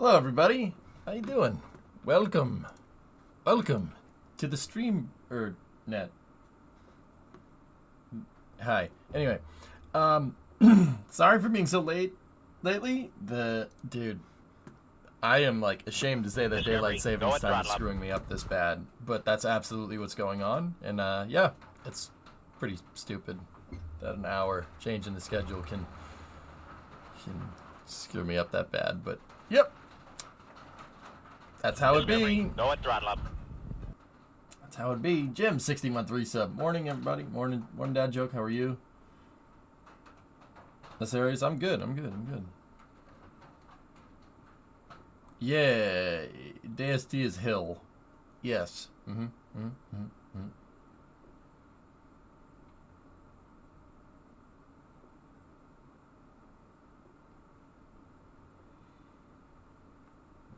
Hello, everybody. How you doing? Welcome to the stream net. Hi. Anyway, sorry for being so late lately. Dude, I am like ashamed to say that daylight savings time is screwing me up this bad, but that's absolutely what's going on. And yeah, it's pretty stupid that an hour change in the schedule can screw me up that bad. But yep. That's how it be. That's how it be. Jim, 60-month resub. Morning, everybody. Morning, dad joke. How are you? This areas, I'm good. Yeah, DST is hill. Yes.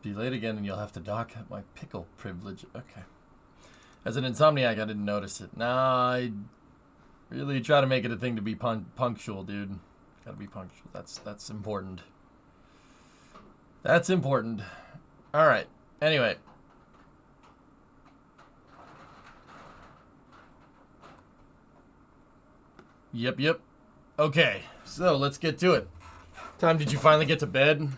Be late again and you'll have to dock my pickle privilege. Okay. As an insomniac, I didn't notice it. Nah, I really try to make it a thing to be punctual, dude. Gotta be punctual. That's important. That's important. All right. Anyway. Yep. Okay. So let's get to it. Time did you finally get to bed?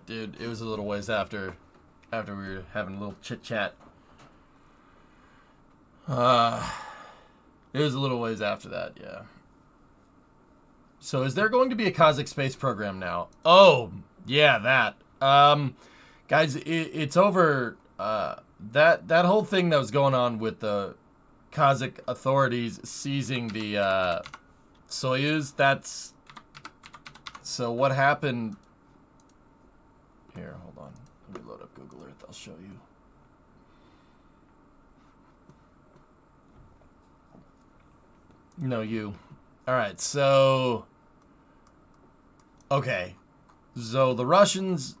Dude, it was a little ways after we were having a little chit chat. It was a little ways after that, yeah. So is there going to be a Kazakh space program now? Oh, yeah, that. Guys, it's over. That whole thing that was going on with the Kazakh authorities seizing the Soyuz. That's so what happened. Here, hold on. Let me load up Google Earth. I'll show you. No, you. All right, so okay. So the Russians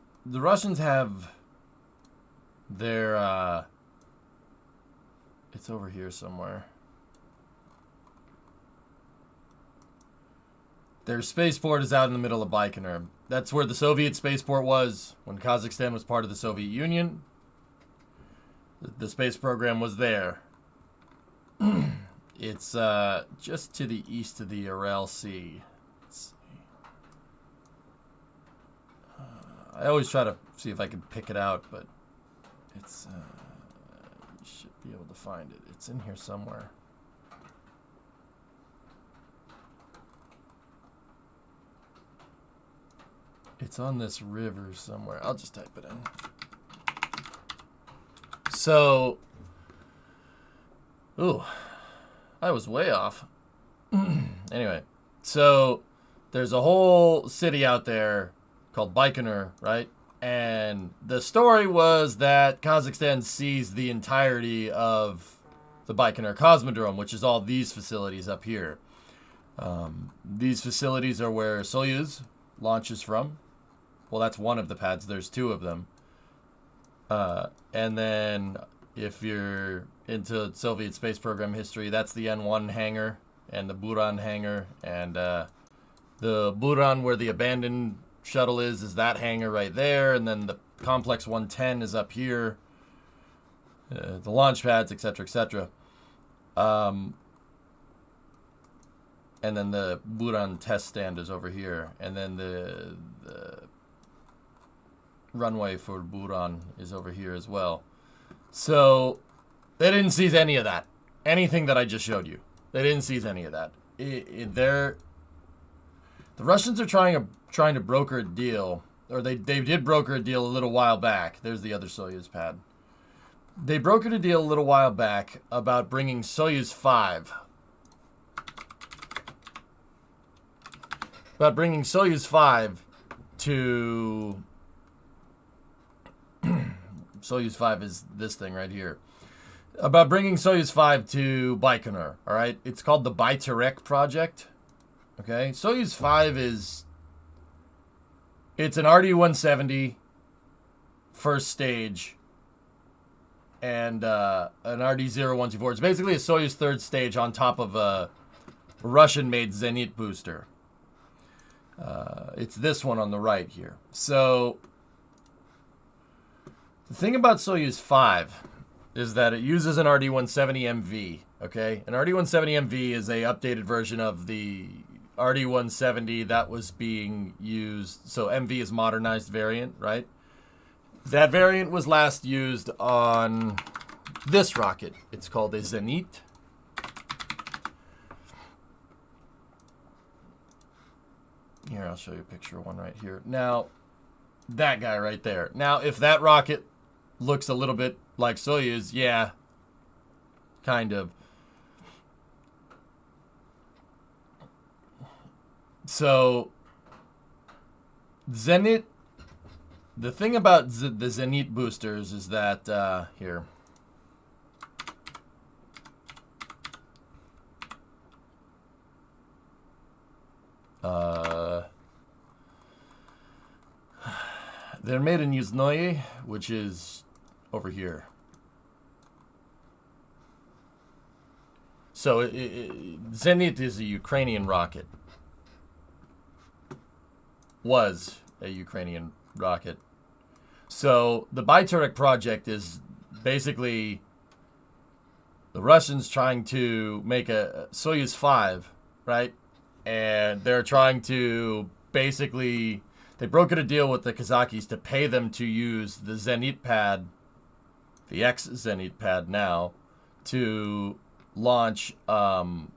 have their it's over here somewhere. Their spaceport is out in the middle of Baikonur. That's where the Soviet spaceport was when Kazakhstan was part of the Soviet Union. The space program was there. It's just to the east of the Aral Sea. Let's see. I always try to see if I can pick it out, but it's you should be able to find it. It's in here somewhere. It's on this river somewhere. I'll just type it in. So, ooh, I was way off. Anyway, so there's a whole city out there called Baikonur, right? And the story was that Kazakhstan seized the entirety of the Baikonur Cosmodrome, which is all these facilities up here. These facilities are where Soyuz launches from. Well, that's one of the pads. There's two of them. And then if you're into Soviet space program history, that's the N1 hangar and the Buran hangar. And the Buran, where the abandoned shuttle is that hangar right there. And then the Complex 110 is up here. The launch pads, etc., etc. And then the Buran test stand is over here. And then the runway for Buran is over here as well. So they didn't seize any of that. Anything that I just showed you. They didn't seize any of that. The Russians are trying to broker a deal, or they did broker a deal a little while back. There's the other Soyuz pad. They brokered a deal a little while back about bringing Soyuz 5. About bringing Soyuz 5 to... Soyuz 5 is this thing right here. About bringing Soyuz 5 to Baikonur, all right? It's called the Baytarek project, okay? Soyuz 5 is... It's an RD-170 first stage and an RD-0124. It's basically a Soyuz third stage on top of a Russian-made Zenit booster. It's this one on the right here. So the thing about Soyuz 5 is that it uses an RD-170MV, okay? An RD-170MV is a updated version of the RD-170 that was being used. So MV is modernized variant, right? That variant was last used on this rocket. It's called a Zenit. Here, I'll show you a picture of one right here. Now, that guy right there. Now, if that rocket looks a little bit like Soyuz, yeah, kind of. So, Zenit, the thing about the Zenit boosters is that, here. They're made in Yuzhnoye, which is over here. So Zenit is a Ukrainian rocket. Was a Ukrainian rocket. So the Byturek project is basically the Russians trying to make a Soyuz 5, right? And they're trying to basically, they brokered a deal with the Kazakhs to pay them to use the Zenit pad, the ex-Zenit pad now, to launch Soyuz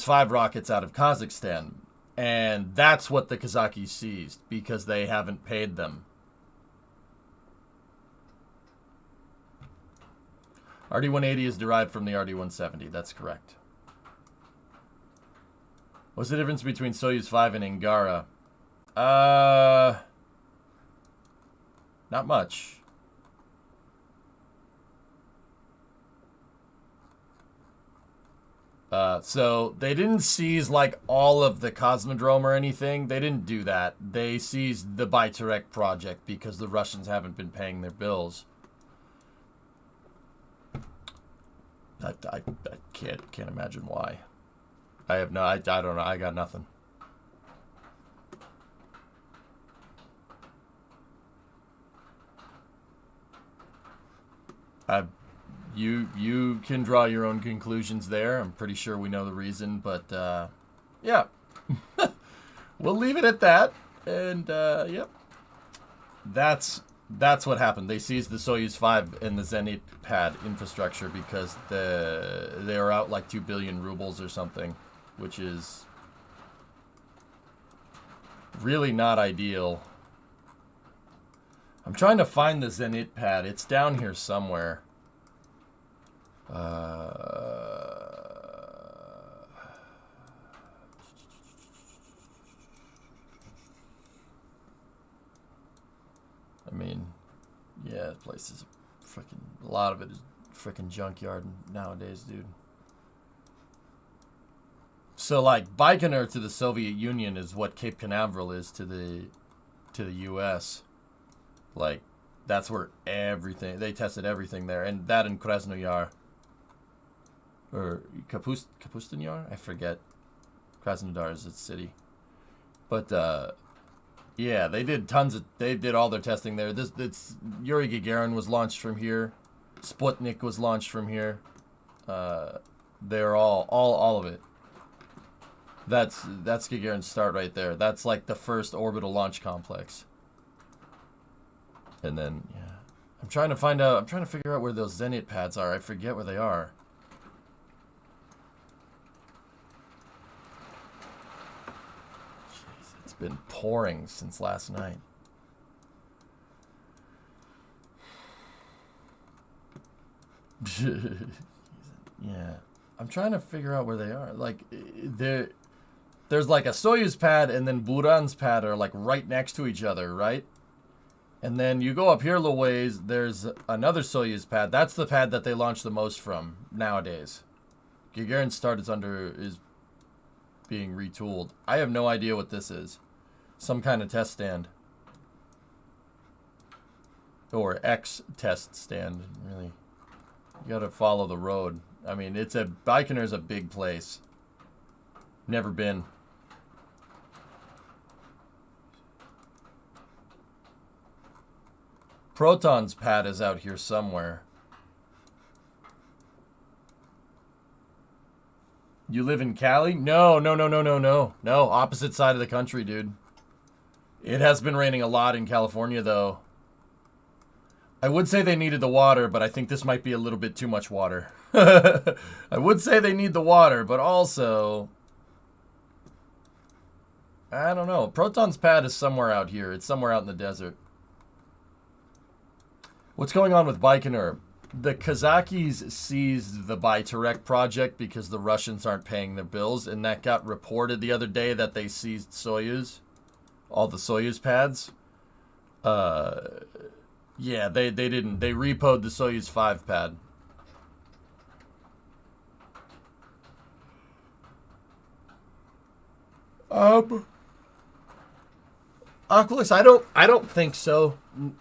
5 rockets out of Kazakhstan. And that's what the Kazakhs seized because they haven't paid them. RD-180 is derived from the RD-170. That's correct. What's the difference between Soyuz 5 and Angara? Not much. So they didn't seize like all of the Cosmodrome or anything. They didn't do that. They seized the Byturek project because the Russians haven't been paying their bills. I can't imagine why. I don't know. I got nothing. You can draw your own conclusions there. I'm pretty sure we know the reason, but yeah. We'll leave it at that. And yep. That's what happened. They seized the Soyuz 5 and the Zenit pad infrastructure because they were out like 2 billion rubles or something, which is really not ideal. I'm trying to find the Zenit pad. It's down here somewhere. I mean, yeah, the place is freaking, a lot of it is freaking junkyard nowadays, dude. So like Baikonur to the Soviet Union is what Cape Canaveral is to the US. Like that's where everything, they tested everything there, and that in Krasnoyar or Kapustin Yar, I forget. Krasnodar is its city. But yeah, they did all their testing there. It's Yuri Gagarin was launched from here. Sputnik was launched from here. They're all of it. That's Gagarin's start right there. That's like the first orbital launch complex. And then yeah, I'm trying to figure out where those Zenit pads are. I forget where they are. Jeez, it's been pouring since last night. Yeah, I'm trying to figure out where they are. Like there's like a Soyuz pad and then Buran's pad are like right next to each other, right? And then you go up here a little ways, there's another Soyuz pad. That's the pad that they launch the most from nowadays. Gagarin's start is being retooled. I have no idea what this is. Some kind of test stand. Or X test stand, really. You gotta follow the road. I mean, Baikonur's a big place. Never been. Proton's pad is out here somewhere. You live in Cali? No. No, opposite side of the country, dude. It has been raining a lot in California, though. I would say they needed the water, but I think this might be a little bit too much water. I would say they need the water, but also... I don't know. Proton's pad is somewhere out here. It's somewhere out in the desert. What's going on with Baikonur? The Kazakhs seized the Baytarek project because the Russians aren't paying their bills, and that got reported the other day that they seized Soyuz. All the Soyuz pads. Yeah, they didn't. They repoed the Soyuz 5 pad. Oculus, I don't think so.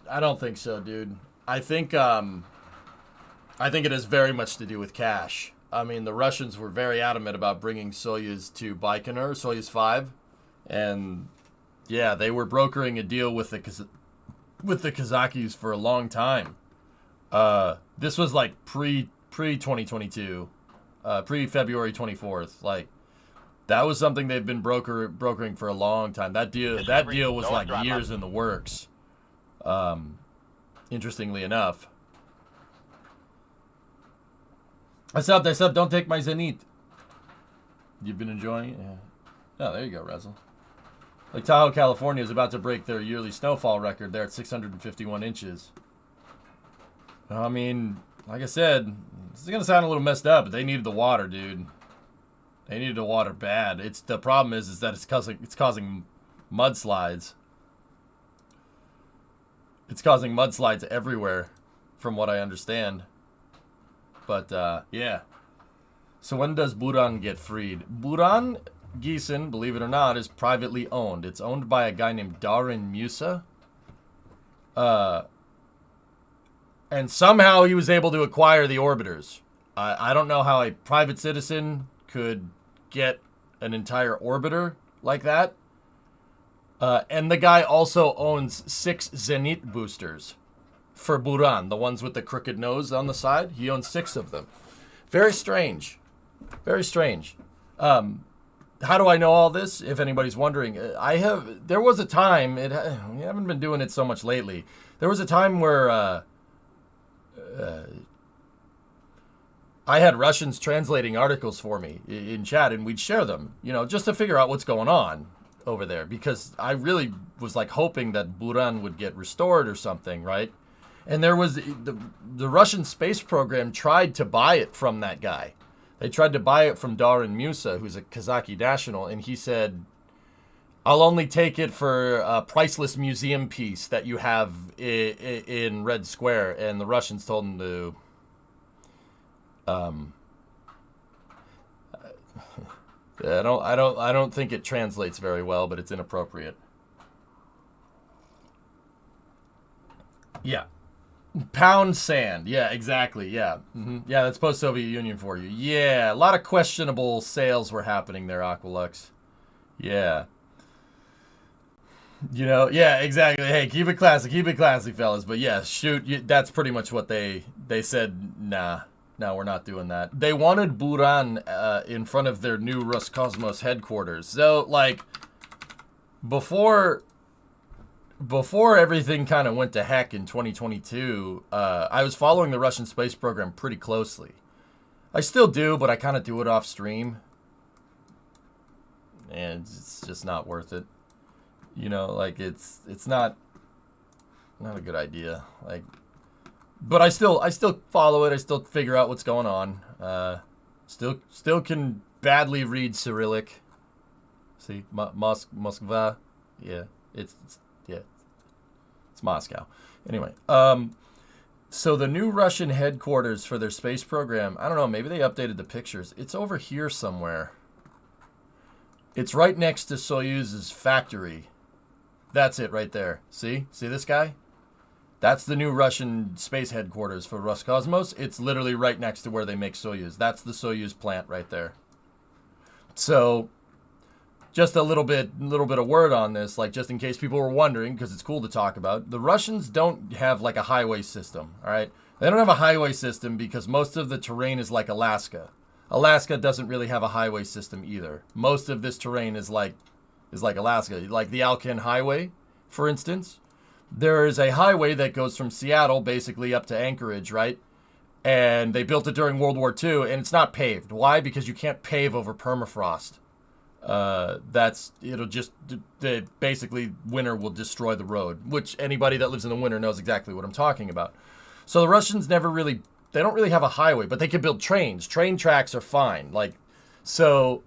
I don't think so, dude. I think it has very much to do with cash. I mean, the Russians were very adamant about bringing Soyuz to Baikonur, Soyuz 5, and yeah, they were brokering a deal with the Kazakhs for a long time. This was like pre 2022, pre February 24th. Like that was something they've been brokering for a long time. That deal was like years in the works. Interestingly enough. I subbed. Don't take my Zenith. You've been enjoying it? Yeah. Oh, there you go, Razzle. Like Tahoe, California is about to break their yearly snowfall record. They're at 651 inches. I mean, like I said, this is going to sound a little messed up, but they needed the water, dude. They needed the water bad. The problem is that it's causing mudslides. It's causing mudslides everywhere, from what I understand. But, yeah. So when does Buran get freed? Buran, Gießen, believe it or not, is privately owned. It's owned by a guy named Darin Musa. And somehow he was able to acquire the orbiters. I don't know how a private citizen could get an entire orbiter like that. And the guy also owns 6 Zenit boosters for Buran, the ones with the crooked nose on the side. He owns 6 of them. Very strange. Very strange. How do I know all this? If anybody's wondering, there was a time, we haven't been doing it so much lately. There was a time where I had Russians translating articles for me in chat, and we'd share them, just to figure out what's going on over there, because I really was like hoping that Buran would get restored or something, right? And there was the Russian space program tried to buy it from that guy. They tried to buy it from Darin Musa, who's a Kazakh national, and he said, I'll only take it for a priceless museum piece that you have in Red Square. And the Russians told him to I don't think it translates very well, but it's inappropriate. Yeah. Pound sand. Yeah, exactly. Yeah. Yeah, that's post-Soviet Union for you. Yeah, a lot of questionable sales were happening there, Aqualux. Yeah. Yeah, exactly. Hey, keep it classy, fellas. But yeah, shoot, that's pretty much what they said. Nah, we're not doing that. They wanted Buran in front of their new Roscosmos headquarters. So, like, before everything kind of went to heck in 2022, I was following the Russian space program pretty closely. I still do, but I kind of do it off stream. And it's just not worth it. Like it's not a good idea. Like, but I still follow it. I still figure out what's going on. Still can badly read Cyrillic. See, Moskva. Yeah, it's Moscow. Anyway, so the new Russian headquarters for their space program, I don't know, maybe they updated the pictures. It's over here somewhere. It's right next to Soyuz's factory. That's it right there. See this guy? That's the new Russian space headquarters for Roscosmos. It's literally right next to where they make Soyuz. That's the Soyuz plant right there. So, just a little bit of word on this, like just in case people were wondering, because it's cool to talk about. The Russians don't have like a highway system, all right? They don't have a highway system because most of the terrain is like Alaska. Alaska doesn't really have a highway system either. Most of this terrain is like Alaska, like the Alcan Highway, for instance. There is a highway that goes from Seattle basically up to Anchorage, right? And they built it during World War II, and it's not paved. Why? Because you can't pave over permafrost. Basically winter will destroy the road, which anybody that lives in the winter knows exactly what I'm talking about. So the Russians they don't really have a highway, but they can build trains. Train tracks are fine. So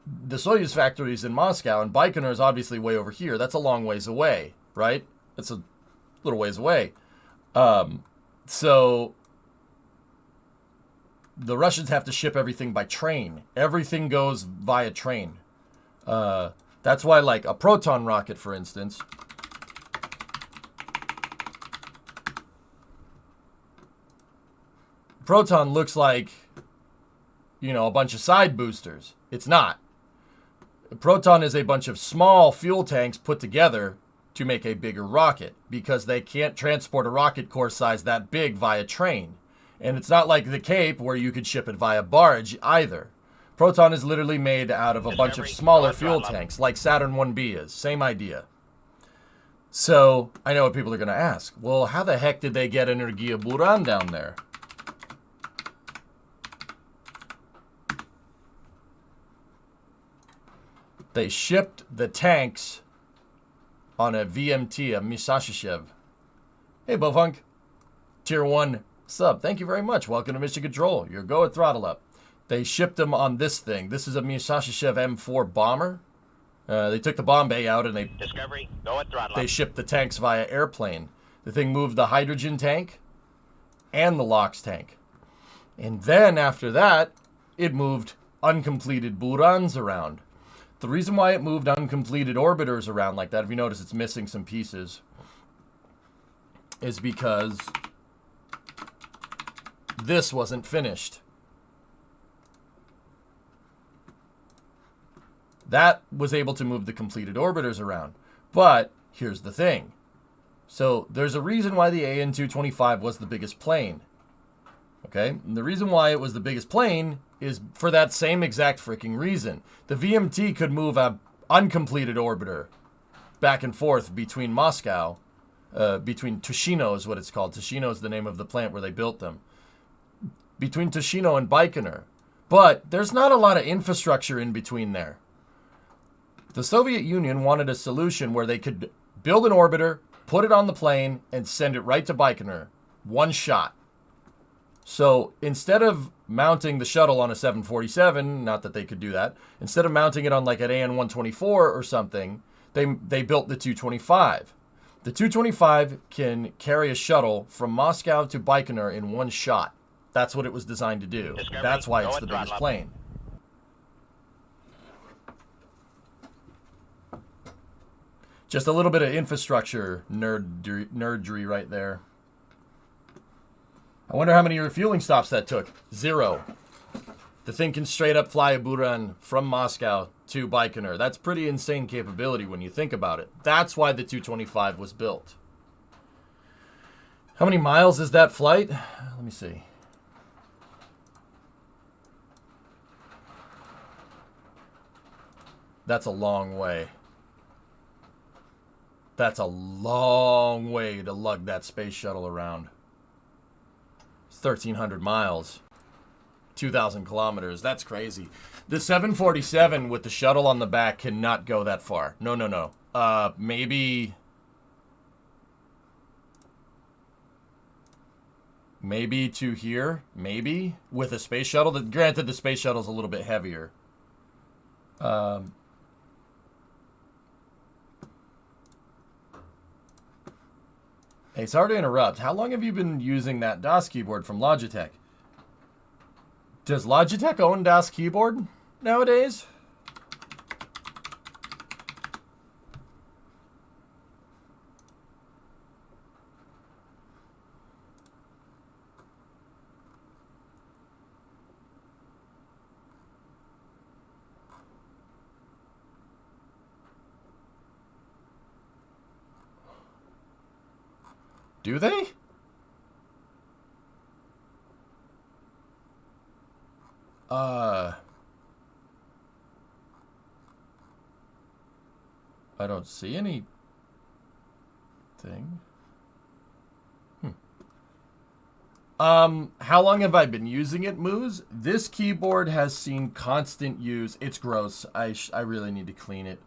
the Soyuz factory is in Moscow, and Baikonur is obviously way over here. That's a long ways away, right? That's a little ways away. So the Russians have to ship everything by train. Everything goes via train. That's why, like, a Proton rocket, for instance, Proton looks like, a bunch of side boosters. It's not. A Proton is a bunch of small fuel tanks put together to make a bigger rocket, because they can't transport a rocket core size that big via train. And it's not like the Cape where you could ship it via barge either. Proton is literally made out of a bunch of smaller fuel tanks, like Saturn 1B is. Same idea. So, I know what people are going to ask. Well, how the heck did they get Energia Buran down there? They shipped the tanks on a VMT, a Misashishev. Hey, Bofunk. Tier 1 sub. Thank you very much. Welcome to Mission Control. Your go at Throttle Up. They shipped them on this thing. This is a Misashishev M4 bomber. They took the bomb bay out and they shipped the tanks via airplane. The thing moved the hydrogen tank and the LOX tank. And then after that, it moved uncompleted Burans around. The reason why it moved uncompleted orbiters around like that, if you notice it's missing some pieces, is because this wasn't finished. That was able to move the completed orbiters around. But here's the thing. So there's a reason why the AN-225 was the biggest plane. Okay? And the reason why it was the biggest plane is for that same exact freaking reason. The VMT could move an uncompleted orbiter back and forth between Moscow, between Tushino is what it's called. Tushino is the name of the plant where they built them. Between Tushino and Baikonur. But there's not a lot of infrastructure in between there. The Soviet Union wanted a solution where they could build an orbiter, put it on the plane, and send it right to Baikonur. One shot. So instead of mounting the shuttle on a 747, not that they could do that, instead of mounting it on like an AN-124 or something, they built the 225. The 225 can carry a shuttle from Moscow to Baikonur in one shot. That's what it was designed to do. That's why it's the biggest plane. Just a little bit of infrastructure nerdry right there. I wonder how many refueling stops that took. 0. The thing can straight up fly a Buran from Moscow to Baikonur. That's pretty insane capability when you think about it. That's why the 225 was built. How many miles is that flight? Let me see. That's a long way. That's a long way to lug that space shuttle around. It's 1,300 miles. 2,000 kilometers. That's crazy. The 747 with the shuttle on the back cannot go that far. No. Maybe to here. Maybe. With a space shuttle. Granted, the space shuttle's a little bit heavier. Hey, sorry to interrupt. How long have you been using that DOS keyboard from Logitech? Does Logitech own DOS keyboard nowadays? Do they? I don't see anything. How long have I been using it, Moose? This keyboard has seen constant use. It's gross. I really need to clean it.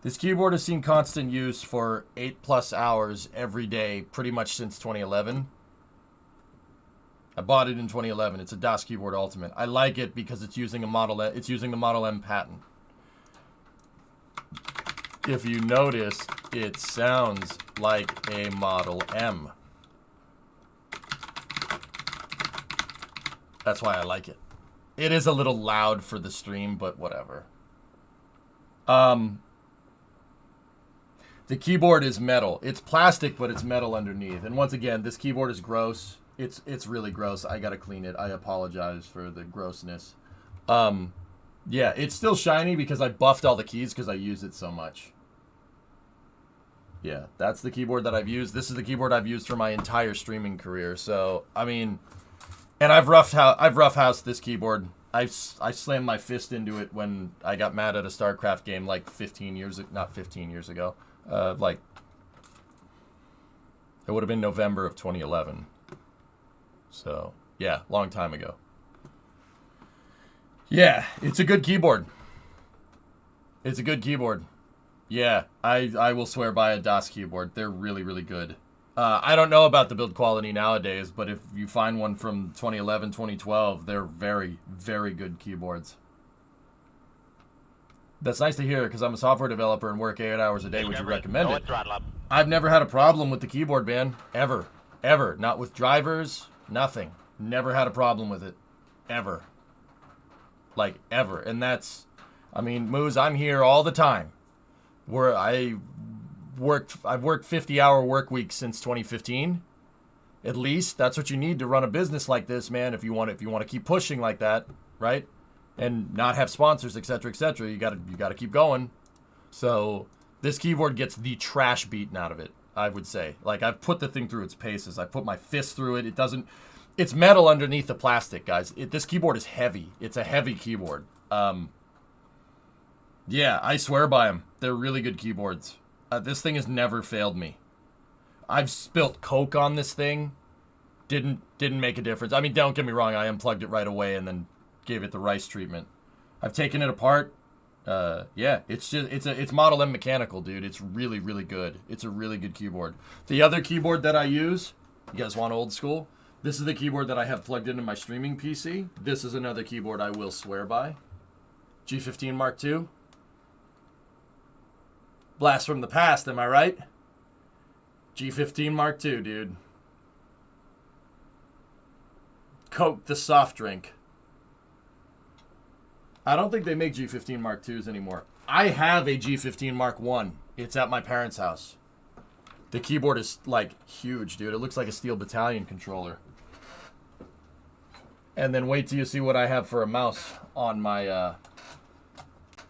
This keyboard has seen constant use for 8+ hours every day, pretty much since 2011. I bought it in 2011. It's a DOS Keyboard Ultimate. I like it because it's using a Model. It's using the Model M patent. If you notice, it sounds like a Model M. That's why I like it. It is a little loud for the stream, but whatever. The keyboard is metal. It's plastic, but it's metal underneath. And once again, this keyboard is gross. It's really gross. I gotta clean it. I apologize for the grossness. Yeah, it's still shiny because I buffed all the keys because I use it so much. Yeah, that's the keyboard that I've used. This is the keyboard I've used for my entire streaming career. So, I mean, and I've roughhoused this keyboard. I slammed my fist into it when I got mad at a StarCraft game like 15 years, not 15 years ago. Like, it would have been November of 2011. So, yeah, long time ago. Yeah, it's a good keyboard. It's a good keyboard. Yeah, I will swear by a DOS keyboard. They're really, really good. I don't know about the build quality nowadays, but if you find one from 2011, 2012, they're very, very good keyboards. That's nice to hear because I'm a software developer and work 8 hours a day. Would you recommend it? I've never had a problem with the keyboard, man. Ever. Ever. Not with drivers. Nothing. Never had a problem with it. Ever. Like, ever. And that's, I mean, Moose, I'm here all the time. I've worked 50-hour work weeks since 2015. At least that's what you need to run a business like this, man. If you want to keep pushing like that, right? And not have sponsors, etc., etc. You got to keep going. So this keyboard gets the trash beaten out of it, I would say. Like, I've put the thing through its paces. I put my fist through it. It's metal underneath the plastic, guys. This keyboard is heavy. It's a heavy keyboard. Yeah, I swear by them. They're really good keyboards. This thing has never failed me. I've spilt Coke on this thing. Didn't make a difference. I mean, don't get me wrong. I unplugged it right away and then gave it the rice treatment. I've taken it apart. Yeah, it's Model M mechanical, dude. It's really, really good. It's a really good keyboard. The other keyboard that I use, you guys want old school? This is the keyboard that I have plugged into my streaming PC. This is another keyboard I will swear by. G15 Mark II. Blast from the past, am I right? G15 Mark II, dude. Coke the soft drink. I don't think they make G15 Mark IIs anymore. I have a G15 Mark I. It's at my parents' house. The keyboard is, like, huge, dude. It looks like a Steel Battalion controller. And then wait till you see what I have for a mouse on my,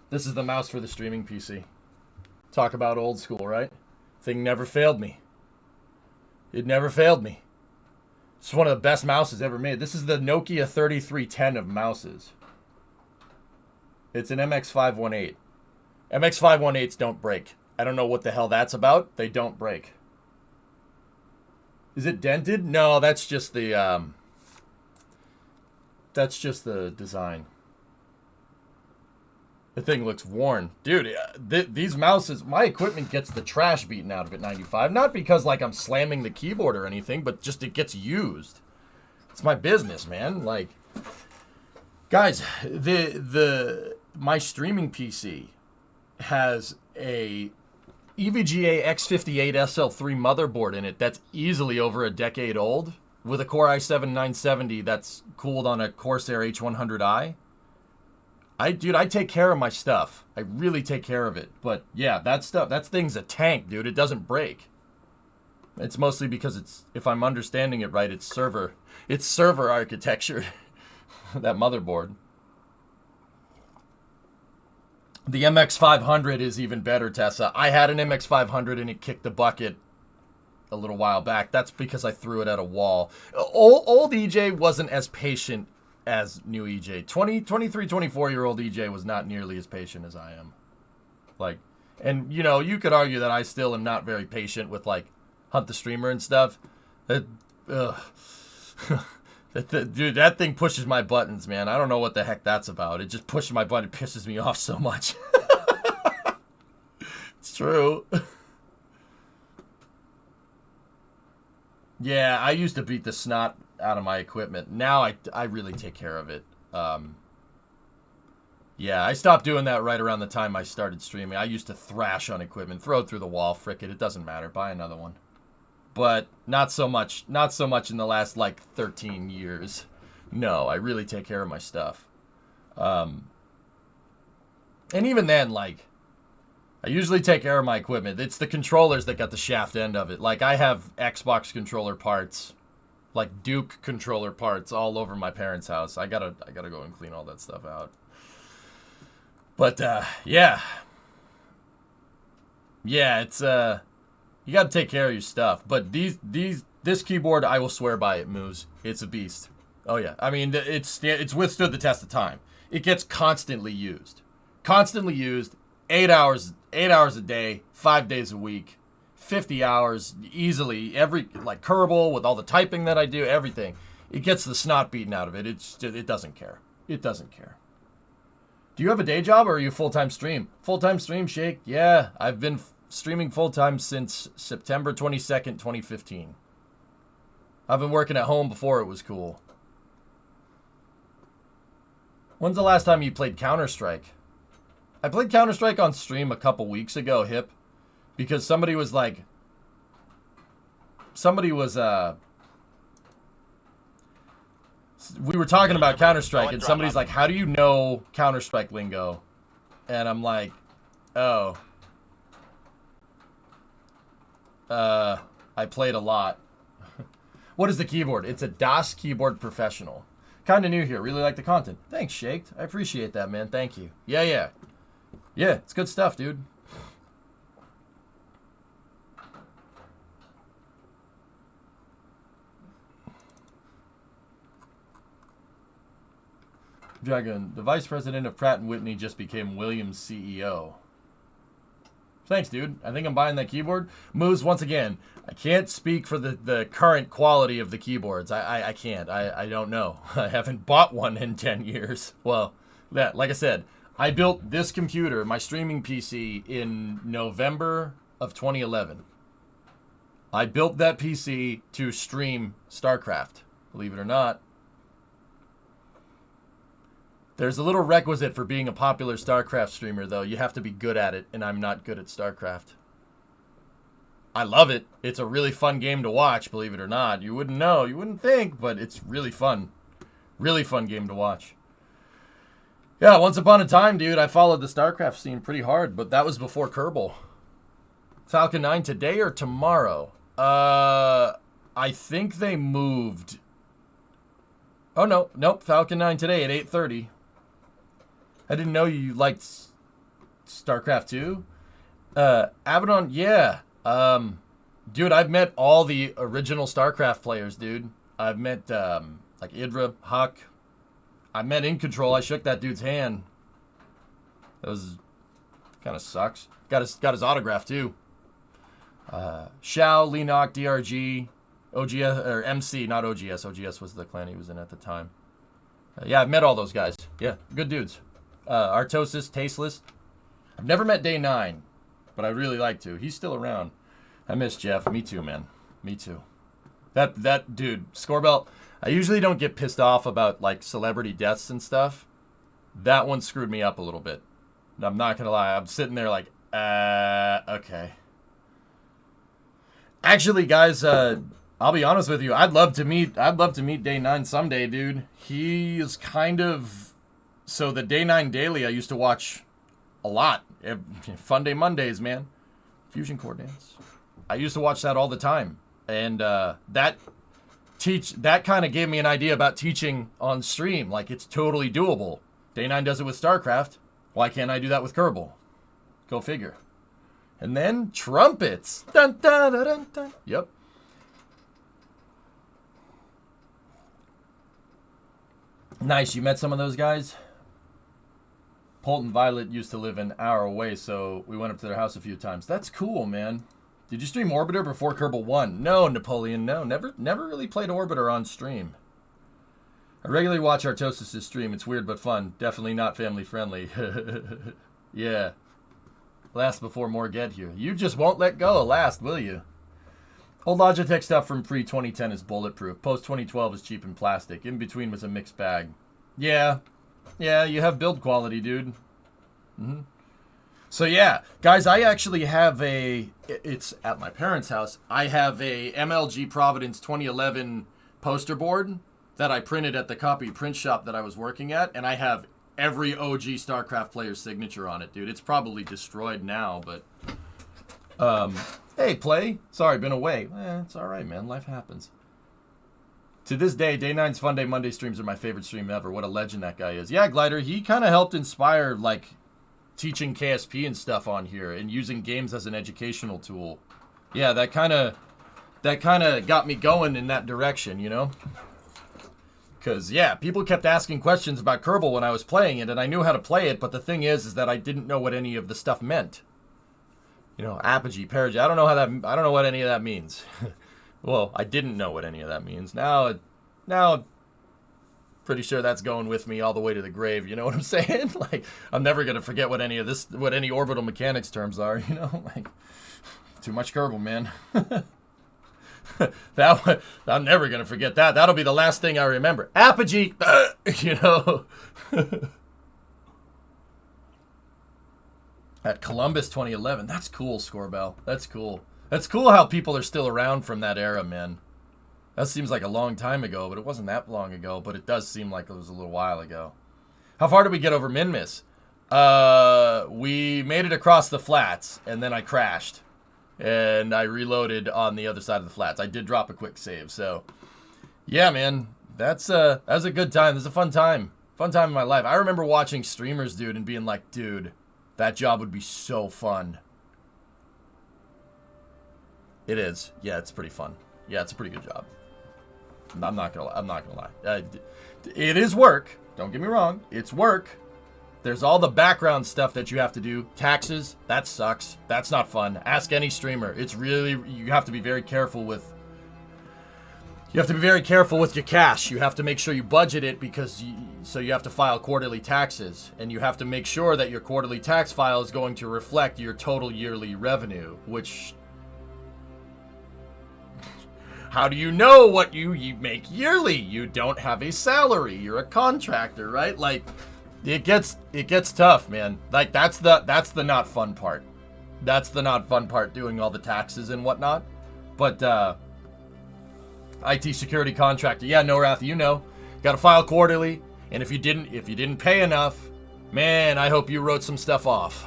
This is the mouse for the streaming PC. Talk about old school, right? Thing never failed me. It never failed me. It's one of the best mouses ever made. This is the Nokia 3310 of mouses. It's an MX518. MX518s don't break. I don't know what the hell that's about. They don't break. Is it dented? No, that's just the design. The thing looks worn. Dude, these mouses, my equipment gets the trash beaten out of it 95. Not because, like, I'm slamming the keyboard or anything, but just it gets used. It's my business, man. Like, guys, my streaming PC has a EVGA X58 SL3 motherboard in it that's easily over a decade old with a Core i7-970 that's cooled on a Corsair H100i. I take care of my stuff. I really take care of it. But yeah, that thing's a tank, dude. It doesn't break. It's mostly because it's, if I'm understanding it right, it's server architecture. That motherboard. The MX500 is even better, Tessa. I had an MX500 and it kicked the bucket a little while back. That's because I threw it at a wall. Old EJ wasn't as patient as new EJ. 23, 24-year-old EJ was not nearly as patient as I am. Like, and, you know, you could argue that I still am not very patient with, like, Hunt the Streamer and stuff. Dude, that thing pushes my buttons, man. I don't know what the heck that's about. It just pushes my button. It pisses me off so much. It's true. Yeah, I used to beat the snot out of my equipment. Now I really take care of it. Yeah, I stopped doing that right around the time I started streaming. I used to thrash on equipment, throw it through the wall, frick it. It doesn't matter. Buy another one. But not so much in the last, like, 13 years. No, I really take care of my stuff. And even then, like, I usually take care of my equipment. It's the controllers that got the shaft end of it. Like, I have Xbox controller parts, like Duke controller parts all over my parents' house. I gotta go and clean all that stuff out. But, yeah. Yeah, it's, you gotta take care of your stuff. But this keyboard, I will swear by it, Moose. It's a beast. Oh, yeah. I mean, it's withstood the test of time. It gets constantly used. Constantly used. 8 hours a day, 5 days a week, 50 hours easily. Like Kerbal, with all the typing that I do, everything. It gets the snot beaten out of it. It doesn't care. It doesn't care. Do you have a day job or are you full-time stream? Full-time stream, Shake? Yeah, I've been streaming full-time since September 22nd, 2015. I've been working at home before it was cool. When's the last time you played Counter-Strike? I played Counter-Strike on stream a couple weeks ago, Hip, because somebody was, we were talking about Counter-Strike, and somebody's like, how do you know Counter-Strike lingo? And I'm like, oh. I played a lot. What is the keyboard? It's a DOS Keyboard Professional. Kind of new here. Really like the content. Thanks, Shaked. I appreciate that, man. Thank you. Yeah. Yeah, it's good stuff, dude. Dragon, the vice president of Pratt & Whitney just became Williams' CEO. Thanks, dude. I think I'm buying that keyboard. Moose, once again, I can't speak for the current quality of the keyboards. I can't. I don't know. I haven't bought one in 10 years. Well, like I said, I built this computer, my streaming PC, in November of 2011. I built that PC to stream StarCraft, believe it or not. There's a little requisite for being a popular StarCraft streamer, though. You have to be good at it, and I'm not good at StarCraft. I love it. It's a really fun game to watch, believe it or not. You wouldn't know, you wouldn't think, but it's really fun. Really fun game to watch. Yeah, once upon a time, dude, I followed the StarCraft scene pretty hard, but that was before Kerbal. Falcon 9 today or tomorrow? I think they moved. Oh, no. Nope, Falcon 9 today at 8:30. I didn't know you liked StarCraft 2. Abaddon, yeah. Dude, I've met all the original StarCraft players, dude. I've met, like, Idra, Huck. I met In Control. I shook that dude's hand. That was kind of sucks. Got his autograph too. Shao, Lenok, DRG, OGS or MC, not OGS. OGS was the clan he was in at the time. Yeah, I've met all those guys. Yeah, good dudes. Artosis, Tasteless. I've never met Day 9, but I'd really like to. He's still around. I miss Jeff. Me too, man. Me too. That dude, Scorebelt. I usually don't get pissed off about, like, celebrity deaths and stuff. That one screwed me up a little bit. I'm not gonna lie. I'm sitting there like, okay. Actually, guys, I'll be honest with you. I'd love to meet Day 9 someday, dude. He is kind of... So the Day 9 Daily I used to watch a lot. Fun Day Mondays, man. Fusion Core Dance. I used to watch that all the time. And that kind of gave me an idea about teaching on stream. Like, it's totally doable. Day 9 does it with StarCraft. Why can't I do that with Kerbal? Go figure. And then trumpets. Dun, dun, dun, dun, dun. Yep. Nice. You met some of those guys? Holt and Violet used to live an hour away, so we went up to their house a few times. That's cool, man. Did you stream Orbiter before Kerbal 1? No, Napoleon, no. Never really played Orbiter on stream. I regularly watch Artosis' stream. It's weird but fun. Definitely not family friendly. Yeah. Last before more get here. You just won't let go of last, will you? Old Logitech stuff from pre-2010 is bulletproof. Post-2012 is cheap and plastic. In between was a mixed bag. Yeah. Yeah, you have build quality, dude. Mm-hmm. So yeah, guys, I actually have it's at my parents' house. I have a MLG Providence 2011 poster board that I printed at the copy print shop that I was working at, and I have every OG StarCraft player's signature on it, dude. It's probably destroyed now, but hey, Play. Sorry, been away. It's all right, man. Life happens. To this day, Day 9's Fun Day Monday streams are my favorite stream ever. What a legend that guy is. Yeah, Glider, he kind of helped inspire, like, teaching KSP and stuff on here and using games as an educational tool. Yeah, that kind of got me going in that direction, you know? Because, yeah, people kept asking questions about Kerbal when I was playing it, and I knew how to play it, but the thing is that I didn't know what any of the stuff meant. You know, apogee, perigee, I don't know what any of that means. Well, I didn't know what any of that means. Now, pretty sure that's going with me all the way to the grave. You know what I'm saying? Like, I'm never gonna forget what any orbital mechanics terms are. You know, like, too much Kerbal, man. I'm never gonna forget that. That'll be the last thing I remember. Apogee, you know. At Columbus 2011, that's cool, Scorebell. That's cool. That's cool how people are still around from that era, man. That seems like a long time ago, but it wasn't that long ago, but it does seem like it was a little while ago. How far did we get over MINMUS? We made it across the flats, and then I crashed. And I reloaded on the other side of the flats. I did drop a quick save, so... Yeah, man. That was a good time. This is a fun time. Fun time in my life. I remember watching streamers, dude, and being like, dude, that job would be so fun. It is. Yeah, it's pretty fun. Yeah, it's a pretty good job. I'm not gonna lie. It is work. Don't get me wrong. It's work. There's all the background stuff that you have to do. Taxes. That sucks. That's not fun. Ask any streamer. It's really, you have to be very careful with. You have to be very careful with your cash. You have to make sure you budget it because so you have to file quarterly taxes, and you have to make sure that your quarterly tax file is going to reflect your total yearly revenue, which. How do you know what you make yearly? You don't have a salary. You're a contractor, right? Like, it gets tough, man. Like, that's the not fun part. That's the not fun part, doing all the taxes and whatnot. But IT security contractor, yeah, no Wrath, you know, got to file quarterly. And if you didn't pay enough, man, I hope you wrote some stuff off,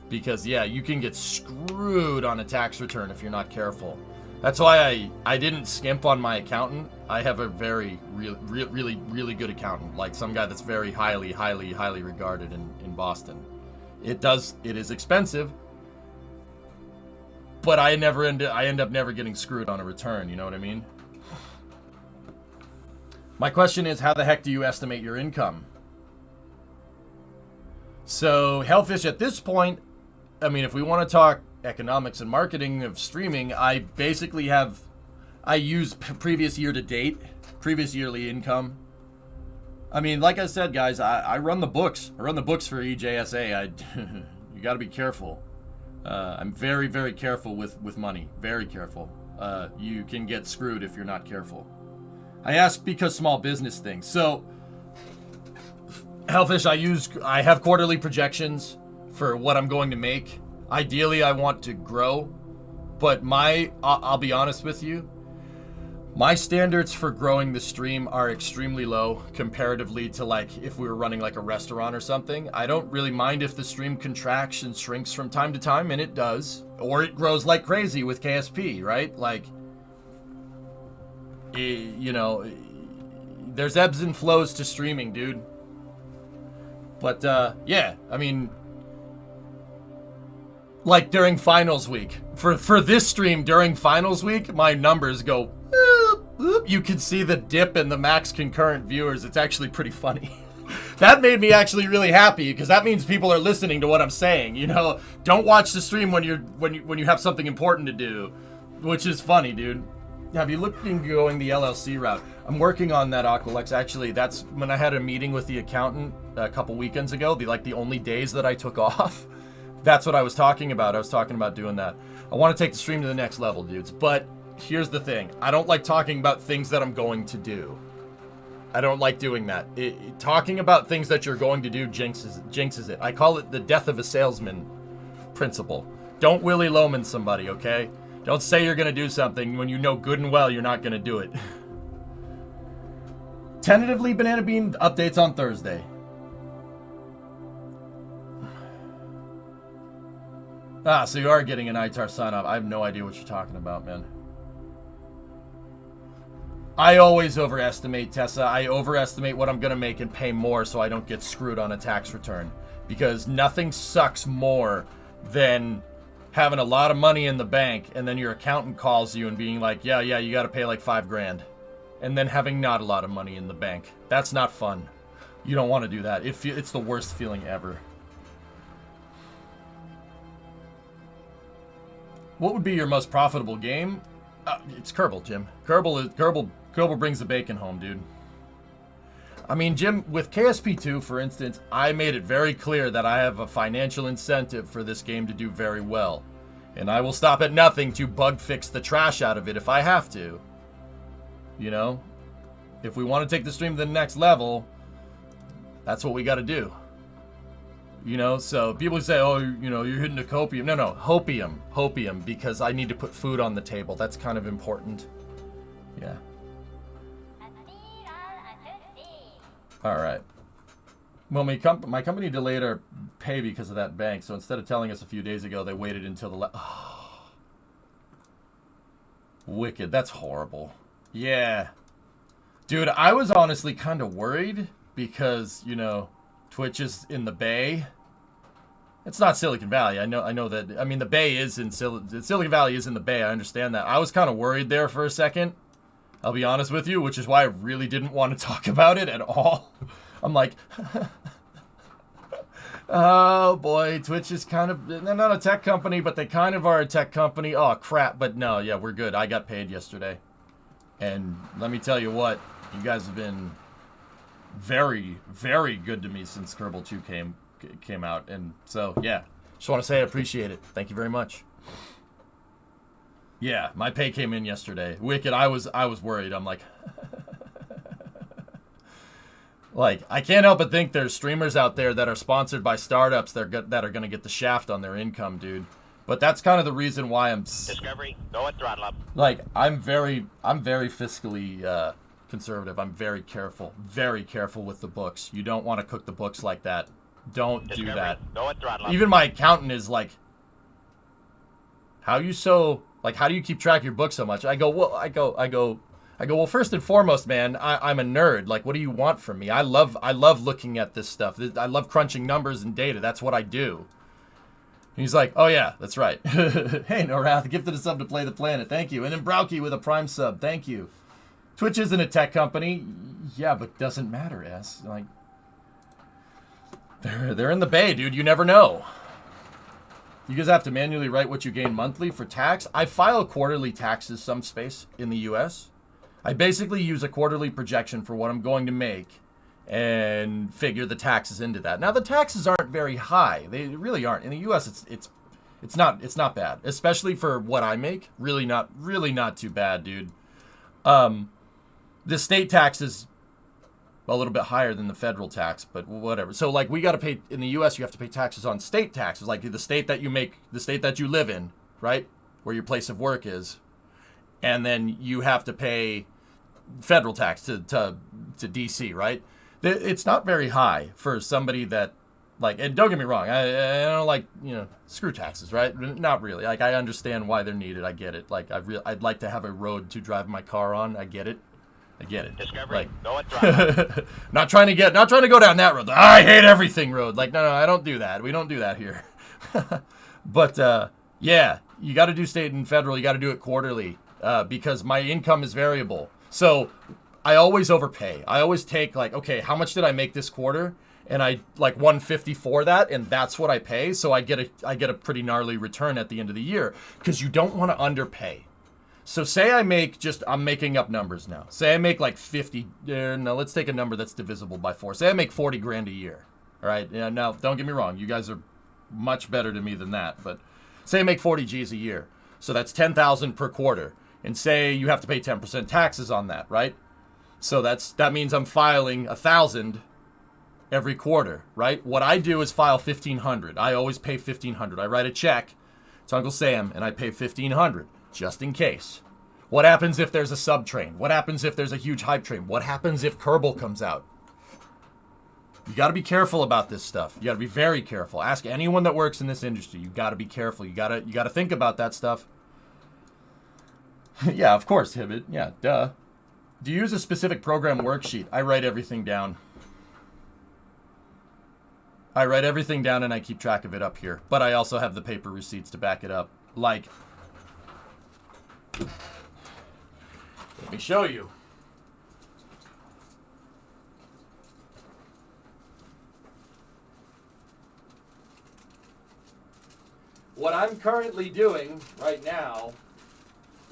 because yeah, you can get screwed on a tax return if you're not careful. That's why I didn't skimp on my accountant. I have a very, really good accountant. Like some guy that's very highly regarded in Boston. It is expensive, but I end up never getting screwed on a return, you know what I mean? My question is, how the heck do you estimate your income? So, Hellfish, at this point, I mean, if we want to talk economics and marketing of streaming, I basically use previous year to date, previous yearly income. I mean, like I said, guys, I run the books. I run the books for EJSA. You got to be careful. I'm very careful with money. Very careful. You can get screwed if you're not careful. I ask because small business things. So, Hellfish, I have quarterly projections for what I'm going to make. Ideally, I want to grow, but I'll be honest with you, my standards for growing the stream are extremely low comparatively to, like, if we were running like a restaurant or something. I don't really mind if the stream contracts and shrinks from time to time, and it does, or it grows like crazy with KSP, right? Like, you know, there's ebbs and flows to streaming, dude. But, yeah, I mean, like during finals week, for this stream during finals week, my numbers go Oop, you can see the dip in the max concurrent viewers. It's actually pretty funny. That made me actually really happy because that means people are listening to what I'm saying. You know, don't watch the stream when you have something important to do, which is funny, dude. Have you looked into going the LLC route? I'm working on that, Aqualex. Actually, that's when I had a meeting with the accountant a couple weekends ago. The only days that I took off. That's what I was talking about. I was talking about doing that. I want to take the stream to the next level, dudes. But here's the thing. I don't like talking about things that I'm going to do. I don't like doing that. Talking about things that you're going to do jinxes it. I call it the death of a salesman principle. Don't Willy Loman somebody, okay? Don't say you're going to do something when you know good and well you're not going to do it. Tentatively, Banana Bean updates on Thursday. Ah, so you are getting an ITAR sign-off. I have no idea what you're talking about, man. I always overestimate, Tessa. I overestimate what I'm going to make and pay more so I don't get screwed on a tax return. Because nothing sucks more than having a lot of money in the bank and then your accountant calls you and being like, yeah, you got to pay like $5,000. And then having not a lot of money in the bank. That's not fun. You don't want to do that. It's the worst feeling ever. What would be your most profitable game? It's Kerbal, Jim. Kerbal brings the bacon home, dude. I mean, Jim, with KSP2, for instance, I made it very clear that I have a financial incentive for this game to do very well. And I will stop at nothing to bug fix the trash out of it if I have to. You know? If we want to take the stream to the next level, that's what we got to do. You know, so people say, oh, you know, you're hitting a copium. No, hopium, because I need to put food on the table. That's kind of important. Yeah. All right. Well, my company delayed our pay because of that bank. So instead of telling us a few days ago, they waited until the wicked. That's horrible. Yeah. Dude, I was honestly kind of worried because, you know, Twitch is in the Bay. It's not Silicon Valley. I know that. I mean, the Bay is in Silicon Valley is in the Bay. I understand that. I was kind of worried there for a second. I'll be honest with you, which is why I really didn't want to talk about it at all. I'm like, oh boy, Twitch is kind of, they're not a tech company, but they kind of are a tech company. Oh crap, but no, yeah, we're good. I got paid yesterday. And let me tell you what, you guys have been very, very good to me since Kerbal 2 came out. And so, yeah, just want to say I appreciate it. Thank you very much. Yeah, my pay came in yesterday. Wicked, I was worried. I'm like, I can't help but think there's streamers out there that are sponsored by startups that are going to get the shaft on their income, dude. But that's kind of the reason why I'm Discovery, go at throttle up. Like, I'm very fiscally conservative. I'm very careful with the books. You don't want to cook the books like that. Don't do that. Go at throttle up. Even my accountant is like, how do you keep track of your books so much? I go, well, first and foremost, man, I'm a nerd. Like, what do you want from me? I love looking at this stuff. I love crunching numbers and data. That's what I do. And he's like, oh yeah, that's right. Hey, Norath, gifted a sub to Play the Planet. Thank you. And then Browkey with a Prime sub. Thank you. Twitch isn't a tech company. Yeah, but doesn't matter, S. Like, they're in the Bay, dude. You never know. You guys have to manually write what you gain monthly for tax. I file quarterly taxes some space in the U.S. I basically use a quarterly projection for what I'm going to make and figure the taxes into that. Now, the taxes aren't very high. They really aren't. In the U.S., it's not bad, especially for what I make. Really not too bad, dude. The state tax is a little bit higher than the federal tax, but whatever. So, like, we got to pay, in the U.S., you have to pay taxes on state taxes, like the state that you make, the state that you live in, right? Where your place of work is. And then you have to pay federal tax to D.C., right? It's not very high for somebody that, like, and don't get me wrong, I don't like, screw taxes, right? Not really. Like, I understand why they're needed. I get it. Like, I'd like to have a road to drive my car on. I get it. Discovery, like, go at throttle. not trying to go down that road. I hate everything road. Like, no, I don't do that. We don't do that here. But yeah, you got to do state and federal. You got to do it quarterly because my income is variable. So I always overpay. I always take like, okay, how much did I make this quarter? And I like 150 for that, and that's what I pay. So I get a pretty gnarly return at the end of the year because you don't want to underpay. So say I make I'm making up numbers now. Say I make like 50. No, let's take a number that's divisible by 4. Say I make 40 grand a year. All right. Yeah. Now, don't get me wrong. You guys are much better to me than that. But say I make 40 G's a year. So that's 10,000 per quarter. And say you have to pay 10% taxes on that, right? So that means I'm filing 1,000 every quarter, right? What I do is file 1,500. I always pay 1,500. I write a check to Uncle Sam and I pay 1,500 just in case. What happens if there's a sub train? What happens if there's a huge hype train? What happens if Kerbal comes out? You got to be careful about this stuff. You got to be very careful. Ask anyone that works in this industry. You got to be careful. You got to think about that stuff. Yeah, of course, Hibbit. Yeah, duh. Do you use a specific program worksheet? I write everything down. I write everything down and I keep track of it up here. But I also have the paper receipts to back it up. Like, let me show you. What I'm currently doing right now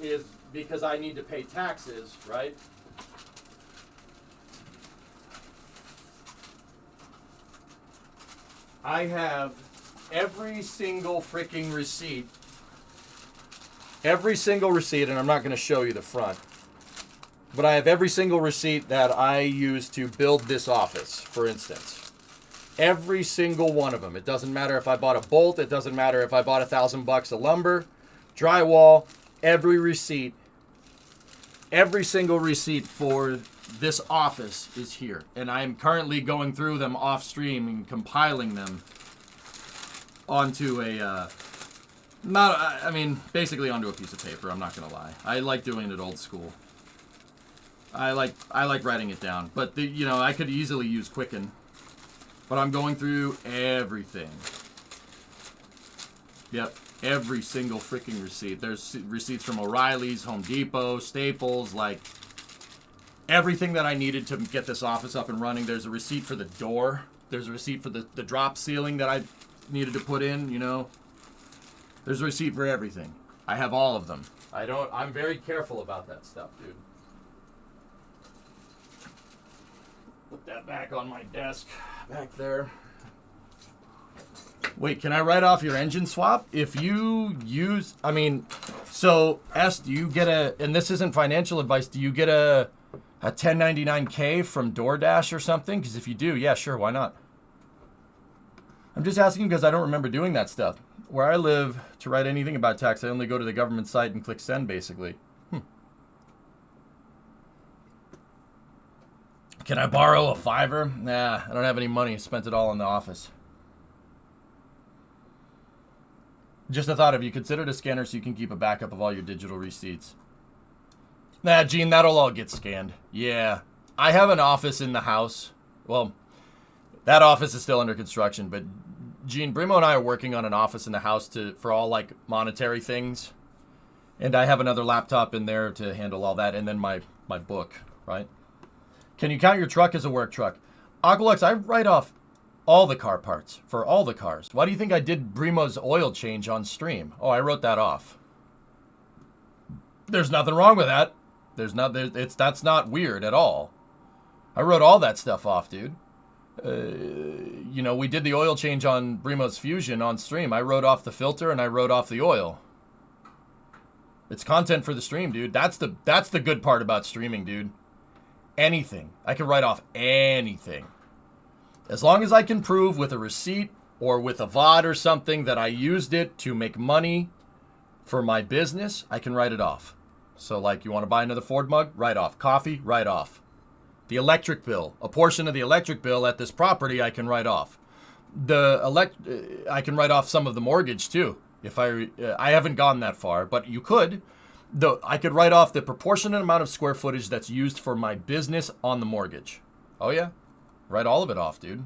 is because I need to pay taxes, right? I have every single freaking receipt. Every single receipt, and I'm not going to show you the front. But I have every single receipt that I use to build this office, for instance. Every single one of them. It doesn't matter if I bought a bolt. It doesn't matter if I bought $1,000 of lumber, drywall. Every receipt, every single receipt for this office is here. And I'm currently going through them off stream and compiling them onto a, basically onto a piece of paper. I'm not going to lie. I like doing it old school. I like writing it down. But, I could easily use Quicken. But I'm going through everything. Yep. Every single freaking receipt. There's receipts from O'Reilly's, Home Depot, Staples, like everything that I needed to get this office up and running. There's a receipt for the door. There's a receipt for the drop ceiling that I needed to put in, There's a receipt for everything. I have all of them. I'm very careful about that stuff, dude. Put that back on my desk, back there. Wait, can I write off your engine swap? If you use, so S, do you get and this isn't financial advice, do you get a 1099K from DoorDash or something? Because if you do, yeah, sure, why not? I'm just asking because I don't remember doing that stuff. Where I live, to write anything about tax, I only go to the government site and click send, basically. Can I borrow a $5? Nah, I don't have any money. Spent it all in the office. Just a thought, have you considered a scanner so you can keep a backup of all your digital receipts? Nah, Gene, that'll all get scanned. Yeah. I have an office in the house. Well, that office is still under construction, but Gene, Brimo and I are working on an office in the house for all, like, monetary things. And I have another laptop in there to handle all that, and then my book, right? Can you count your truck as a work truck? Aqualux, I write off all the car parts for all the cars. Why do you think I did Brimo's oil change on stream? Oh, I wrote that off. There's nothing wrong with that. That's not weird at all. I wrote all that stuff off, dude. We did the oil change on Brimo's Fusion on stream. I wrote off the filter and I wrote off the oil. It's content for the stream, dude. That's the good part about streaming, dude. Anything. I can write off anything. As long as I can prove with a receipt or with a VOD or something that I used it to make money for my business, I can write it off. So, like, you want to buy another Ford mug? Write off. Coffee? Write off. The electric bill. A portion of the electric bill at this property I can write off. I can write off some of the mortgage, too. If I haven't gone that far, but you could. I could write off the proportionate amount of square footage that's used for my business on the mortgage. Oh, yeah. Write all of it off, dude.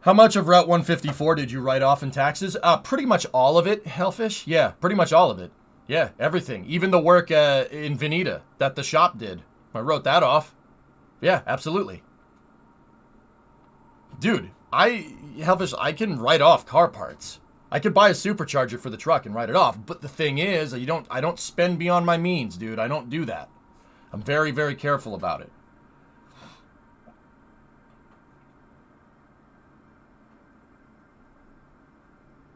How much of Route 154 did you write off in taxes? Pretty much all of it, Hellfish. Yeah, pretty much all of it. Yeah, everything. Even the work in Veneta that the shop did. I wrote that off. Yeah, absolutely. Dude, Helfish, I can write off car parts. I could buy a supercharger for the truck and write it off. But the thing is, I don't spend beyond my means, dude. I don't do that. I'm very, very careful about it.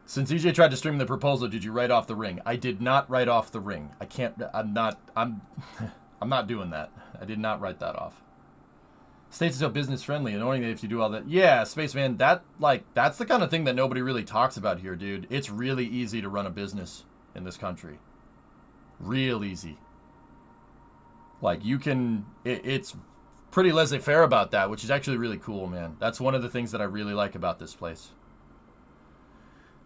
Since EJ tried to stream the proposal, did you write off the ring? I did not write off the ring. I can't, I'm not doing that. I did not write that off. States is so business friendly, annoying that if you do all that. Yeah, Spaceman, that's the kind of thing that nobody really talks about here, dude. It's really easy to run a business in this country. Real easy. Like, you can, it's pretty laissez-faire about that, which is actually really cool, man. That's one of the things that I really like about this place.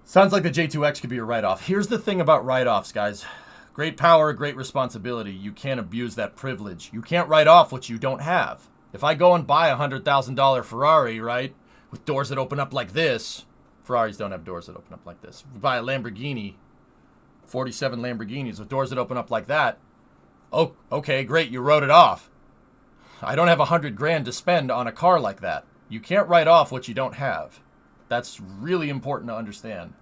Sounds like the J2X could be a write-off. Here's the thing about write-offs, guys. Great power, great responsibility. You can't abuse that privilege. You can't write off what you don't have. If I go and buy a $100,000 Ferrari, right, with doors that open up like this, Ferraris don't have doors that open up like this. If we buy a Lamborghini, 47 Lamborghinis with doors that open up like that, oh, okay, great, you wrote it off. I don't have $100,000 to spend on a car like that. You can't write off what you don't have. That's really important to understand.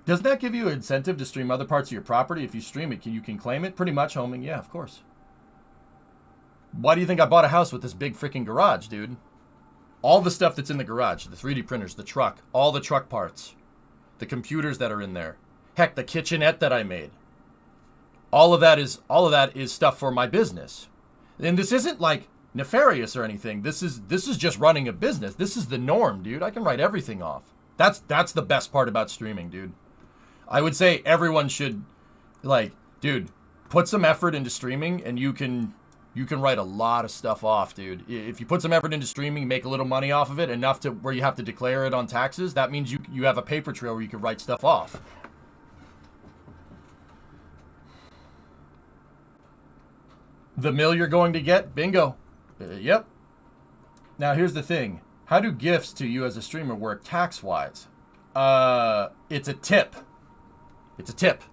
Doesn't that give you an incentive to stream other parts of your property? If you stream it, you can claim it? Pretty much, homing. Yeah, of course. Why do you think I bought a house with this big freaking garage, dude? All the stuff that's in the garage, the 3D printers, the truck, all the truck parts, the computers that are in there. Heck, the kitchenette that I made. All of that is stuff for my business. And this isn't like nefarious or anything. This is just running a business. This is the norm, dude. I can write everything off. That's the best part about streaming, dude. I would say everyone should, like, dude, put some effort into streaming and you can write a lot of stuff off, dude. If you put some effort into streaming, make a little money off of it, enough to where you have to declare it on taxes, that means you have a paper trail where you can write stuff off. The mill you're going to get? Bingo. Yep. Now, here's the thing. How do gifts to you as a streamer work tax-wise? It's a tip. It's a tip.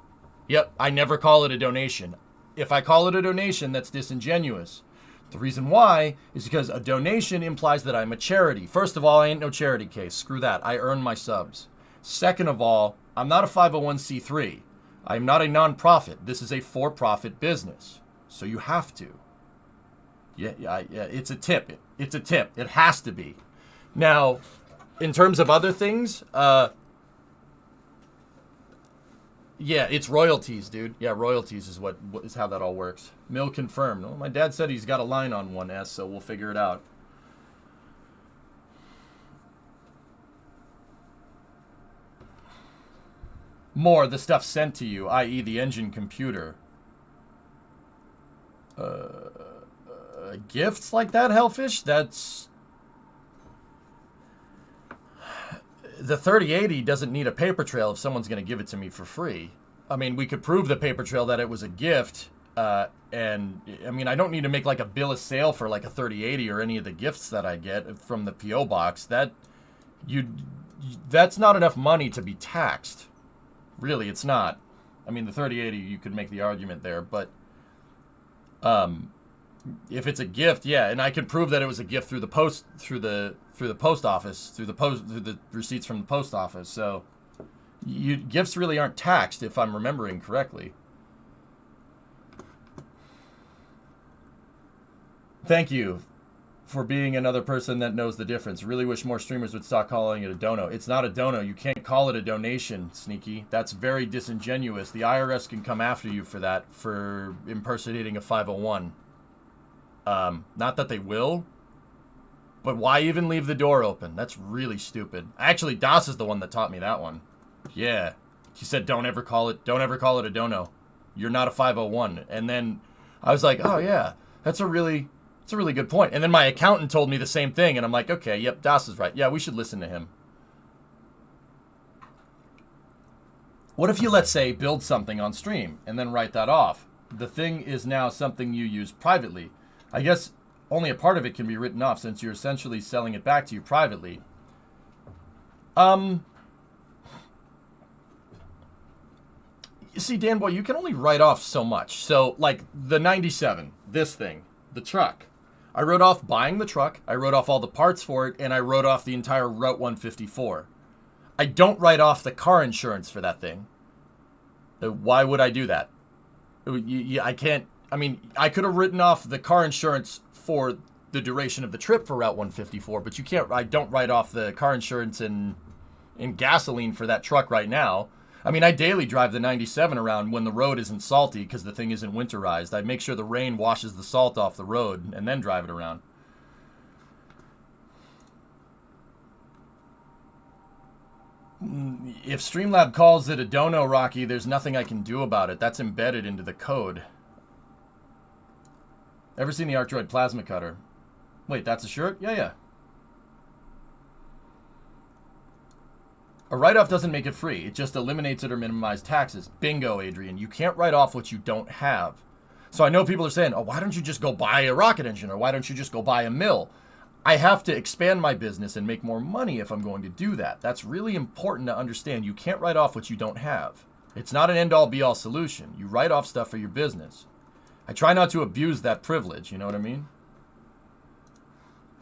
Yep, I never call it a donation. If I call it a donation, that's disingenuous. The reason why is because a donation implies that I'm a charity. First of all, I ain't no charity case. Screw that. I earn my subs. Second of all, I'm not a 501c3. I'm not a non-profit. This is a for-profit business. So you have to. Yeah, it's a tip. It's a tip. It has to be. Now, in terms of other things, yeah, it's royalties, dude. Yeah, royalties is what is how that all works. Mill confirmed. Well, my dad said he's got a line on 1S, so we'll figure it out. More, the stuff sent to you, i.e. the engine computer. Gifts like that, Hellfish? That's... The 3080 doesn't need a paper trail if someone's going to give it to me for free. I mean, we could prove the paper trail that it was a gift, and, I mean, I don't need to make, like, a bill of sale for, like, a 3080 or any of the gifts that I get from the P.O. box. That's not enough money to be taxed. Really, it's not. I mean, the 3080, you could make the argument there, but... if it's a gift, yeah, and I can prove that it was a gift through the post office, through the receipts from the post office. So, gifts really aren't taxed, if I'm remembering correctly. Thank you for being another person that knows the difference. Really wish more streamers would stop calling it a dono. It's not a dono. You can't call it a donation, Sneaky. That's very disingenuous. The IRS can come after you for that, for impersonating a 501. Not that they will, but why even leave the door open? That's really stupid. Actually, Das is the one that taught me that one. Yeah. He said, don't ever call it a dono. You're not a 501. And then I was like, oh yeah, that's a really good point. And then my accountant told me the same thing, and I'm like, okay, yep, Das is right. Yeah, we should listen to him. What if you, let's say, build something on stream and then write that off? The thing is now something you use privately. I guess only a part of it can be written off since you're essentially selling it back to you privately. see, Dan Boy, you can only write off so much. So, like, the 97, this thing, the truck. I wrote off buying the truck, I wrote off all the parts for it, and I wrote off the entire Route 154. I don't write off the car insurance for that thing. Why would I do that? I can't. I mean, I could have written off the car insurance for the duration of the trip for Route 154, but you can't. I don't write off the car insurance in gasoline for that truck right now. I mean, I daily drive the 97 around when the road isn't salty because the thing isn't winterized. I make sure the rain washes the salt off the road and then drive it around. If Streamlab calls it a dono, Rocky, there's nothing I can do about it. That's embedded into the code. Ever seen the Arcdroid plasma cutter? Wait, that's a shirt? Yeah. A write-off doesn't make it free. It just eliminates it or minimizes taxes. Bingo, Adrian. You can't write off what you don't have. So I know people are saying, oh, why don't you just go buy a rocket engine? Or why don't you just go buy a mill? I have to expand my business and make more money if I'm going to do that. That's really important to understand. You can't write off what you don't have. It's not an end-all, be-all solution. You write off stuff for your business. I try not to abuse that privilege, you know what I mean?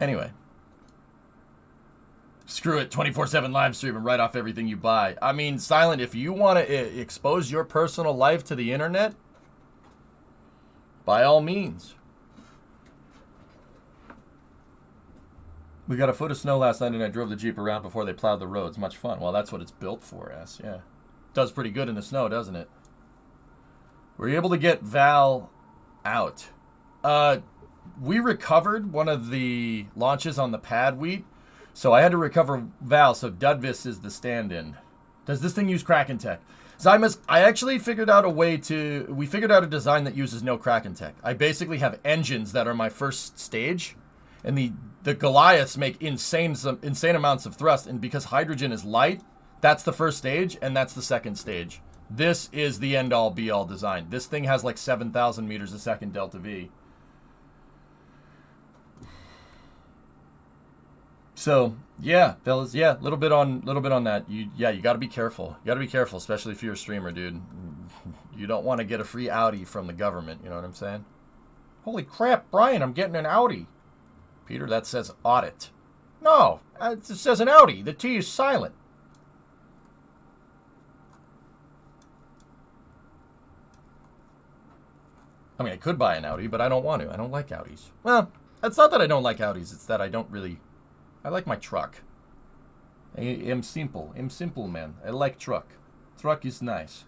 Anyway. Screw it, 24/7 live stream and write off everything you buy. I mean, Silent, if you want to expose your personal life to the internet, by all means. We got a foot of snow last night and I drove the Jeep around before they plowed the roads. Much fun. Well, that's what it's built for, S. Yeah. Does pretty good in the snow, doesn't it? Were you able to get Val out? We recovered one of the launches on the pad wheat. So I had to recover Val, so Dudvis is the stand-in. Does this thing use Kraken tech? Zymus, I actually figured out a way to... We figured out a design that uses no Kraken tech. I basically have engines that are my first stage, and the Goliaths make insane amounts of thrust, and because hydrogen is light, that's the first stage, and that's the second stage. This is the end-all, be-all design. This thing has like 7,000 meters a second delta V. So yeah, fellas, yeah, little bit on that. You got to be careful. You got to be careful, especially if you're a streamer, dude. You don't want to get a free Audi from the government. You know what I'm saying? Holy crap, Brian! I'm getting an Audi. Peter, that says audit. No, it says an Audi. The T is silent. I mean, I could buy an Audi, but I don't want to. I don't like Audis. Well, it's not that I don't like Audis. It's that I don't really... I like my truck. I am simple. I'm simple, man. I like truck. Truck is nice.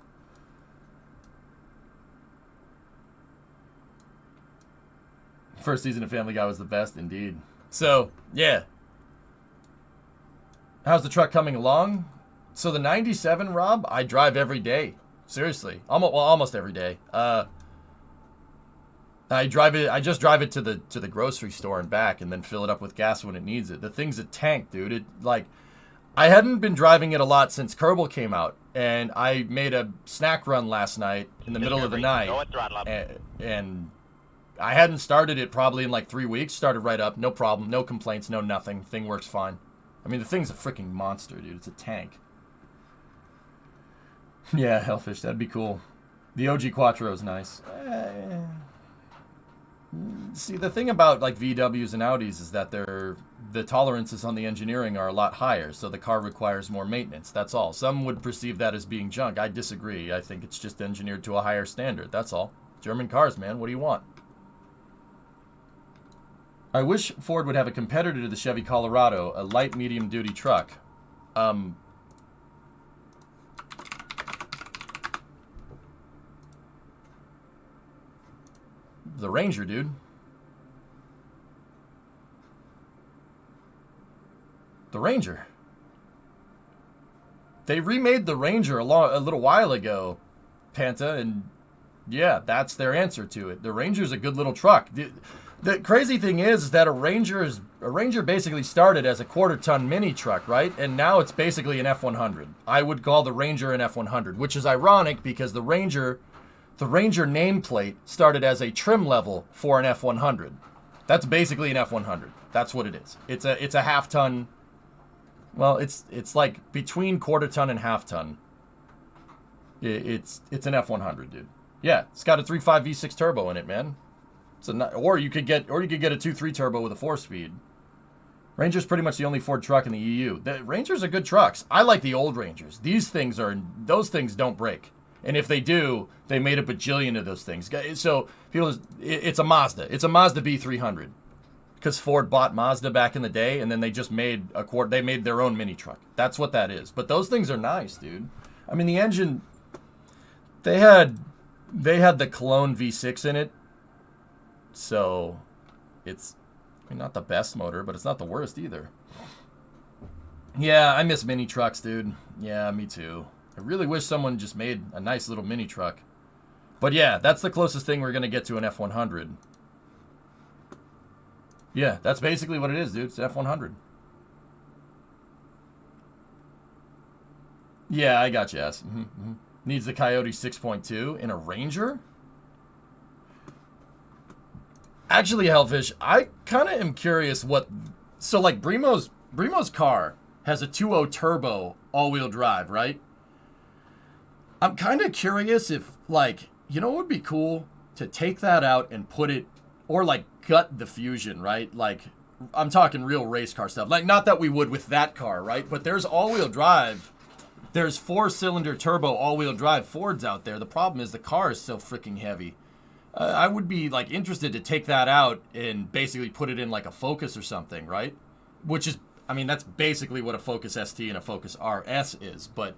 First season of Family Guy was the best, indeed. So, yeah. How's the truck coming along? So the 97, Rob, I drive every day. Seriously. Almost every day. I just drive it to the grocery store and back, and then fill it up with gas when it needs it. The thing's a tank, dude. I hadn't been driving it a lot since Kerbal came out, and I made a snack run last night in the middle of the night, and I hadn't started it probably in like 3 weeks. Started right up, no problem, no complaints, no nothing. Thing works fine. I mean, the thing's a freaking monster, dude. It's a tank. Yeah, Hellfish, that'd be cool. The OG Quattro is nice. See, the thing about like VWs and Audis is that the tolerances on the engineering are a lot higher, so the car requires more maintenance. That's all. Some would perceive that as being junk. I disagree. I think it's just engineered to a higher standard. That's all. German cars, man. What do you want? I wish Ford would have a competitor to the Chevy Colorado, a light medium-duty truck. The Ranger, dude. The Ranger. They remade the Ranger a little while ago, Panta, and yeah, that's their answer to it. The Ranger's a good little truck. The crazy thing is that a Ranger basically started as a quarter-ton mini truck, right? And now it's basically an F-100. I would call the Ranger an F-100, which is ironic because the Ranger nameplate started as a trim level for an F-100. That's basically an F-100. That's what it is. It's a half-ton. Well, it's like between quarter-ton and half-ton. It's an F100, dude. Yeah, it's got a 3.5 V6 turbo in it, man. Or you could get a 2.3 turbo with a 4-speed. Ranger's pretty much the only Ford truck in the EU. The Rangers are good trucks. I like the old Rangers. Those things don't break. And if they do, they made a bajillion of those things. So it's a Mazda. It's a Mazda B300. Because Ford bought Mazda back in the day, and then they just made they made their own mini truck. That's what that is. But those things are nice, dude. I mean, the engine, they had the Cologne V6 in it. So it's not the best motor, but it's not the worst either. Yeah, I miss mini trucks, dude. Yeah, me too. I really wish someone just made a nice little mini truck. But yeah, that's the closest thing we're going to get to an F100. Yeah, that's basically what it is, dude. It's F100. Yeah, I got you, yes. Needs the Coyote 6.2 in a Ranger? Actually, Hellfish, I kind of am curious what... So, like, Brimo's car has a 2.0 turbo all-wheel drive, right? I'm kind of curious if, like, you know what would be cool? To take that out and put it... Or, like, gut the Fusion, right? Like, I'm talking real race car stuff. Like, not that we would with that car, right? But there's all-wheel drive. There's 4-cylinder turbo all-wheel drive Fords out there. The problem is the car is so freaking heavy. I would be, like, interested to take that out and basically put it in, like, a Focus or something, right? Which is, I mean, that's basically what a Focus ST and a Focus RS is. But,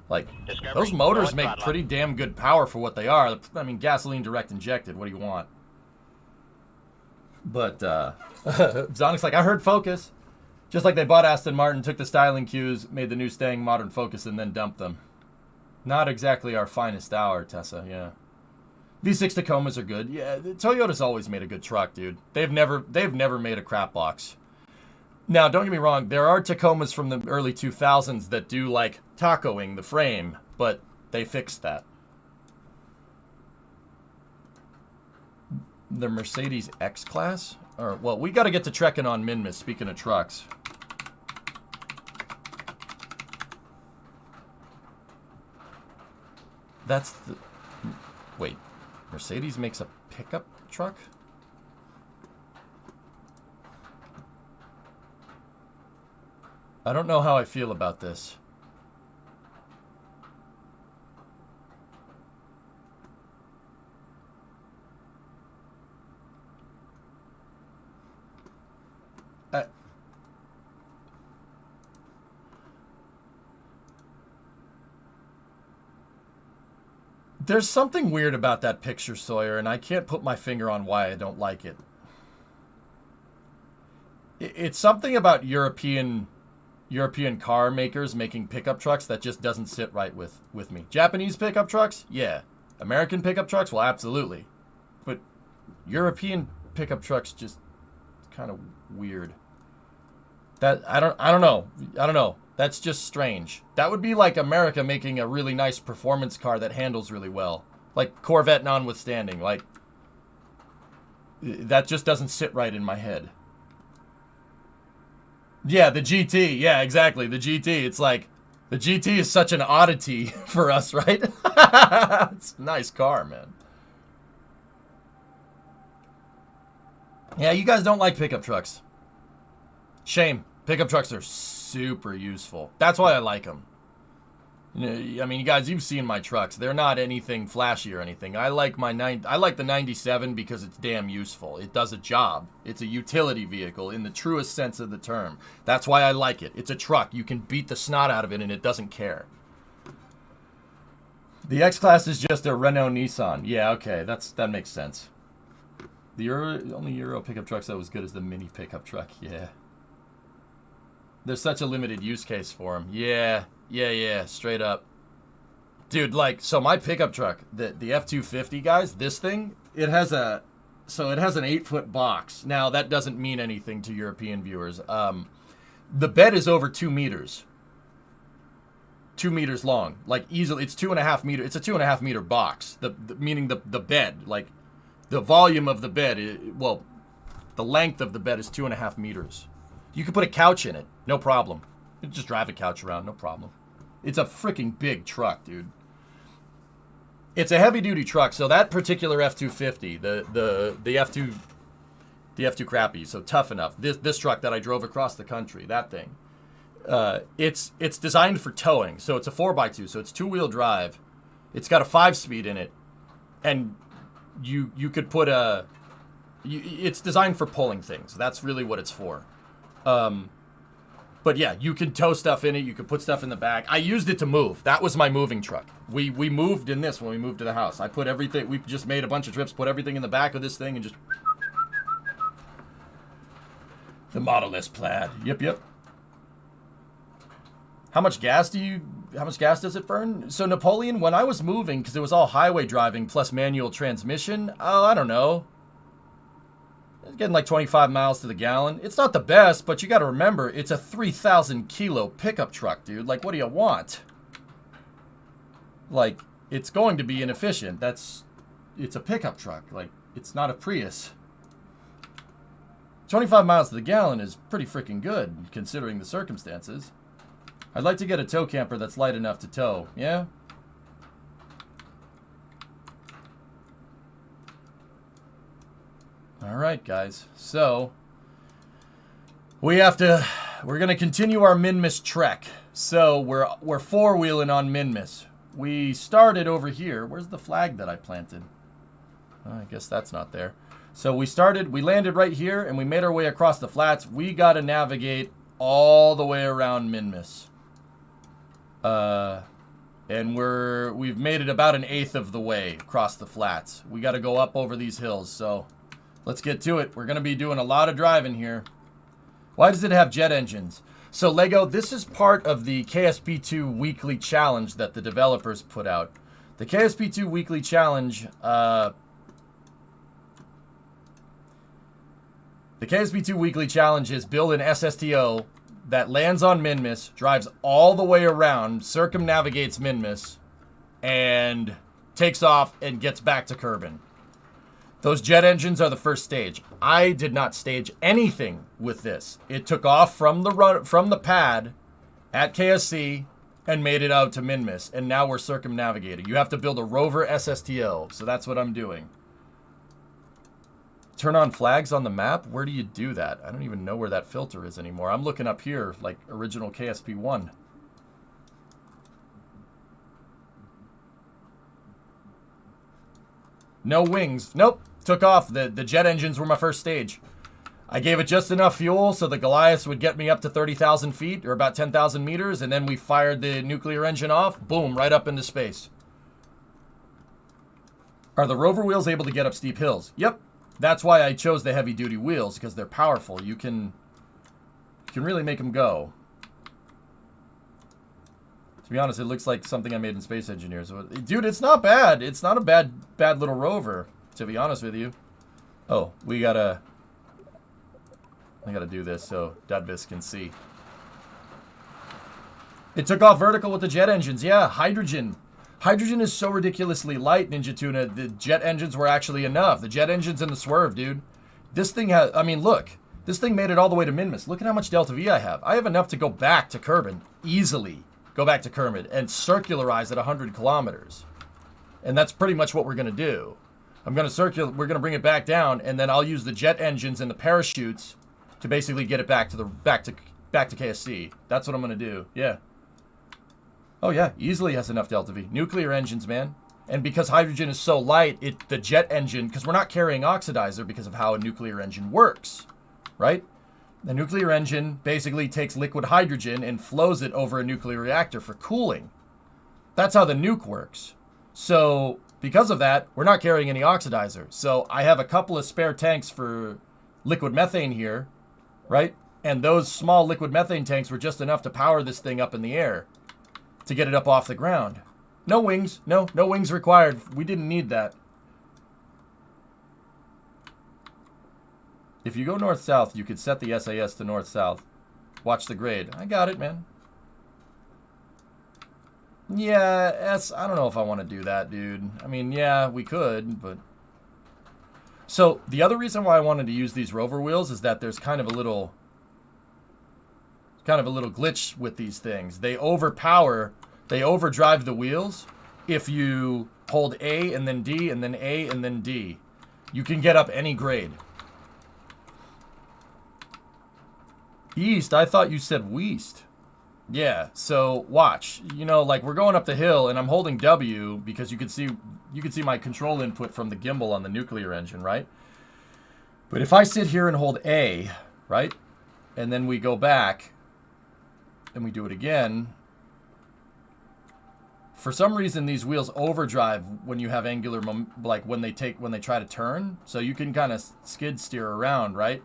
like, those motors make pretty damn good power for what they are. I mean, gasoline direct injected. What do you want? But, Zonic's like, I heard Focus. Just like they bought Aston Martin, took the styling cues, made the new Stang modern Focus, and then dumped them. Not exactly our finest hour, Tessa, yeah. V6 Tacomas are good. Yeah, Toyota's always made a good truck, dude. They've never made a crap box. Now, don't get me wrong, there are Tacomas from the early 2000s that do, like, tacoing the frame, but they fixed that. The Mercedes X-Class? Or, well, we got to get to trekking on MINMUS, speaking of trucks. That's the... Wait. Mercedes makes a pickup truck? I don't know how I feel about this. There's something weird about that picture, Sawyer, and I can't put my finger on why I don't like it. It's something about European car makers making pickup trucks that just doesn't sit right with me. Japanese pickup trucks? Yeah. American pickup trucks? Well, absolutely. But European pickup trucks just kind of weird. That I don't know. That's just strange. That would be like America making a really nice performance car that handles really well. Like Corvette notwithstanding. Like, that just doesn't sit right in my head. Yeah, the GT. Yeah, exactly. The GT. It's like, the GT is such an oddity for us, right? It's a nice car, man. Yeah, you guys don't like pickup trucks. Shame. Pickup trucks are super useful. That's why I like them. I mean, you guys, you've seen my trucks. They're not anything flashy or anything. I like the 97 because it's damn useful. It does a job. It's a utility vehicle in the truest sense of the term. That's why I like it. It's a truck. You can beat the snot out of it and it doesn't care. The X-Class is just a Renault Nissan. Yeah, okay, that makes sense. The only Euro pickup trucks that was good is the Mini pickup truck. Yeah. There's such a limited use case for them. Yeah, straight up. Dude, like, so my pickup truck, the F-250, guys, this thing, it has an 8-foot box. Now, that doesn't mean anything to European viewers. The bed is over 2 meters. 2 meters long. Like, easily, it's 2.5 meters. It's a 2.5 meter box, meaning the bed. Like, the volume of the bed, the length of the bed is 2.5 meters. You could put a couch in it, no problem. You just drive a couch around, no problem. It's a freaking big truck, dude. It's a heavy-duty truck, so that particular F-250, the F-2 crappy, so tough enough. This truck that I drove across the country, that thing, it's designed for towing, so it's a 4x2, so it's two-wheel drive. It's got a 5-speed in it, and you could put it's designed for pulling things. That's really what it's for. But yeah, you could tow stuff in it. You could put stuff in the back. I used it to move. That was my moving truck. We moved in this when we moved to the house. I put everything. We just made a bunch of trips. Put everything in the back of this thing and just the Model S Plaid. Yep. How much gas does it burn? So Napoleon, when I was moving, because it was all highway driving plus manual transmission. Oh, I don't know. Getting like 25 miles to the gallon. It's not the best, but you got to remember, it's a 3,000 kilo pickup truck, dude. Like, what do you want? Like, it's going to be inefficient. It's a pickup truck. Like, it's not a Prius. 25 miles to the gallon is pretty freaking good, considering the circumstances. I'd like to get a tow camper that's light enough to tow. Yeah? All right, guys. So we're going to continue our MINMUS trek. So we're four-wheeling on MINMUS. We started over here. Where's the flag that I planted? I guess that's not there. So we landed right here, and we made our way across the flats. We got to navigate all the way around MINMUS. And we've made it about 1/8 of the way across the flats. We got to go up over these hills, so let's get to it. We're going to be doing a lot of driving here. Why does it have jet engines? So Lego, this is part of the KSP2 weekly challenge that the developers put out. The KSP2 weekly challenge, the KSP2 weekly challenge is build an SSTO that lands on MINMUS, drives all the way around, circumnavigates MINMUS, and takes off and gets back to Kerbal. Those jet engines are the first stage. I did not stage anything with this. It took off from the pad at KSC and made it out to MINMUS, and now we're circumnavigating. You have to build a rover SSTO, so that's what I'm doing. Turn on flags on the map? Where do you do that? I don't even know where that filter is anymore. I'm looking up here, like original KSP1. No wings. Nope. Took off. The jet engines were my first stage. I gave it just enough fuel so the Goliaths would get me up to 30,000 feet, or about 10,000 meters, and then we fired the nuclear engine off. Boom, right up into space. Are the rover wheels able to get up steep hills? Yep. That's why I chose the heavy-duty wheels, because they're powerful. You can really make them go. To be honest, it looks like something I made in Space Engineers. Dude, it's not bad. It's not a bad little rover, to be honest with you. Oh, I gotta do this so Dudvis can see. It took off vertical with the jet engines. Yeah, hydrogen. Hydrogen is so ridiculously light, Ninja Tuna. The jet engines were actually enough. The jet engines in the swerve, dude. This thing has, I mean, look. This thing made it all the way to MINMUS. Look at how much Delta V I have. I have enough to go back to Kerbal easily. Go back to Kermit and circularize at 100 kilometers. And that's pretty much what we're going to do. We're going to bring it back down, and then I'll use the jet engines and the parachutes to basically get it back to KSC. That's what I'm going to do. Yeah. Oh yeah, easily has enough Delta V. Nuclear engines, man. And because hydrogen is so light, the jet engine, because we're not carrying oxidizer because of how a nuclear engine works, right? The nuclear engine basically takes liquid hydrogen and flows it over a nuclear reactor for cooling. That's how the nuke works. So because of that, we're not carrying any oxidizer. So I have a couple of spare tanks for liquid methane here, right? And those small liquid methane tanks were just enough to power this thing up in the air to get it up off the ground. No wings. No wings required. We didn't need that. If you go north-south, you could set the SAS to north-south. Watch the grade. I got it, man. Yeah, I don't know if I want to do that, dude. I mean, yeah, we could, but... So, the other reason why I wanted to use these rover wheels is that there's kind of a little glitch with these things. They overpower They overdrive the wheels if you hold A and then D and then A and then D. You can get up any grade. East? I thought you said west. Yeah, so watch. You know, like we're going up the hill and I'm holding W because you can see my control input from the gimbal on the nuclear engine, right? But if I sit here and hold A, right? And then we go back and we do it again. For some reason, these wheels overdrive when you have angular, like when they try to turn. So you can kind of skid steer around, right?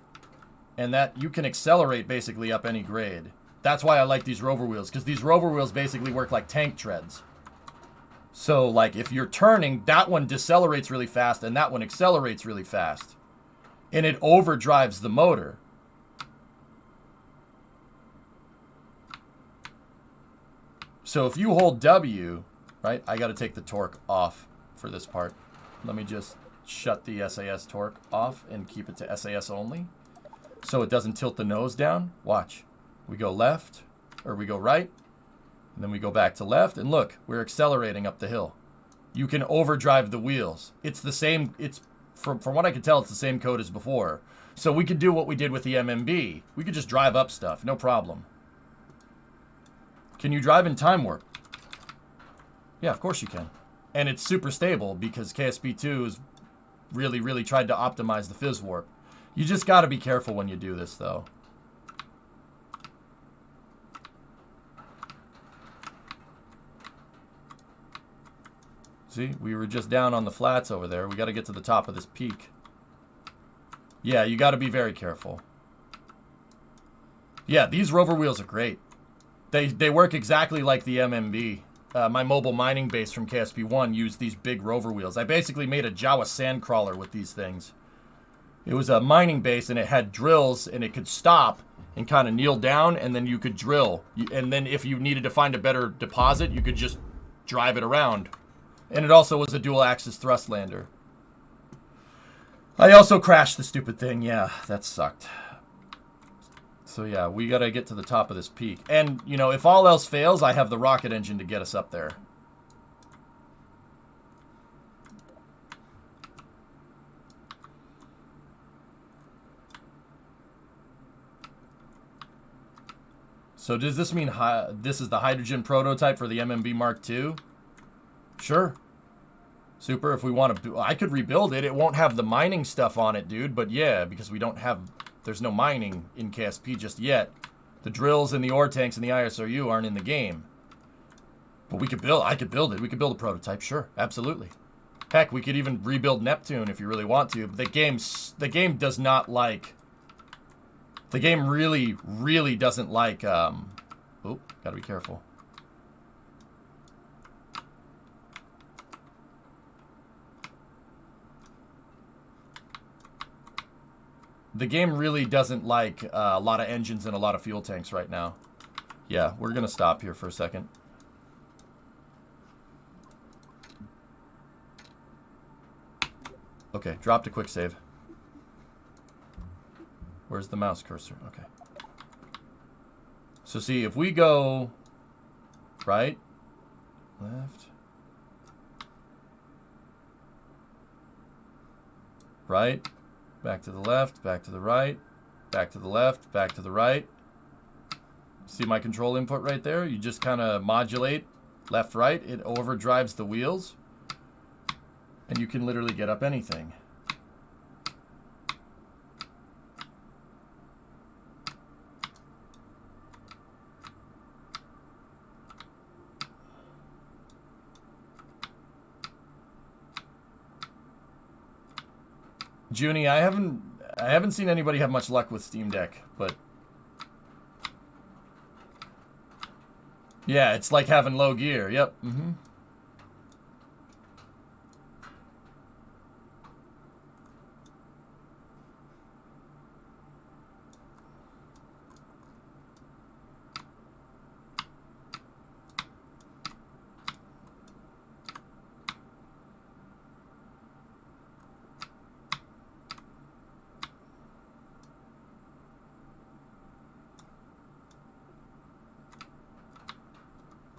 And that you can accelerate basically up any grade. That's why I like these rover wheels, because these rover wheels basically work like tank treads. So like if you're turning, that one decelerates really fast and that one accelerates really fast. And it overdrives the motor. So if you hold W, right, I got to take the torque off for this part. Let me just shut the SAS torque off and keep it to SAS only so it doesn't tilt the nose down. Watch. We go left, or we go right, and then we go back to left, and look, we're accelerating up the hill. You can overdrive the wheels. It's the same, it's from what I can tell, it's the same code as before. So we could do what we did with the MMB. We could just drive up stuff, no problem. Can you drive in time warp? Yeah, of course you can. And it's super stable because KSP2 has really, really tried to optimize the fizz warp. You just got to be careful when you do this, though. See, we were just down on the flats over there. We got to get to the top of this peak. Yeah, you got to be very careful. Yeah, these rover wheels are great. They work exactly like the MMB. My mobile mining base from KSP1 used these big rover wheels. I basically made a Jawa sand crawler with these things. It was a mining base and it had drills and it could stop and kind of kneel down and then you could drill. And then if you needed to find a better deposit, you could just drive it around. And it also was a dual-axis thrust lander. I also crashed the stupid thing. Yeah, that sucked. So yeah, we gotta get to the top of this peak. And, you know, if all else fails, I have the rocket engine to get us up there. So does this mean this is the hydrogen prototype for the MMB Mark II? Sure. Super, if we want to... I could rebuild it. It won't have the mining stuff on it, dude. But yeah, because we don't have... There's no mining in KSP just yet. The drills and the ore tanks and the ISRU aren't in the game. But we could build... I could build it. We could build a prototype. Sure, absolutely. Heck, we could even rebuild Neptune if you really want to. But the game does not like... The game really, really doesn't like... Oh, gotta be careful. The game really doesn't like a lot of engines and a lot of fuel tanks right now. Yeah, we're going to stop here for a second. Okay, drop to quick save. Where's the mouse cursor? Okay. So see, if we go right, left, right, back to the left, back to the right, back to the left, back to the right. See my control input right there? You just kind of modulate left, right. It overdrives the wheels. And you can literally get up anything. Junie, I haven't seen anybody have much luck with Steam Deck, but yeah, it's like having low gear. Yep. Mm-hmm.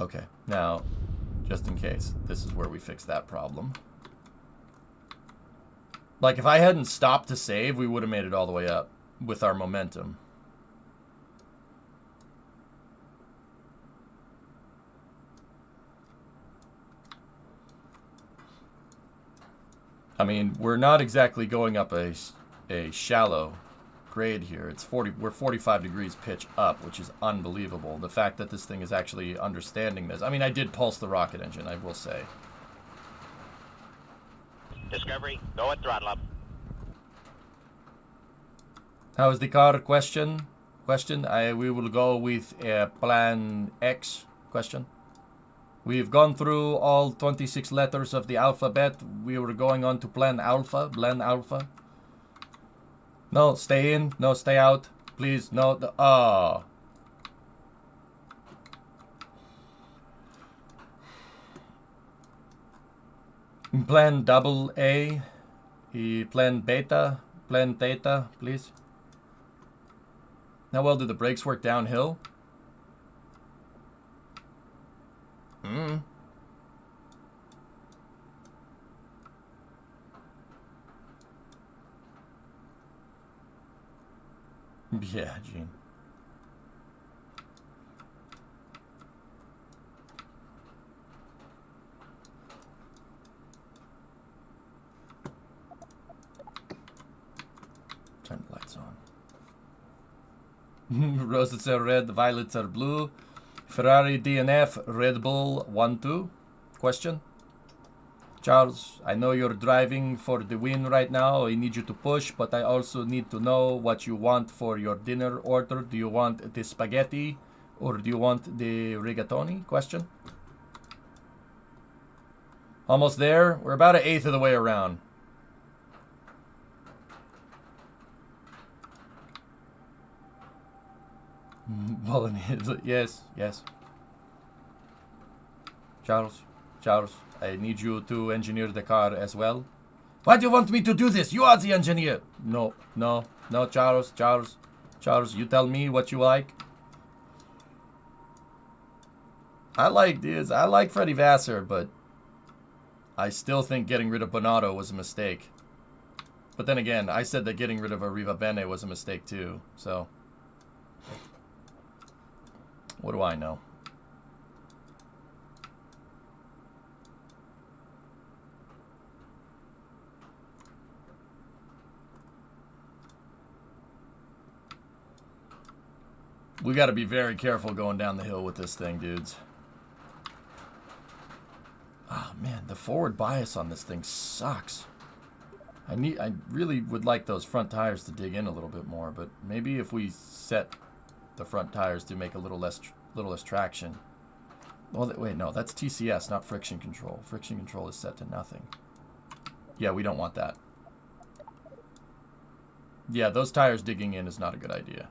Okay, now, just in case, this is where we fix that problem. Like, if I hadn't stopped to save, we would have made it all the way up with our momentum. I mean, we're not exactly going up a shallow grade here. It's we're 45 degrees pitch up, which is unbelievable. The fact that this thing is actually understanding this. I mean, I did pulse the rocket engine, I will say. Discovery, go at throttle up. How is the car? Question. We will go with plan X. Question. We've gone through all 26 letters of the alphabet. We were going on to plan Alpha. Plan Alpha. No, stay in. No, stay out. Please, no. Plan double A. Plan beta. Plan theta, please. How well do the brakes work downhill? Yeah, Gene. Turn the lights on. Roses are red, violets are blue. Ferrari DNF, Red Bull 1-2. Question. Charles, I know you're driving for the win right now. I need you to push, but I also need to know what you want for your dinner order. Do you want the spaghetti or do you want the rigatoni? Question. Almost there. We're about 1/8 of the way around. Well, yes. Charles, I need you to engineer the car as well. Why do you want me to do this? You are the engineer. No, Charles, you tell me what you like. I like Freddie Vassar, but I still think getting rid of Bonato was a mistake. But then again, I said that getting rid of Arriva Bene was a mistake too, so... What do I know? We got to be very careful going down the hill with this thing, dudes. Oh, man, the forward bias on this thing sucks. I really would like those front tires to dig in a little bit more, but maybe if we set the front tires to make a little less traction. Well, wait, no, that's TCS, not friction control. Friction control is set to nothing. Yeah, we don't want that. Yeah, those tires digging in is not a good idea.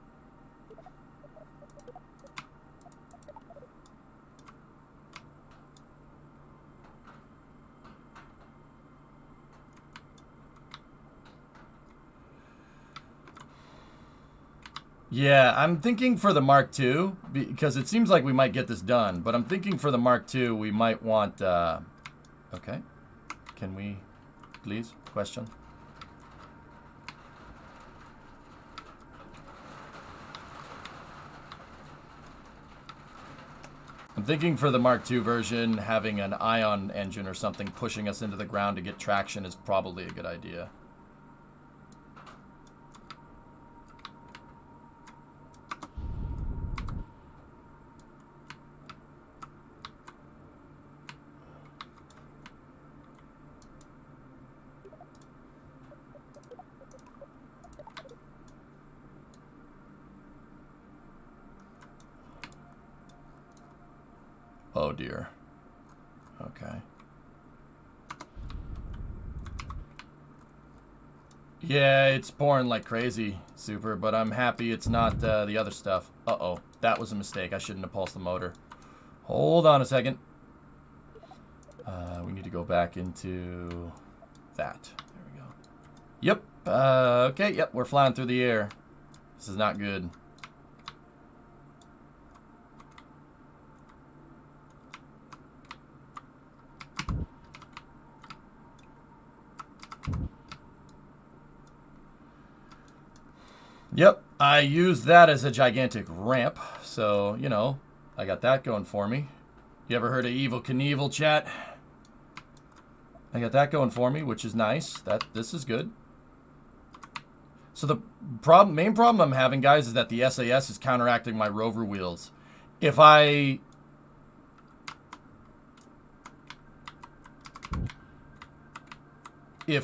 Yeah, I'm thinking for the Mark II, because it seems like we might get this done, but I'm thinking for the Mark II, we might want, okay. Can we, please, question? I'm thinking for the Mark II version, having an ion engine or something pushing us into the ground to get traction is probably a good idea. Oh dear. Okay. Yeah, it's pouring like crazy, Super, but I'm happy it's not the other stuff. Uh-oh, that was a mistake. I shouldn't have pulsed the motor. Hold on a second. We need to go back into that. There we go. Yep. Okay, yep, we're flying through the air. This is not good. Yep, I used that as a gigantic ramp, so, you know, I got that going for me. You ever heard of Evil Knievel, chat? I got that going for me, which is nice. This is good. So the main problem I'm having, guys, is that the SAS is counteracting my rover wheels. If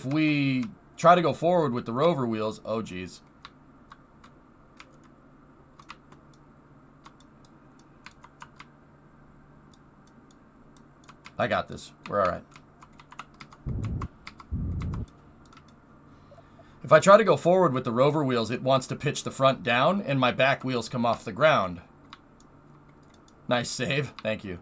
we try to go forward with the rover wheels, oh geez. I got this. We're all right. If I try to go forward with the rover wheels, it wants to pitch the front down, and my back wheels come off the ground. Nice save. Thank you.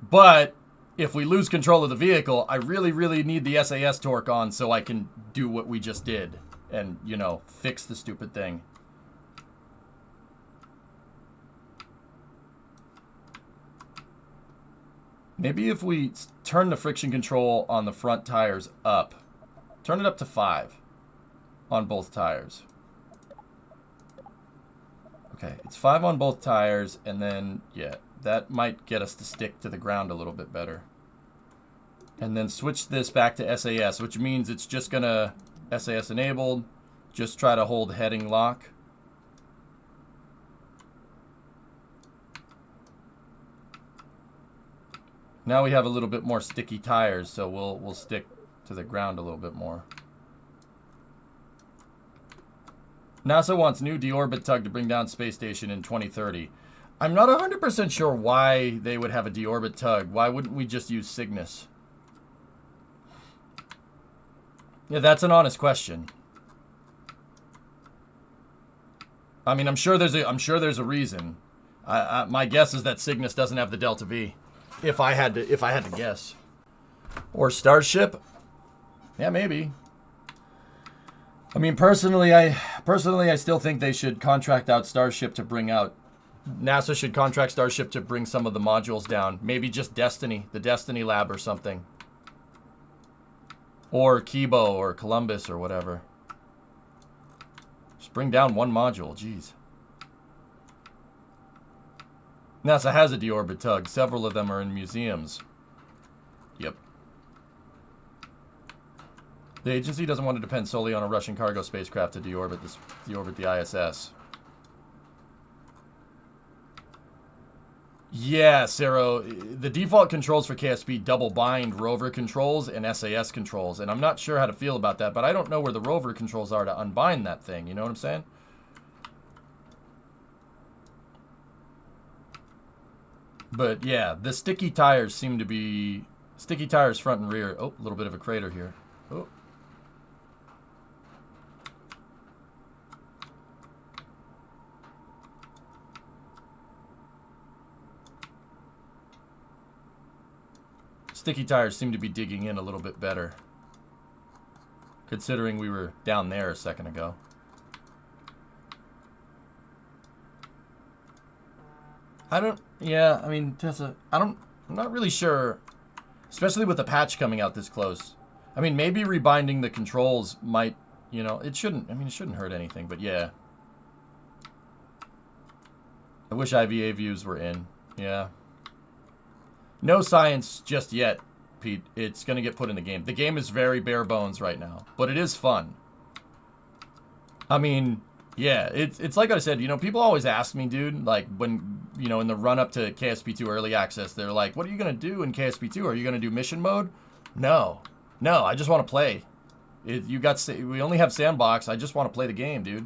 But if we lose control of the vehicle, I really, really need the SAS torque on so I can do what we just did and, you know, fix the stupid thing. Maybe if we turn the friction control on the front tires up, turn it up to 5 on both tires. Okay, it's 5 on both tires, and then, yeah, that might get us to stick to the ground a little bit better. And then switch this back to SAS, which means it's just gonna, SAS enabled, just try to hold heading lock. Now we have a little bit more sticky tires, so we'll stick to the ground a little bit more. NASA wants new deorbit tug to bring down space station in 2030. I'm not 100% sure why they would have a deorbit tug. Why wouldn't we just use Cygnus? Yeah, that's an honest question. I mean, I'm sure there's a reason. My guess is that Cygnus doesn't have the Delta V. If I had to guess. Or Starship? Yeah, maybe. I mean, personally, I still think they should contract out Starship to bring out. NASA should contract Starship to bring some of the modules down. Maybe just Destiny, the Destiny Lab or something. Or Kibo or Columbus or whatever. Just bring down one module, jeez. NASA has a deorbit tug. Several of them are in museums. Yep. The agency doesn't want to depend solely on a Russian cargo spacecraft to deorbit the ISS. Yeah, Cero. The default controls for KSP double bind rover controls and SAS controls, and I'm not sure how to feel about that, but I don't know where the rover controls are to unbind that thing. You know what I'm saying? But yeah, the sticky tires seem to be... Sticky tires front and rear. Oh, a little bit of a crater here. Oh. Sticky tires seem to be digging in a little bit better. Considering we were down there a second ago. Yeah, I mean, Tessa, I'm not really sure, especially with the patch coming out this close. I mean, maybe rebinding the controls might, you know, it shouldn't hurt anything, but yeah. I wish IVA views were in, yeah. No science just yet, Pete. It's going to get put in the game. The game is very bare bones right now, but it is fun. I mean... Yeah, it's like I said, you know, people always ask me, dude, like when, you know, in the run-up to KSP2 Early Access, they're like, what are you going to do in KSP2? Are you going to do mission mode? No, I just want to play. We only have Sandbox. I just want to play the game, dude.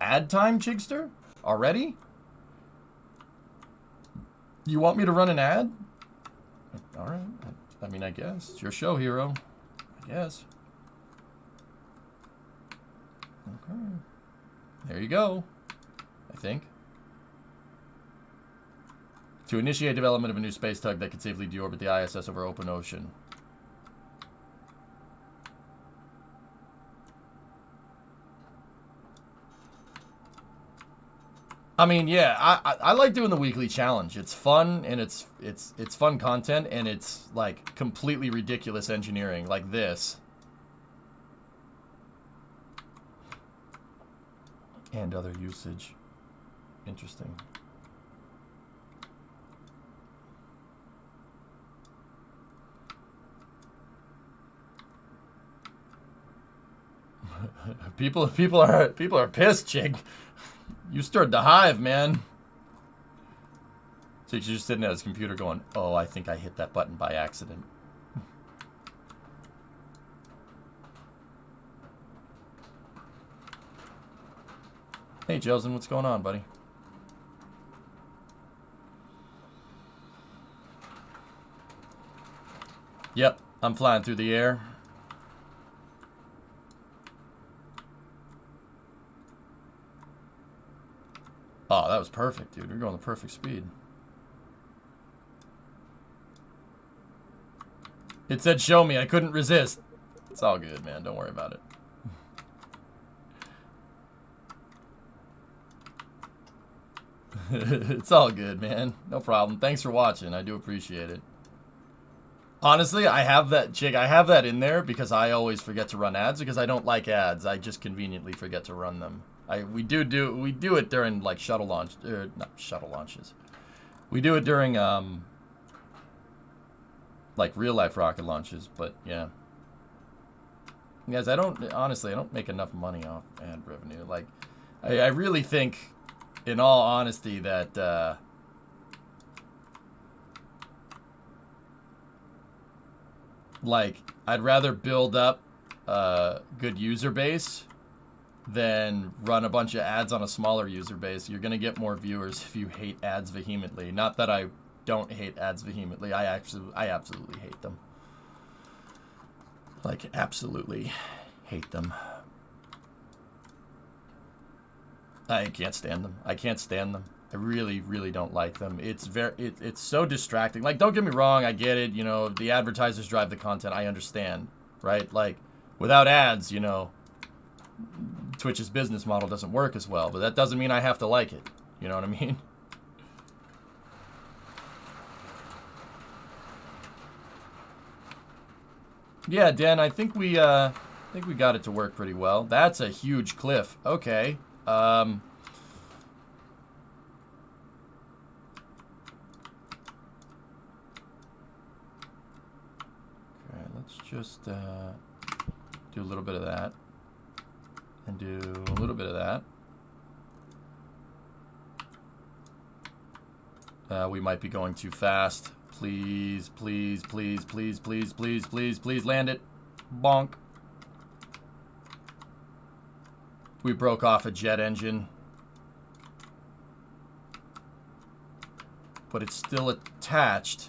Ad time, Chigster? Already? You want me to run an ad? All right. I mean, I guess. It's your show, hero. I guess. Okay. There you go, I think. To initiate development of a new space tug that could safely deorbit the ISS over open ocean. I mean, yeah, I like doing the weekly challenge. It's fun, and it's fun content, and it's like completely ridiculous engineering like this. And other usage. Interesting. people are pissed, Jig. You stirred the hive, man. So he's just sitting at his computer going, "Oh, I think I hit that button by accident." Hey, Josen, what's going on, buddy? Yep, I'm flying through the air. Oh, that was perfect, dude. We're going the perfect speed. It said show me. I couldn't resist. It's all good, man. Don't worry about it. It's all good, man. No problem. Thanks for watching. I do appreciate it. Honestly, I have that, Jig. I have that in there because I always forget to run ads because I don't like ads. I just conveniently forget to run them. We do it during like shuttle launch, not shuttle launches. We do it during like real life rocket launches, but yeah. Guys, I don't make enough money off ad revenue. Like, I really think, in all honesty, that like I'd rather build up a good user base than run a bunch of ads on a smaller user base. You're gonna get more viewers if you hate ads vehemently. Not that I don't hate ads vehemently. I absolutely hate them. Like, absolutely hate them. I can't stand them. I can't stand them. I really, really don't like them. It's so distracting. Like, don't get me wrong, I get it. You know, the advertisers drive the content. I understand, right? Like, without ads, you know, Twitch's business model doesn't work as well. But that doesn't mean I have to like it. You know what I mean? Yeah, Dan, I think we got it to work pretty well. That's a huge cliff. Okay. Okay, let's just do a little bit of that. And do a little bit of that. We might be going too fast. Please, please, please, please, please, please, please, please land it. Bonk. We broke off a jet engine. But it's still attached.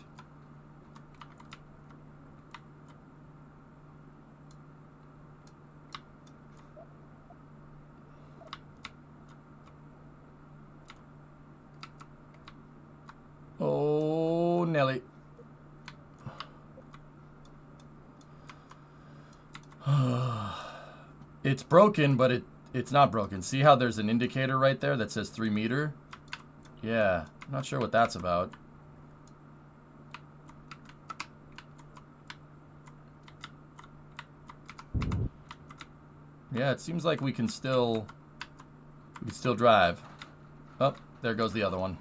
Oh, Nelly. It's broken, but it's not broken. See how there's an indicator right there that says 3 meter? Yeah, I'm not sure what that's about. Yeah, it seems like we can still drive. Oh, there goes the other one.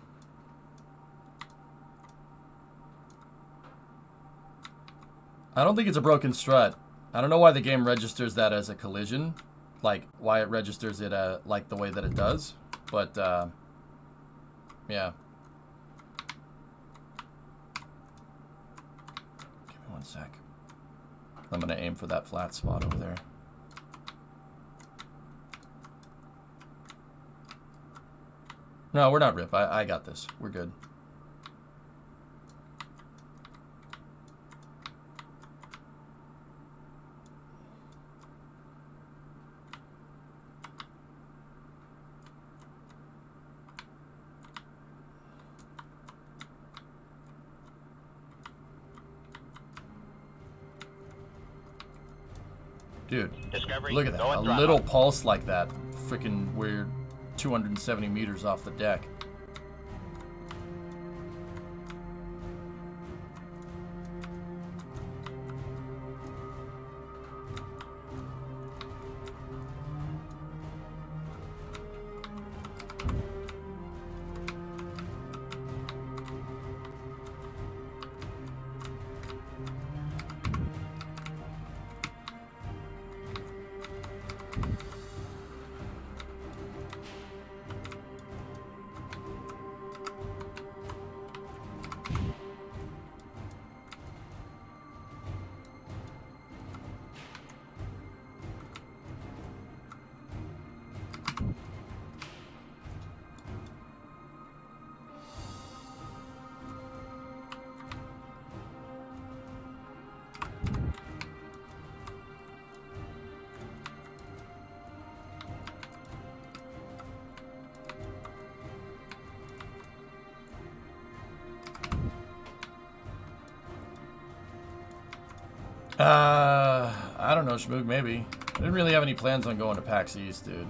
I don't think it's a broken strut. I don't know why the game registers that as a collision. Like, why it registers it like the way that it does. But, yeah. Give me 1 sec. I'm going to aim for that flat spot over there. No, we're not RIP. I got this. We're good. Dude, Discovery, look at that. A little pulse like that. Freaking weird. 270 meters off the deck. I don't know, Schmoog, maybe. I didn't really have any plans on going to PAX East, dude.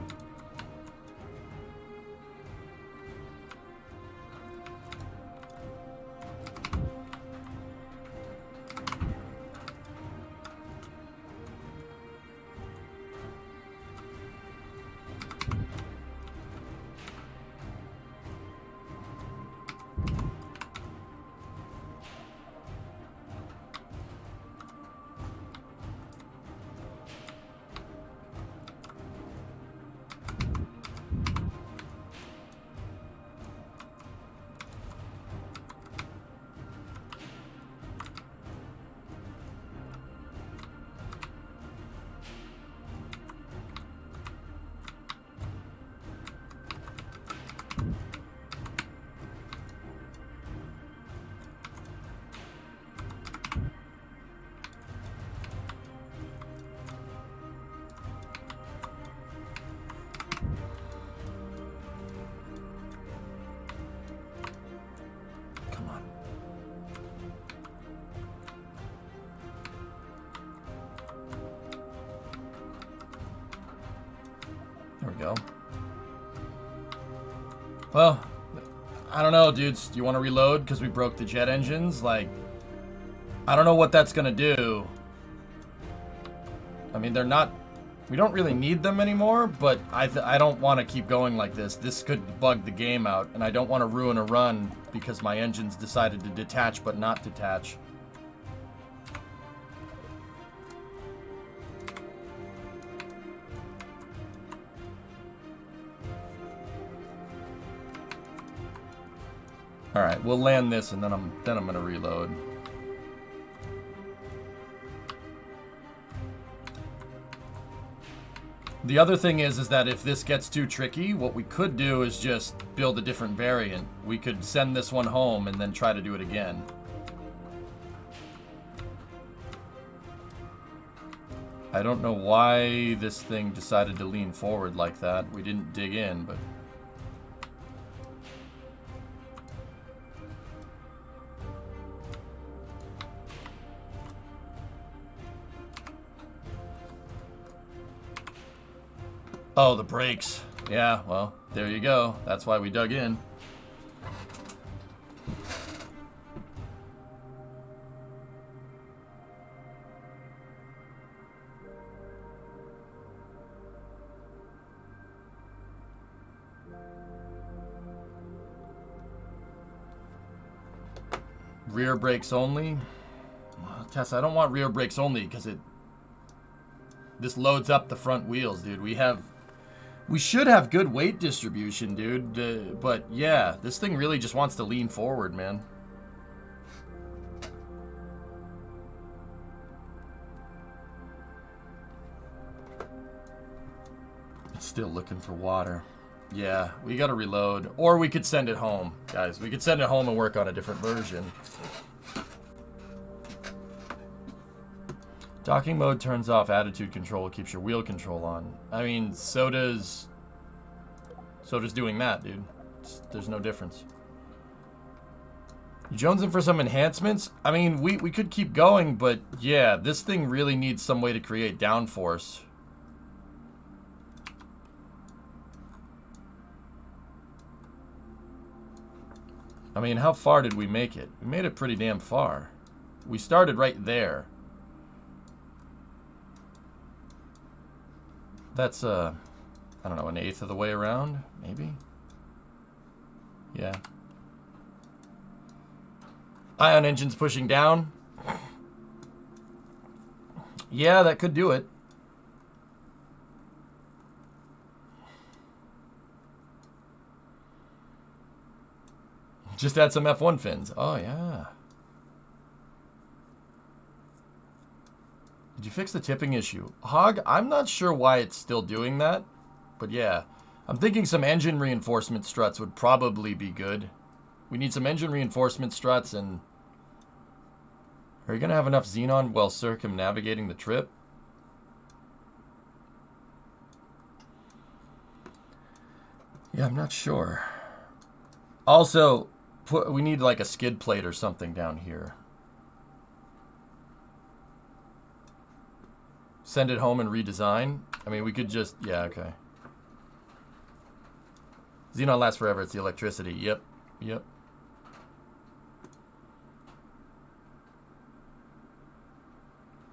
There we go. Well, I don't know, dudes. Do you want to reload because we broke the jet engines? Like, I don't know what that's going to do. I mean, they're not... We don't really need them anymore, but I don't want to keep going like this. This could bug the game out, and I don't want to ruin a run because my engines decided to detach but not detach. All right, we'll land this, and then I'm gonna reload. The other thing is that if this gets too tricky, what we could do is just build a different variant. We could send this one home and then try to do it again. I don't know why this thing decided to lean forward like that. We didn't dig in, but... Oh, the brakes. Yeah, well, there you go. That's why we dug in. Rear brakes only. Tess, I don't want rear brakes only because this loads up the front wheels, dude. We should have good weight distribution, dude. But yeah, this thing really just wants to lean forward, man. It's still looking for water. Yeah, we gotta reload. Or we could send it home, guys. We could send it home and work on a different version. Docking mode turns off attitude control, keeps your wheel control on. I mean, so does doing that, dude. There's no difference. You jonesing for some enhancements? I mean, we could keep going, but yeah, this thing really needs some way to create downforce. I mean, how far did we make it? We made it pretty damn far. We started right there. That's, I don't know, 1/8 of the way around, maybe? Yeah. Ion engines pushing down. Yeah, that could do it. Just add some F1 fins. Oh, yeah. Did you fix the tipping issue? Hog, I'm not sure why it's still doing that. But yeah, I'm thinking some engine reinforcement struts would probably be good. We need some engine reinforcement struts, and... Are you going to have enough xenon while circumnavigating the trip? Yeah, I'm not sure. Also, we need like a skid plate or something down here. Send it home and redesign. I mean, we could just... Yeah, okay. Xenon lasts forever. It's the electricity. Yep. Yep.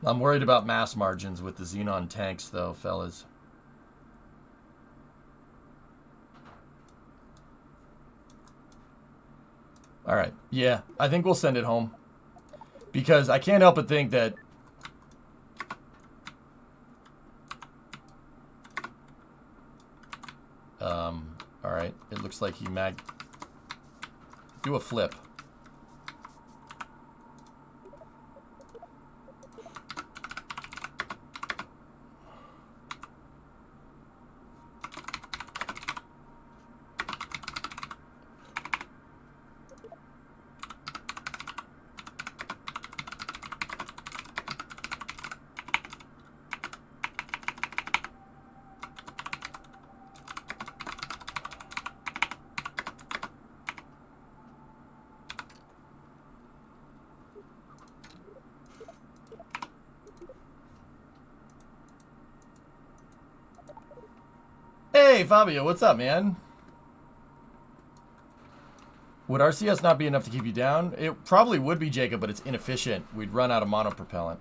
I'm worried about mass margins with the Xenon tanks, though, fellas. All right. Yeah, I think we'll send it home. Because I can't help but think that... all right. It looks like he do a flip. Hey, Fabio, what's up, man? Would RCS not be enough to keep you down? It probably would be, Jacob, but it's inefficient. We'd run out of monopropellant.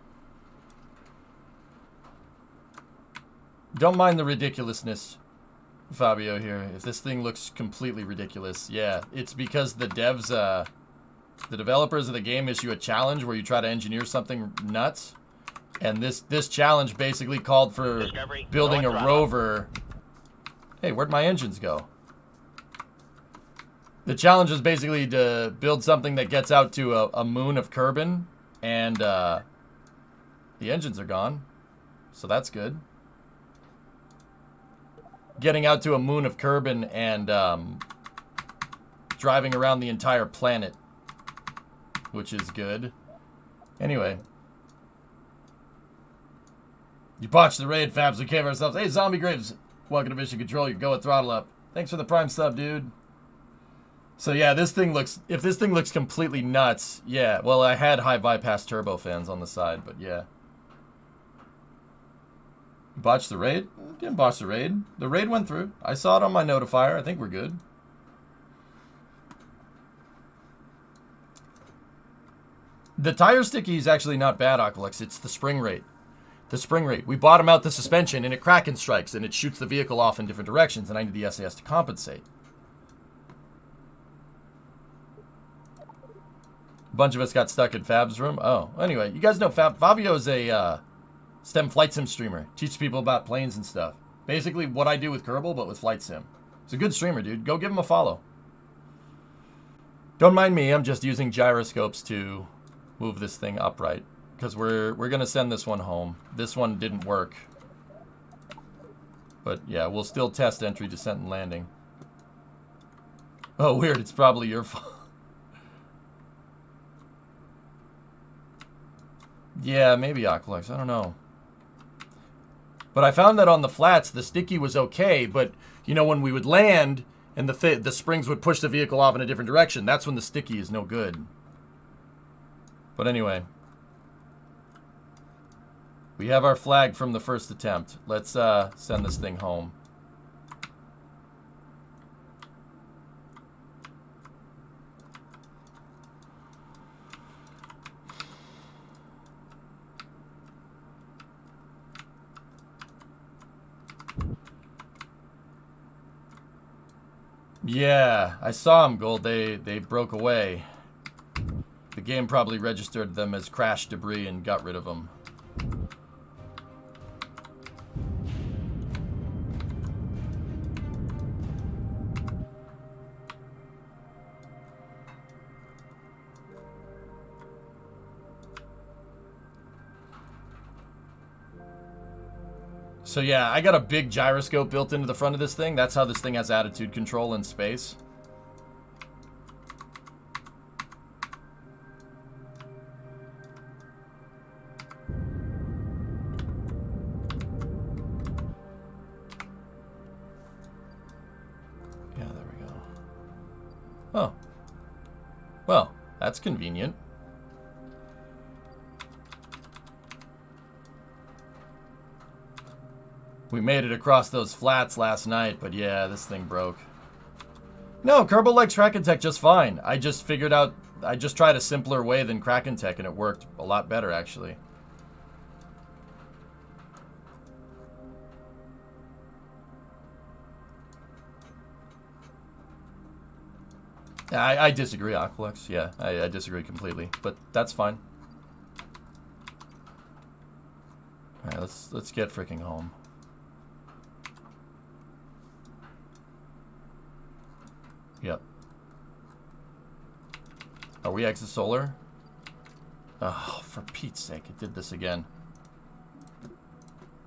Don't mind the ridiculousness, Fabio, here. If this thing looks completely ridiculous, yeah. It's because the devs, the developers of the game issue a challenge where you try to engineer something nuts. And this challenge basically called for Discovery, building a going rover... Hey, where'd my engines go? The challenge is basically to build something that gets out to a moon of Kerbal, and the engines are gone, so that's good. Getting out to a moon of Kerbal and driving around the entire planet, which is good. Anyway. You botched the raid, Fabs. We cave ourselves. Hey, Zombie Graves. Welcome to Mission Control. You go with throttle up. Thanks for the prime sub, dude. So yeah, this thing looks... If this thing looks completely nuts, yeah. Well, I had high bypass turbofans on the side, but yeah. Botched the raid? Didn't botch the raid. The raid went through. I saw it on my notifier. I think we're good. The tire sticky is actually not bad, Aqualex. It's the spring rate. The spring rate. We bottom out the suspension and it Kraken strikes and it shoots the vehicle off in different directions, and I need the SAS to compensate. A bunch of us got stuck in Fab's room. Oh, anyway, you guys know Fabio is a STEM flight sim streamer. Teaches people about planes and stuff. Basically what I do with Kerbal, but with flight sim. He's a good streamer, dude. Go give him a follow. Don't mind me. I'm just using gyroscopes to move this thing upright. Because we're going to send this one home. This one didn't work. But yeah, we'll still test entry, descent, and landing. Oh, weird. It's probably your fault. Yeah, maybe Aqualex. I don't know. But I found that on the flats, the sticky was okay. But, you know, when we would land and the springs would push the vehicle off in a different direction, that's when the sticky is no good. But anyway... We have our flag from the first attempt. Let's send this thing home. Yeah, I saw them, Gold. They broke away. The game probably registered them as crash debris and got rid of them. So yeah, I got a big gyroscope built into the front of this thing. That's how this thing has attitude control in space. Yeah, there we go. Oh. Well, that's convenient. We made it across those flats last night, but yeah, this thing broke. No, Kerbal likes Kraken Tech just fine. I just figured out, I just tried a simpler way than Kraken Tech, and it worked a lot better, actually. I disagree, Aqualex. Yeah, I disagree completely, but that's fine. All right, let's get freaking home. Yep. Are we exosolar? Oh, for Pete's sake, it did this again.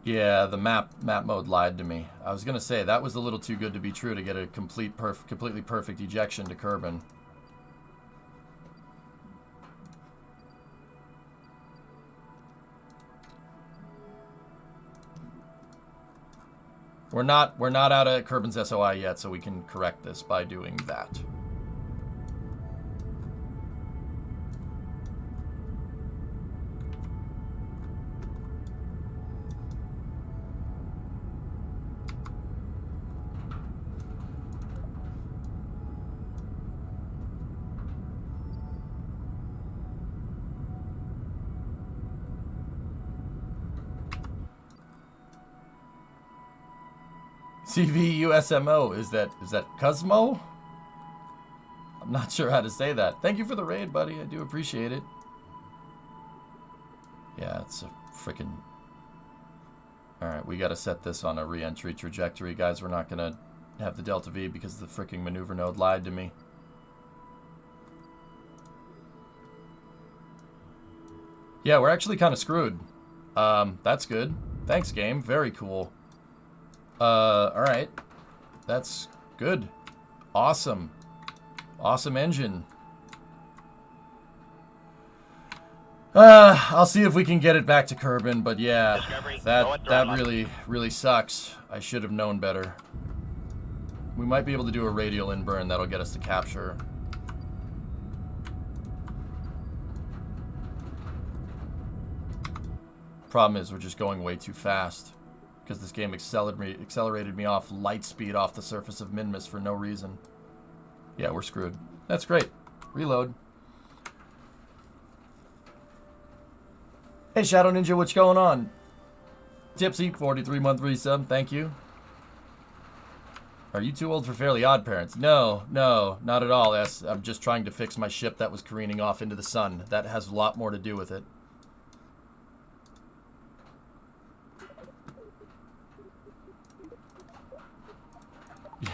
Yeah, the map mode lied to me. I was gonna say that was a little too good to be true to get a completely perfect ejection to Kerbin. We're not out of Kerbin's SOI yet, so we can correct this by doing that. CVUSMO, is that Cosmo? I'm not sure how to say that. Thank you for the raid, buddy. I do appreciate it. Yeah, it's a freaking... Alright, we gotta set this on a re-entry trajectory, guys. We're not gonna have the Delta V because the freaking maneuver node lied to me. Yeah, we're actually kind of screwed. That's good. Thanks, game. Very cool. Alright. That's good. Awesome. Awesome engine. I'll see if we can get it back to Kerbin, but yeah, that really sucks. I should have known better. We might be able to do a radial inburn that'll get us to capture. Problem is, we're just going way too fast. Because this game accelerated me off light speed off the surface of MINMUS for no reason. Yeah, we're screwed. That's great. Reload. Hey, Shadow Ninja, what's going on? Tipsy, 43-month resub, thank you. Are you too old for Fairly Odd Parents? No, not at all, S. I'm just trying to fix my ship that was careening off into the sun. That has a lot more to do with it.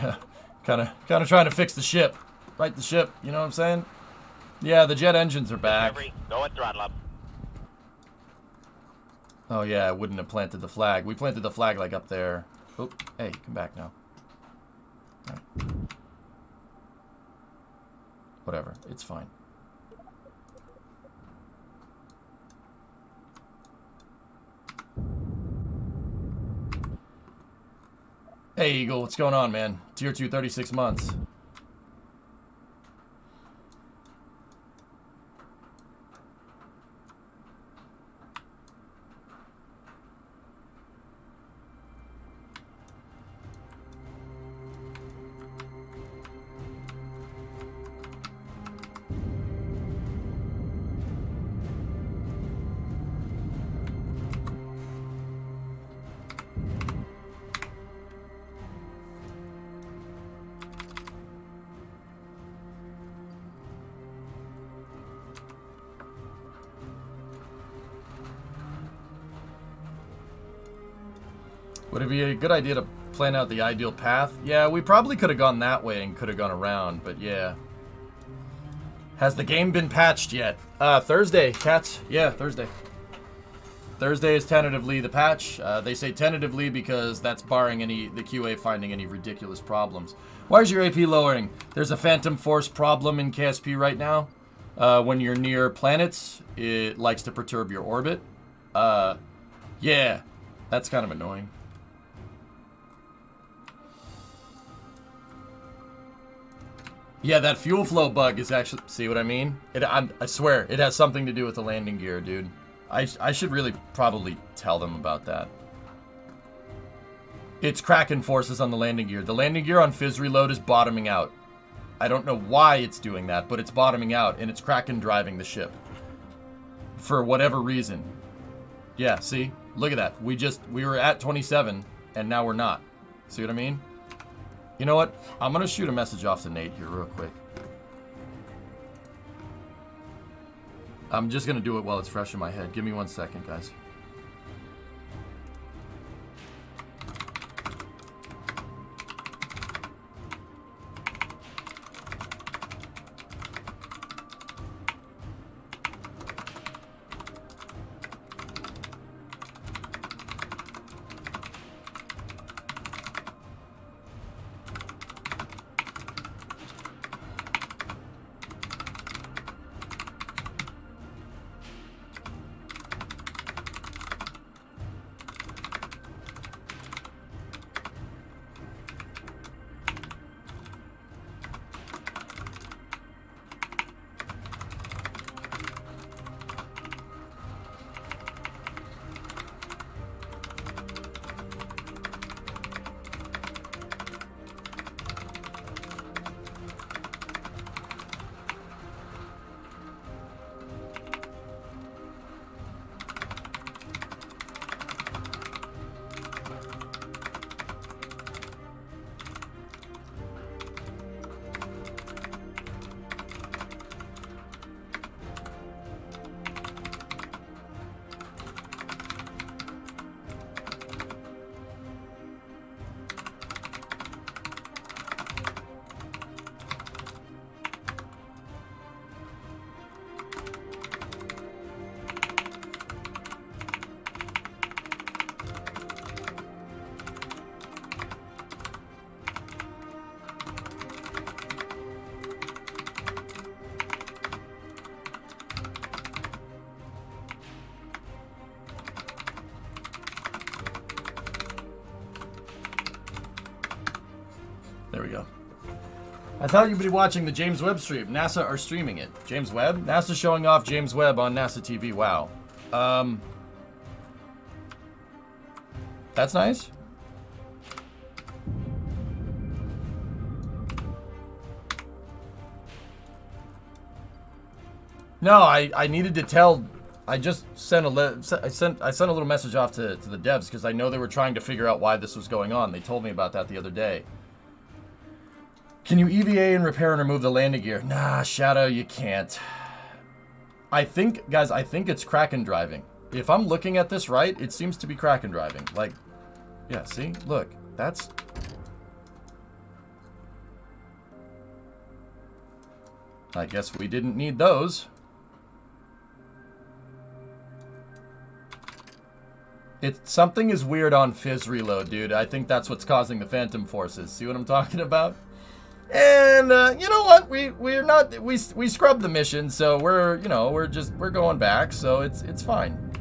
Yeah, kind of trying to fix the ship. Right the ship, you know what I'm saying? Yeah, the jet engines are back. Go at throttle up. Oh yeah, I wouldn't have planted the flag. We planted the flag like up there. Oh, hey, come back now. All right. Whatever, it's fine. Hey Eagle, what's going on, man? Tier 2, 36 months. Would it be a good idea to plan out the ideal path? Yeah, we probably could have gone that way and could have gone around, but yeah. Has the game been patched yet? Thursday, cats. Yeah, Thursday. Thursday is tentatively the patch. They say tentatively because that's barring the QA finding any ridiculous problems. Why is your AP lowering? There's a phantom force problem in KSP right now. When you're near planets, it likes to perturb your orbit. Yeah, that's kind of annoying. Yeah, that fuel flow bug is actually... See what I mean? I swear, it has something to do with the landing gear, dude. I should really probably tell them about that. It's Kraken forces on the landing gear. The landing gear on Fizz Reload is bottoming out. I don't know why it's doing that, but it's bottoming out, and it's Kraken driving the ship. For whatever reason. Yeah, see? Look at that. We were at 27, and now we're not. See what I mean? You know what? I'm going to shoot a message off to Nate here real quick. I'm just going to do it while it's fresh in my head. Give me 1 second, guys. There we go. I thought you'd be watching the James Webb stream. NASA are streaming it. James Webb? NASA's showing off James Webb on NASA TV. Wow. That's nice. No, I needed to tell. I just sent I sent a little message off to the devs because I know they were trying to figure out why this was going on. They told me about that the other day. Can you EVA and repair and remove the landing gear? Nah, Shadow, you can't. I think it's Kraken driving. If I'm looking at this right, it seems to be Kraken driving. Like, yeah, see? Look, that's... I guess we didn't need those. Something is weird on Fizz Reload, dude. I think that's what's causing the Phantom Forces. See what I'm talking about? And you know what? We scrubbed the mission, so we're going back, so it's fine.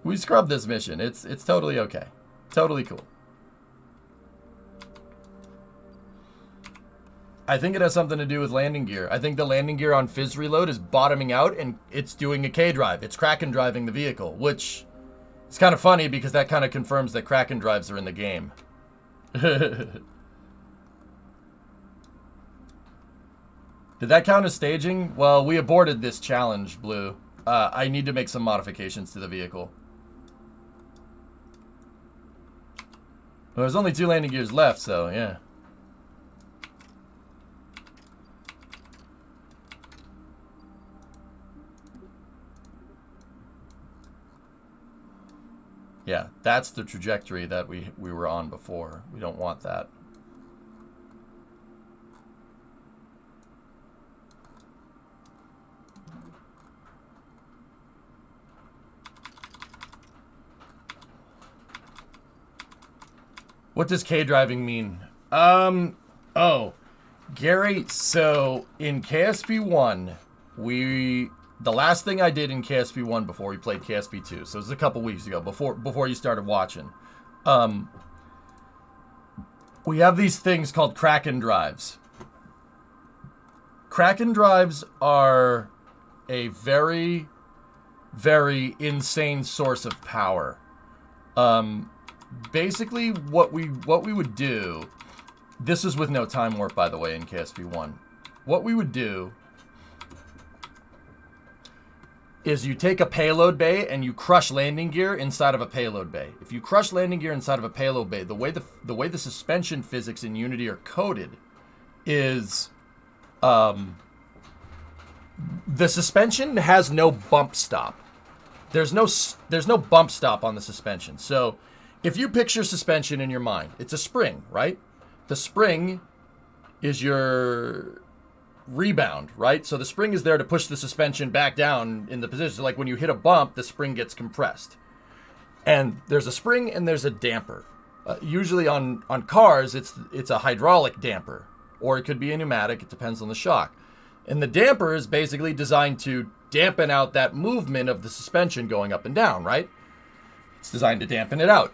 We scrubbed this mission. It's totally okay. Totally cool. I think it has something to do with landing gear. I think the landing gear on Fizz Reload is bottoming out and it's doing a K drive. It's Kraken driving the vehicle, which it's kind of funny because that kind of confirms that Kraken drives are in the game. Did that count as staging? Well, we aborted this challenge, Blue. I need to make some modifications to the vehicle. Well, there's only 2 landing gears left, so yeah. Yeah, that's the trajectory that we were on before. We don't want that. What does K driving mean? Oh, Gary, so in KSP1, the last thing I did in KSP1 before we played KSP2, so it was a couple weeks ago, before you started watching, we have these things called Kraken drives. Kraken drives are a very very insane source of power. Basically, what we would do, this is with no time warp, by the way, in KSP1. What we would do is you take a payload bay and you crush landing gear inside of a payload bay. If you crush landing gear inside of a payload bay, the way the suspension physics in Unity are coded is the suspension has no bump stop. There's no bump stop on the suspension. So if you picture suspension in your mind, it's a spring, right? The spring is your rebound, right? So the spring is there to push the suspension back down in the position. So like when you hit a bump, the spring gets compressed. And there's a spring and there's a damper. Usually on cars, it's a hydraulic damper, or it could be a pneumatic. It depends on the shock. And the damper is basically designed to dampen out that movement of the suspension going up and down, right? It's designed to dampen it out.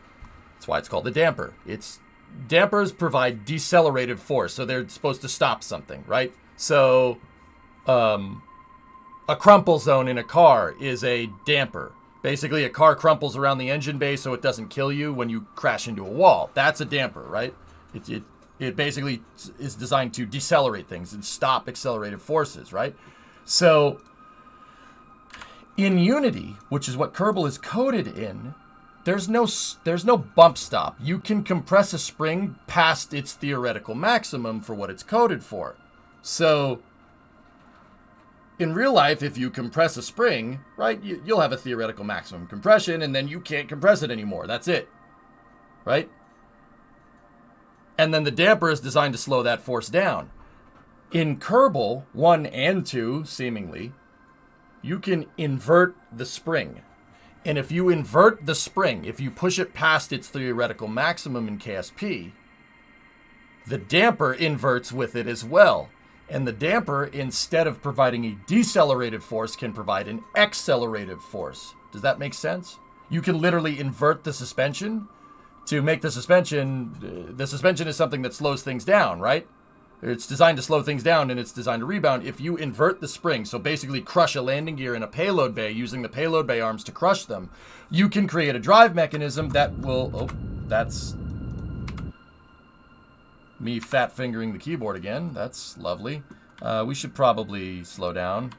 That's why it's called a damper. Dampers provide decelerated force, so they're supposed to stop something, right? So, a crumple zone in a car is a damper. Basically, a car crumples around the engine bay so it doesn't kill you when you crash into a wall. That's a damper, right? It basically is designed to decelerate things and stop accelerated forces, right? So, in Unity, which is what Kerbal is coded in, there's no bump stop. You can compress a spring past its theoretical maximum for what it's coded for. So, in real life, if you compress a spring, right, you'll have a theoretical maximum compression, and then you can't compress it anymore. That's it, right? And then the damper is designed to slow that force down. In Kerbal 1 and 2, seemingly, you can invert the spring. And if you invert the spring, if you push it past its theoretical maximum in KSP, the damper inverts with it as well. And the damper, instead of providing a decelerated force, can provide an accelerated force. Does that make sense? You can literally invert the suspension to make the suspension is something that slows things down, right? It's designed to slow things down and it's designed to rebound. If you invert the spring, so basically crush a landing gear in a payload bay using the payload bay arms to crush them, you can create a drive mechanism that will, that's me fat fingering the keyboard again. That's lovely. We should probably slow down.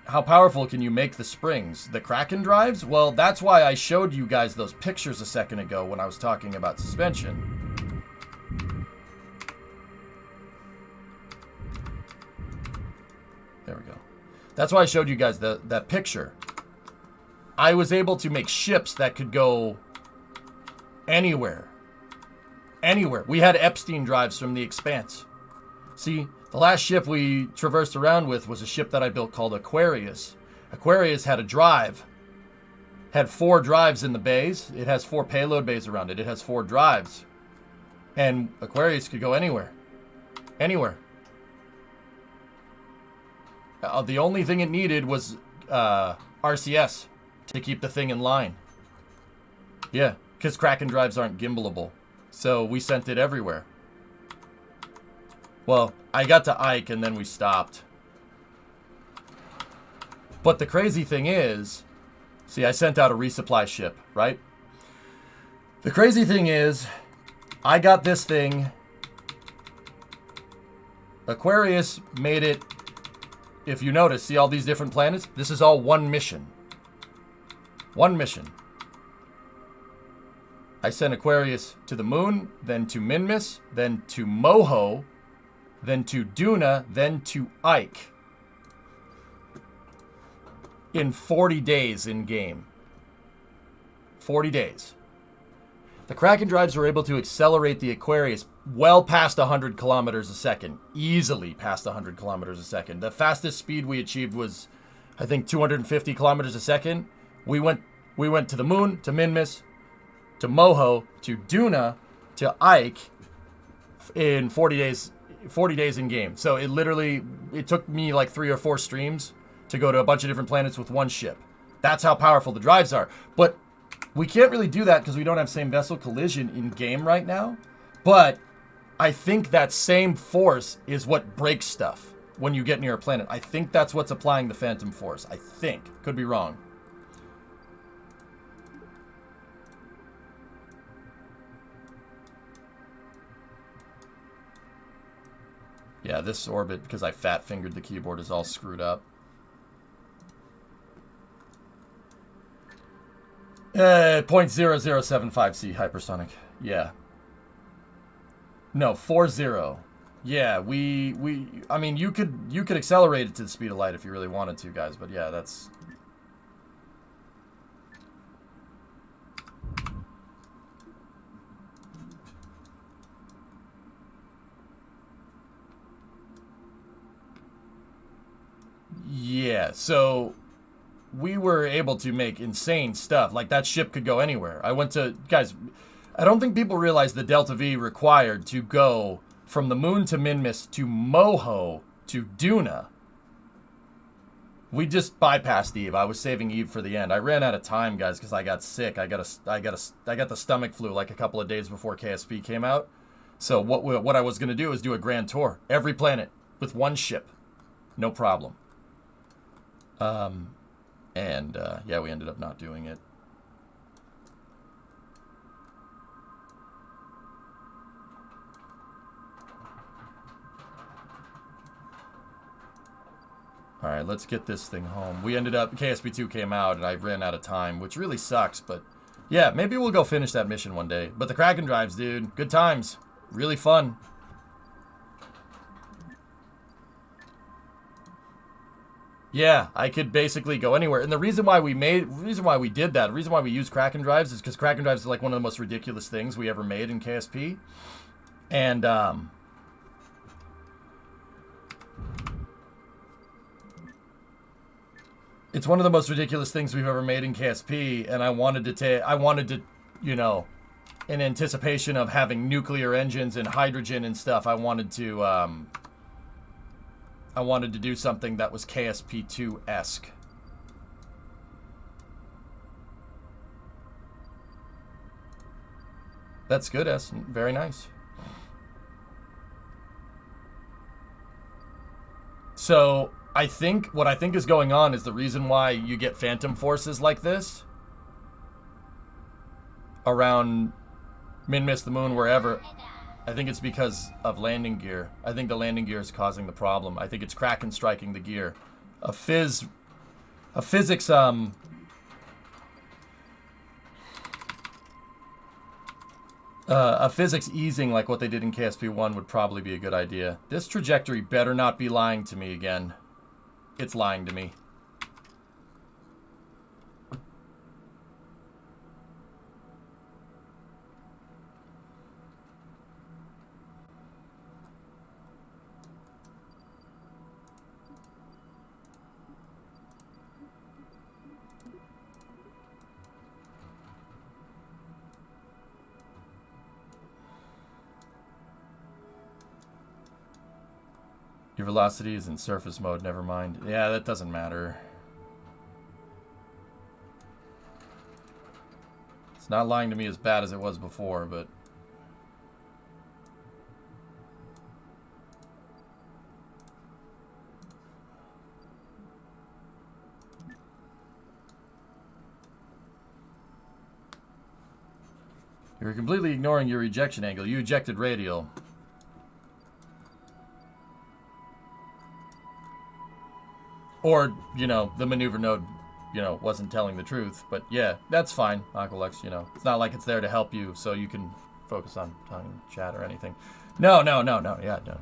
How powerful can you make the springs? The Kraken drives? Well, that's why I showed you guys those pictures a second ago when I was talking about suspension. There we go. That's why I showed you guys that picture. I was able to make ships that could go anywhere. Anywhere. We had Epstein drives from the Expanse. See, the last ship we traversed around with was a ship that I built called Aquarius. Aquarius had a drive. Had 4 drives in the bays. It has 4 payload bays around it. It has 4 drives. And Aquarius could go anywhere. Anywhere. The only thing it needed was RCS to keep the thing in line. Yeah, because Kraken drives aren't gimbalable. So we sent it everywhere. Well, I got to Ike and then we stopped. But the crazy thing is, see, I sent out a resupply ship, right? The crazy thing is, I got this thing. Aquarius made it, if you notice, see all these different planets? This is all one mission. One mission. I sent Aquarius to the moon, then to MINMUS, then to Moho, then to Duna, then to Ike. In 40 days in game. 40 days. The Kraken drives were able to accelerate the Aquarius well past 100 kilometers a second. Easily past 100 kilometers a second. The fastest speed we achieved was, I think, 250 kilometers a second. We went to the moon, to MINMUS, to Moho, to Duna, to Ike in 40 days. 40 days in game. So it took me like 3 or 4 streams to go to a bunch of different planets with one ship. That's how powerful the drives are. But we can't really do that because we don't have same vessel collision in game right now. But I think that same force is what breaks stuff. when you get near a planet. I think that's what's applying the Phantom Force. I think. Could be wrong. Yeah, this orbit, because I fat-fingered the keyboard, is all screwed up. 0.0075C hypersonic. Yeah. No, 40. Yeah, I mean, you could accelerate it to the speed of light if you really wanted to, guys, but yeah, that's... Yeah, so we were able to make insane stuff. Like, that ship could go anywhere. I went to... Guys, I don't think people realize the Delta V required to go from the moon to MINMUS to Moho to Duna. We just bypassed Eve. I was saving Eve for the end. I ran out of time, guys, because I got sick. I got the stomach flu like a couple of days before KSP came out. So what I was going to do is do a grand tour. Every planet with one ship. No problem. Yeah, we ended up not doing it. All right, let's get this thing home. We ended up, KSP2 came out, and I ran out of time, which really sucks, but yeah, maybe we'll go finish that mission one day. But the Kraken drives, dude, good times. Really fun. Yeah, I could basically go anywhere. And the reason why we did that, the reason why we use Kraken drives is because Kraken drives is like one of the most ridiculous things we ever made in KSP. And, it's one of the most ridiculous things we've ever made in KSP, and I wanted to, you know, in anticipation of having nuclear engines and hydrogen and stuff, I wanted to do something that was KSP2-esque. That's good, S. Very nice. So, what I think is going on is the reason why you get phantom forces like this around MINMUS, the moon, wherever. I think it's because of landing gear. I think the landing gear is causing the problem. I think it's Kraken striking the gear. A physics easing like what they did in KSP1 would probably be a good idea. This trajectory better not be lying to me again. It's lying to me. Your velocity is in surface mode, never mind. Yeah, that doesn't matter. It's not lying to me as bad as it was before, but... You're completely ignoring your ejection angle. You ejected radial. Or, you know, the maneuver node, you know, wasn't telling the truth. But yeah, that's fine, Aqualex, you know. It's not like it's there to help you so you can focus on talking chat or anything. No, yeah, no.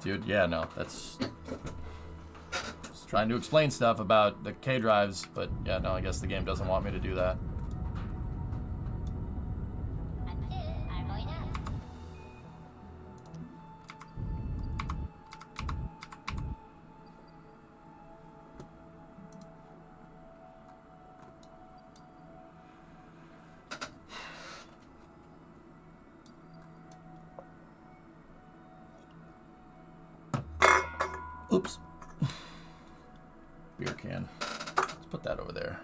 Dude, yeah, no, that's... Just trying to explain stuff about the K drives, but yeah, no, I guess the game doesn't want me to do that. Oops. Beer can. Let's put that over there.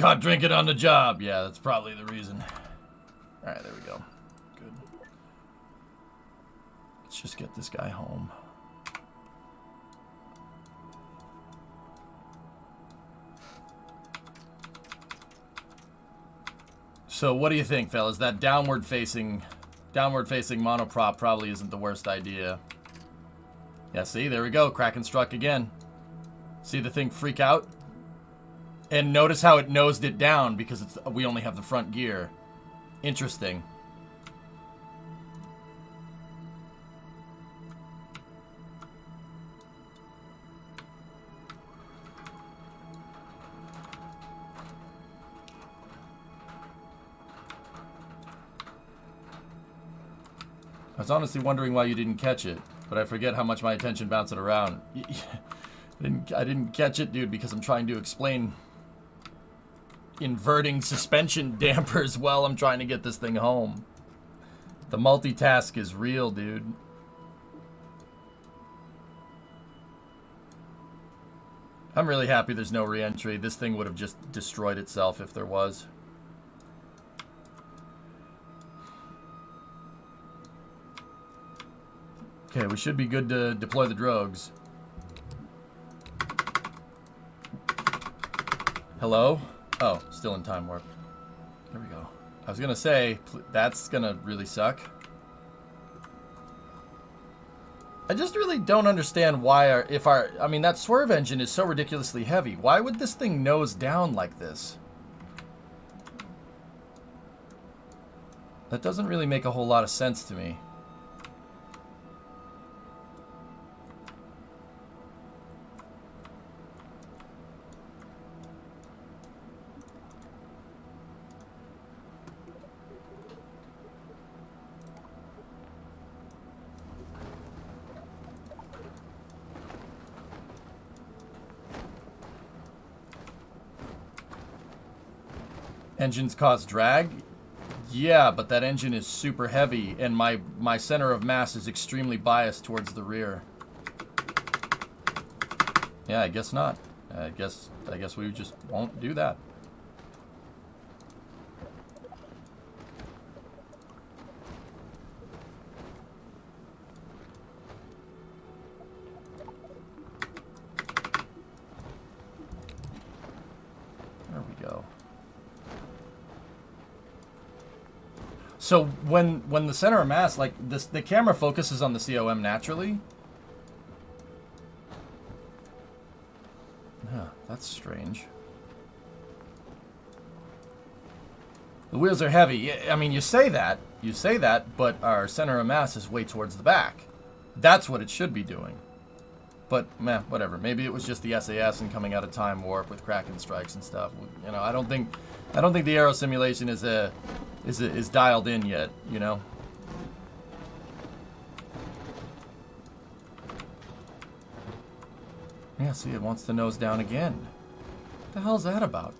caught drinking on the job. Yeah, that's probably the reason. Alright, there we go. Good. Let's just get this guy home. So what do you think, fellas? That downward facing monoprop probably isn't the worst idea. Yeah, see, there we go. Kraken struck again. See the thing freak out? And notice how it nosed it down because we only have the front gear. Interesting. I was honestly wondering why you didn't catch it, but I forget how much my attention bounced it around. I didn't catch it, dude, because I'm trying to explain inverting suspension dampers while I'm trying to get this thing home. The multitask is real, dude. I'm really happy there's no re-entry. This thing would have just destroyed itself if there was. Okay, we should be good to deploy the drogues. Hello? Oh, still in time warp. There we go. I was gonna say, that's gonna really suck. I just really don't understand why I mean, that swerve engine is so ridiculously heavy. Why would this thing nose down like this? That doesn't really make a whole lot of sense to me. Engines cause drag? Yeah, but that engine is super heavy, and my center of mass is extremely biased towards the rear. Yeah, I guess not. I guess we just won't do that. There we go. So when the center of mass, like this, the camera focuses on the COM naturally. Yeah, that's strange. The wheels are heavy. I mean, you say that, but our center of mass is way towards the back. That's what it should be doing. But meh, whatever. Maybe it was just the SAS and coming out of time warp with Kraken strikes and stuff. You know, I don't think the aero simulation is dialed in yet, you know? Yeah, see, it wants to nose down again. What the hell's that about?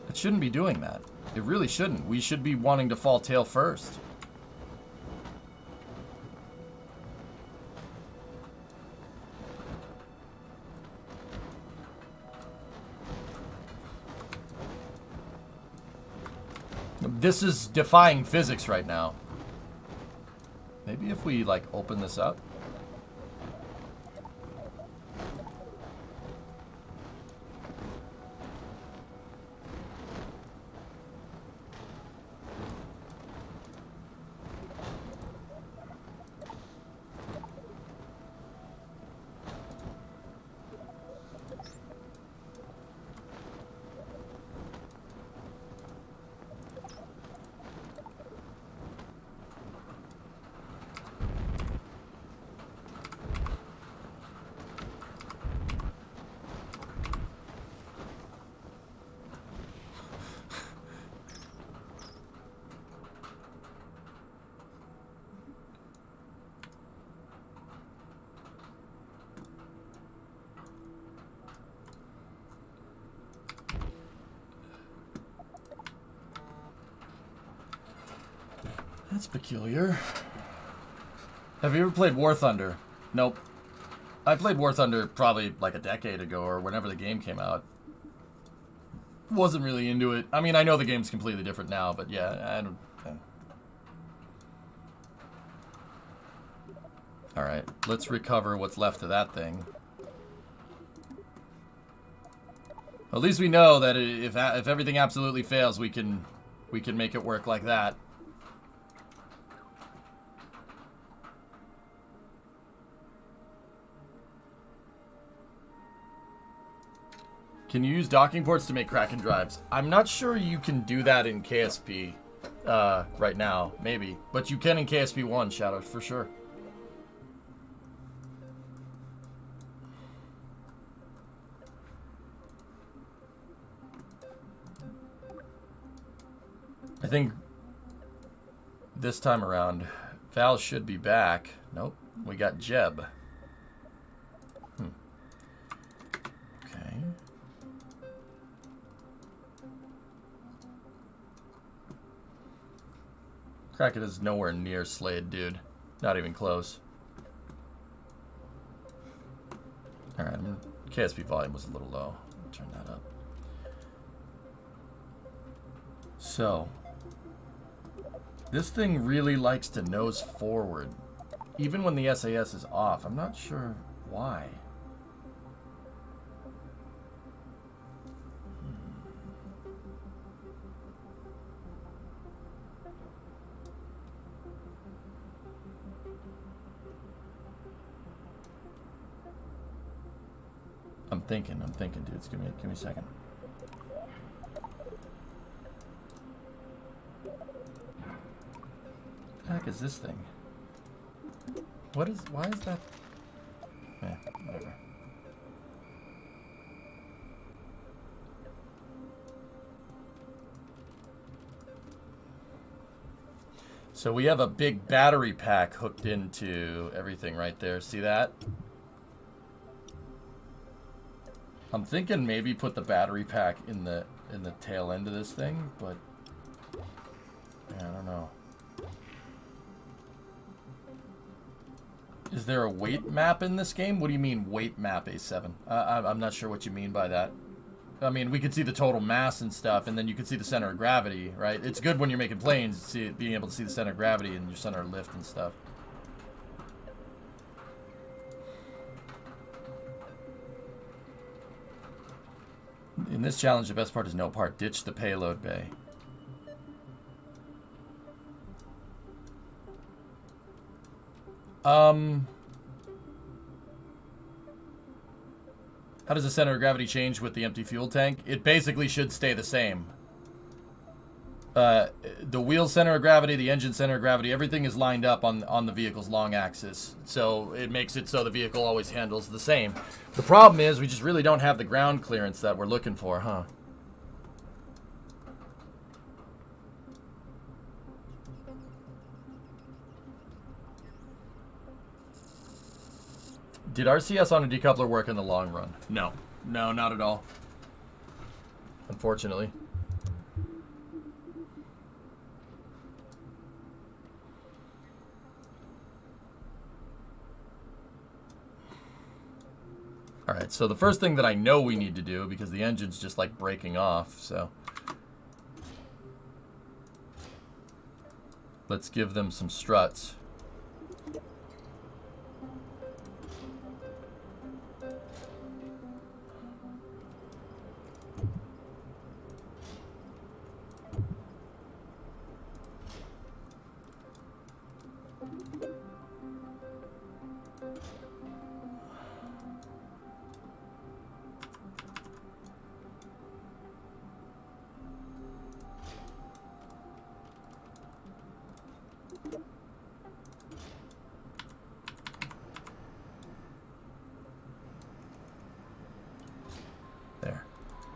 It shouldn't be doing that. It really shouldn't. We should be wanting to fall tail first. This is defying physics right now. Maybe if we, like, open this up. That's peculiar. Have you ever played War Thunder? Nope. I played War Thunder probably like a decade ago or whenever the game came out. Wasn't really into it. I mean, I know the game's completely different now, but yeah, I don't... Alright, let's recover what's left of that thing. At least we know that if everything absolutely fails, we can make it work like that. Can you use docking ports to make Kraken drives? I'm not sure you can do that in KSP right now, maybe. But you can in KSP1, Shadow, for sure. I think this time around, Val should be back. Nope, we got Jeb. Okay. Kraken is nowhere near Slade, dude. Not even close. Alright, KSP volume was a little low. Turn that up. So, this thing really likes to nose forward, even when the SAS is off. I'm not sure why. I'm thinking, dudes. Give me a second. What the heck is this thing? Why is that? Whatever. So we have a big battery pack hooked into everything right there. See that? I'm thinking maybe put the battery pack in the tail end of this thing, but yeah, I don't know. Is there a weight map in this game? What do you mean weight map, A7? I'm not sure what you mean by that. I mean, we could see the total mass and stuff, and then you could see the center of gravity, right? It's good when you're making planes, being able to see the center of gravity and your center of lift and stuff. In this challenge, the best part is no part. Ditch the payload bay. How does the center of gravity change with the empty fuel tank? It basically should stay the same. The wheel center of gravity, the engine center of gravity, everything is lined up on the vehicle's long axis. So it makes it so the vehicle always handles the same. The problem is we just really don't have the ground clearance that we're looking for, huh? Did RCS on a decoupler work in the long run? No. No, not at all. Unfortunately. Alright, so the first thing that I know we need to do, because the engine's just like breaking off, so let's give them some struts.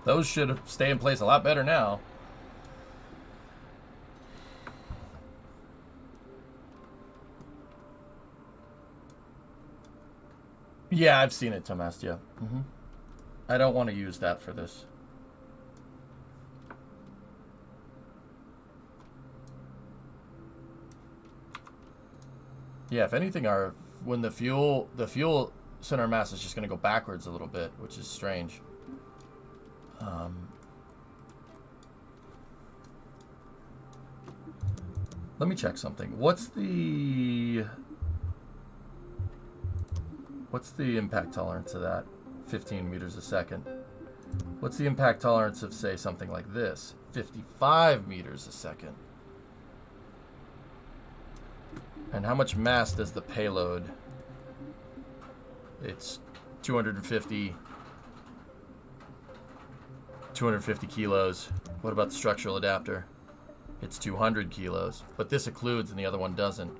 Those should stay in place a lot better now. Yeah, I've seen it, Tomast, yeah. I don't want to use that for this. Yeah, if anything, when the fuel center of mass is just going to go backwards a little bit, which is strange. Let me check something. What's the impact tolerance of that? 15 meters a second. What's the impact tolerance of, say, something like this? 55 meters a second. And how much mass does the payload? It's 250 kilos. What about the structural adapter? It's 200 kilos. But this occludes and the other one doesn't.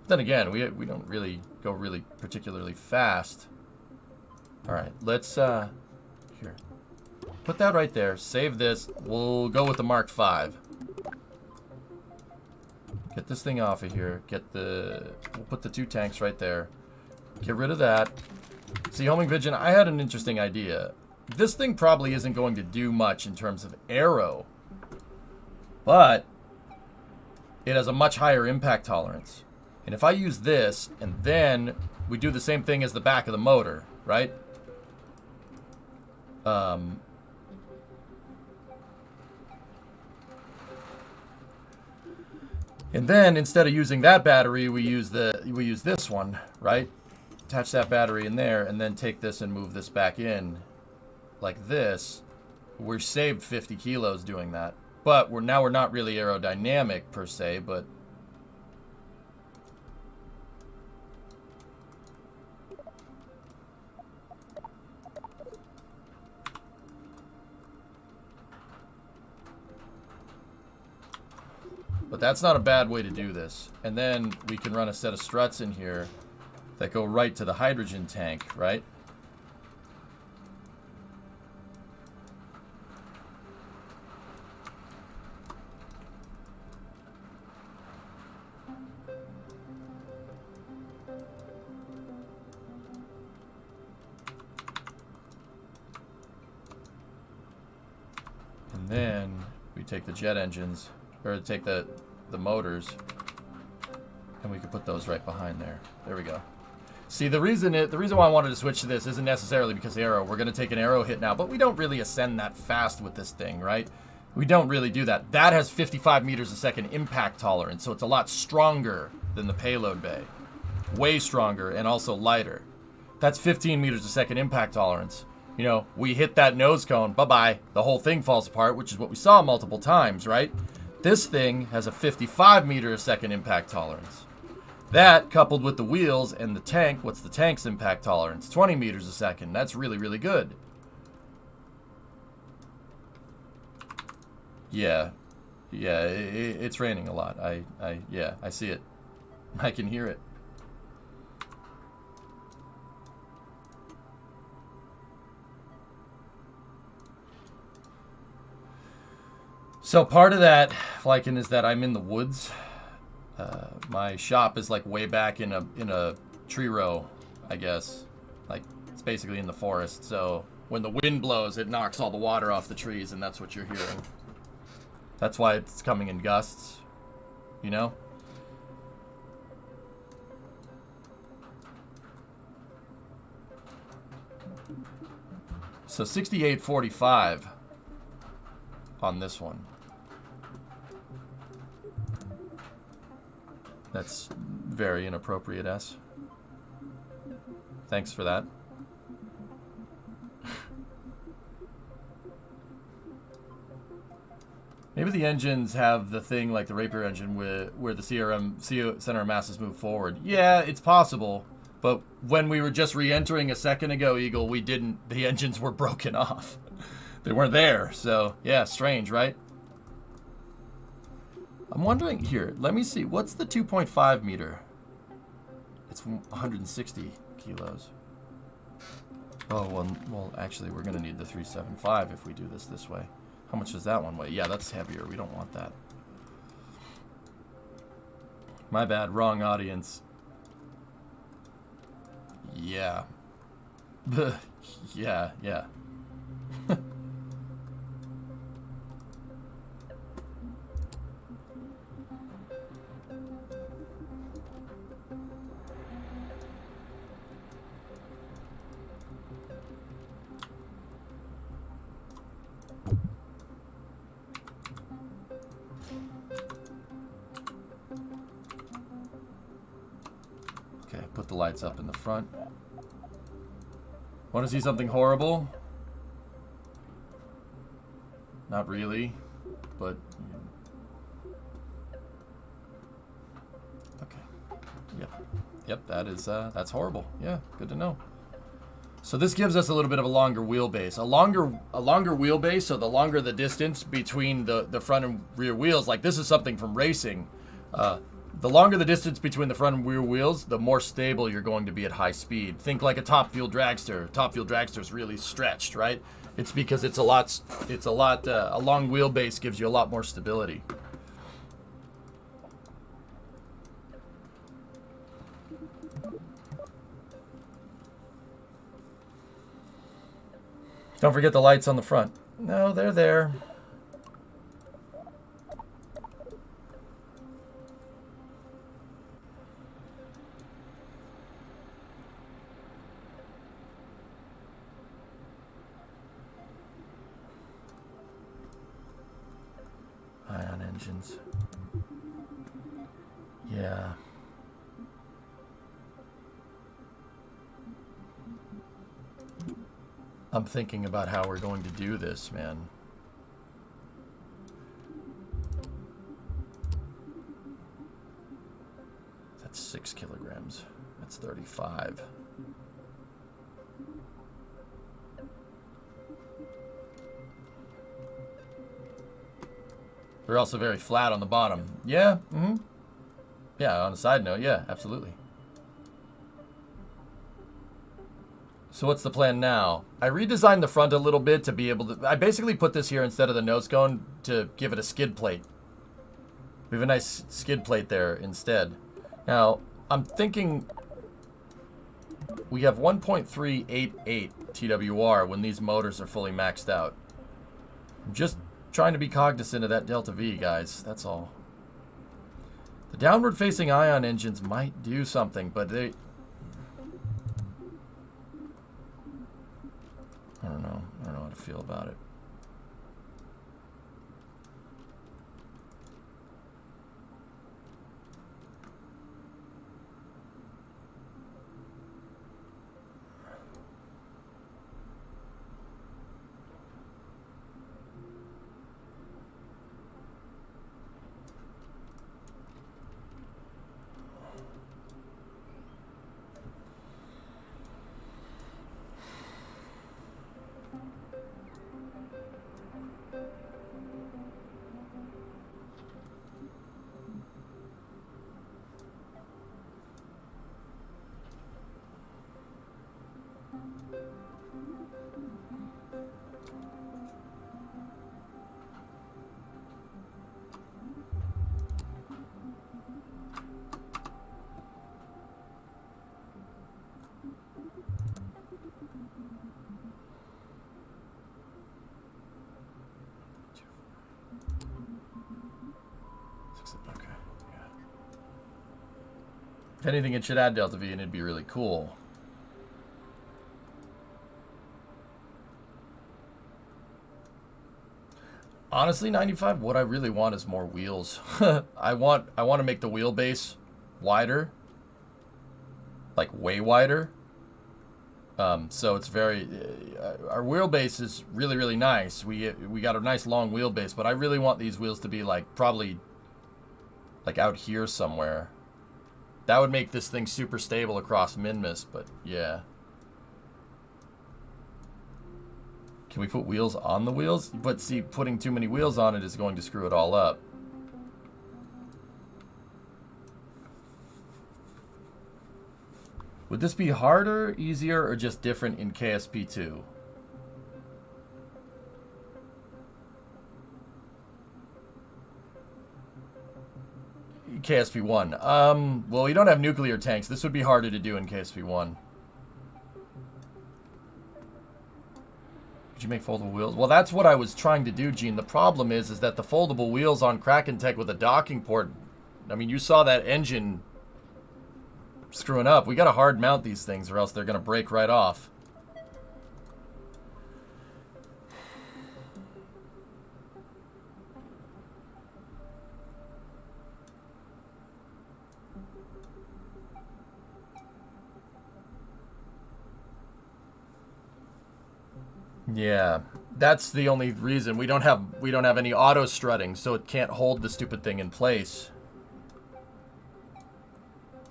Then again, we don't really go really particularly fast. All right, let's here. Put that right there. Save this. We'll go with the Mark V. Get this thing off of here. We'll put the 2 tanks right there. Get rid of that. See, homing pigeon, I had an interesting idea. This thing probably isn't going to do much in terms of aero, but it has a much higher impact tolerance. And if I use this, and then we do the same thing as the back of the motor, right? And then instead of using that battery, we use this one, right? Attach that battery in there, and then take this and move this back in, like this. We're saved 50 kilos doing that, but we're not really aerodynamic per se, but. But that's not a bad way to do this. And then we can run a set of struts in here that go right to the hydrogen tank, right? And then we take the jet engines, or take the motors, and we can put those right behind there. There we go. See, the reason why I wanted to switch to this isn't necessarily because aero. We're going to take an aero hit now, but we don't really ascend that fast with this thing, right? We don't really do that. That has 55 meters a second impact tolerance, so it's a lot stronger than the payload bay. Way stronger and also lighter. That's 15 meters a second impact tolerance. You know, we hit that nose cone, bye-bye. The whole thing falls apart, which is what we saw multiple times, right? This thing has a 55 meter a second impact tolerance. That, coupled with the wheels and the tank, what's the tank's impact tolerance? 20 meters a second. That's really, really good. Yeah. Yeah, it's raining a lot. Yeah, I see it. I can hear it. So part of that, Flykin, is that I'm in the woods. My shop is like way back in a tree row, I guess. Like it's basically in the forest. So when the wind blows, it knocks all the water off the trees, and that's what you're hearing. That's why it's coming in gusts, you know? So 68.45 on this one. That's very inappropriate, S. Thanks for that. Maybe the engines have the thing like the Rapier engine where the center of masses move forward. Yeah, it's possible. But when we were just re-entering a second ago, Eagle, the engines were broken off. They weren't there. So, yeah, strange, right? I'm wondering here, let me see. What's the 2.5 meter? It's 160 kilos. Oh, well, actually, we're going to need the 375 if we do this way. How much does that one weigh? Yeah, that's heavier. We don't want that. My bad. Wrong audience. Yeah. Yeah. Put the lights up in the front. Want to see something horrible? Not really, but okay. Yep. That's horrible. Yeah, good to know. So this gives us a little bit of a longer wheelbase. A longer wheelbase, so the longer the distance between the front and rear wheels, like this is something from racing. The longer the distance between the front and rear wheels, the more stable you're going to be at high speed. Think like a top fuel dragster. Top fuel dragster is really stretched, right? It's because a long wheelbase gives you a lot more stability. Don't forget the lights on the front. No, they're there. Ion engines. Yeah. I'm thinking about how we're going to do this, man. That's 6 kilograms. That's 35. They're also very flat on the bottom. Yeah, yeah, on a side note, yeah, absolutely. So what's the plan now? I redesigned the front a little bit to be able to... I basically put this here instead of the nose cone to give it a skid plate. We have a nice skid plate there instead. Now, I'm thinking... We have 1.388 TWR when these motors are fully maxed out. I'm just trying to be cognizant of that delta V, guys. That's all. The downward-facing ion engines might do something, but they... I don't know how to feel about it. Okay, yeah. If anything, it should add delta V and it'd be really cool. Honestly, 95, what I really want is more wheels. I want to make the wheelbase wider. Like way wider. So it's very our wheelbase is really, really nice. We got a nice long wheelbase, but I really want these wheels to be like probably like out here somewhere. That would make this thing super stable across MINMUS, but yeah. Can we put wheels on the wheels? But see, putting too many wheels on it is going to screw it all up. Would this be harder, easier, or just different in KSP2? KSP1. Well, we don't have nuclear tanks. This would be harder to do in KSP1. Could you make foldable wheels? Well, that's what I was trying to do, Gene. The problem is that the foldable wheels on Kraken Tech with a docking port, I mean, you saw that engine screwing up. We got to hard mount these things or else they're going to break right off. Yeah, that's the only reason we don't have any auto strutting, so it can't hold the stupid thing in place.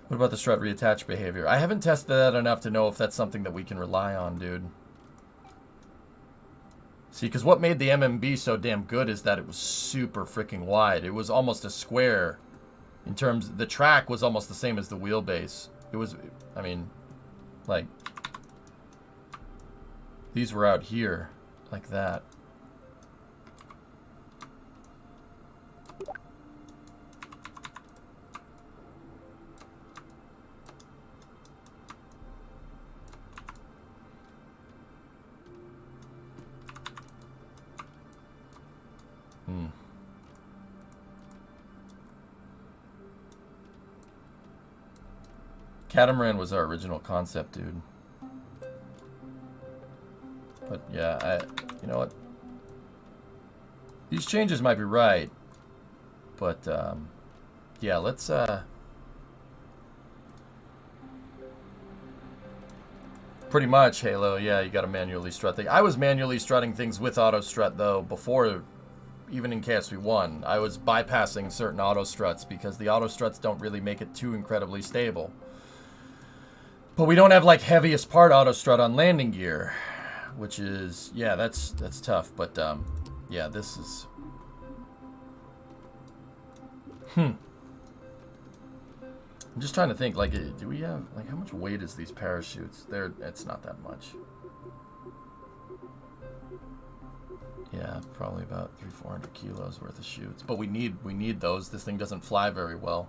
What about the strut reattach behavior? I haven't tested that enough to know if that's something that we can rely on, dude. See, because what made the MMB so damn good is that it was super freaking wide. It was almost a square. In terms, the track was almost the same as the wheelbase. It was, I mean, like, these were out here, like that. Catamaran was our original concept, dude. But yeah, you know what? These changes might be right, but yeah, let's pretty much Halo. Yeah, you got to manually strut things. I was manually strutting things with auto strut though before, even in KSP1. I was bypassing certain auto struts because the auto struts don't really make it too incredibly stable. But we don't have like heaviest part auto strut on landing gear, which is, yeah, that's tough. But yeah, this is I'm just trying to think, like, do we have, like, how much weight is these parachutes? It's not that much. Yeah, probably about 300-400 kilos worth of chutes. But we need those. This thing doesn't fly very well.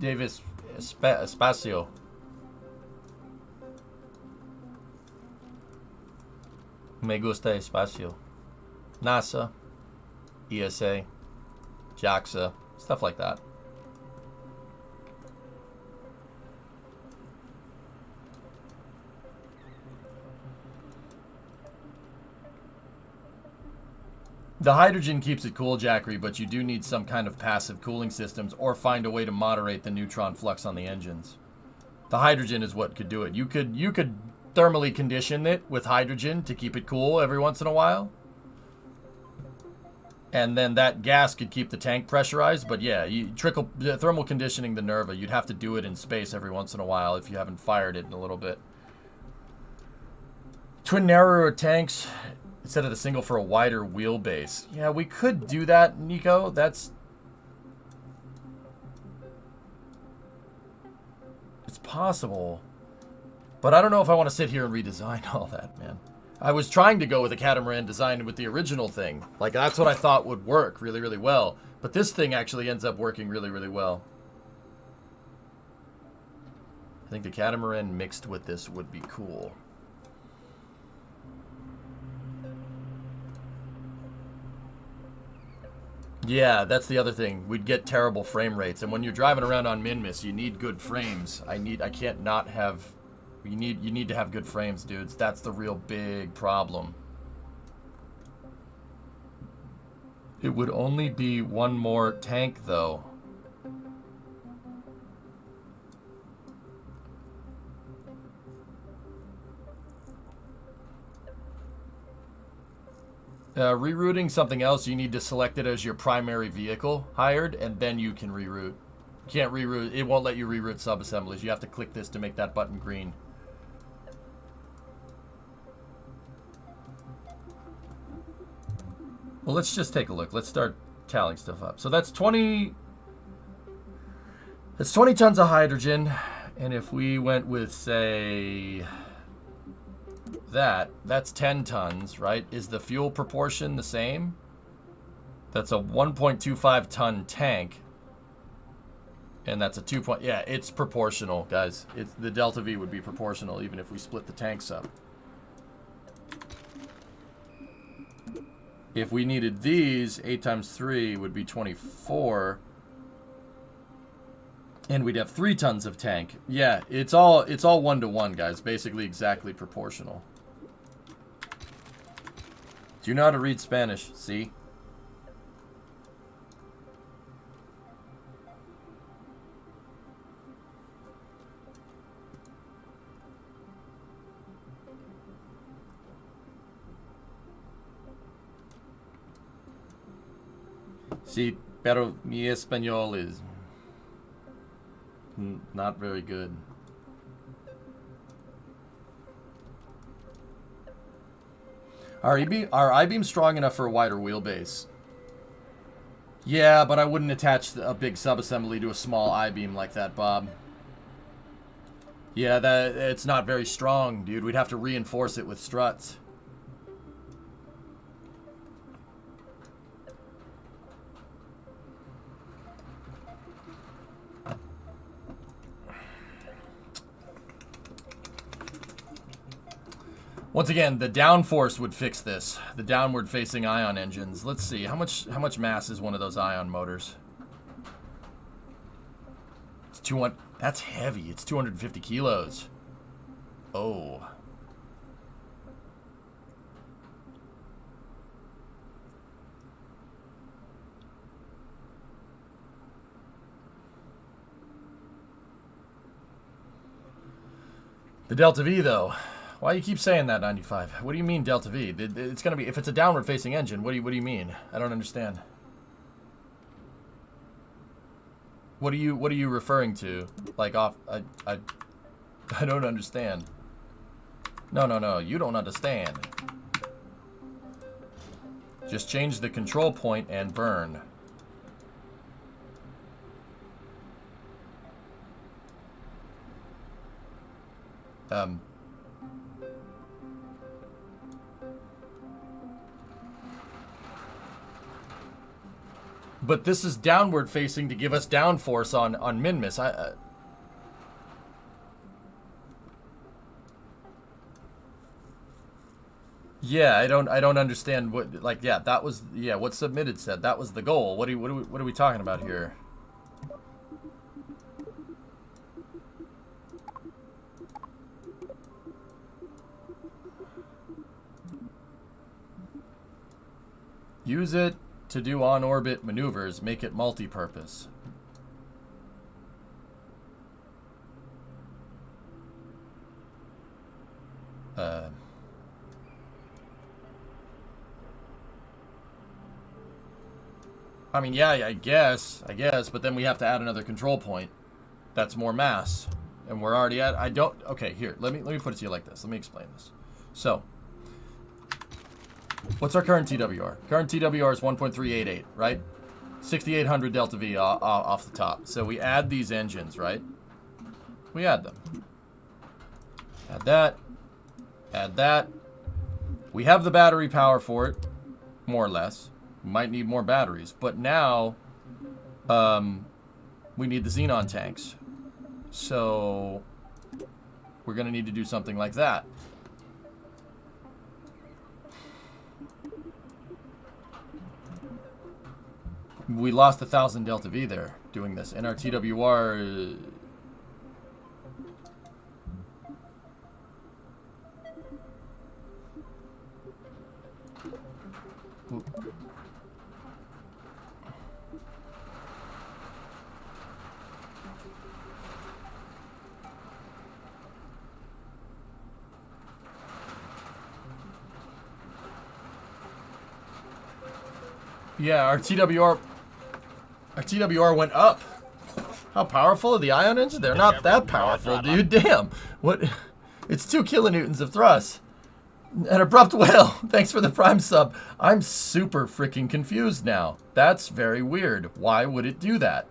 Davis Espacio. Me gusta espacio. NASA, ESA, JAXA, stuff like that. The hydrogen keeps it cool, Jackery, but you do need some kind of passive cooling systems or find a way to moderate the neutron flux on the engines. The hydrogen is what could do it. You could thermally condition it with hydrogen to keep it cool every once in a while. And then that gas could keep the tank pressurized. But yeah, thermal conditioning the Nerva, you'd have to do it in space every once in a while if you haven't fired it in a little bit. Twin narrower tanks instead of the single for a wider wheelbase. Yeah, we could do that, Nico. It's possible. But I don't know if I want to sit here and redesign all that, man. I was trying to go with a catamaran design with the original thing. Like, that's what I thought would work really, really well. But this thing actually ends up working really, really well. I think the catamaran mixed with this would be cool. Yeah, that's the other thing. We'd get terrible frame rates. And when you're driving around on MINMUS, you need good frames. I can't not have... You need to have good frames, dudes. That's the real big problem. It would only be one more tank, though. Rerouting something else, you need to select it as your primary vehicle hired, and then you can reroute. You can't reroute. It won't let you reroute sub-assemblies. You have to click this to make that button green. Well, let's just take a look. Let's start tallying stuff up. So that's 20 tons of hydrogen. And if we went with, say, that's 10 tons, right? Is the fuel proportion the same? That's a 1.25 ton tank. And that's a 2. Yeah, it's proportional, guys. The Delta V would be proportional even if we split the tanks up. If we needed these, 8 times 3 would be 24. And we'd have 3 tons of tank. Yeah, it's all 1-to-1, guys. Basically exactly proportional. Do you know how to read Spanish? See? Sí, pero mi español is not very good. Are I-beams strong enough for a wider wheelbase? Yeah, but I wouldn't attach a big subassembly to a small I-beam like that, Bob. Yeah, it's not very strong, dude. We'd have to reinforce it with struts. Once again, the downforce would fix this. The downward-facing ion engines. Let's see, how much mass is one of those ion motors? It's 200. That's heavy. It's 250 kilos. Oh. The Delta V, though. Why do you keep saying that, 95? What do you mean Delta V? It's gonna be, if it's a downward-facing engine. What do you mean? I don't understand. What are you referring to? Like off? I don't understand. No. You don't understand. Just change the control point and burn. But this is downward facing to give us downforce on MINMUS. Yeah, I don't understand what, like, yeah, that was, yeah, what submitted said that was the goal. What are we talking about here? Use it to do on-orbit maneuvers, make it multi-purpose. I mean, yeah, I guess, but then we have to add another control point. That's more mass. And we're already at, okay, here, let me put it to you like this. Let me explain this. So, what's our current TWR? Current TWR is 1.388, right? 6,800 Delta V off the top. So we add these engines, right? We add them. Add that. Add that. We have the battery power for it, more or less. We might need more batteries. But now, we need the xenon tanks. So, we're going to need to do something like that. We lost 1,000 Delta V there doing this. And our TWR... Yeah, our TWR went up. How powerful are the ion engines? They're not that powerful, dude. Damn. What? It's 2 kilonewtons of thrust. An abrupt whale. Thanks for the prime sub. I'm super freaking confused now. That's very weird. Why would it do that?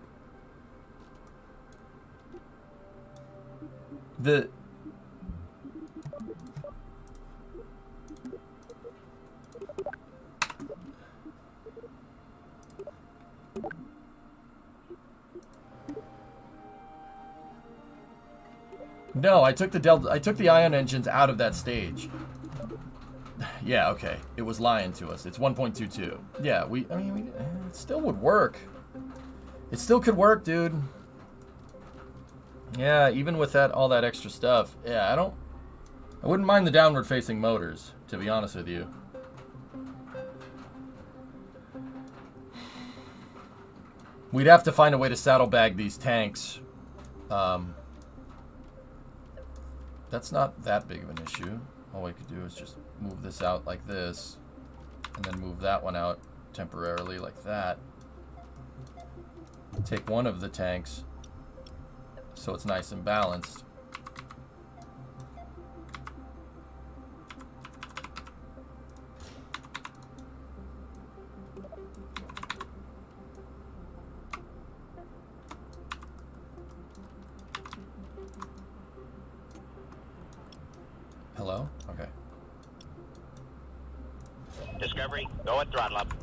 No, I took the ion engines out of that stage. Yeah, okay. It was lying to us. It's 1.22. Yeah, it still would work. It still could work, dude. Yeah, even with that all that extra stuff, yeah, I wouldn't mind the downward facing motors, to be honest with you. We'd have to find a way to saddlebag these tanks. That's not that big of an issue. All we could do is just move this out like this, and then move that one out temporarily like that. Take one of the tanks so it's nice and balanced. Hello? Okay. Discovery, go at throttle up.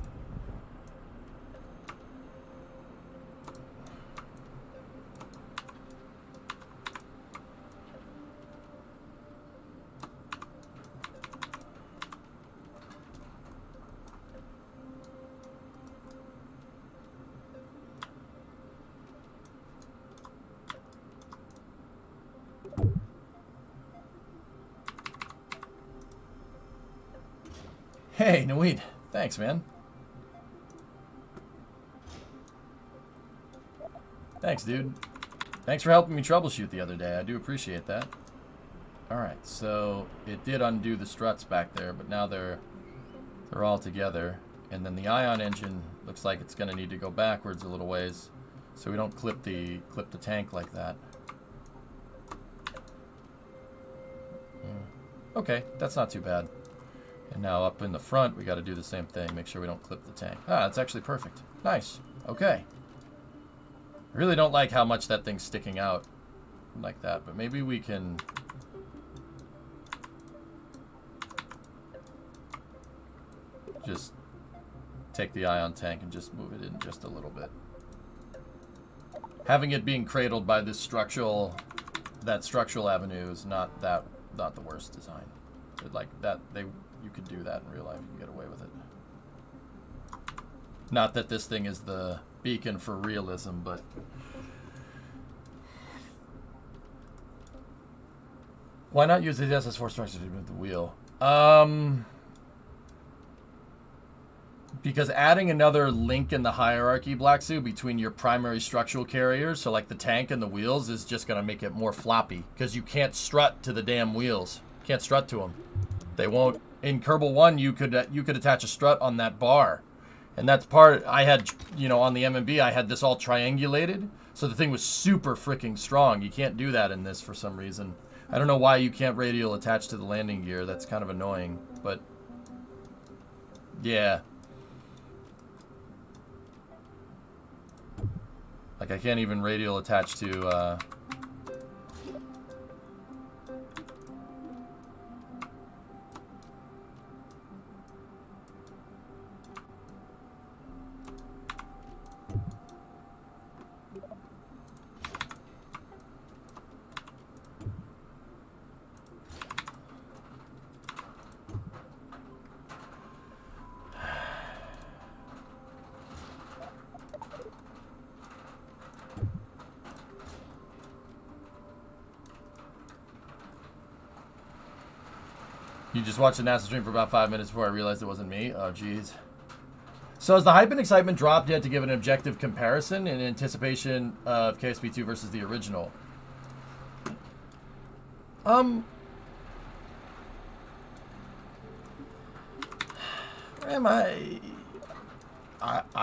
Hey, Naweed. Thanks, man. Thanks, dude. Thanks for helping me troubleshoot the other day. I do appreciate that. Alright, so it did undo the struts back there, but now they're all together. And then the ion engine looks like it's going to need to go backwards a little ways so we don't clip the tank like that. Okay, that's not too bad. And now up in the front, we got to do the same thing. Make sure we don't clip the tank. Ah, that's actually perfect. Nice. Okay. I really don't like how much that thing's sticking out like that, but maybe we can... just take the ion tank and just move it in just a little bit. Having it being cradled by this structural avenue is not the worst design. Like that, you could do that in real life. You can get away with it. Not that this thing is the beacon for realism, but why not use the SS4 structure to move the wheel? Because adding another link in the hierarchy, Black Suit, between your primary structural carriers, so like the tank and the wheels, is just going to make it more floppy. Because you can't strut to the damn wheels. Can't strut to them. They won't. In Kerbal 1, you could attach a strut on that bar. And that's part, I had, on the MMB, I had this all triangulated. So the thing was super freaking strong. You can't do that in this for some reason. I don't know why you can't radial attach to the landing gear. That's kind of annoying. But, yeah. Like, I can't even radial attach to, You just watched the NASA stream for about 5 minutes before I realized it wasn't me? Oh, jeez. So has the hype and excitement dropped yet to give an objective comparison in anticipation of KSP2 versus the original? I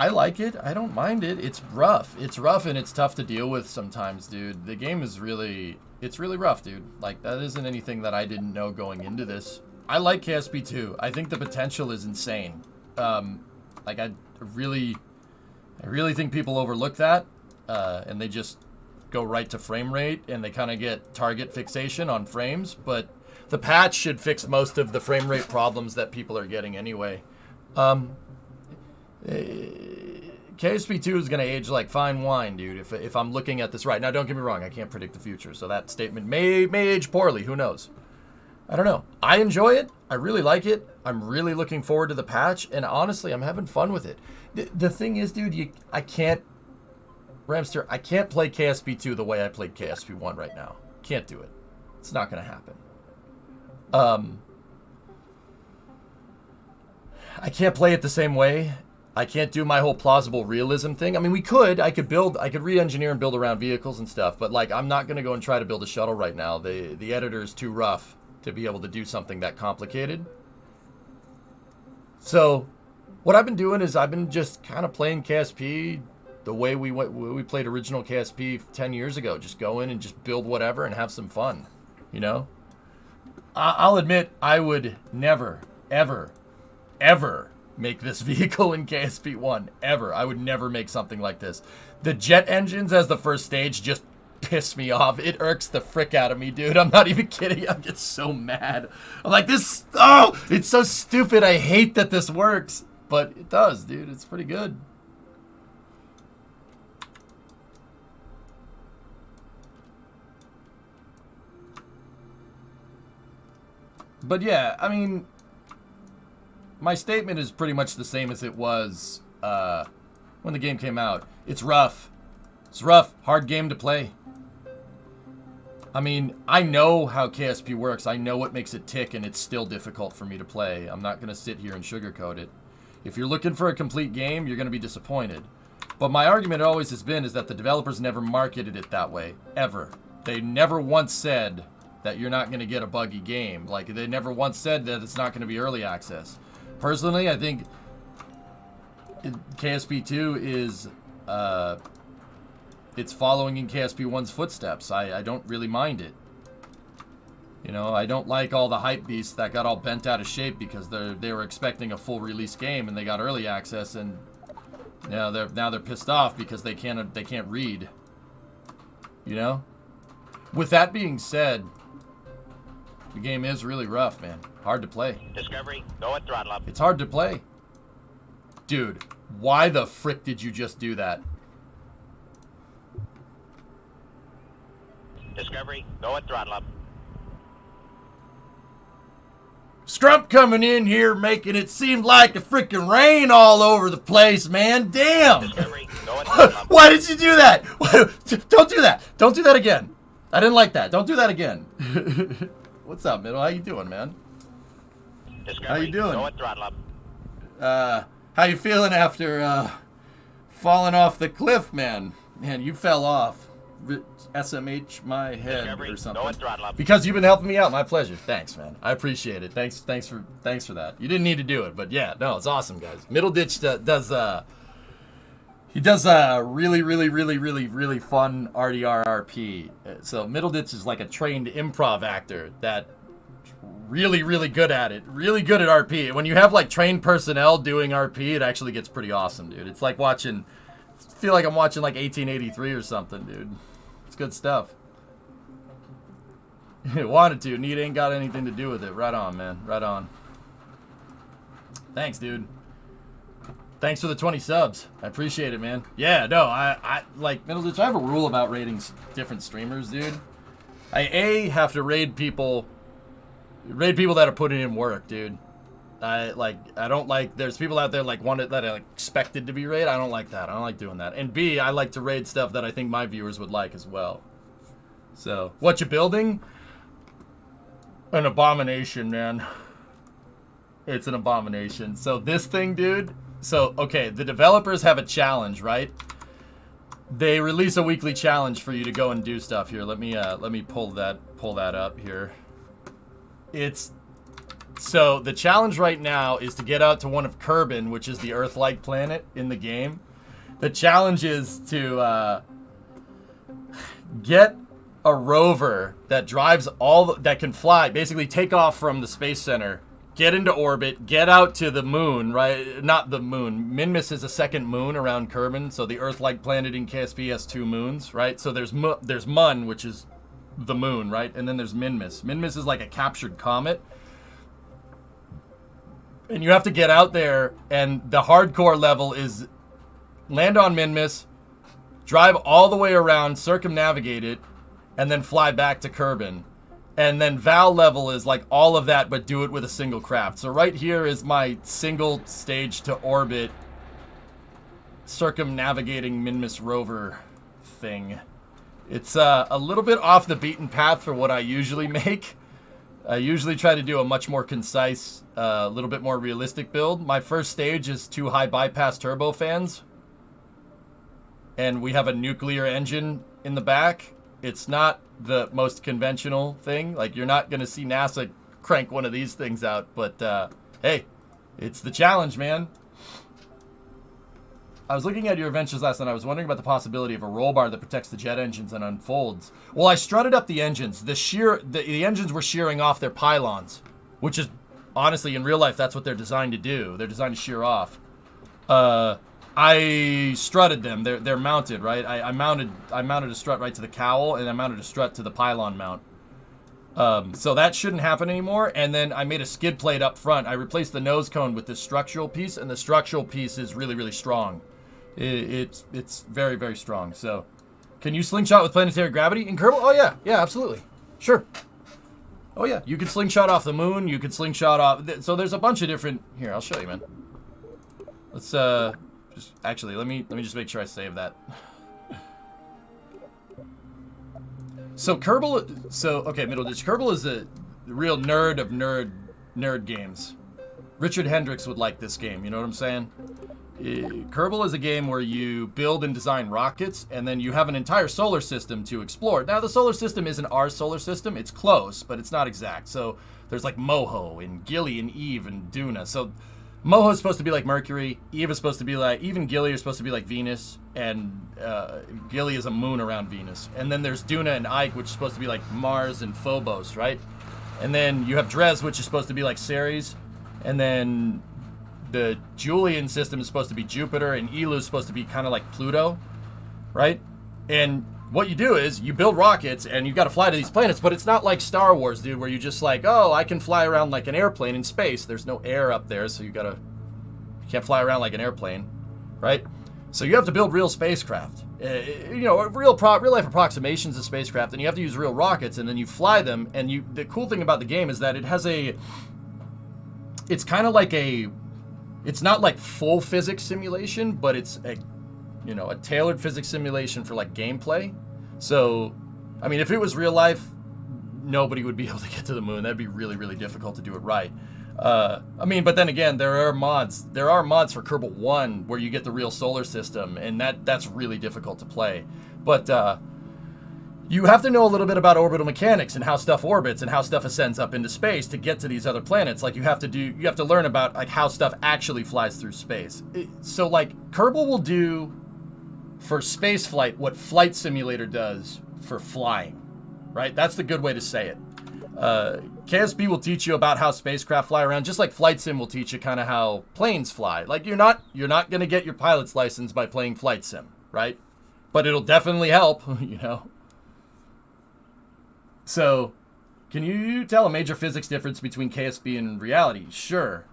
like it. I don't mind it. It's rough. It's rough and it's tough to deal with sometimes, dude. The game is really... It's really rough, dude. Like, that isn't anything that I didn't know going into this. I like KSP2. I think the potential is insane. Like, I really think people overlook that, and they just go right to frame rate, and they kind of get target fixation on frames, but the patch should fix most of the frame rate problems that people are getting anyway. KSP2 is going to age like fine wine, dude, if I'm looking at this right. Now, don't get me wrong. I can't predict the future, so that statement may age poorly. Who knows? I don't know. I enjoy it. I really like it. I'm really looking forward to the patch, and honestly, I'm having fun with it. The thing is, dude, I can't Ramster, I can't play KSP2 the way I played KSP1 right now. Can't do it. It's not going to happen. I can't play it the same way. I can't do my whole plausible realism thing. I mean, I could re-engineer and build around vehicles and stuff, but like, I'm not going to go and try to build a shuttle right now. The editor is too rough to be able to do something that complicated. So, what I've been doing is I've been just kind of playing KSP the way we played original KSP 10 years ago. Just go in and just build whatever and have some fun, you know? I'll admit, I would never, ever, ever make this vehicle in KSP1. Ever. I would never make something like this. The jet engines as the first stage just piss me off. It irks the frick out of me, dude. I'm not even kidding. I get so mad. I'm like, this, oh, it's so stupid. I hate that this works. But it does, dude. It's pretty good. But yeah, I mean, my statement is pretty much the same as it was when the game came out. It's rough. It's rough. Hard game to play. I mean, I know how KSP works. I know what makes it tick, and it's still difficult for me to play. I'm not going to sit here and sugarcoat it. If you're looking for a complete game, you're going to be disappointed. But my argument always has been is that the developers never marketed it that way, ever. They never once said that you're not going to get a buggy game. Like, they never once said that it's not going to be early access. Personally, I think KSP2 is, it's following in KSP1's footsteps. I don't really mind it. You know, I don't like all the hype beasts that got all bent out of shape because they were expecting a full release game and they got early access, and you know, now they're pissed off because they can't read. You know? With that being said, the game is really rough, man. Hard to play. Discovery, go at throttle up. It's hard to play. Dude, why the frick did you just do that? Discovery, go at throttle up. Strump coming in here making it seem like a freaking rain all over the place, man. Damn. Discovery, go at throttle up. Why did you do that? Don't do that. Don't do that again. I didn't like that. Don't do that again. What's up, Middle? How you doing, man? Discovery, How you doing? go at throttle up. How you feeling after falling off the cliff, man? Man, you fell off. SMH my head Discovery, or something. go at throttle up. Because you've been helping me out. My pleasure. Thanks, man. I appreciate it. Thanks for that. You didn't need to do it, but yeah, no, it's awesome, guys. Middle Ditch does he does a really fun RDRRP. So Middle Ditch is like a trained improv actor that really good at it. Really good at RP. When you have like trained personnel doing RP, it actually gets pretty awesome, dude. It's like watching, I feel like I'm watching like 1883 or something, dude. It's good stuff. Wanted to. Need ain't got anything to do with it. Right on, man. Right on. Thanks, dude. Thanks for the 20 subs. I appreciate it, man. Yeah, no, I like, Middle Ditch, I have a rule about rating different streamers, dude. I have to raid people that are putting in work, dude. I don't like, there's people out there like that are like expected to be raid. I don't like that. I don't like doing that. And B, I like to raid stuff that I think my viewers would like as well. So, what you building? An abomination, man. It's an abomination. So this thing, dude. So, okay, the developers have a challenge, right? They release a weekly challenge for you to go and do stuff here. Let me pull that up here. So the challenge right now is to get out to one of Kerbal, which is the Earth-like planet in the game. The challenge is to get a rover that drives that can fly, basically take off from the space center, get into orbit, get out to the moon, right? Not the moon. MINMUS is a second moon around Kerbal, so the Earth-like planet in KSP has 2 moons, right? So there's Mun, which is the moon, right? And then there's MINMUS. MINMUS is like a captured comet. And you have to get out there, and the hardcore level is land on MINMUS, drive all the way around, circumnavigate it, and then fly back to Kerbal. And then Val level is like all of that, but do it with a single craft. So right here is my single stage to orbit circumnavigating MINMUS rover thing. It's a little bit off the beaten path for what I usually make. I usually try to do a much more concise, a little bit more realistic build. My first stage is 2 high bypass turbofans. And we have a nuclear engine in the back. It's not the most conventional thing. Like, you're not going to see NASA crank one of these things out. But, hey, it's the challenge, man. I was looking at your adventures last night. I was wondering about the possibility of a roll bar that protects the jet engines and unfolds. Well, I strutted up the engines. The engines were shearing off their pylons, which is, honestly, in real life, that's what they're designed to do. They're designed to shear off. I strutted them. They're mounted, right? I mounted a strut right to the cowl, and I mounted a strut to the pylon mount. So that shouldn't happen anymore. And then I made a skid plate up front. I replaced the nose cone with this structural piece, and the structural piece is really, really strong. It's very, very strong. So, can you slingshot with planetary gravity in Kerbal? Oh yeah, absolutely, sure. Oh yeah, you can slingshot off the moon. You can slingshot off. So there's a bunch of different. Here, I'll show you, man. Let's just actually let me just make sure I save that. So Kerbal. So okay, Middle Ditch. Kerbal is the real nerd of nerd games. Richard Hendricks would like this game. You know what I'm saying? Kerbal is a game where you build and design rockets, and then you have an entire solar system to explore. Now, the solar system isn't our solar system. It's close, but it's not exact. So there's like Moho and Gilly and Eve and Duna. So Moho is supposed to be like Mercury. Eve is supposed to be like, even Gilly is supposed to be like Venus, and Gilly is a moon around Venus. And then there's Duna and Ike, which is supposed to be like Mars and Phobos, right? And then you have Dres, which is supposed to be like Ceres, and then the Julian system is supposed to be Jupiter, and Elu is supposed to be kind of like Pluto, right? And what you do is you build rockets, and you've got to fly to these planets, but it's not like Star Wars, dude, where you just like, oh, I can fly around like an airplane in space. There's no air up there, so you can't fly around like an airplane, right? So you have to build real spacecraft, real life approximations of spacecraft, and you have to use real rockets, and then you fly them. And the cool thing about the game is that it has it's kind of like it's not like full physics simulation, but it's a tailored physics simulation for like gameplay. So, I mean, if it was real life, nobody would be able to get to the moon. That'd be really, really difficult to do it right. But then again, there are mods. There are mods for Kerbal 1 where you get the real solar system, and that's really difficult to play. But you have to know a little bit about orbital mechanics and how stuff orbits and how stuff ascends up into space to get to these other planets. Like you have to learn about like how stuff actually flies through space. So like Kerbal will do for space flight what Flight Simulator does for flying, right? That's the good way to say it. KSP will teach you about how spacecraft fly around, just like Flight Sim will teach you kind of how planes fly. Like you're not going to get your pilot's license by playing Flight Sim, right? But it'll definitely help, So, can you tell a major physics difference between KSP and reality? Sure.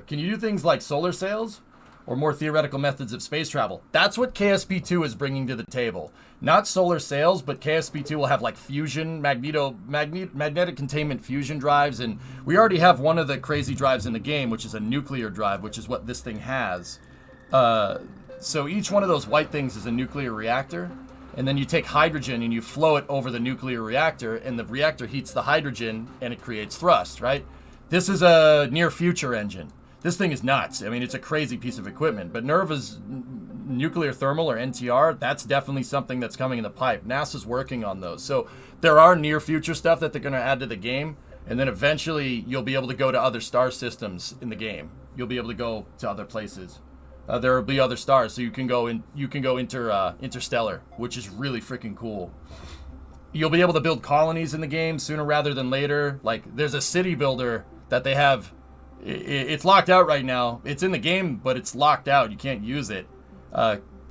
Can you do things like solar sails or more theoretical methods of space travel? That's what KSP2 is bringing to the table. Not solar sails, but KSP2 will have like fusion, magnetic containment fusion drives, and we already have one of the crazy drives in the game, which is a nuclear drive, which is what this thing has. So each one of those white things is a nuclear reactor. And then you take hydrogen and you flow it over the nuclear reactor, and the reactor heats the hydrogen and it creates thrust, right? This is a near future engine. This thing is nuts. I mean, it's a crazy piece of equipment. But NERVA's nuclear thermal, or NTR, that's definitely something that's coming in the pipe. NASA's working on those. So there are near future stuff that they're going to add to the game. And then eventually you'll be able to go to other star systems in the game. You'll be able to go to other places. There will be other stars, so you can go interstellar, which is really freaking cool. You'll be able to build colonies in the game sooner rather than later. Like, there's a city builder that they have. It's locked out right now. It's in the game, but it's locked out. You can't use it.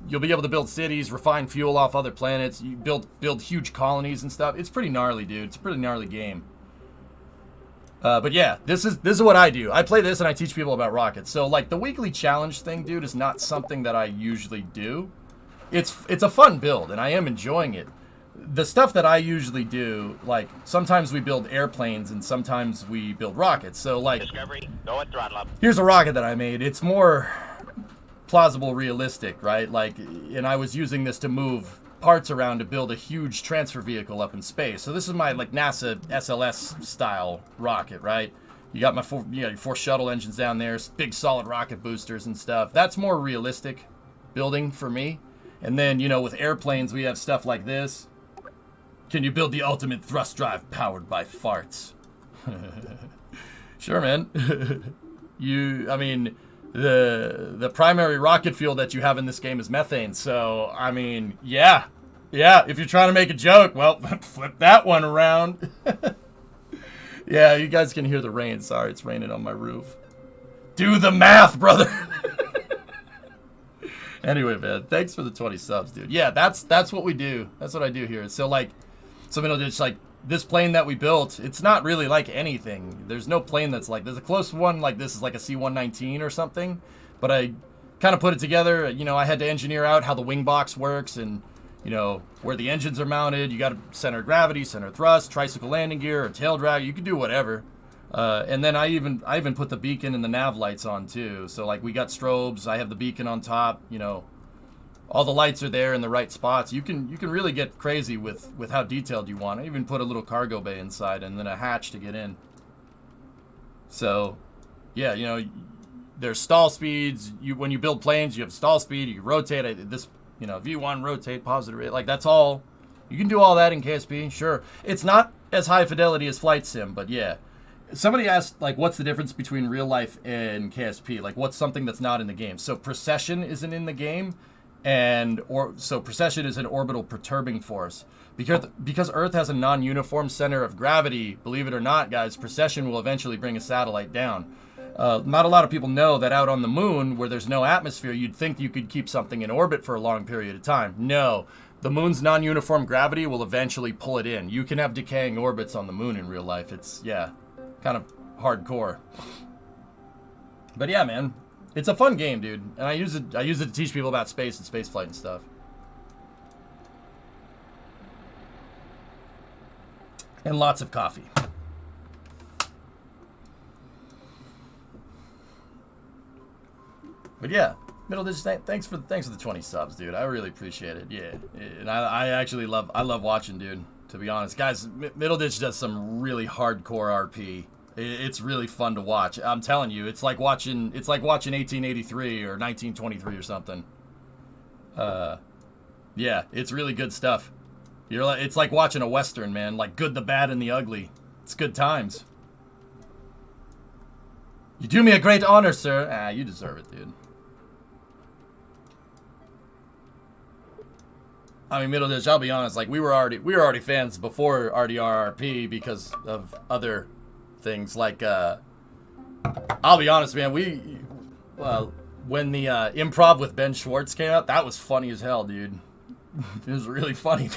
You'll be able to build cities, refine fuel off other planets. You build huge colonies and stuff. It's pretty gnarly, dude. It's a pretty gnarly game. But yeah, this is what I do. I play this and I teach people about rockets. So like the weekly challenge thing, dude, is not something that I usually do. It's a fun build and I am enjoying it. The stuff that I usually do, like sometimes we build airplanes and sometimes we build rockets. So like, Discovery, go at throttle up. Here's a rocket that I made. It's more plausible, realistic, right? Like, and I was using this to move parts around to build a huge transfer vehicle up in space. So this is my like NASA SLS style rocket, right? You got your 4 shuttle engines down there, big solid rocket boosters and stuff. That's more realistic building for me. And then, you know, with airplanes, we have stuff like this. Can you build the ultimate thrust drive powered by farts? Sure, man. I mean, the primary rocket fuel that you have in this game is methane. So, I mean, yeah. Yeah, if you're trying to make a joke, well, flip that one around. Yeah, you guys can hear the rain. Sorry, it's raining on my roof. Do the math, brother. Anyway, man, thanks for the 20 subs, dude. Yeah, that's what we do. That's what I do here. So, like, it's like this plane that we built, it's not really like anything. There's no plane that's like, there's a close one like this is like a C-119 or something. But I kind of put it together. You know, I had to engineer out how the wing box works and, you know, where the engines are mounted. You got a center of gravity, center of thrust, tricycle landing gear, or tail drag. You can do whatever. And then I even put the beacon and the nav lights on too. So like we got strobes. I have the beacon on top. You know, all the lights are there in the right spots. You can really get crazy with how detailed you want. I even put a little cargo bay inside and then a hatch to get in. So, yeah, you know, there's stall speeds. When you build planes, you have stall speed. You rotate this. You know, V1 rotate, positive rate, like that's all. You can do all that in KSP, sure. It's not as high fidelity as Flight Sim, but yeah. Somebody asked, like, what's the difference between real life and KSP? Like, what's something that's not in the game? So precession isn't in the game, so precession is an orbital perturbing force. Because Earth has a non-uniform center of gravity, believe it or not, guys, precession will eventually bring a satellite down. Not a lot of people know that out on the moon, where there's no atmosphere, you'd think you could keep something in orbit for a long period of time. No. The moon's non-uniform gravity will eventually pull it in. You can have decaying orbits on the moon in real life. It's, yeah, kind of hardcore. But yeah, man. It's a fun game, dude. And I use it to teach people about space and spaceflight and stuff. And lots of coffee. But yeah, Middle Ditch, thanks for the 20 subs, dude. I really appreciate it. Yeah, and I actually love watching, dude. To be honest, guys, Middle Ditch does some really hardcore RP. It's really fun to watch. I'm telling you, it's like watching 1883 or 1923 or something. Yeah, it's really good stuff. It's like watching a Western, man. Like Good, the Bad, and the Ugly. It's good times. You do me a great honor, sir. Ah, you deserve it, dude. I mean, Middle Ditch, I'll be honest, like we were already fans before RDRRP because of other things. Like I'll be honest, man, when the improv with Ben Schwartz came out, that was funny as hell, dude. It was really funny.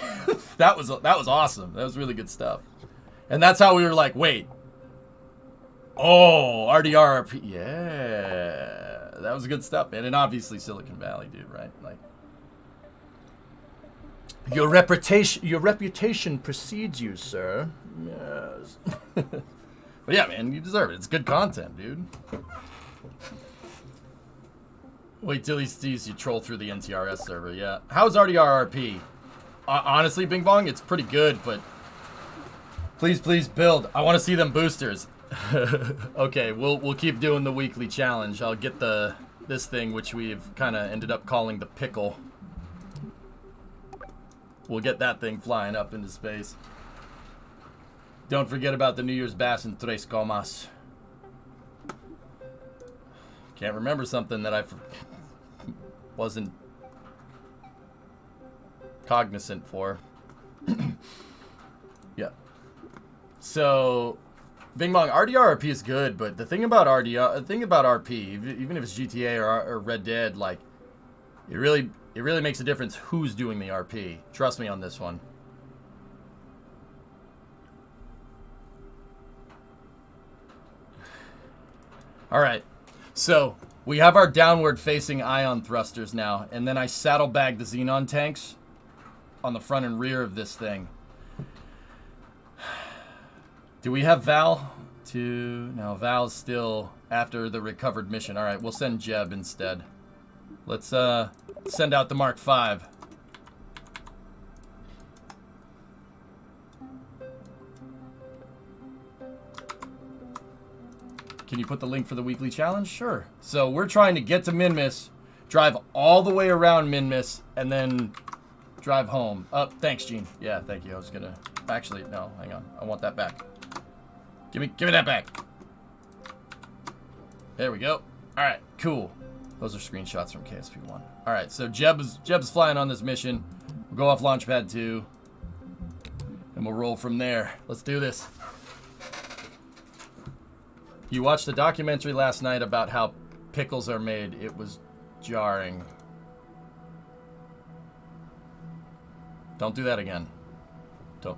that was awesome. That was really good stuff. And that's how we were like, wait. Oh, RDRRP. Yeah. That was good stuff, man. And obviously Silicon Valley, dude, right? Like Your reputation precedes you, sir. Yes. But yeah, man, you deserve it. It's good content, dude. Wait till he sees you troll through the NTRS server, yeah. How's RDRRP? Honestly, Bing Bong, it's pretty good, but please build. I want to see them boosters. Okay, we'll keep doing the weekly challenge. I'll get this thing, which we've kind of ended up calling the pickle. We'll get that thing flying up into space. Don't forget about the New Year's Bash in Tres Comas. Can't remember something that I wasn't cognizant for. Yeah. So, Bing Bong, RDRRP is good, but the thing about RP, even if it's GTA or Red Dead, like, it really makes a difference who's doing the RP. Trust me on this one. All right. So, we have our downward-facing ion thrusters now, and then I saddlebag the xenon tanks on the front and rear of this thing. Do we have Val? No, Val's still after the recovered mission. All right, we'll send Jeb instead. Let's send out the Mark V. can you put the link for the weekly challenge? Sure. So we're trying to get to MINMUS, drive all the way around MINMUS, and then drive home. Thanks, Gene. Yeah, thank you. I was gonna... Actually, no, hang on. I want that back. Give me that back. There we go. All right, cool. Those are screenshots from KSP2. All right, so Jeb's flying on this mission. We'll go off Launchpad 2, and we'll roll from there. Let's do this. You watched the documentary last night about how pickles are made. It was jarring. Don't do that again. Don't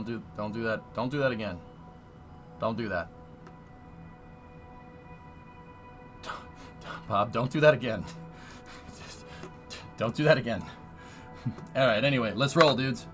do that. Don't do that again. Don't do that. Bob, don't do that again. Don't do that again. All right, anyway, let's roll, dudes.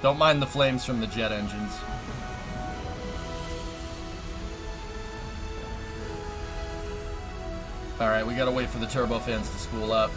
Don't mind the flames from the jet engines. Alright, we gotta wait for the turbofans to spool up.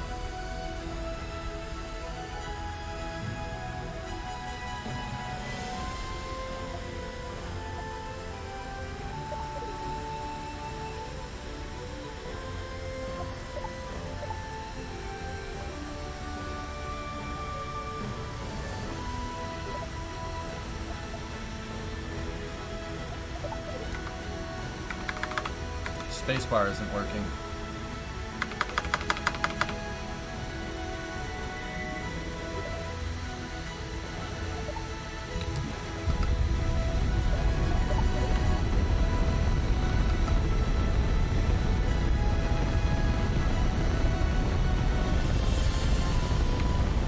Spacebar isn't working.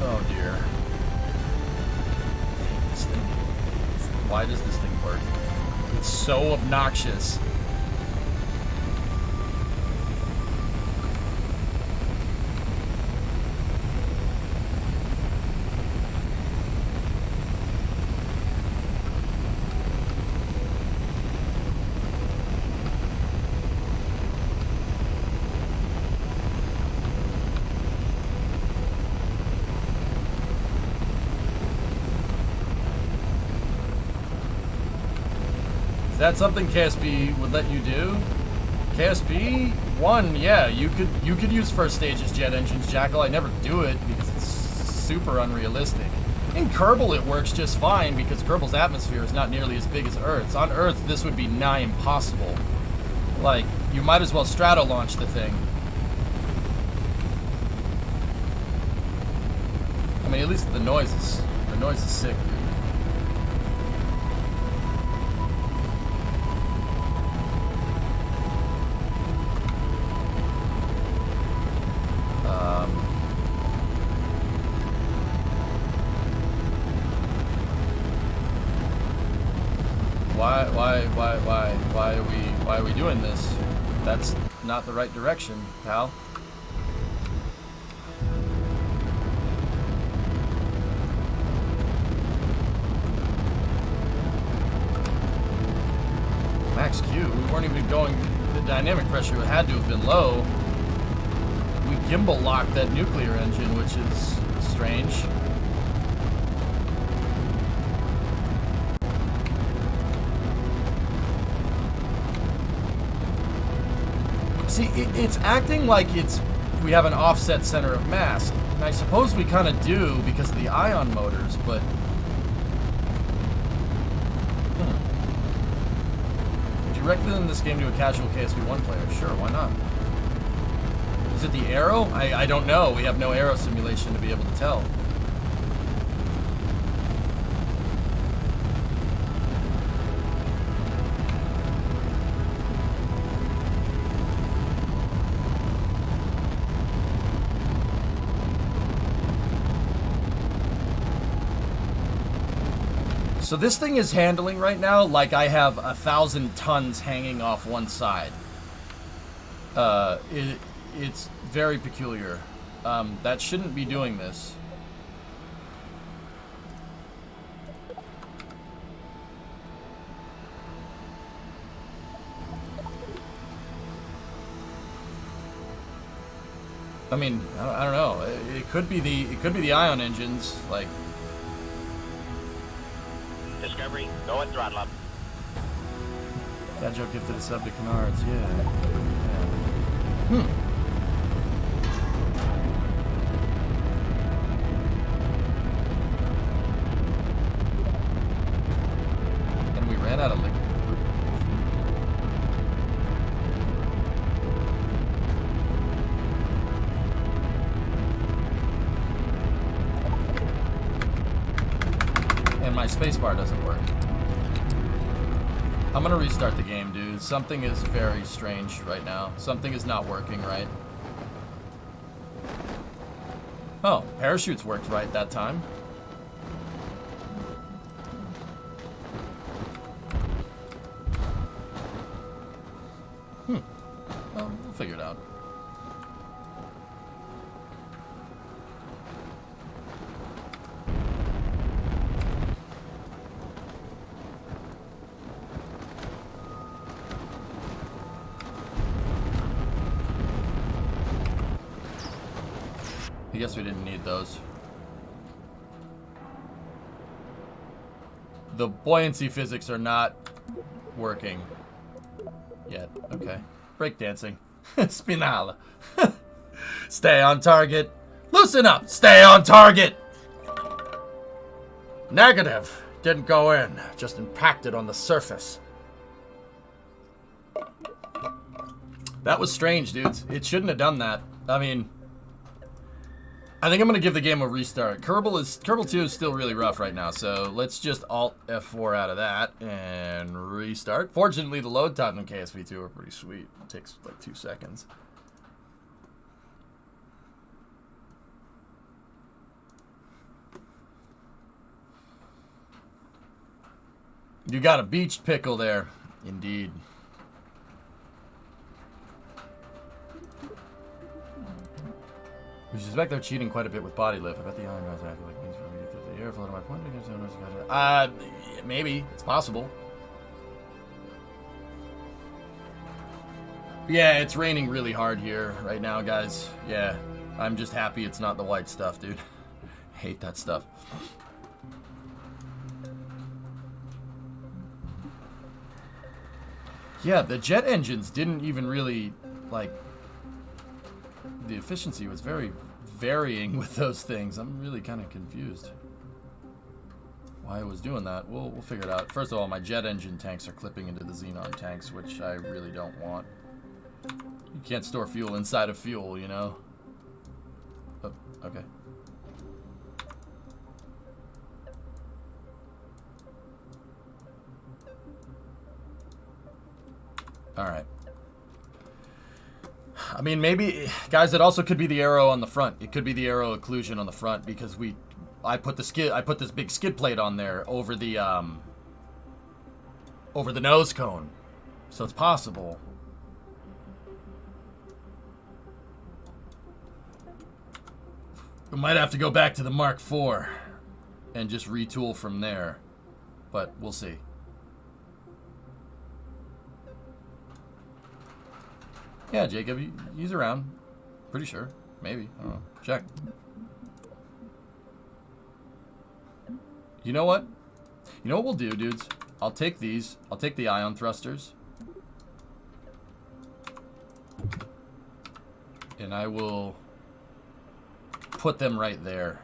Oh dear. This thing. Why does this thing work? It's so obnoxious. Is that something KSP would let you do? KSP1, yeah, you could use first stage's jet engines, Jackal. I never do it because it's super unrealistic. In Kerbal it works just fine because Kerbal's atmosphere is not nearly as big as Earth's. On Earth this would be nigh impossible. Like, you might as well strato launch the thing. I mean, at least the noise is sick, dude. Why are we doing this? That's not the right direction, pal. Max Q, we weren't even going, the dynamic pressure had to have been low. We gimbal locked that nuclear engine, which is strange. See, it's acting like we have an offset center of mass. And I suppose we kind of do because of the ion motors, but... Would you recommend this game to a casual KSP1 player? Sure, why not? Is it the aero? I don't know. We have no aero simulation to be able to tell. So this thing is handling right now like I have 1,000 tons hanging off one side. It's very peculiar. That shouldn't be doing this. I mean, I don't know. It could be the ion engines. Like, Discovery, go at throttle up. that joke gifted a sub to Canards. Yeah. And we ran out of liquid. And my spacebar doesn't work. I'm gonna restart the game, dude. Something is very strange right now. Something is not working right. Oh, parachutes worked right that time. Well, we'll figure it out. I guess we didn't need those. The buoyancy physics are not working yet. Okay. Breakdancing. Spinal. Stay on target. Loosen up. Stay on target. Negative. Didn't go in. Just impacted on the surface. That was strange, dudes. It shouldn't have done that. I mean, I think I'm going to give the game a restart. Kerbal 2 is still really rough right now, so let's just Alt F4 out of that and restart. Fortunately, the load time in KSP2 are pretty sweet. It takes like 2 seconds. You got a beached pickle there. Indeed. We suspect they're cheating quite a bit with body lift. I bet the iron guys acting like means for me to get the air flow to my point. Maybe. It's possible. Yeah, it's raining really hard here right now, guys. Yeah, I'm just happy it's not the white stuff, dude. Hate that stuff. Yeah, the jet engines didn't even really, like, the efficiency was very varying with those things. I'm really kind of confused why it was doing that. We'll figure it out. First of all, my jet engine tanks are clipping into the xenon tanks, which I really don't want. You can't store fuel inside of fuel, you know? Oh, okay. Alright. I mean, maybe, guys, it also could be the arrow on the front. It could be the arrow occlusion on the front because I put this big skid plate on there over the nose cone. So it's possible. We might have to go back to the Mark IV and just retool from there. But we'll see. Yeah, Jacob, he's around. Pretty sure. Maybe. I don't know. Check. You know what? You know what we'll do, dudes? I'll take these. I'll take the ion thrusters. And I will put them right there.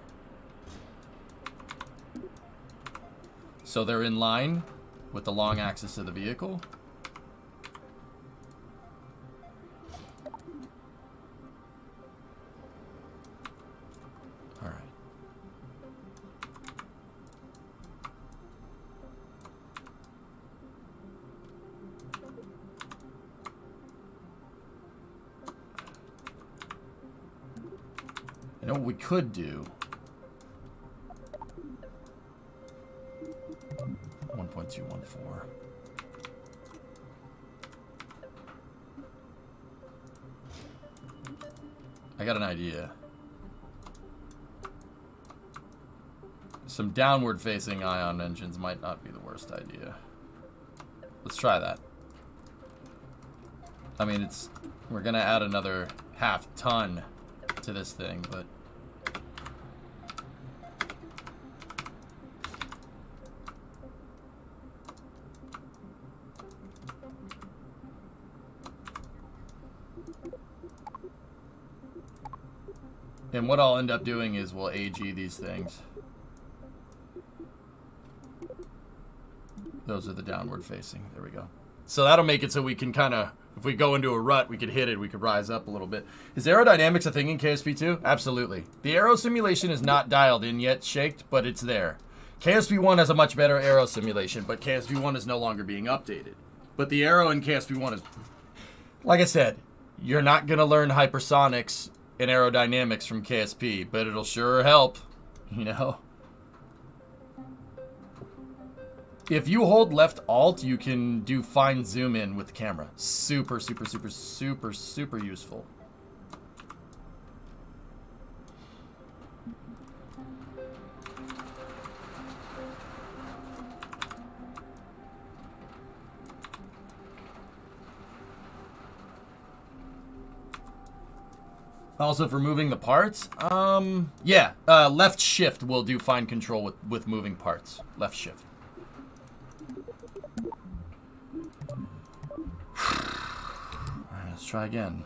So they're in line with the long axis of the vehicle. You know what we could do? 1.214. I got an idea. Some downward facing ion engines might not be the worst idea. Let's try that. I mean, we're gonna add another half ton to this thing, but... And what I'll end up doing is we'll AG these things. Those are the downward facing. There we go. So that'll make it so we can kind of, if we go into a rut, we could hit it, we could rise up a little bit. Is aerodynamics a thing in KSP2? Absolutely. The aero simulation is not dialed in yet, shaked, but it's there. KSP1 has a much better aero simulation, but KSP1 is no longer being updated. But the aero in KSP1 is, like I said, you're not going to learn hypersonics and aerodynamics from KSP, but it'll sure help, you know? If you hold left alt, you can do fine zoom in with the camera. Super, super, super, super, super useful. Also, for moving the parts, yeah, left shift will do fine control with moving parts. Left shift. Alright, let's try again.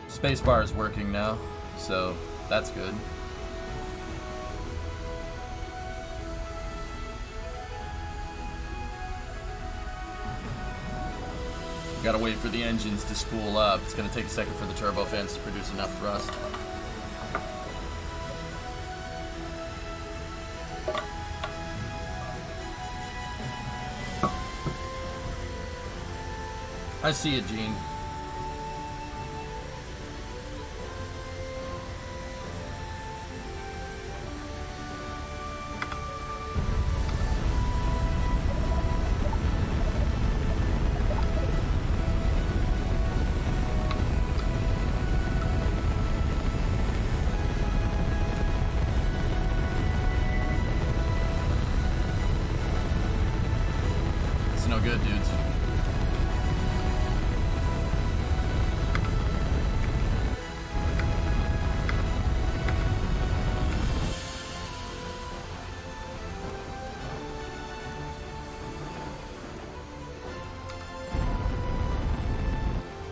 Spacebar is working now, so that's good. Gotta wait for the engines to spool up. It's gonna take a second for the turbofans to produce enough thrust. I see it, Gene. It's no good, dudes.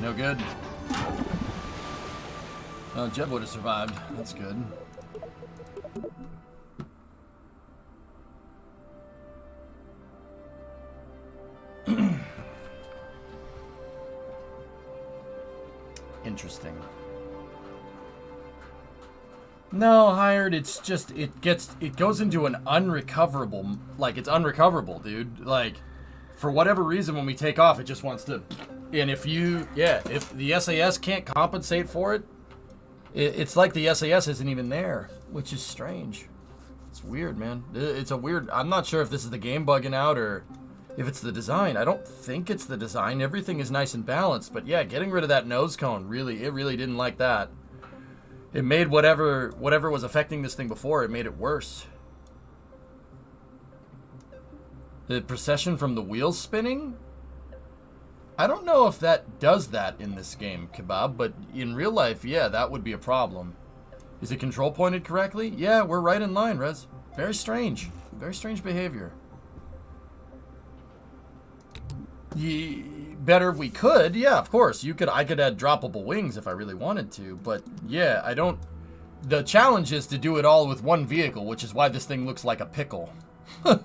No good. Oh, Jeb would have survived. That's good. Interesting. No, Hired, it's just, it goes into an unrecoverable, like, it's unrecoverable, dude. Like, for whatever reason, when we take off, it just wants to, and if you, yeah, if the SAS can't compensate for it, it's like the SAS isn't even there, which is strange. It's weird, man. It's a weird, I'm not sure if this is the game bugging out or if it's the design. I don't think it's the design. Everything is nice and balanced, but yeah, getting rid of that nose cone, really, it really didn't like that. It made whatever was affecting this thing before, it made it worse. The precession from the wheels spinning? I don't know if that does that in this game, Kebab, but in real life, yeah, that would be a problem. Is it control pointed correctly? Yeah, we're right in line, Rez. Very strange. Very strange behavior. Better if we could, yeah, of course. I could add droppable wings if I really wanted to, but yeah, I don't. The challenge is to do it all with one vehicle, which is why this thing looks like a pickle. Let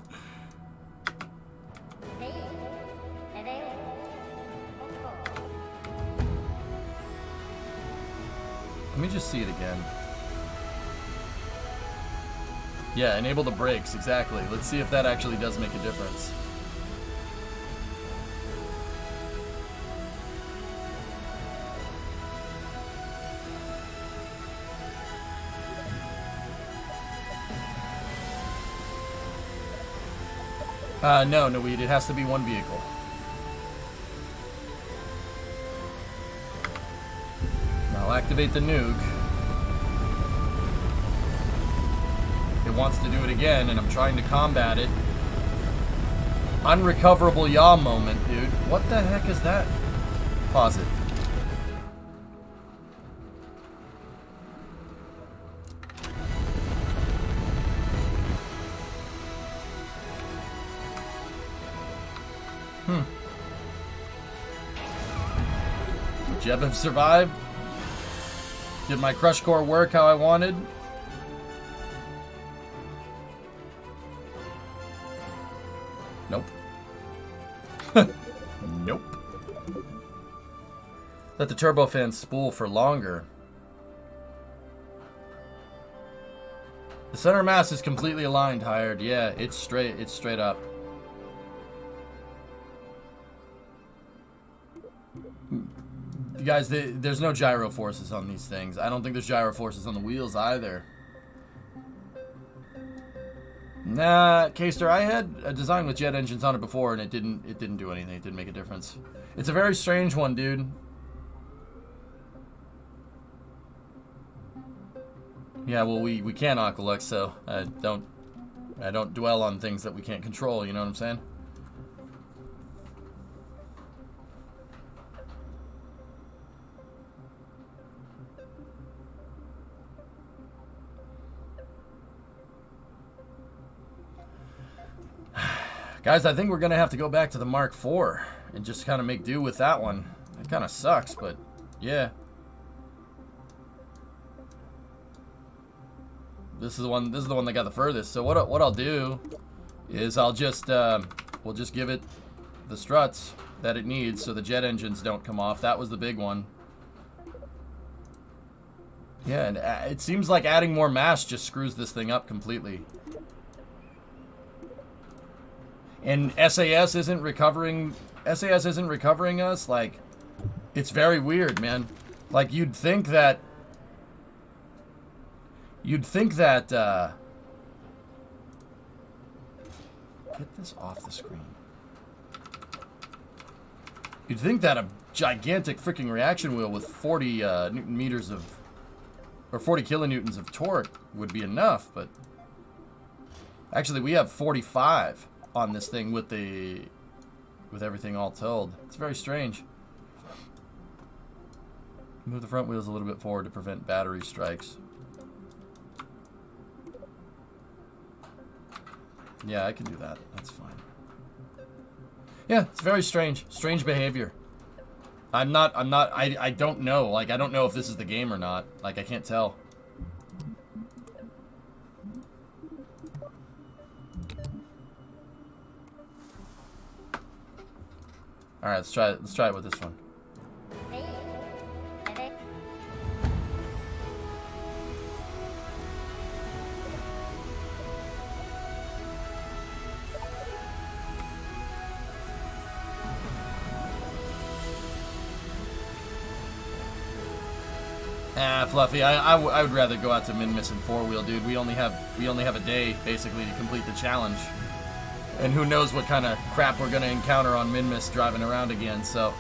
me just see it again. Yeah, enable the brakes, exactly. Let's see if that actually does make a difference. No, Weed, it has to be one vehicle. I'll activate the nuke. It wants to do it again, and I'm trying to combat it. Unrecoverable yaw moment, dude. What the heck is that? Pause it. Jeb have survived? Did my crush core work how I wanted? Nope. Nope. Let the turbofan spool for longer. The center mass is completely aligned, Hired. Yeah, it's straight up. You guys, there's no gyro forces on these things. I don't think there's gyro forces on the wheels either. Nah, Kster, I had a design with jet engines on it before, and it didn't do anything. It didn't make a difference. It's a very strange one, dude. Yeah, well, we can't Aqualux, so I don't dwell on things that we can't control. You know what I'm saying? Guys, I think we're going to have to go back to the Mark IV and just kind of make do with that one. It kind of sucks, but yeah. This is the one that got the furthest. So what I'll do is I'll just we'll just give it the struts that it needs so the jet engines don't come off. That was the big one. Yeah, and it seems like adding more mass just screws this thing up completely. And SAS isn't recovering us. Like, it's very weird, man. Like, you'd think that get this off the screen. You'd think that a gigantic freaking reaction wheel with 40 newton meters of, or 40 kilonewtons of torque would be enough, but actually we have 45 on this thing with everything all told. It's very strange. Move the front wheels a little bit forward to prevent battery strikes. Yeah, I can do that. That's fine. Yeah, it's very strange. Strange behavior. I don't know. Like, I don't know if this is the game or not. Like, I can't tell. All right, let's try it. Let's try it with this one. Fluffy, I would rather go out to MINMUS and four-wheel, dude. We only have a day basically to complete the challenge, and who knows what kind of crap we're gonna encounter on MINMUS driving around again. So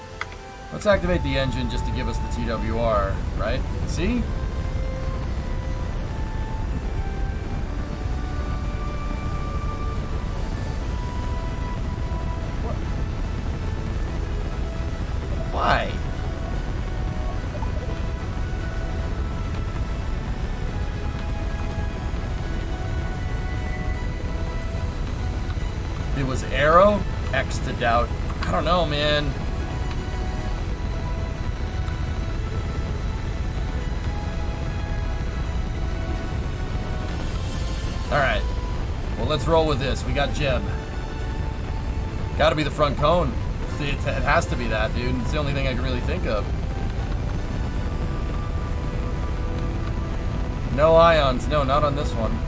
let's activate the engine just to give us the TWR, right? See? What? Why? It was arrow, X to doubt. I don't know, man. Alright. Well, let's roll with this. We got Jeb. Gotta be the front cone. It has to be that, dude. It's the only thing I can really think of. No ions. No, not on this one.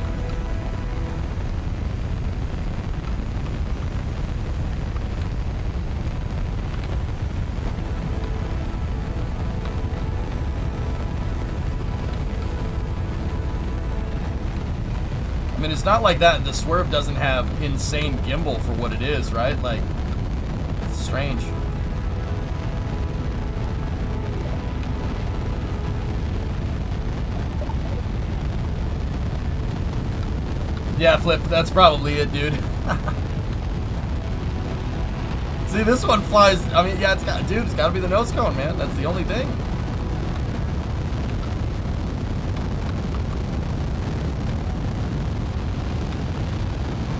I mean, it's not like that. The Swerve doesn't have insane gimbal for what it is, right? Like, it's strange. Yeah, Flip, that's probably it, dude. See, this one flies. I mean, yeah, it's got to be the nose cone, man. That's the only thing.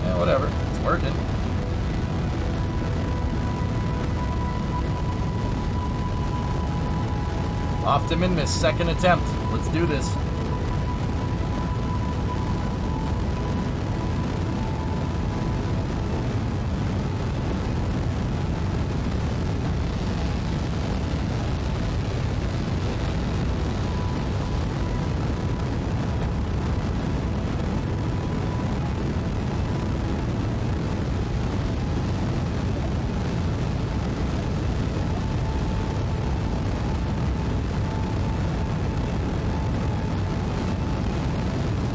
Yeah, whatever. It's working. Off to MINMUS, second attempt. Let's do this.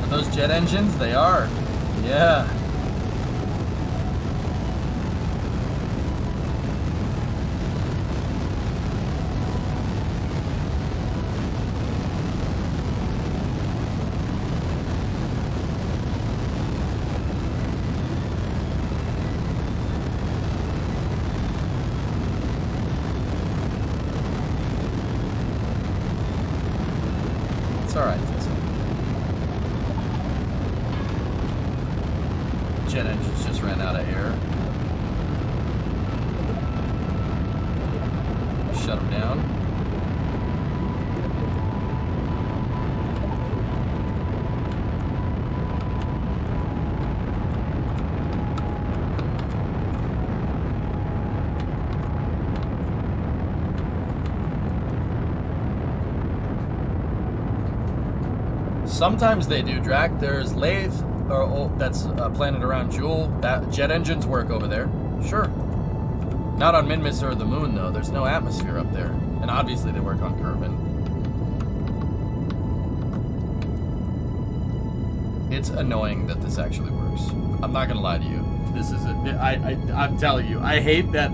Those jet engines, they are. Yeah. It's all right. Jet engines just ran out of air. Shut them down. Sometimes they do, Drac. There's lathe. That's a planet around Joule. That jet engines work over there. Sure. Not on MINMUS or the moon, though. There's no atmosphere up there. And obviously they work on Kerbal. It's annoying that this actually works. I'm not gonna lie to you. This is I'm telling you, I hate that.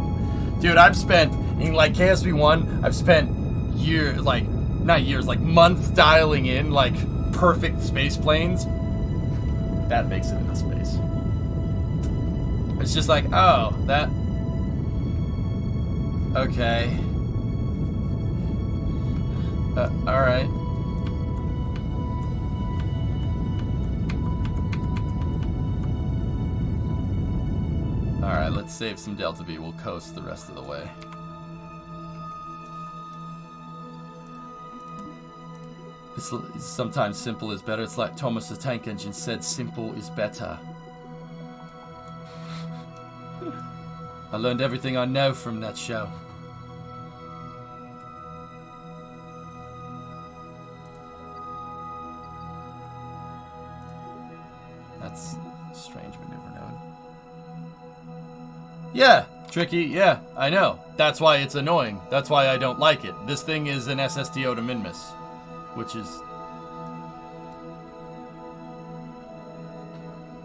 Dude, I've spent, in like KSP1, I've spent years, like, not years, like months dialing in, like, perfect space planes. That makes it into space. It's just like, oh, that. Okay. Alright. Alright, let's save some Delta V. We'll coast the rest of the way. It's sometimes simple is better. It's like Thomas the Tank Engine said, simple is better. I learned everything I know from that show. That's a strange maneuver known. Yeah, tricky, yeah, I know. That's why it's annoying. That's why I don't like it. This thing is an SSTO to MINMUS. Which is...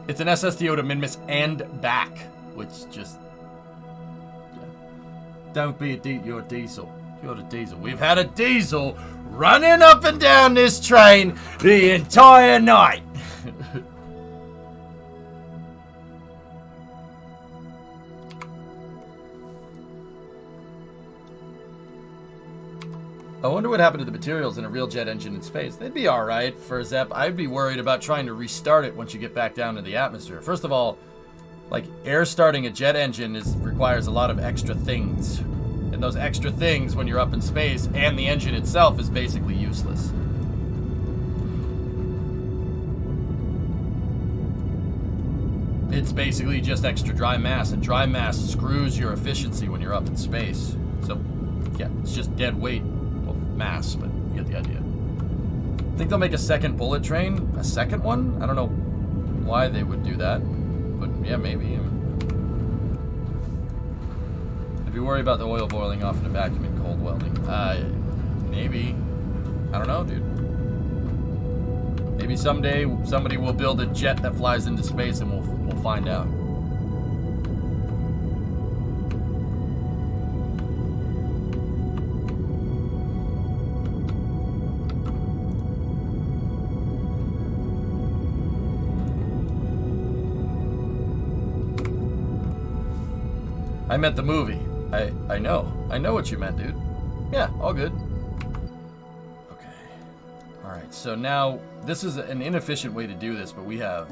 It's an SSTO to MINMUS and back. Which just... Yeah. Don't be you're a diesel. You're a diesel. We've had a diesel running up and down this train the entire night. I wonder what happened to the materials in a real jet engine in space. They'd be alright for a ZEP. I'd be worried about trying to restart it once you get back down to the atmosphere. First of all, like, air starting a jet engine requires a lot of extra things. And those extra things, when you're up in space, and the engine itself, is basically useless. It's basically just extra dry mass, and dry mass screws your efficiency when you're up in space. So, yeah, it's just dead weight. Mass, but you get the idea. Think they'll make a second bullet train? A second one? I don't know why they would do that, but yeah, maybe. If you worry about the oil boiling off in a vacuum in cold welding, maybe. I don't know, dude. Maybe someday somebody will build a jet that flies into space and we'll find out. I meant the movie. I know. I know what you meant, dude. Yeah, all good. Okay. Alright, so now, this is an inefficient way to do this, but we have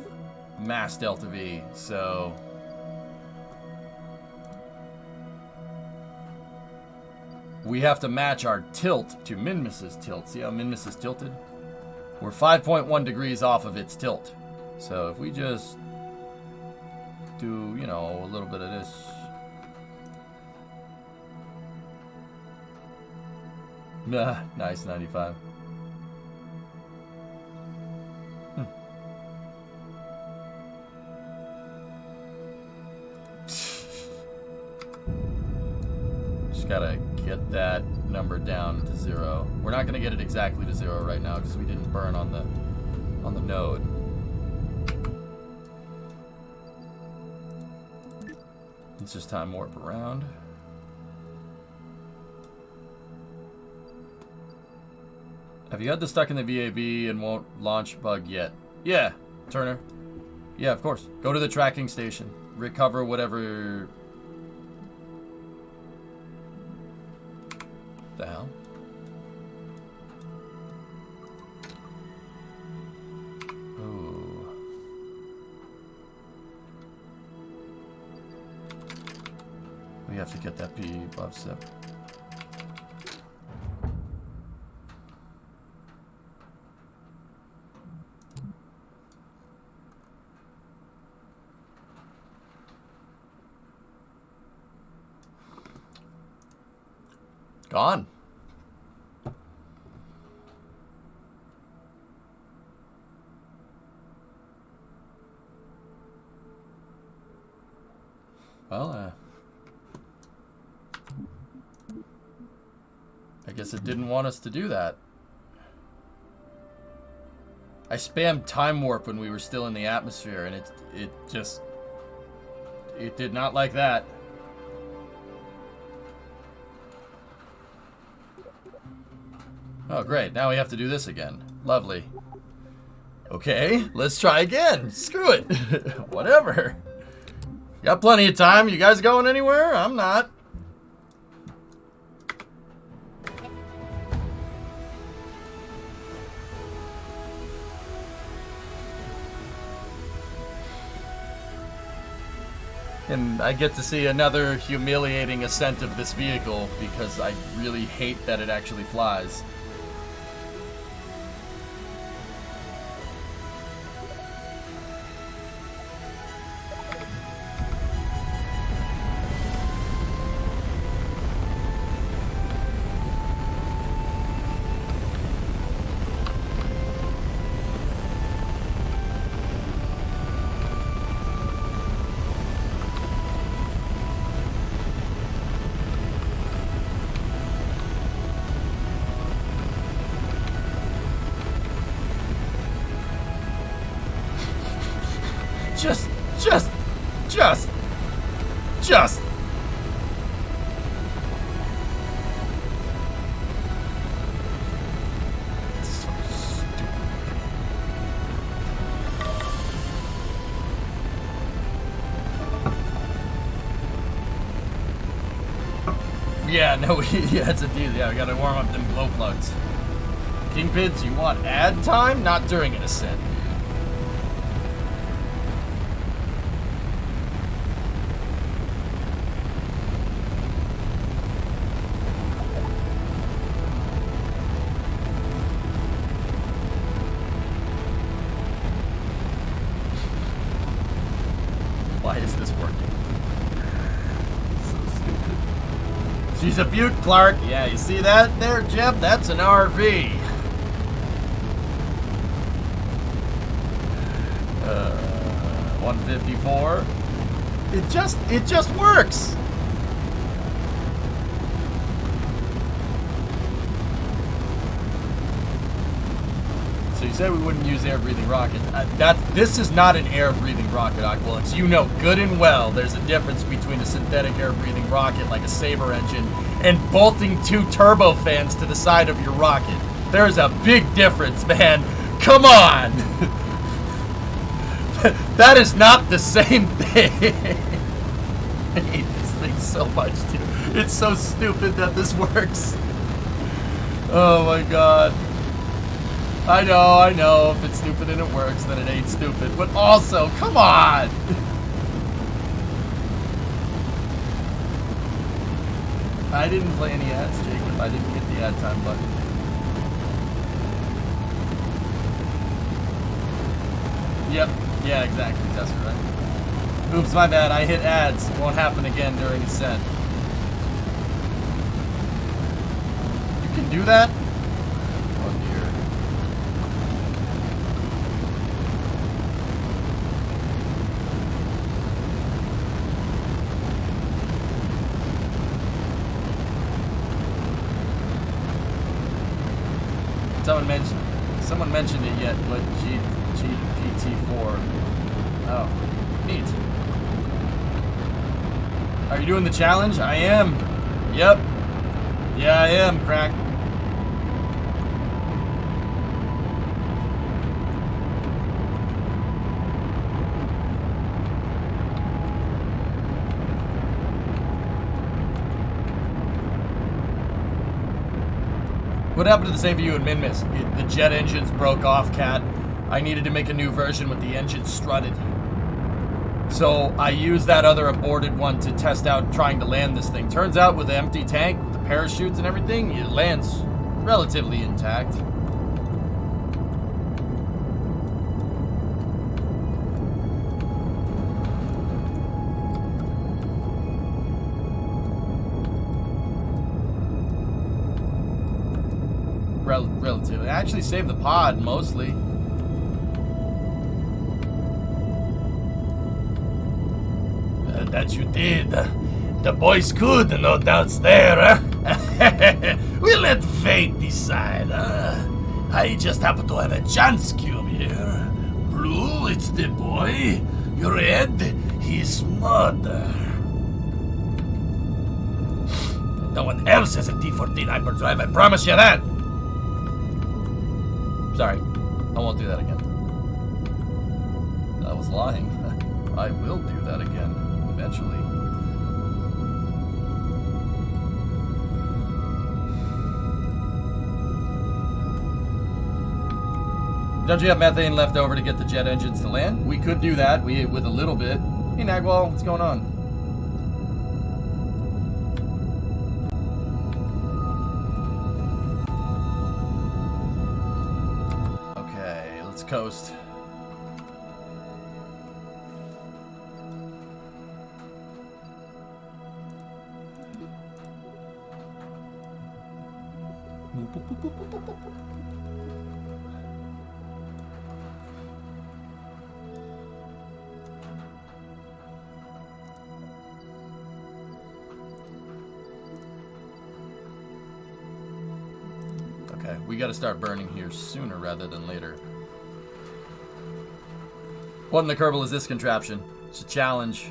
mass delta V, so... we have to match our tilt to MINMUS's tilt. See how MINMUS is tilted? We're 5.1 degrees off of its tilt. So if we just do, you know, a little bit of this. Nice, 95. Just gotta get that number down to 0. We're not gonna get it exactly to 0 right now because we didn't burn on the node. It's just time warp around. Have you had this stuck in the VAB and won't launch bug yet? Yeah, Turner. Yeah, of course. Go to the tracking station. Recover whatever... the hell? Ooh. We have to get that P above 7. Gone. Well, I guess it didn't want us to do that. I spammed time warp when we were still in the atmosphere, and it did not like that. Oh, great. Now we have to do this again. Lovely. Okay, let's try again. Screw it. Whatever. Got plenty of time. You guys going anywhere? I'm not. And I get to see another humiliating ascent of this vehicle because I really hate that it actually flies. Just. So stupid. Yeah, no, yeah, it's a deal. Yeah, we gotta warm up them glow plugs. Kingpins, you want ad time? Not during an ascent. Why is this working? So stupid. She's a beaut, Clark. Yeah, you see that there, Jeb? That's an RV. 154. It just works. So you said we wouldn't use air-breathing rockets. This is not an air-breathing rocket, Aquilix. You know good and well there's a difference between a synthetic air-breathing rocket like a Sabre engine and bolting 2 turbofans to the side of your rocket. There's a big difference, man. Come on! That is not the same thing. I hate this thing so much, dude. It's so stupid that this works. Oh my god. I know. If it's stupid and it works, then it ain't stupid. But also, come on! I didn't play any ads, Jacob. I didn't hit the ad time button. Yep. Yeah, exactly. That's right. Oops, my bad. I hit ads. It won't happen again during ascent. You can do that? Oh dear. Someone mentioned it yet, but GPT-4. Oh, neat. Are you doing the challenge? I am. Yep. Yeah, I am, Crack. What happened to the same for you in MINMUS? The jet engines broke off, Cat. I needed to make a new version with the engine strutted. So I used that other aborted one to test out trying to land this thing. Turns out with the empty tank, with the parachutes and everything, it lands relatively intact. Relatively. I actually saved the pod, mostly. That you did. The boy's good, no doubts there. We'll let fate decide. I just happen to have a chance cube here. Blue, it's the boy. Red, his mother. No one else has a T-14 hyperdrive, I promise you that. Sorry, I won't do that again. I was lying. I will do that again, eventually. Don't you have methane left over to get the jet engines to land? We could do that, with a little bit. Hey Nagwal, what's going on? Coast. Okay, we got to start burning here sooner rather than later. What in the Kerbal is this contraption? It's a challenge.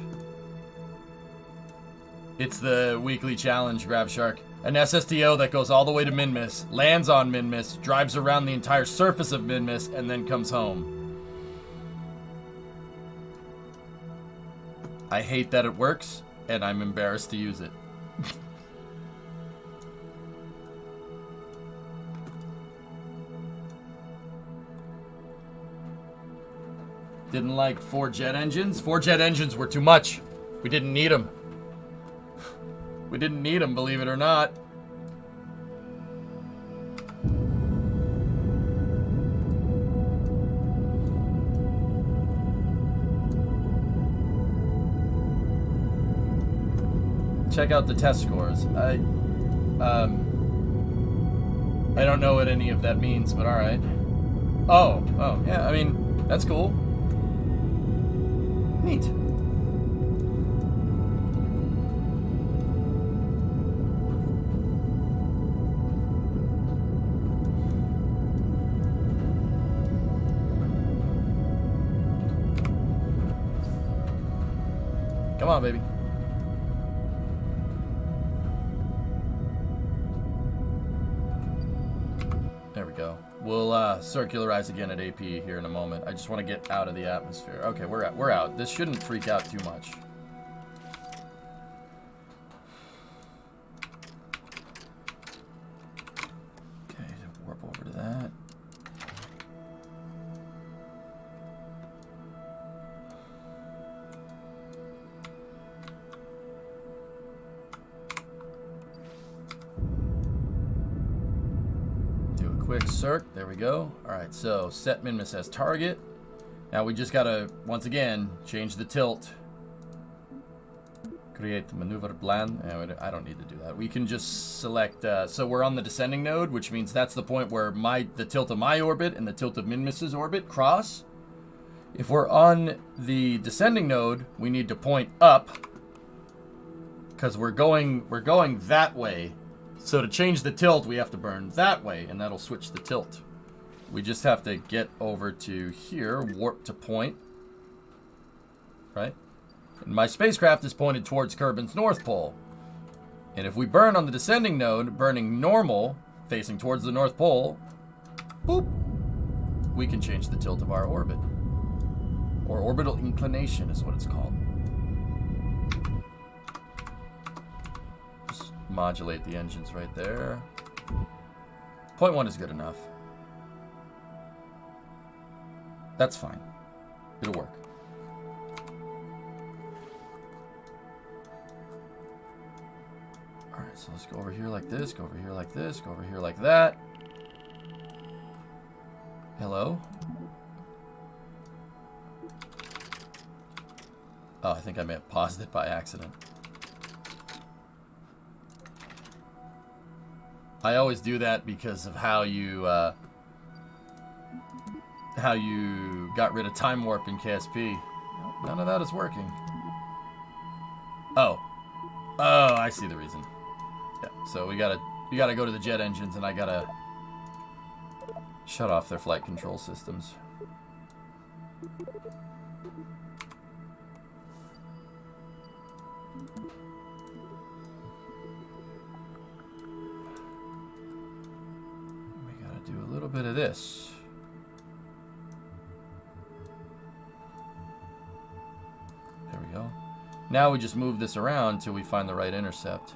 It's the weekly challenge, Grab Shark. An SSTO that goes all the way to MINMUS, lands on MINMUS, drives around the entire surface of MINMUS, and then comes home. I hate that it works, and I'm embarrassed to use it. Didn't like 4 jet engines? 4 jet engines were too much. We didn't need them. We didn't need them, believe it or not. Check out the test scores. I don't know what any of that means, but alright. Oh, yeah, I mean, that's cool. Neat. Come on, baby. There we go. We'll circularize again at AP here in a moment. I just want to get out of the atmosphere. Okay, we're out. This shouldn't freak out too much. circ. There we go. All right, so set MINMUS as target. Now we just gotta, once again, change the tilt. Create the maneuver plan. I don't need to do that. We can just select, so we're on the descending node, which means that's the point where the tilt of my orbit and the tilt of MINMUS's orbit cross. If we're on the descending node, we need to point up because we're going that way. So to change the tilt, we have to burn that way, and that'll switch the tilt. We just have to get over to here, warp to point, right? And my spacecraft is pointed towards Kerbin's North Pole. And if we burn on the descending node, burning normal, facing towards the North Pole, boop, we can change the tilt of our orbit. Or orbital inclination is what it's called. Just modulate the engines right there. 0.1 is good enough. That's fine. It'll work. Alright, so let's go over here like this, go over here like this, go over here like that. Hello? Oh, I think I may have paused it by accident. I always do that because of how you got rid of time warp in KSP. None of that is working. Oh, I see the reason. Yeah, so we gotta go to the jet engines, and I gotta shut off their flight control systems. We gotta do a little bit of this. There we go. Now we just move this around until we find the right intercept.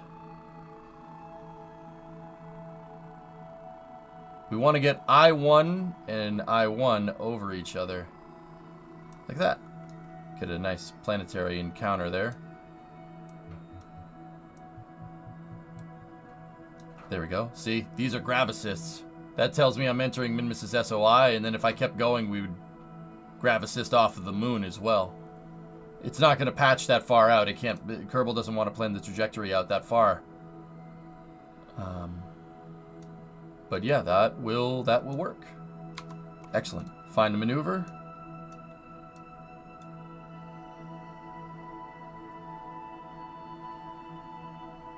We want to get I1 and I1 over each other. Like that. Get a nice planetary encounter there. There we go. See, these are grav assists. That tells me I'm entering MINMUS's SOI, and then if I kept going, we would grav assist off of the moon as well. It's not going to patch that far out. It can't. Kerbal doesn't want to plan the trajectory out that far. But yeah, that will work. Excellent. Find the maneuver.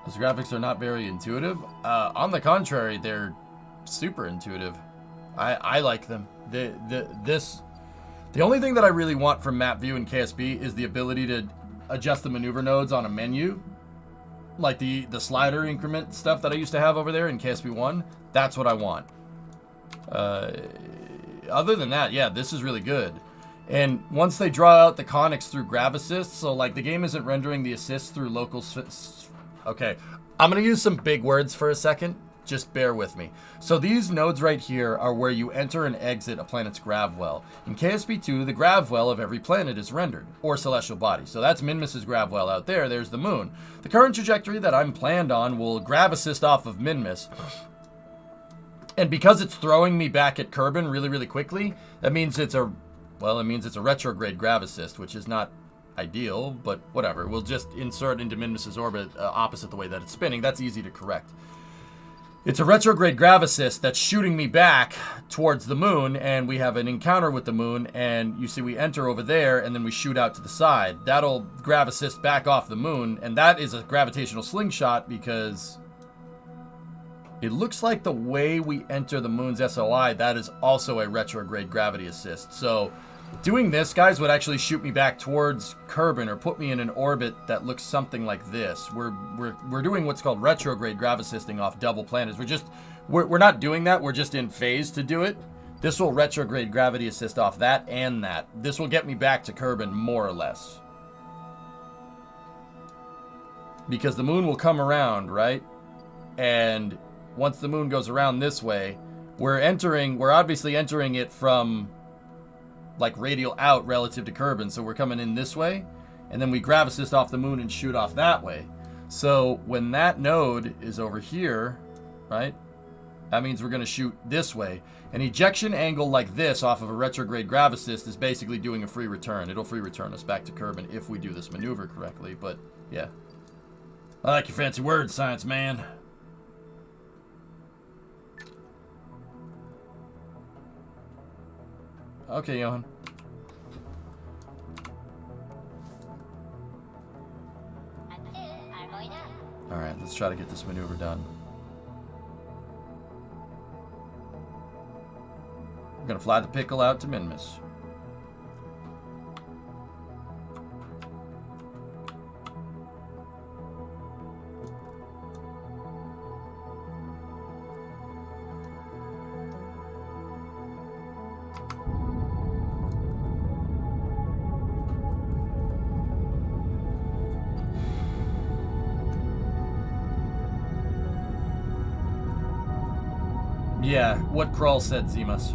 Those graphics are not very intuitive. On the contrary, they're super intuitive. I like them. The only thing that I really want from map view in KSP is the ability to adjust the maneuver nodes on a menu. Like the slider increment stuff that I used to have over there in KSP1. That's what I want. Other than that, yeah, this is really good. And once they draw out the conics through grav assists, so like the game isn't rendering the assists through local... Okay, I'm going to use some big words for a second. Just bear with me. So these nodes right here are where you enter and exit a planet's grav well. In KSP2, the grav well of every planet is rendered, or celestial body. So that's MINMUS's grav well out there. There's the moon. The current trajectory that I'm planned on will grav assist off of MINMUS. And because it's throwing me back at Kerbin really, really quickly, that means it's a retrograde grav assist, which is not ideal, but whatever. We'll just insert into MINMUS's orbit opposite the way that it's spinning. That's easy to correct. It's a retrograde grav assist that's shooting me back towards the moon, and we have an encounter with the moon, and you see we enter over there, and then we shoot out to the side. That'll grav assist back off the moon, and that is a gravitational slingshot because it looks like the way we enter the moon's SOI, that is also a retrograde gravity assist. So doing this, guys, would actually shoot me back towards Kerbin or put me in an orbit that looks something like this. We're doing what's called retrograde grav assisting off double planets. We're not doing that. We're just in phase to do it. This will retrograde gravity assist off that and that. This will get me back to Kerbin more or less. Because the moon will come around, right? And once the moon goes around this way, we're obviously entering it from like radial out relative to Kerbin, so we're coming in this way, and then we grav assist off the moon and shoot off that way. So when that node is over here, right, That means we're going to shoot this way. An ejection angle like this off of a retrograde grav assist is basically doing a free return. It'll free return us back to Kerbal if we do this maneuver correctly, but yeah. I like your fancy words, science man. Okay, Johan. Alright, let's try to get this maneuver done. We're gonna fly the pickle out to MINMUS. Yeah, what Krull said, Zemus.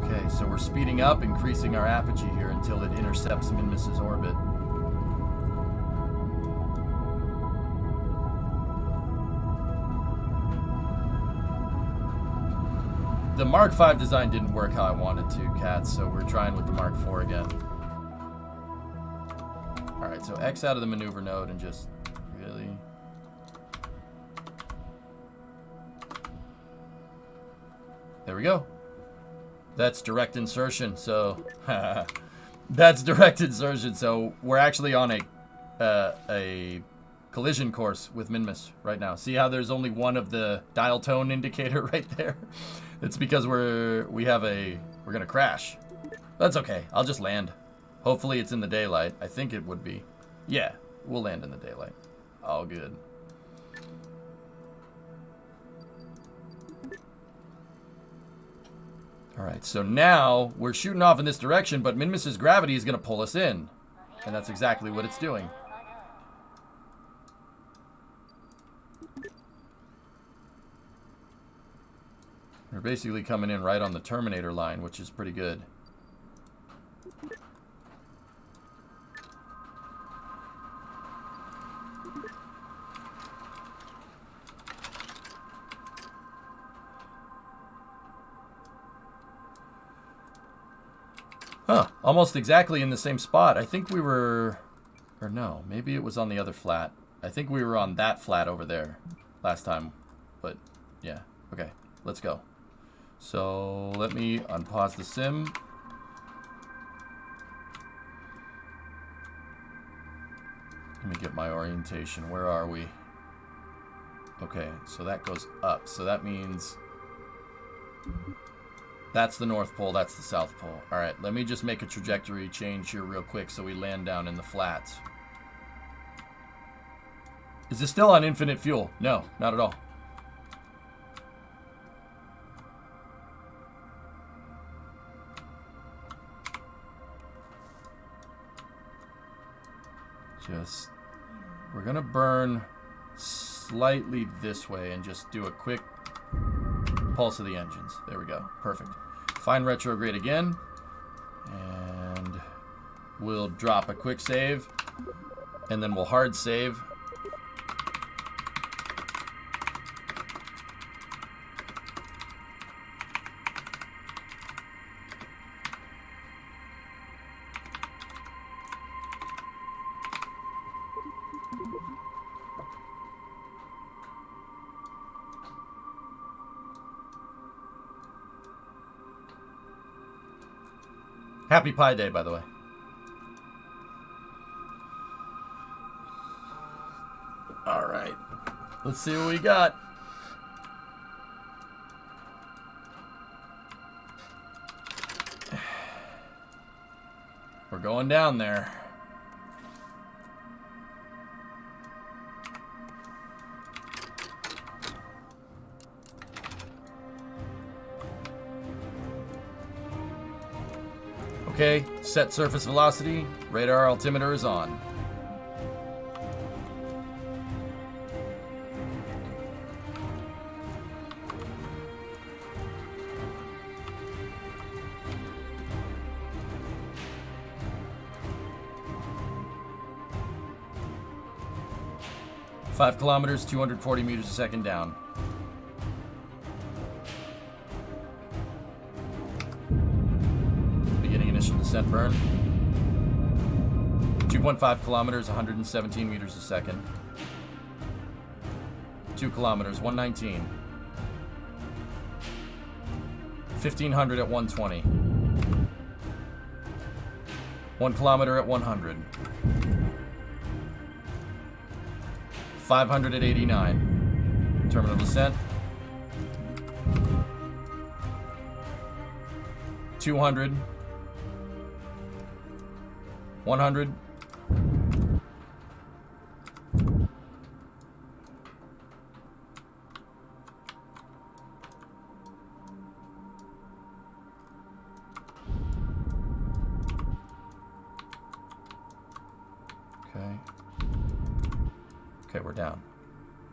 Okay, so we're speeding up, increasing our apogee here until it intercepts MINMUS's orbit. The Mark V design didn't work how I wanted to, Cats, so we're trying with the Mark IV again. Alright, so X out of the maneuver node and just really... There we go. That's direct insertion, so... That's direct insertion, so we're actually on a collision course with MINMUS right now. See how there's only one of the dial tone indicator right there? It's because we're gonna crash. That's okay, I'll just land. Hopefully it's in the daylight. I think it would be. Yeah, we'll land in the daylight. All good. Alright, so now we're shooting off in this direction, but MINMUS's gravity is going to pull us in. And that's exactly what it's doing. We're basically coming in right on the Terminator line, which is pretty good. Huh, almost exactly in the same spot. I think we were... Or no, maybe it was on the other flat. I think we were on that flat over there last time. But, yeah. Okay, let's go. So, let me unpause the sim. Let me get my orientation. Where are we? Okay, so that goes up. So that means... That's the North Pole, that's the South Pole. Alright, let me just make a trajectory change here real quick so we land down in the flats. Is this still on infinite fuel? No, not at all. We're gonna burn slightly this way and just do a quick pulse of the engines. There we go, perfect. Find retrograde again, and we'll drop a quick save, and then we'll hard save. Happy Pi Day, by the way. All right. Let's see what we got. We're going down there. Okay, set surface velocity, radar altimeter is on. 5 kilometers, 240 meters a second down. Beginning initial descent burn. 2.5 kilometers, 117 meters a second. 2 kilometers, 119. 1500 at 120. 1 kilometer at 100. 500 at 89. Terminal descent. 200. 100. Okay, we're down.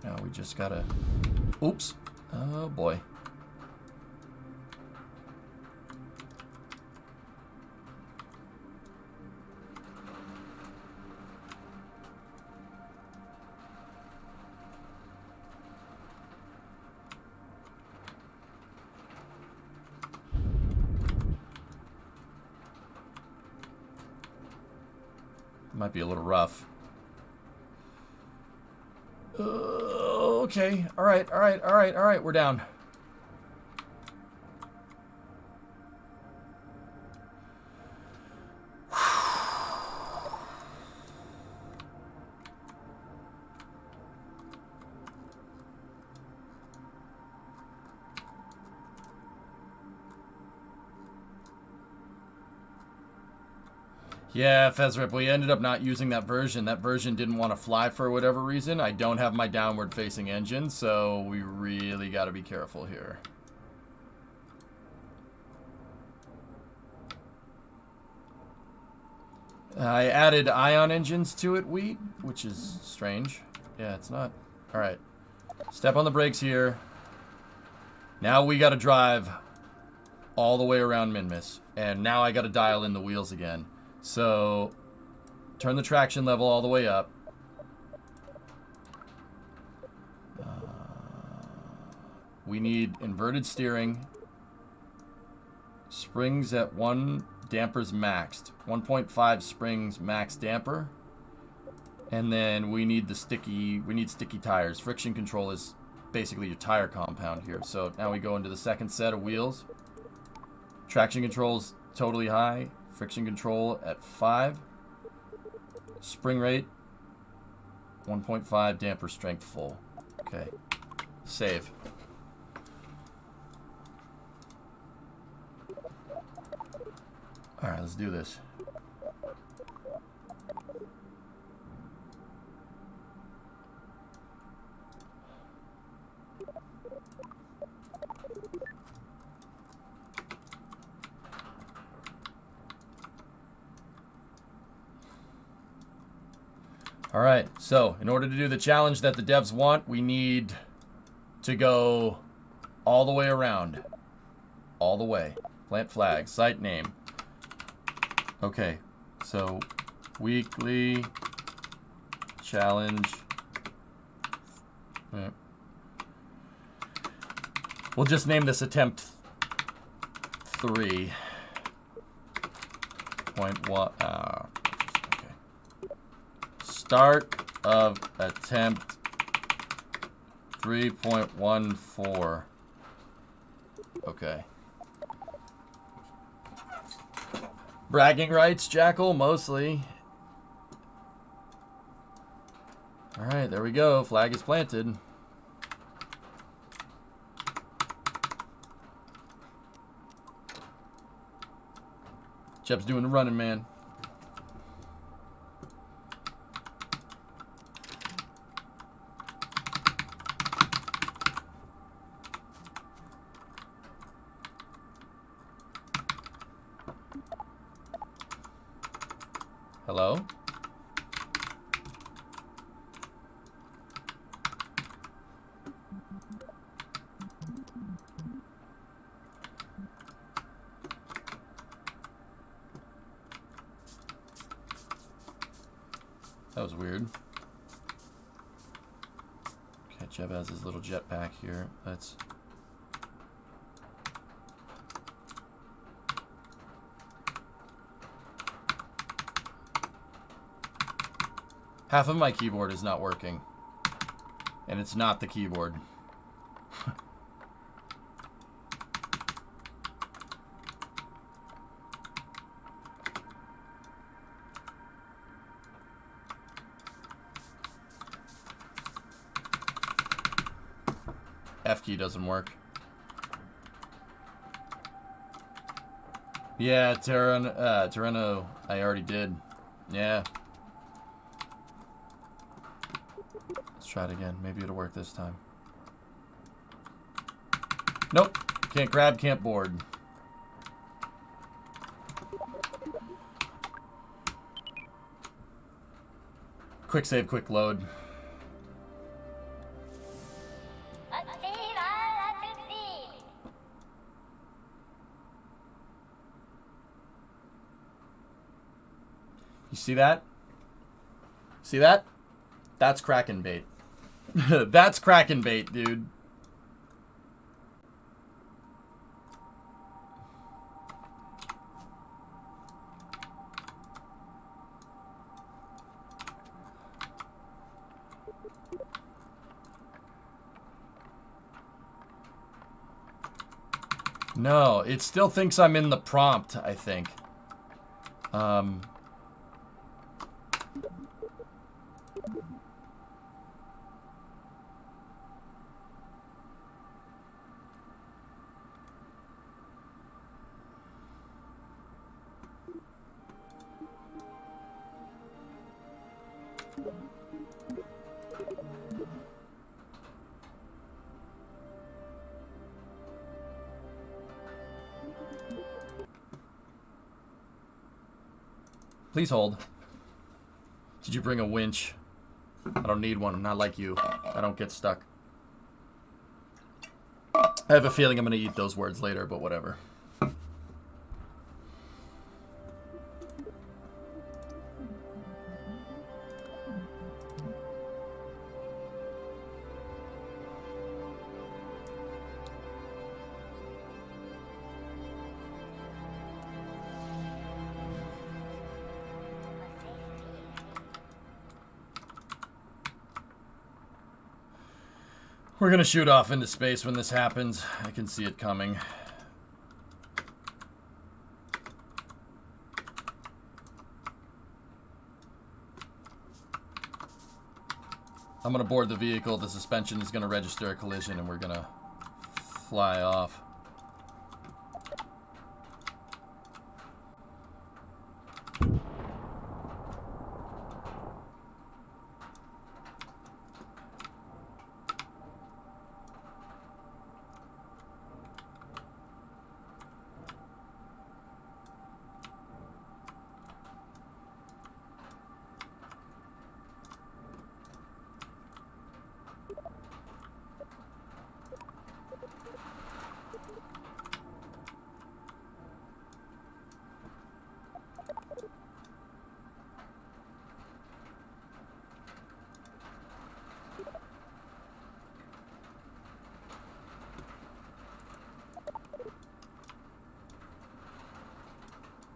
Now we just gotta... Oops. Oh, boy. Might be a little rough. Okay. All right. We're down. Yeah, Fezrip, we ended up not using that version. That version didn't want to fly for whatever reason. I don't have my downward-facing engine, so we really got to be careful here. I added ion engines to it, Wheat, which is strange. Yeah, it's not. All right. Step on the brakes here. Now we got to drive all the way around MINMUS. And now I got to dial in the wheels again. So, turn the traction level all the way up. We need inverted steering. Springs at 1, dampers maxed. 1.5 springs max damper. And then we need sticky tires. Friction control is basically your tire compound here. So now we go into the second set of wheels. Traction control's totally high. Friction control at 5. Spring rate 1.5. Damper strength full. Okay. Save. Alright, let's do this. Alright, so in order to do the challenge that the devs want, we need to go all the way around. All the way. Plant flag, site name. Okay, so weekly challenge. We'll just name this attempt 3.1. Start of attempt 3.14. Okay. Bragging rights, Jackal, mostly. Alright, there we go. Flag is planted. Chep's doing the running, man. Hello? That was weird. Jeb has his little jetpack here. Let's... Half of my keyboard is not working. And it's not the keyboard. F key doesn't work. Yeah, Terreno, I already did. Yeah. Let's try it again. Maybe it'll work this time. Nope. Can't grab, can't board. Quick save, quick load. You see that? See that? That's Kraken bait. That's Kraken bait, dude. No, it still thinks I'm in the prompt, I think. Please hold. Did you bring a winch? I don't need one. I'm not like you. I don't get stuck. I have a feeling I'm going to eat those words later, but whatever. We're gonna shoot off into space when this happens. I can see it coming. I'm gonna board the vehicle. The suspension is gonna register a collision and we're gonna fly off.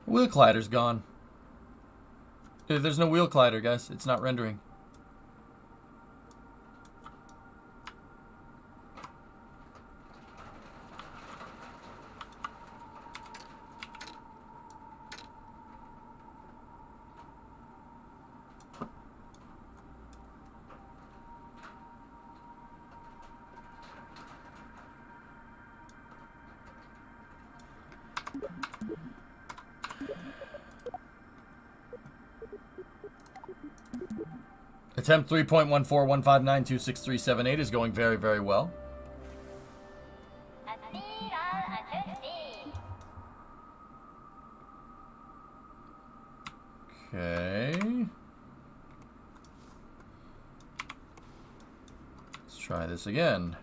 Wheel collider's gone. There's no wheel collider, guys. It's not rendering. Attempt 3.14159266378 is going very, very well. Okay. Let's try this again.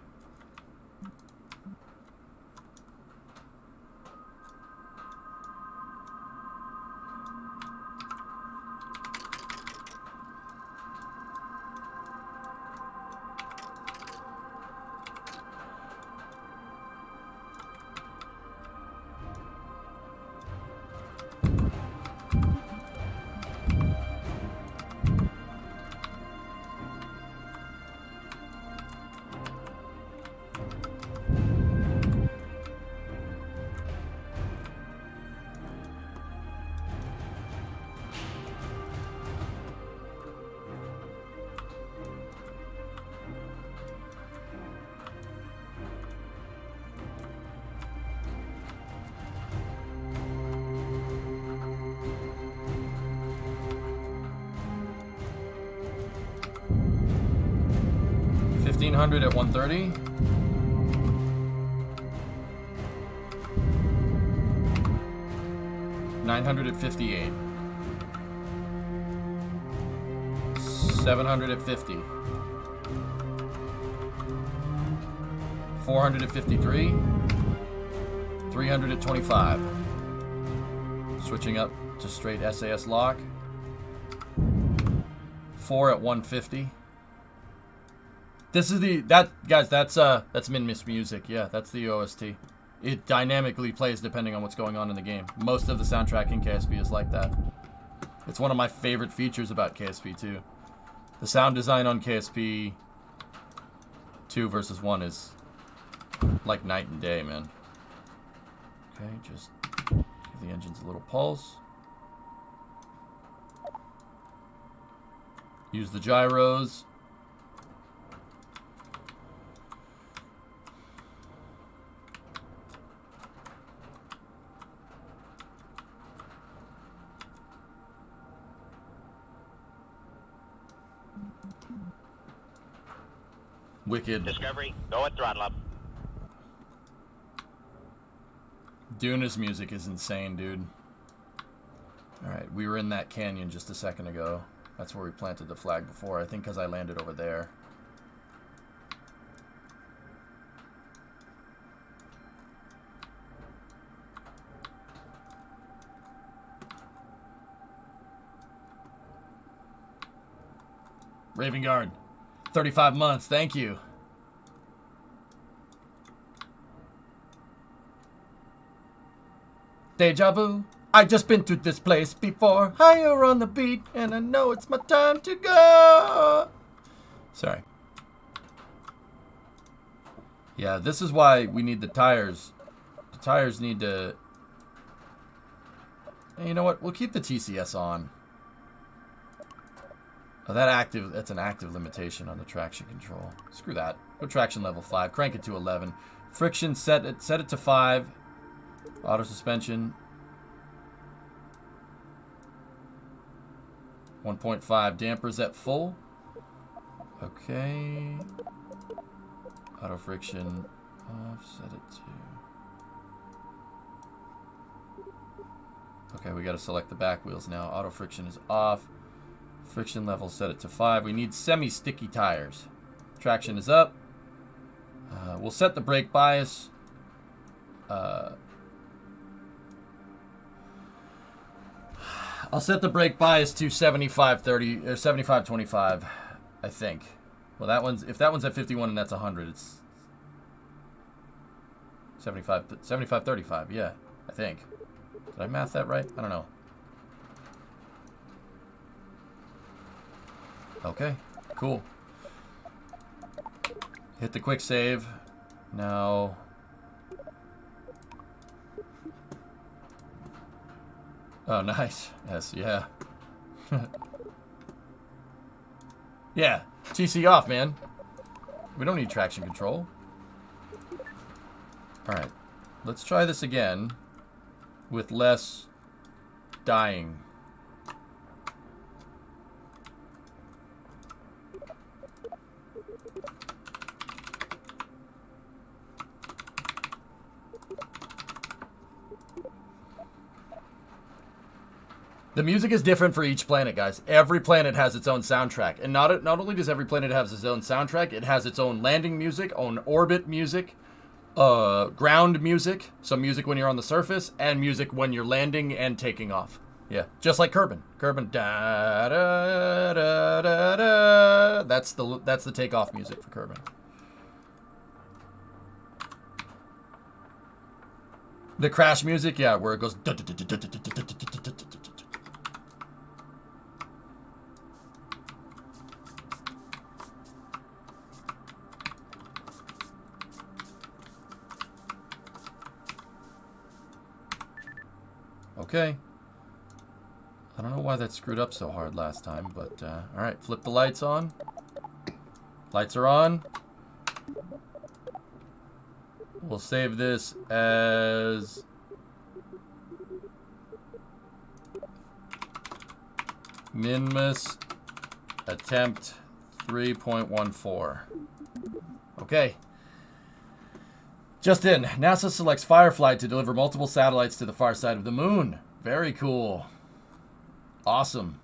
1600 at 130. $900 at 58. 700 at 50. 400 at 53. 300 at 25. Switching up to straight SAS lock. 4 at 150. This is guys, that's MINMUS music. Yeah, that's the OST. It dynamically plays depending on what's going on in the game. Most of the soundtrack in KSP is like that. It's one of my favorite features about KSP2. The sound design on KSP 2 versus 1 is like night and day, man. Okay, just give the engines a little pulse. Use the gyros. Wicked. Discovery, go at throttle up. Duna's music is insane, dude. Alright, we were in that canyon just a second ago. That's where we planted the flag before. I think because I landed over there. Raven Guard. 35 months, thank you. Deja vu. I just been to this place before. Higher on the beat, and I know it's my time to go. Sorry. Yeah, this is why we need the tires. The tires need to... Hey, you know what? We'll keep the TCS on. Oh, that's an active limitation on the traction control. Screw that. Go traction level 5. Crank it to 11. Friction, set it to 5. Auto suspension. 1.5. Dampers at full. Okay. Auto friction off. Set it to... Okay, we got to select the back wheels now. Auto friction is off. Friction level, set it to 5. We need semi-sticky tires. Traction is up. We'll set the brake bias. I'll set the brake bias to 75-30 or 75-25, I think. Well, if that one's at 51 and that's 100, it's 75-35. Yeah, I think. Did I math that right? I don't know. Okay, cool. Hit the quick save. Now... Oh, nice. Yes, yeah. Yeah, TC off, man. We don't need traction control. Alright, let's try this again with less dying. The music is different for each planet, guys. Every planet has its own soundtrack. And not only does every planet have its own soundtrack, it has its own landing music, own orbit music, ground music, so music when you're on the surface, and music when you're landing and taking off. Yeah, just like Kerbal. Kerbal, da da da da da. That's the takeoff music for Kerbal. The crash music, yeah, where it goes. Okay. I don't know why that screwed up so hard last time, but alright, flip the lights on. Lights are on. We'll save this as MINMUS attempt 3.14. Okay. Just in, NASA selects Firefly to deliver multiple satellites to the far side of the moon. Very cool. Awesome.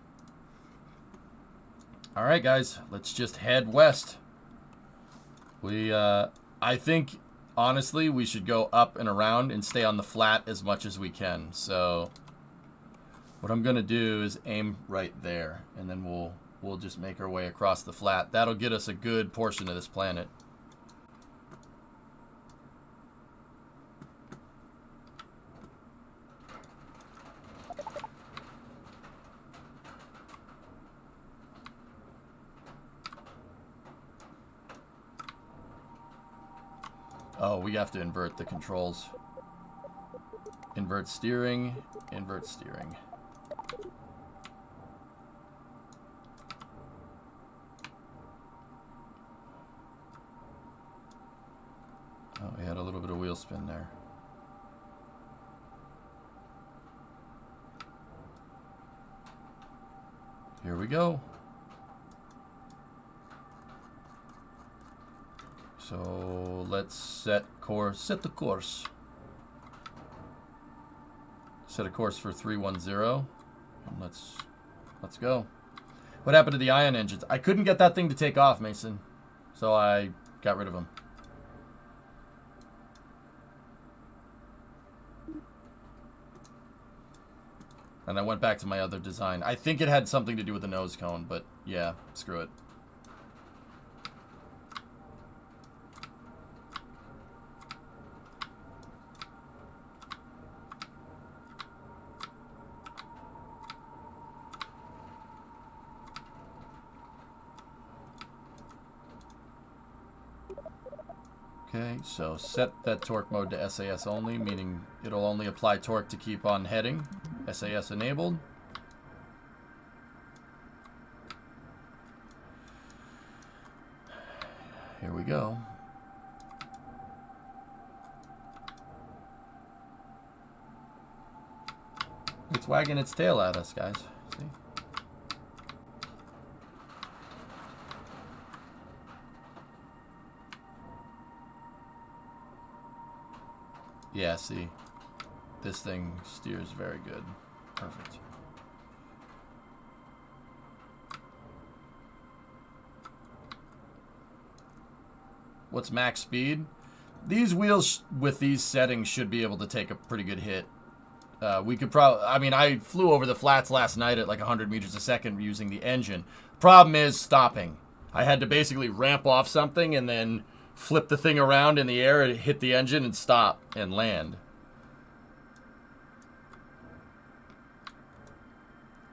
All right, guys, let's just head west. I think, honestly, we should go up and around and stay on the flat as much as we can. So what I'm going to do is aim right there, and then we'll just make our way across the flat. That'll get us a good portion of this planet. Oh, we have to invert the controls. Invert steering, invert steering. Oh, we had a little bit of wheel spin there. Here we go. So let's set the course. Set a course for 310. And let's go. What happened to the ion engines? I couldn't get that thing to take off, Mason. So I got rid of them. And I went back to my other design. I think it had something to do with the nose cone, but yeah, screw it. Okay, so set that torque mode to SAS only, meaning it'll only apply torque to keep on heading. SAS enabled. Here we go. It's wagging its tail at us, guys. See? Yeah, see, this thing steers very good. Perfect. What's max speed? These wheels with these settings should be able to take a pretty good hit. We could probably, I mean, I flew over the flats last night at like 100 meters a second using the engine. Problem is stopping. I had to basically ramp off something and then flip the thing around in the air and hit the engine and stop and land.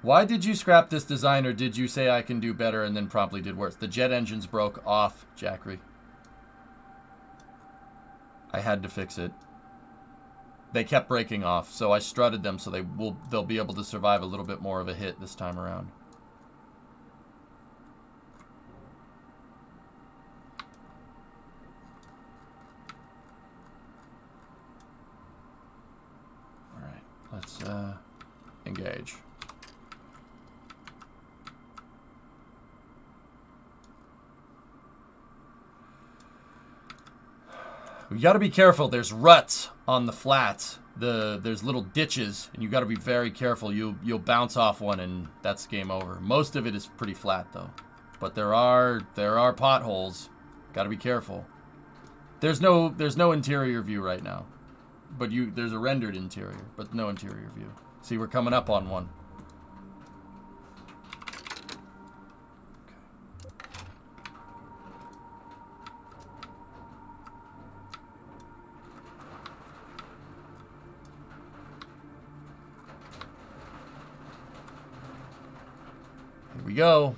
Why did you scrap this design, or did you say I can do better and then promptly did worse? The jet engines broke off, Jackery. I had to fix it. They kept breaking off, so I strutted them so they'll be able to survive a little bit more of a hit this time around. Let's engage. We got to be careful. There's ruts on the flats. There's little ditches, and you got to be very careful. You'll bounce off one, and that's game over. Most of it is pretty flat though, but there are potholes. Got to be careful. There's no interior view right now. But there's a rendered interior, but no interior view. See, we're coming up on one. Here we go.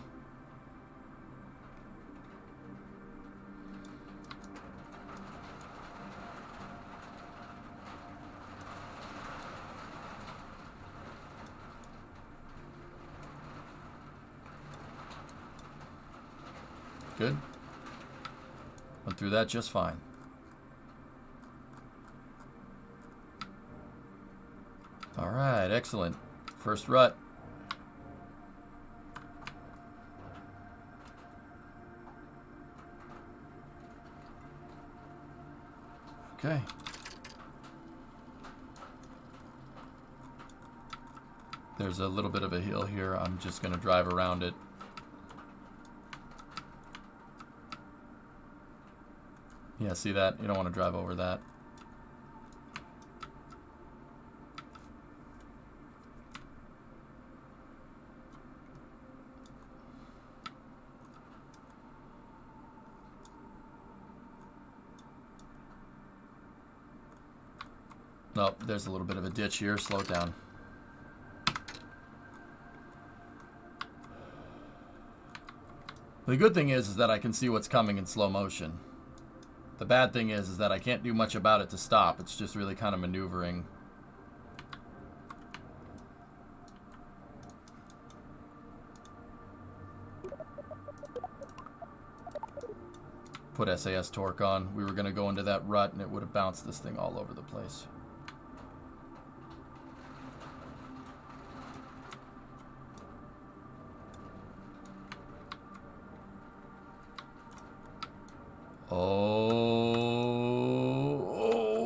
Good. Went through that just fine. All right, excellent. First rut. Okay. There's a little bit of a hill here. I'm just going to drive around it. Yeah, see that? You don't want to drive over that. Oh, there's a little bit of a ditch here. Slow it down. The good thing is that I can see what's coming in slow motion. The bad thing is that I can't do much about it to stop. It's just really kind of maneuvering. Put SAS torque on. We were going to go into that rut and it would have bounced this thing all over the place. Oh,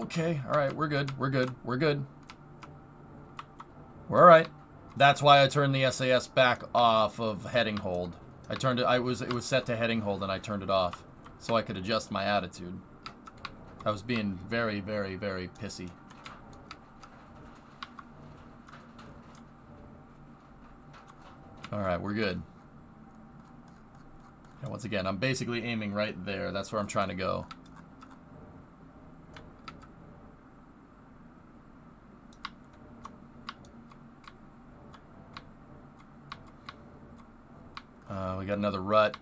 okay. All right, we're good. We're good. We're good. We're all right. That's why I turned the SAS back off of heading hold. I turned it. It was set to heading hold, and I turned it off so I could adjust my attitude. I was being very, very, very pissy. All right, we're good. And once again, I'm basically aiming right there. That's where I'm trying to go. We got another rut,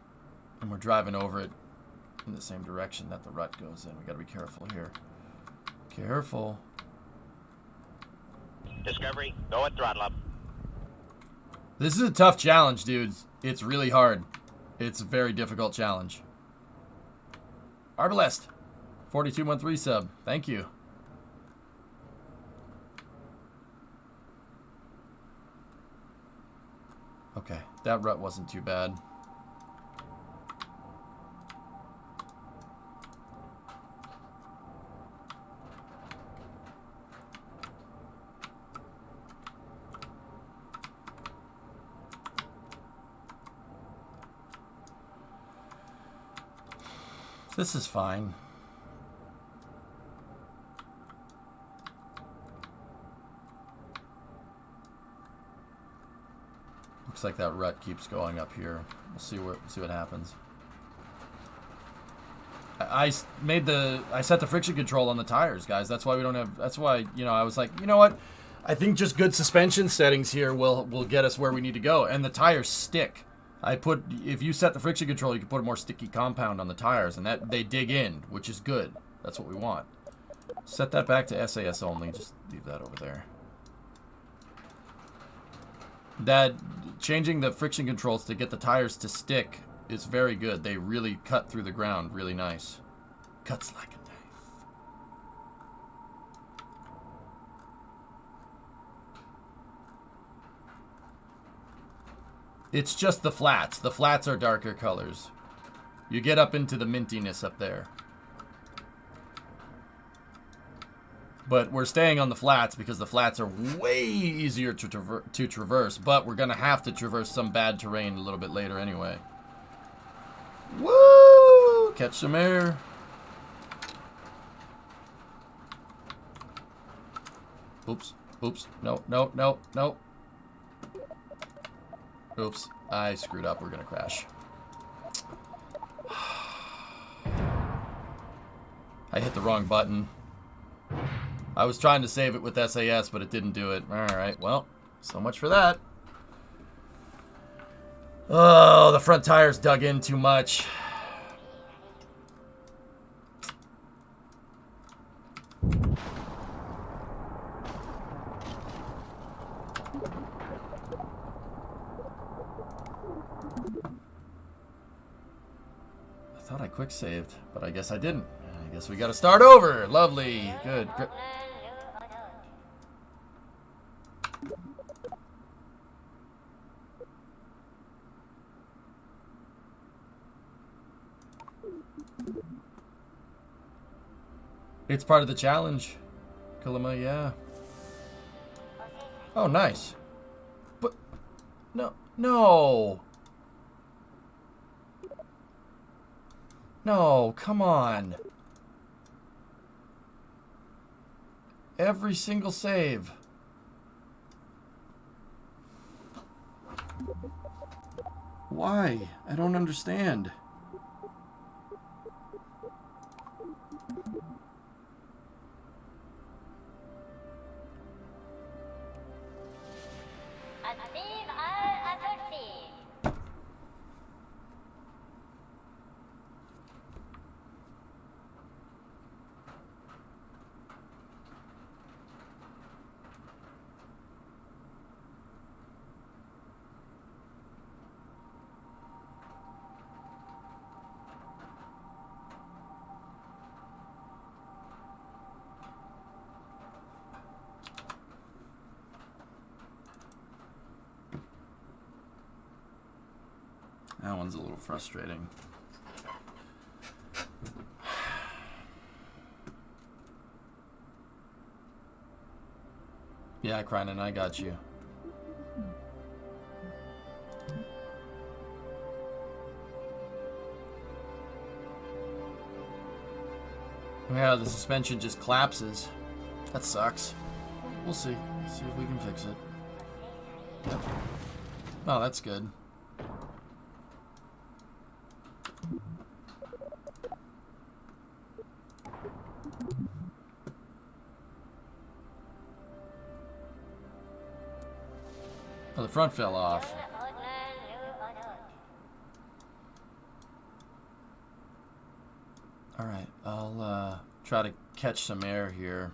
and we're driving over it in the same direction that the rut goes in. We got to be careful here. Careful. Discovery, go at throttle up. This is a tough challenge, dudes. It's really hard. It's a very difficult challenge. Arbalest, 4213 sub. Thank you. Okay, that rut wasn't too bad. This is fine. Looks like that rut keeps going up here. We'll see what happens. I set the friction control on the tires, guys. That's why we don't have. That's why, you know, I was like, you know what? I think just good suspension settings here will get us where we need to go, and the tires stick. If you set the friction control, you can put a more sticky compound on the tires, and that they dig in, which is good. That's what we want. Set that back to SAS only. Just leave that over there. That changing the friction controls to get the tires to stick is very good. They really cut through the ground really nice. Cuts like a knife. It's just the flats. The flats are darker colors. You get up into the mintiness up there. But we're staying on the flats because the flats are way easier to traverse. But we're going to have to traverse some bad terrain a little bit later anyway. Woo! Catch some air. Oops. Oops. No, no, no, no. Oops. I screwed up. We're going to crash. I hit the wrong button. I was trying to save it with SAS, but it didn't do it. Alright, well, so much for that. Oh, the front tires dug in too much. I thought I quick saved, but I guess I didn't. I guess we gotta start over. Lovely. Good. It's part of the challenge. Kalima, yeah. Oh, nice. But, no, no. No, come on. Every single save. Why? I don't understand. That one's a little frustrating. Yeah, Krynan, I got you. Yeah, the suspension just collapses. That sucks. We'll see. See if we can fix it. Yep. Oh, that's good. Oh, the front fell off. Alright, I'll try to catch some air here.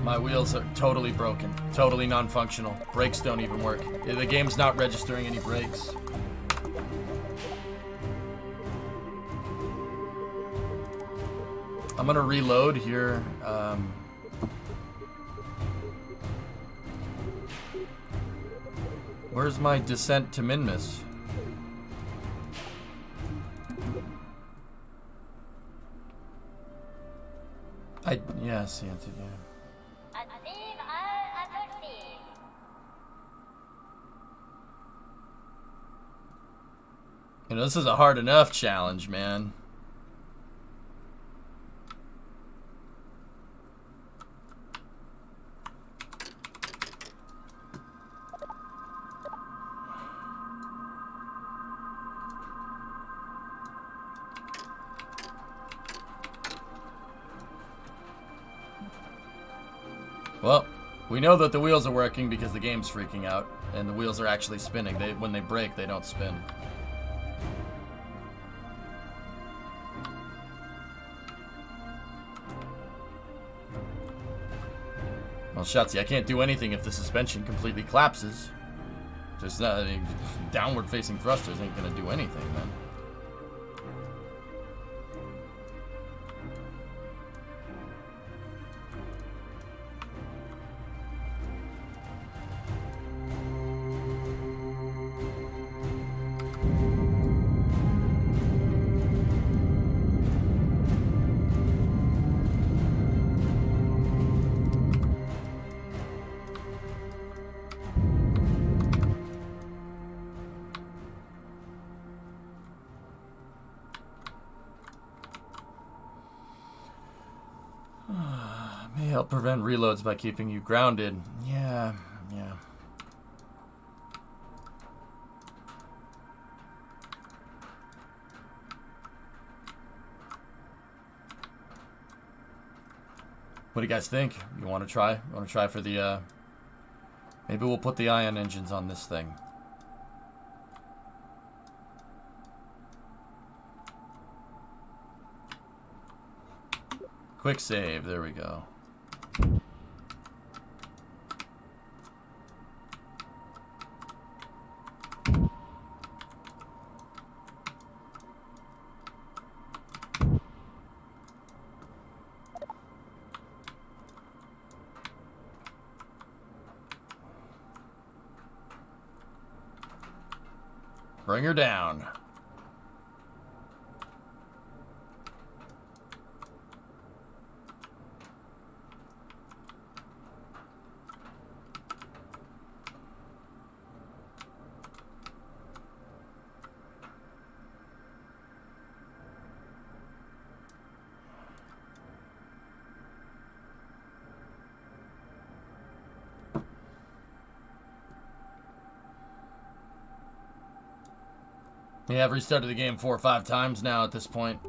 My wheels are totally broken, totally non-functional. Brakes don't even work. The game's not registering any brakes. I'm gonna reload here. Where's my descent to MINMUS? Yeah, see it, yeah. You know, this is a hard enough challenge, man. Well, we know that the wheels are working because the game's freaking out, and the wheels are actually spinning. When they break, they don't spin. Well, Shotzi, I can't do anything if the suspension completely collapses. There's not, I mean, downward-facing thrusters ain't gonna do anything, then. help prevent reloads by keeping you grounded. Yeah. What do you guys think? You want to try? You want to try for the, maybe we'll put the ion engines on this thing. Quick save, there we go. Bring her down. Yeah, I've restarted the game 4 or 5 times now at this point.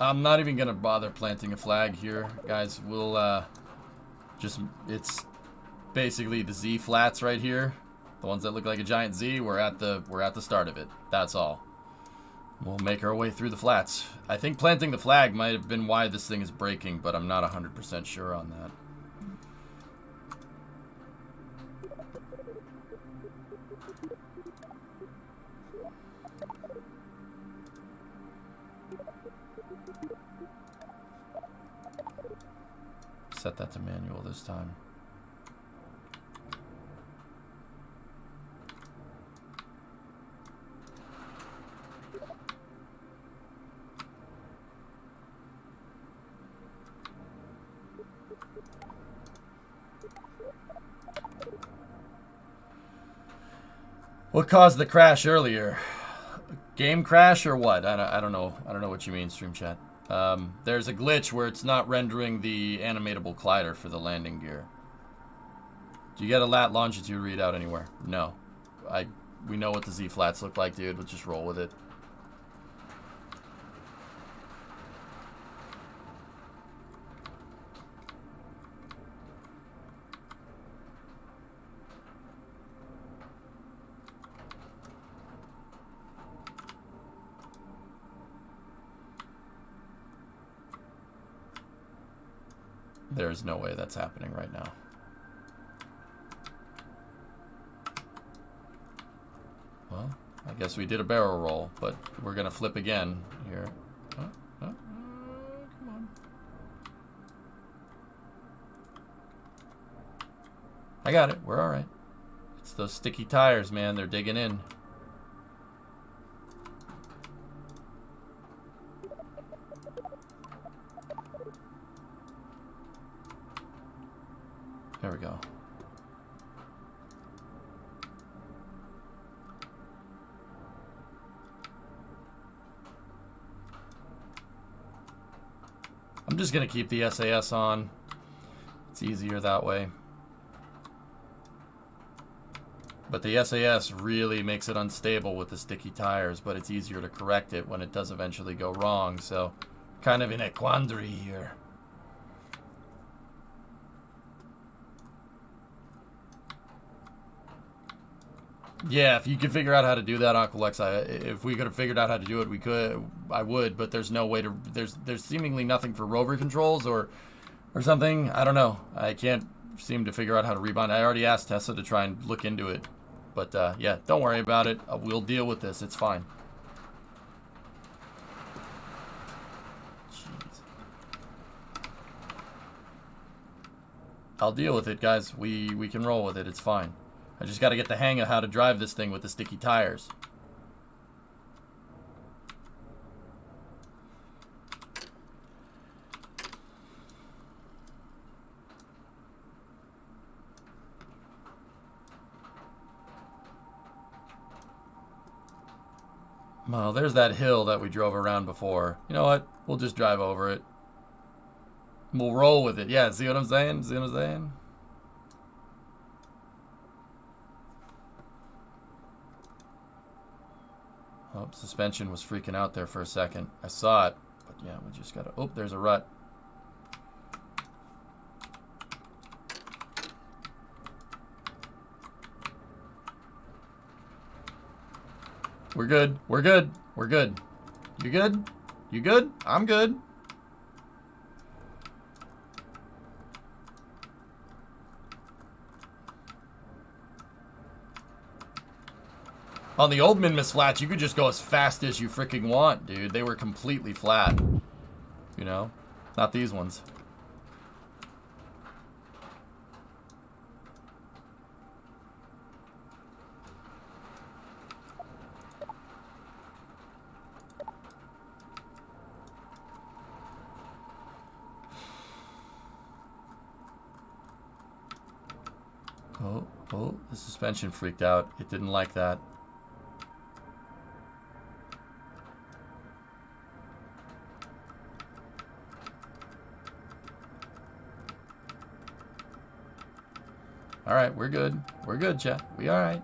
I'm not even gonna bother planting a flag here, guys. We'll it's basically the Z flats right here, the ones that look like a giant Z. We're at the start of it. That's all. We'll make our way through the flats. I think planting the flag might have been why this thing is breaking, but I'm not 100% sure on that. Set that to manual this time. What caused the crash earlier? Game crash or what? I don't know. I don't know what you mean, stream chat. There's a glitch where it's not rendering the animatable collider for the landing gear. Do you get a lat longitude readout anywhere? No. We know what the Z flats look like, dude. We'll just roll with it. There's no way that's happening right now. Well, I guess we did a barrel roll, but we're gonna flip again here. Come on. I got it. We're all right. It's those sticky tires, man. They're digging in. There we go. I'm just gonna keep the SAS on. It's easier that way. But the SAS really makes it unstable with the sticky tires, but it's easier to correct it when it does eventually go wrong, so kind of in a quandary here. Yeah, if you could figure out how to do that, Uncle X, if we could have figured out how to do it, we could. I would, but there's no way to. There's seemingly nothing for rover controls or something. I don't know. I can't seem to figure out how to rebound. I already asked Tessa to try and look into it. But, yeah, don't worry about it. We'll deal with this. It's fine. Jeez. I'll deal with it, guys. We can roll with it. It's fine. I just got to get the hang of how to drive this thing with the sticky tires. Well, there's that hill that we drove around before. You know what? We'll just drive over it. We'll roll with it. Yeah, see what I'm saying? See what I'm saying? Oh, suspension was freaking out there for a second. I saw it. But yeah, we just gotta... Oh, there's a rut. We're good. We're good. We're good. You good? You good? I'm good. On the old MINMUS flats, you could just go as fast as you freaking want, dude. They were completely flat. You know? Not these ones. Oh, the suspension freaked out. It didn't like that. All right, we're good. We're good, chat. We all right.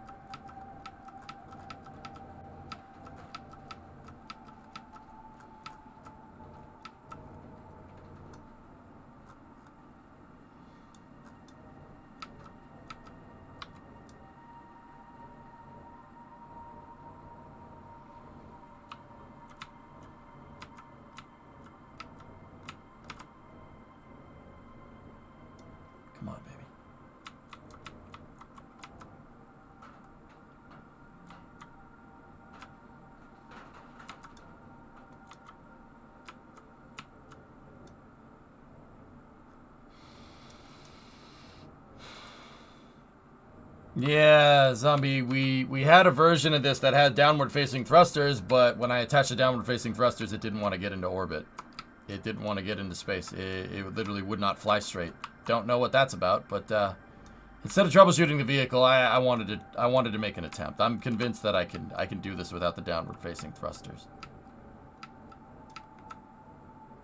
Come on, baby. Yeah, Zombie, we had a version of this that had downward facing thrusters, but when I attached the downward facing thrusters, it didn't want to get into orbit. It didn't want to get into space. It literally would not fly straight. Don't know what that's about, but instead of troubleshooting the vehicle, I wanted to make an attempt. I'm convinced that I can do this without the downward facing thrusters.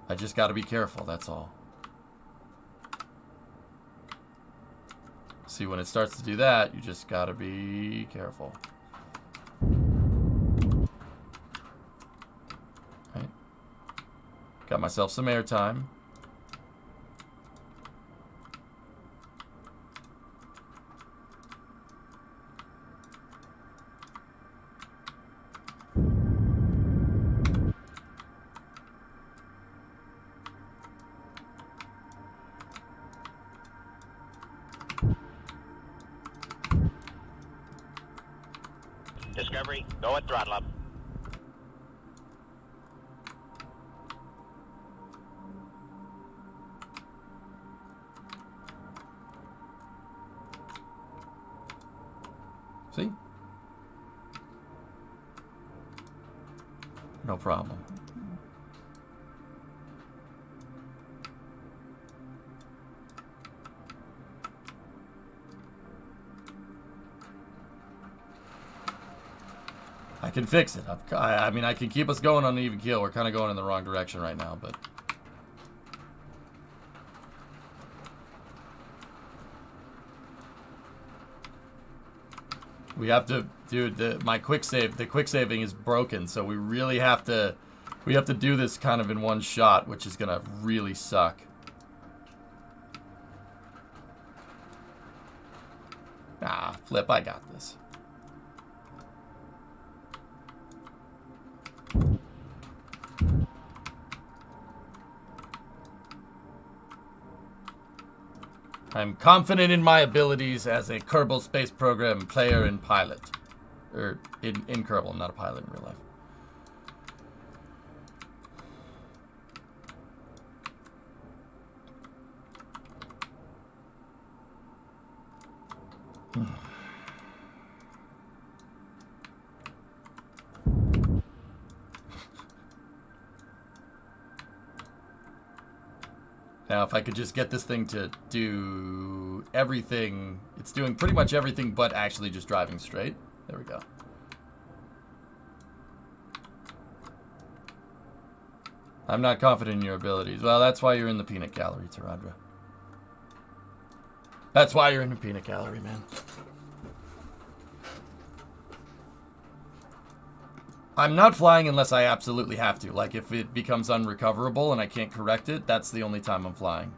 I just got to be careful, that's all. See, when it starts to do that, you just got to be careful. Right. Got myself some airtime. Discovery, go at throttle up. See? No problem. I can fix it. I mean, I can keep us going on an even keel. We're kind of going in the wrong direction right now, but... We have to, dude, the quick saving is broken, so we really have to, do this kind of in one shot, which is gonna really suck. Ah, Flip, I got this. I'm confident in my abilities as a Kerbal Space Program player and pilot. Or, in Kerbal, I'm not a pilot in real life. Now, if I could just get this thing to do everything, it's doing pretty much everything but actually just driving straight. There we go. I'm not confident in your abilities. Well, that's why you're in the peanut gallery, Taradra. That's why you're in the peanut gallery, man. I'm not flying unless I absolutely have to. Like, if it becomes unrecoverable and I can't correct it, that's the only time I'm flying.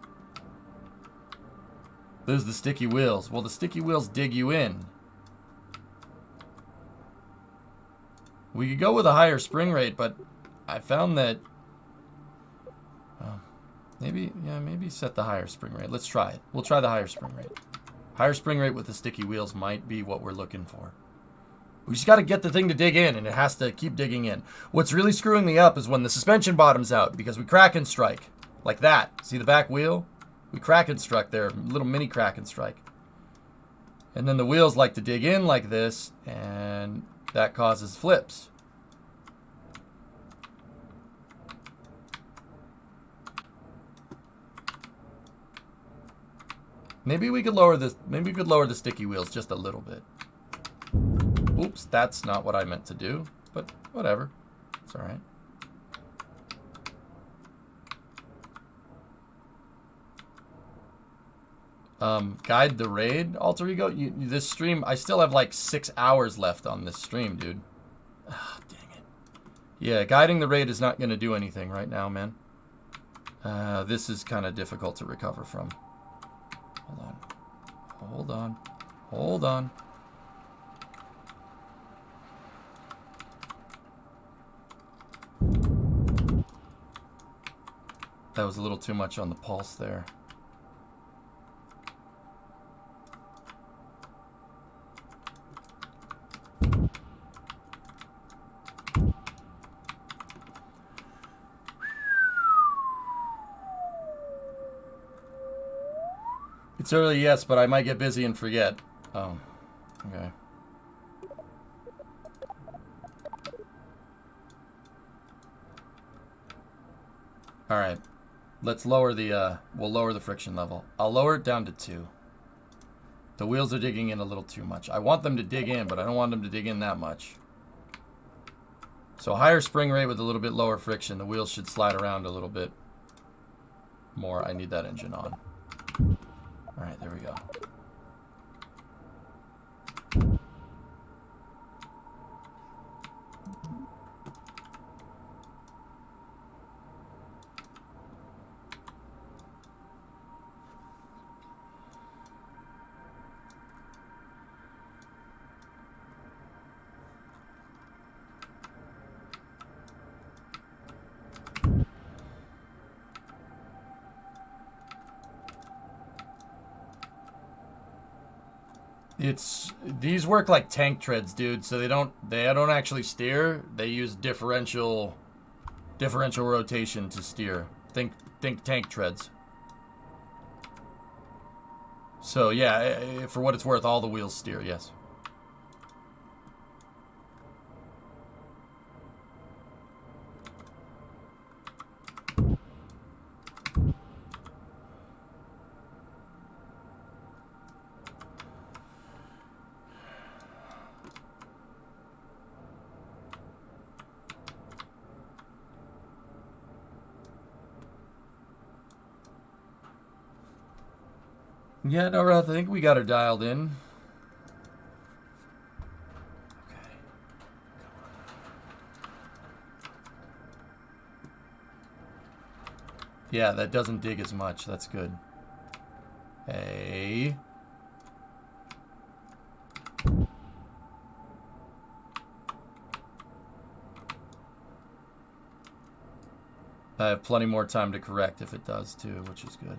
There's the sticky wheels. Well, the sticky wheels dig you in. We could go with a higher spring rate, but I found that... maybe set the higher spring rate. Let's try it. We'll try the higher spring rate. Higher spring rate with the sticky wheels might be what we're looking for. We just got to get the thing to dig in, and it has to keep digging in. What's really screwing me up is when the suspension bottoms out, because we crack and strike. Like that. See the back wheel? We crack and struck there. Little mini crack and strike. And then the wheels like to dig in like this, and that causes flips. Maybe we could lower this. Maybe we could lower the sticky wheels just a little bit. Oops, that's not what I meant to do, but whatever. It's all right. Guide the raid, Alter Ego. This stream, I still have like 6 hours left on this stream, dude. Oh, dang it. Yeah, guiding the raid is not going to do anything right now, man. This is kind of difficult to recover from. Hold on. Hold on. Hold on. That was a little too much on the pulse there. It's early, yes, but I might get busy and forget. Oh, okay. All right. Let's lower the, we'll lower the friction level. I'll lower it down to 2. The wheels are digging in a little too much. I want them to dig in, but I don't want them to dig in that much. So higher spring rate with a little bit lower friction. The wheels should slide around a little bit more. I need that engine on. All right, there we go. These work like tank treads, dude. So they don't actually steer. They use differential rotation to steer. Think tank treads. So yeah, for what it's worth, all the wheels steer. Yes. Yeah, no, I think we got her dialed in. Okay. Yeah, that doesn't dig as much. That's good. Hey. I have plenty more time to correct if it does too, which is good.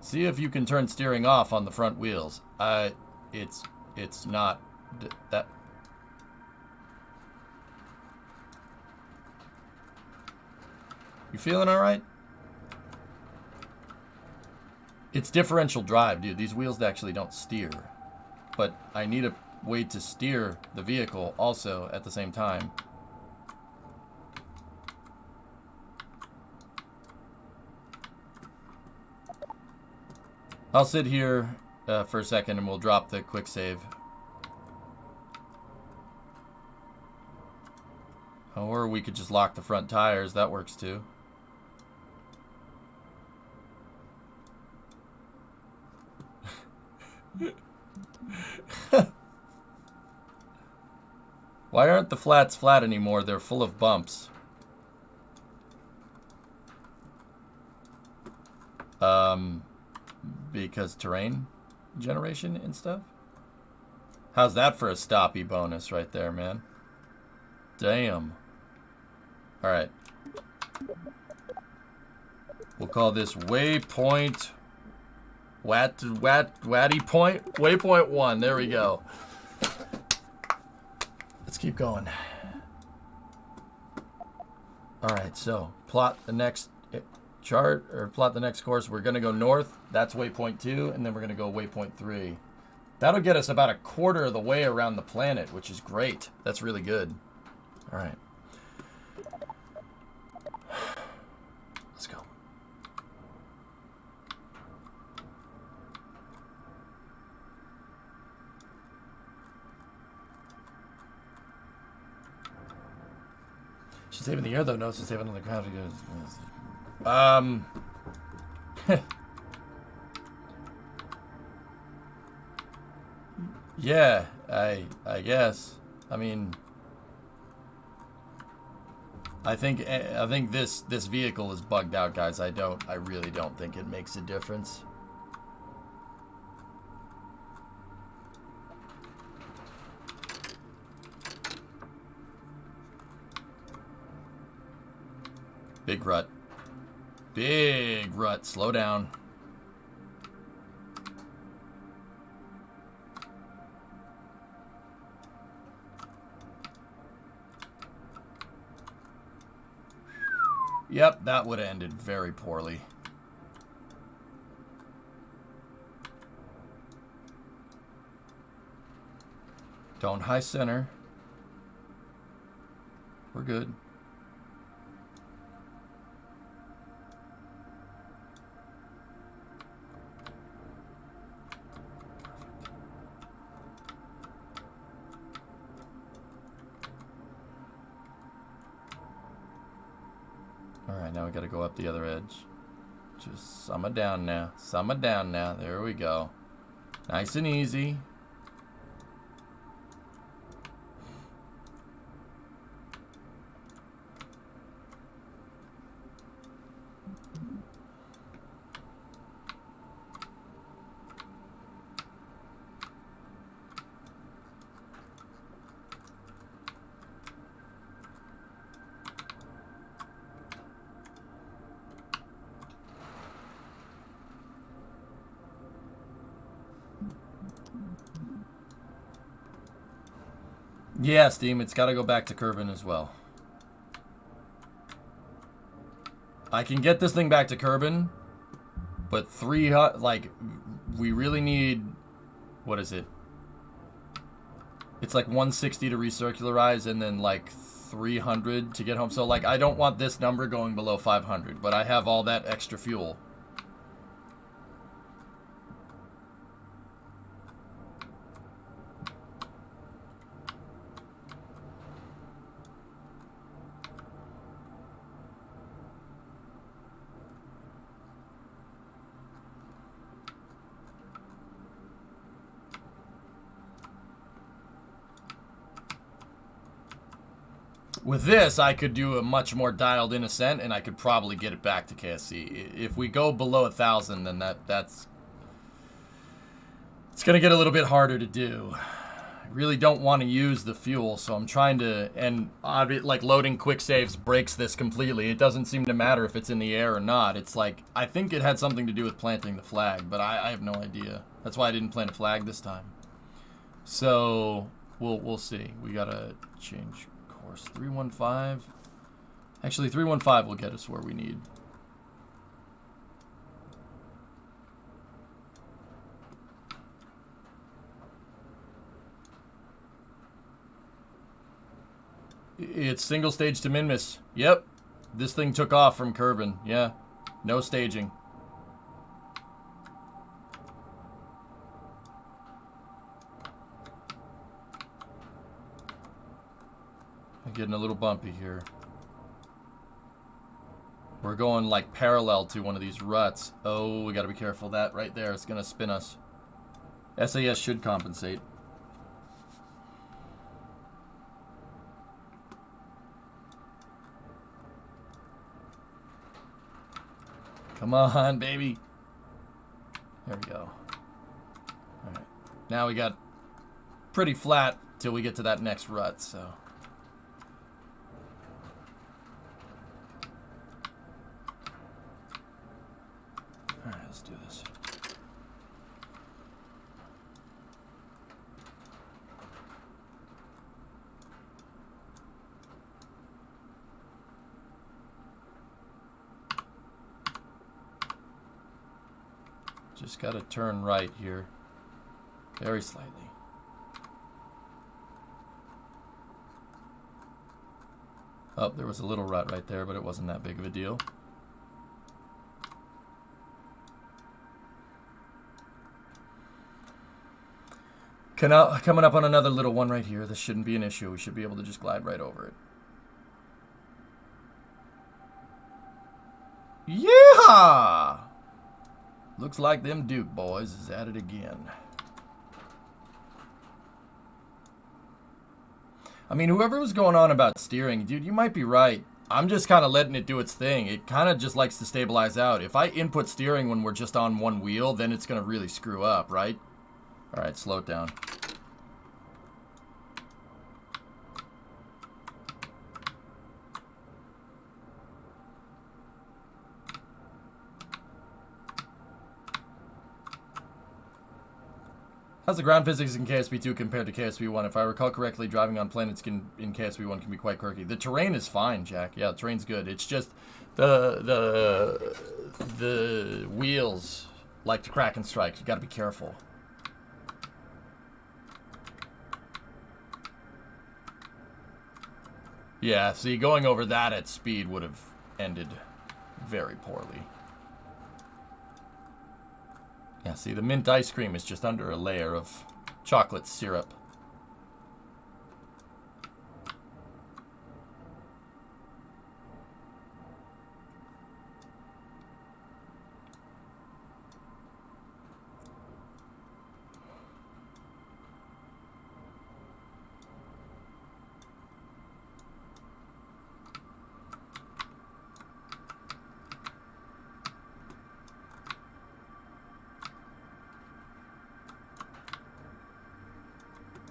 See if you can turn steering off on the front wheels. It's not that. You feeling all right? It's differential drive, dude. These wheels actually don't steer. But I need a way to steer the vehicle also at the same time. I'll sit here for a second and we'll drop the quick save. Or we could just lock the front tires. That works too. Why aren't the flats flat anymore? They're full of bumps. Because terrain generation and stuff? How's that for a stoppy bonus right there, man? Damn. Alright. We'll call this waypoint... Watty point? Waypoint 1. There we go. Let's keep going. Alright, so plot the next chart, or plot the next course. We're going to go north. That's waypoint 2, and then we're going to go waypoint 3. That'll get us about a quarter of the way around the planet, which is great. That's really good. Alright. Let's go. She's saving the air though. No, she's saving on the ground. Yeah, I guess. I mean, I think this vehicle is bugged out, guys. I really don't think it makes a difference. Big rut. Big rut. Slow down. Yep, that would have ended very poorly. Don't high center. We're good. Alright, now we gotta go up the other edge. Just sum it down now. Sum it down now. There we go. Nice and easy. Yeah, Steam, it's got to go back to Kerbal as well. I can get this thing back to Kerbal, but we really need, what is it? It's like 160 to recircularize and then like 300 to get home. So like, I don't want this number going below 500, but I have all that extra fuel. With this, I could do a much more dialed-in ascent, and I could probably get it back to KSC. If we go below 1,000, then that's... It's going to get a little bit harder to do. really don't want to use the fuel, so I'm trying to, and like loading quick saves breaks this completely. It doesn't seem to matter if it's in the air or not. It's like, I think it had something to do with planting the flag, but I have no idea. That's why I didn't plant a flag this time. So we'll see. We gotta change course. 315. Actually, 315 will get us where we need. It's single stage to MINMUS. Yep. This thing took off from Kerbal. Yeah. No staging. I'm getting a little bumpy here. We're going like parallel to one of these ruts. Oh, we gotta be careful. That right there is gonna spin us. SAS should compensate. Come on, baby. There we go. Alright. Now we got pretty flat till we get to that next rut, so. Alright, let's do this. Just gotta turn right here. Very slightly. Oh, there was a little rut right there, but it wasn't that big of a deal. Coming up on another little one right here. This shouldn't be an issue. We should be able to just glide right over it. Yeehaw! Looks like them Duke boys is at it again. I mean, whoever was going on about steering, dude, you might be right. I'm just kind of letting it do its thing. It kind of just likes to stabilize out. If I input steering when we're just on one wheel, then it's going to really screw up, right? All right, slow it down. How's the ground physics in KSP2 compared to KSP1? If I recall correctly, driving on planets in KSP1 can be quite quirky. The terrain is fine, Jack. Yeah, the terrain's good. It's just the wheels like to crack and strike. You got to be careful. Yeah, see, going over that at speed would have ended very poorly. Yeah, see, the mint ice cream is just under a layer of chocolate syrup.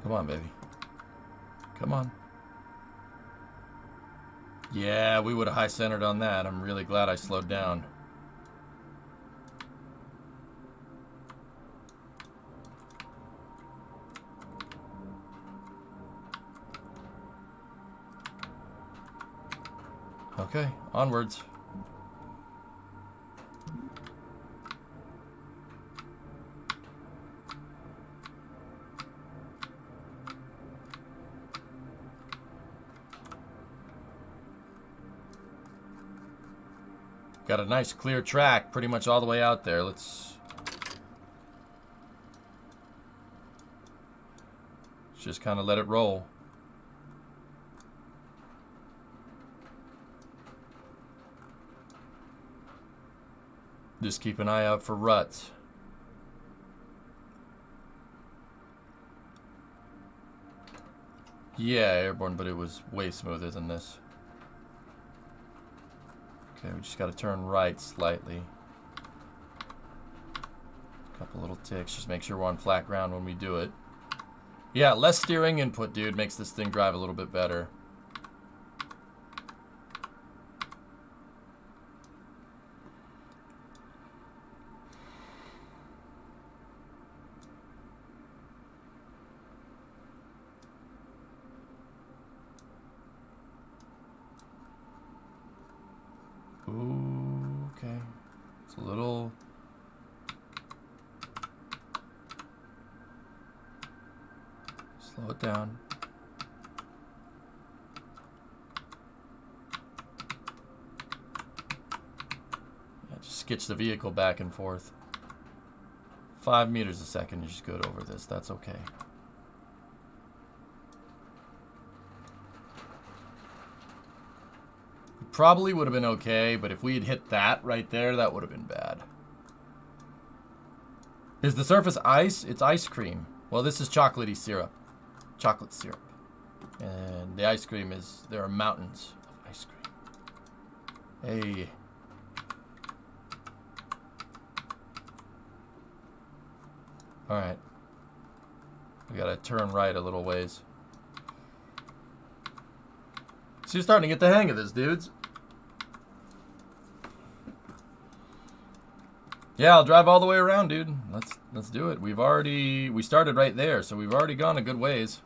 Come on, baby. Come on. Yeah, we would have high-centered on that. I'm really glad I slowed down. Okay, onwards. Got a nice clear track pretty much all the way out there. Let's just kind of let it roll. Just keep an eye out for ruts. Yeah, airborne, but it was way smoother than this. Okay, we just got to turn right slightly. Couple little ticks. Just make sure we're on flat ground when we do it. Yeah, less steering input, dude, makes this thing drive a little bit better. Ooh, okay. It's a little... Slow it down. Yeah, just skitch the vehicle back and forth. 5 meters a second, you're just good over this. That's okay. Probably would have been okay, but if we had hit that right there, that would have been bad. Is the surface ice? It's ice cream. Well, this is chocolatey syrup. Chocolate syrup. And the ice cream is... There are mountains of ice cream. Hey. Alright. We gotta turn right a little ways. So you're starting to get the hang of this, dudes. Yeah, I'll drive all the way around, dude. Let's do it. We started right there, so we've already gone a good ways.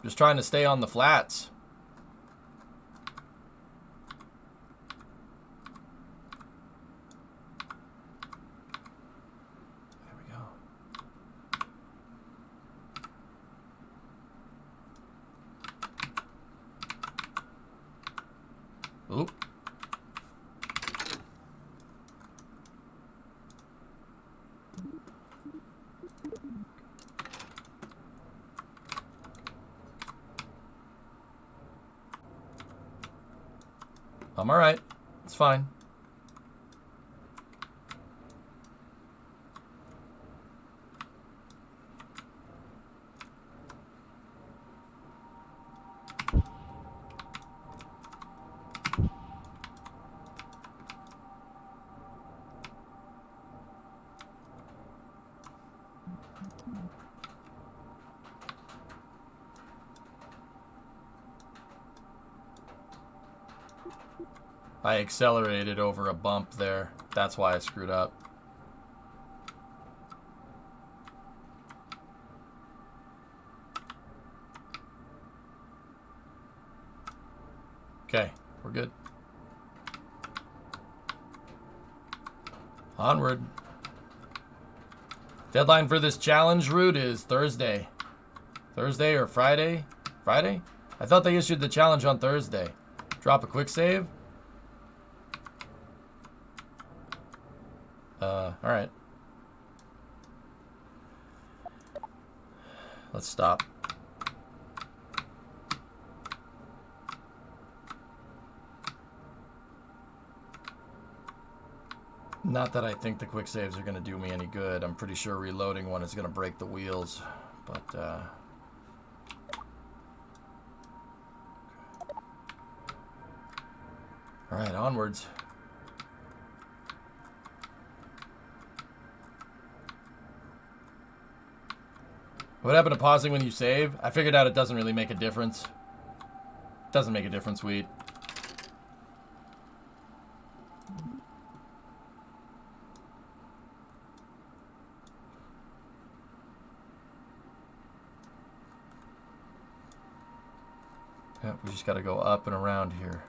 Just trying to stay on the flats. There we go. Oop. I'm alright. It's fine. I accelerated over a bump there. That's why I screwed up. Okay, we're good. Onward. Deadline for this challenge route is Thursday. Thursday or Friday? Friday? I thought they issued the challenge on Thursday. Drop a quick save? Alright. Let's stop. Not that I think the quick saves are going to do me any good. I'm pretty sure reloading one is going to break the wheels. But, alright, onwards. What happened to pausing when you save? I figured out it doesn't really make a difference. Doesn't make a difference, Wheat. Yeah, we just gotta go up and around here.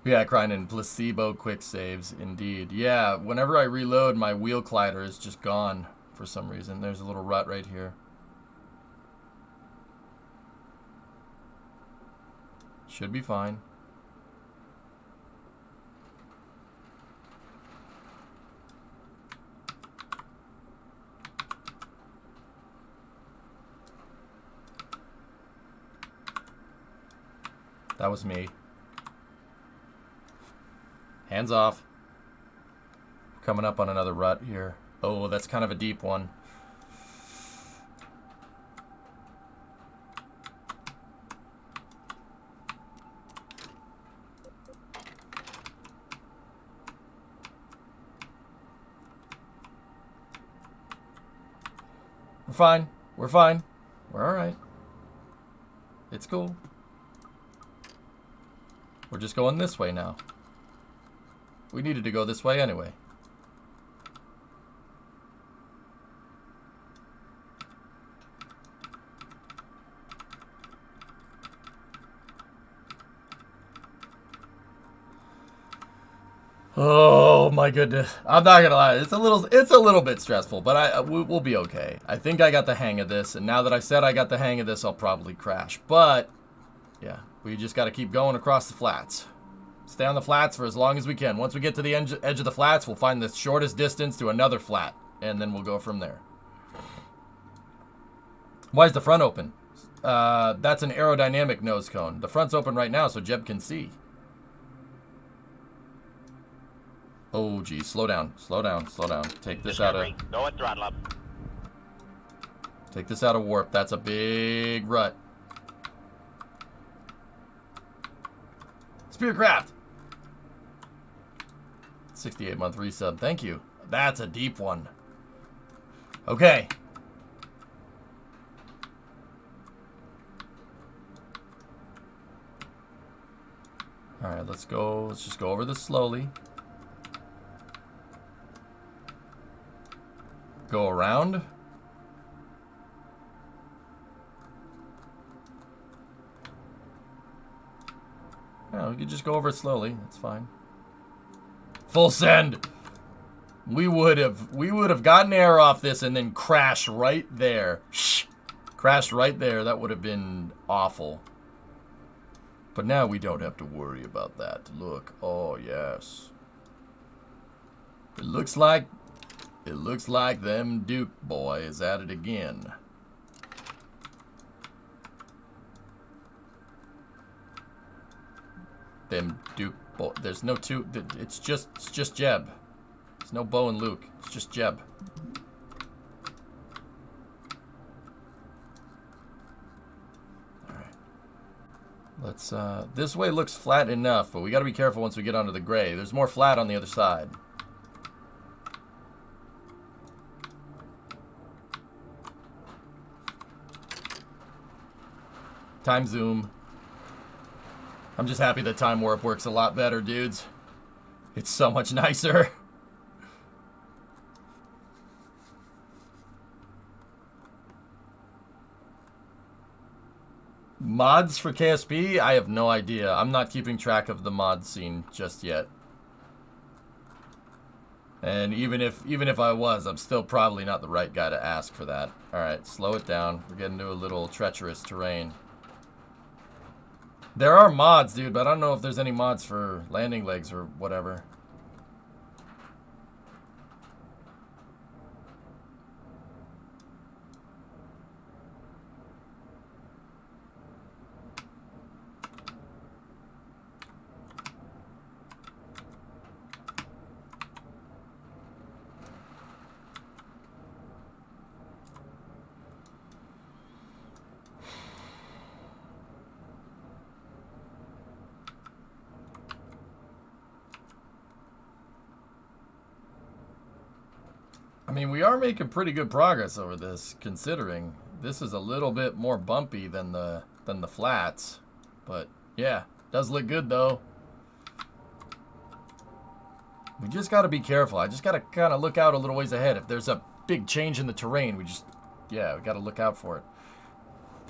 Yeah, Krynan, placebo quick saves, indeed. Yeah, whenever I reload, my wheel collider is just gone for some reason. There's a little rut right here. Should be fine. That was me. Hands off. Coming up on another rut here. Oh, that's kind of a deep one. We're fine. We're fine. We're alright. It's cool. We're just going this way now. We needed to go this way anyway. Oh my goodness. I'm not gonna lie. It's a little bit stressful, but we'll be okay. I think I got the hang of this, and now that I said I got the hang of this, I'll probably crash. But yeah, we just got to keep going across the flats. Stay on the flats for as long as we can. Once we get to the edge of the flats, we'll find the shortest distance to another flat, and then we'll go from there. Why is the front open? That's an aerodynamic nose cone. The front's open right now so Jeb can see. Oh, geez. Slow down. Slow down. Slow down. Take this out of... Go and throttle up. Take this out of warp. That's a big rut. Spearcraft! 68-month resub. Thank you. That's a deep one. Okay. Alright, let's go. Let's just go over this slowly. Go around. Yeah, we could just go over it slowly. That's fine. Full send. We would have gotten air off this and then crashed right there. Shh. Crashed right there. That would have been awful. But now we don't have to worry about that. Look. Oh, yes. It looks like them Duke boys at it again. Them Duke boys. There's no two. It's just Jeb. There's no Bo and Luke. It's just Jeb. All right. Let's. This way looks flat enough, but we got to be careful once we get onto the gray. There's more flat on the other side. Time zoom. I'm just happy that time warp works a lot better, dudes. It's so much nicer. Mods for KSP? I have no idea. I'm not keeping track of the mod scene just yet. And even if I was, I'm still probably not the right guy to ask for that. Alright, slow it down. We're getting to a little treacherous terrain. There are mods, dude, but I don't know if there's any mods for landing legs or whatever. I mean, we are making pretty good progress over this, considering this is a little bit more bumpy than the flats. But yeah, does look good though. We just got to be careful. I just got to kind of look out a little ways ahead. If there's a big change in the terrain, we got to look out for it.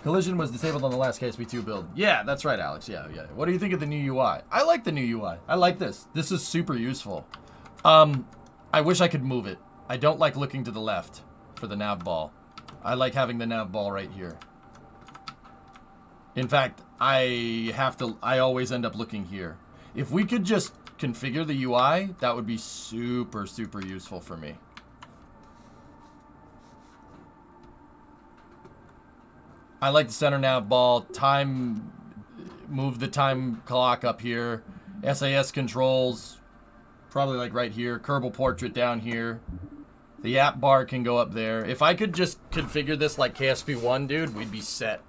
Collision was disabled on the last KSP2 build. Yeah, that's right, Alex. Yeah. What do you think of the new UI? I like the new UI. I like this. This is super useful. I wish I could move it. I don't like looking to the left for the nav ball. I like having the nav ball right here. In fact, I always end up looking here. If we could just configure the UI, that would be super, super useful for me. I like the center nav ball. Move the time clock up here. SAS controls, probably like right here. Kerbal portrait down here. The app bar can go up there. If I could just configure this like KSP1, dude, we'd be set.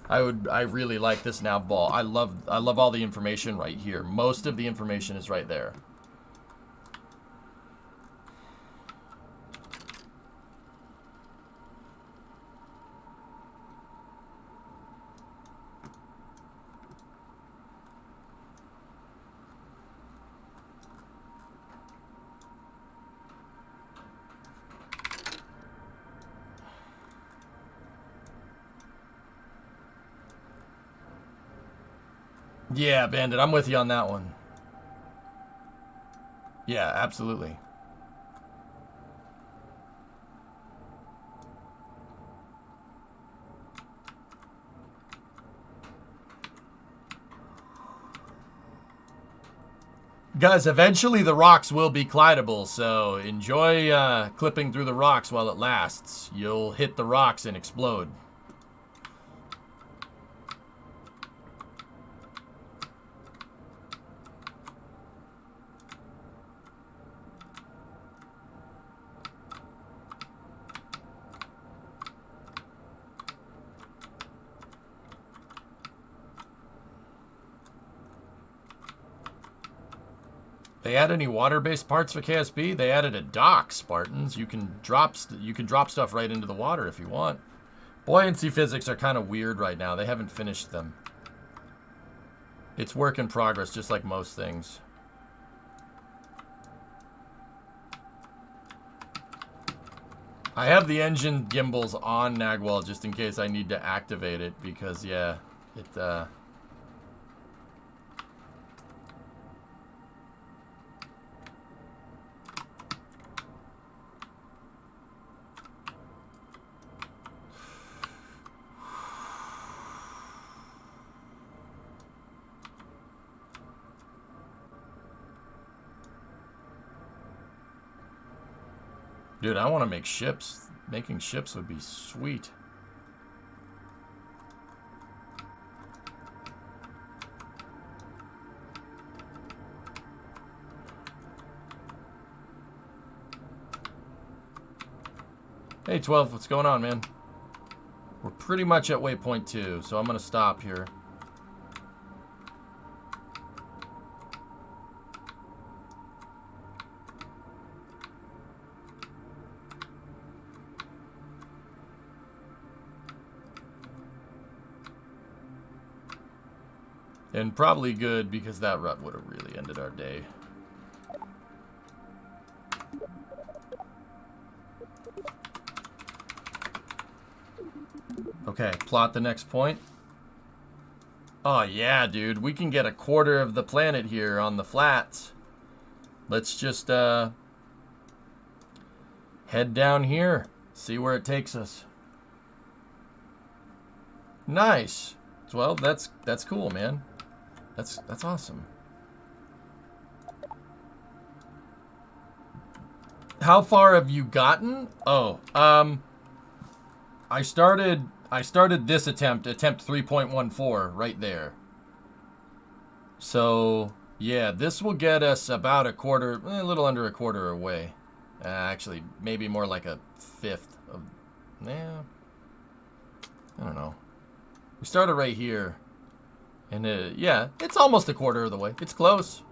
I really like this nav ball. I love all the information right here. Most of the information is right there. Yeah, Bandit, I'm with you on that one. Yeah, absolutely. Guys, eventually the rocks will be glidable, so enjoy clipping through the rocks while it lasts. You'll hit the rocks and explode. They add any water-based parts for KSP? They added a dock, Spartans. You can drop stuff right into the water if you want. Buoyancy physics are kind of weird right now. They haven't finished them. It's work in progress, just like most things. I have the engine gimbals on Nagwell just in case I need to activate it because, yeah, it, Dude, I want to make ships. Making ships would be sweet. Hey, 12, what's going on, man? We're pretty much at waypoint 2, so I'm going to stop here. And probably good, because that rut would have really ended our day. Okay, plot the next point. Oh, yeah, dude. We can get a quarter of the planet here on the flats. Let's just, head down here. See where it takes us. Nice. Well, that's cool, man. That's awesome. How far have you gotten? Oh, I started this attempt 3.14 right there. So, yeah, this will get us about a quarter, a little under a quarter away. Actually, maybe more like a fifth of, yeah, I don't know. We started right here. And, yeah, it's almost a quarter of the way. It's close.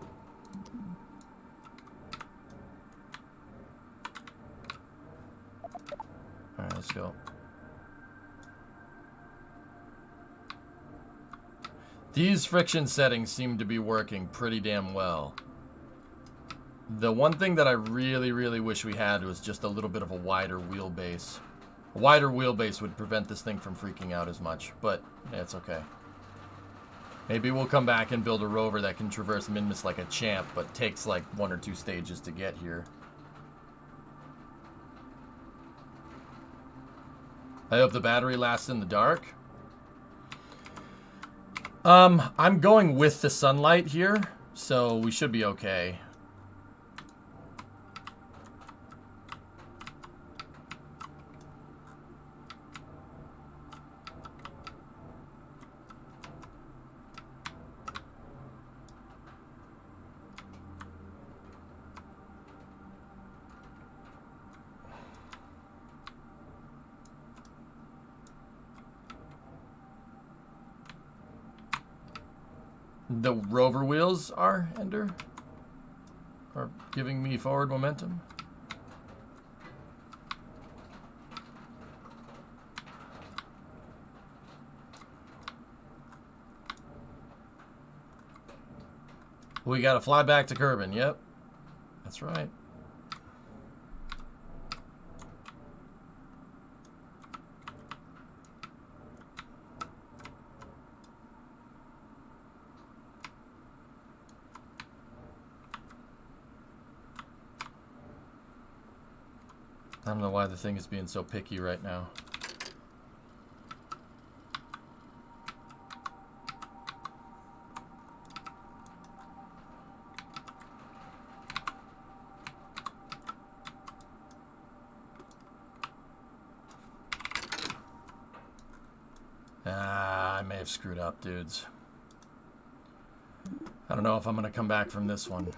Alright, let's go. These friction settings seem to be working pretty damn well. The one thing that I really, really wish we had was just a little bit of a wider wheelbase. A wider wheelbase would prevent this thing from freaking out as much, but yeah, it's okay. Maybe we'll come back and build a rover that can traverse MINMUS like a champ, but takes like 1 or 2 stages to get here. I hope the battery lasts in the dark. I'm going with the sunlight here, so we should be okay. The rover wheels are, Ender? Are giving me forward momentum? We gotta fly back to Kerbal, yep. That's right. I don't know why the thing is being so picky right now. I may have screwed up, dudes. I don't know if I'm going to come back from this one.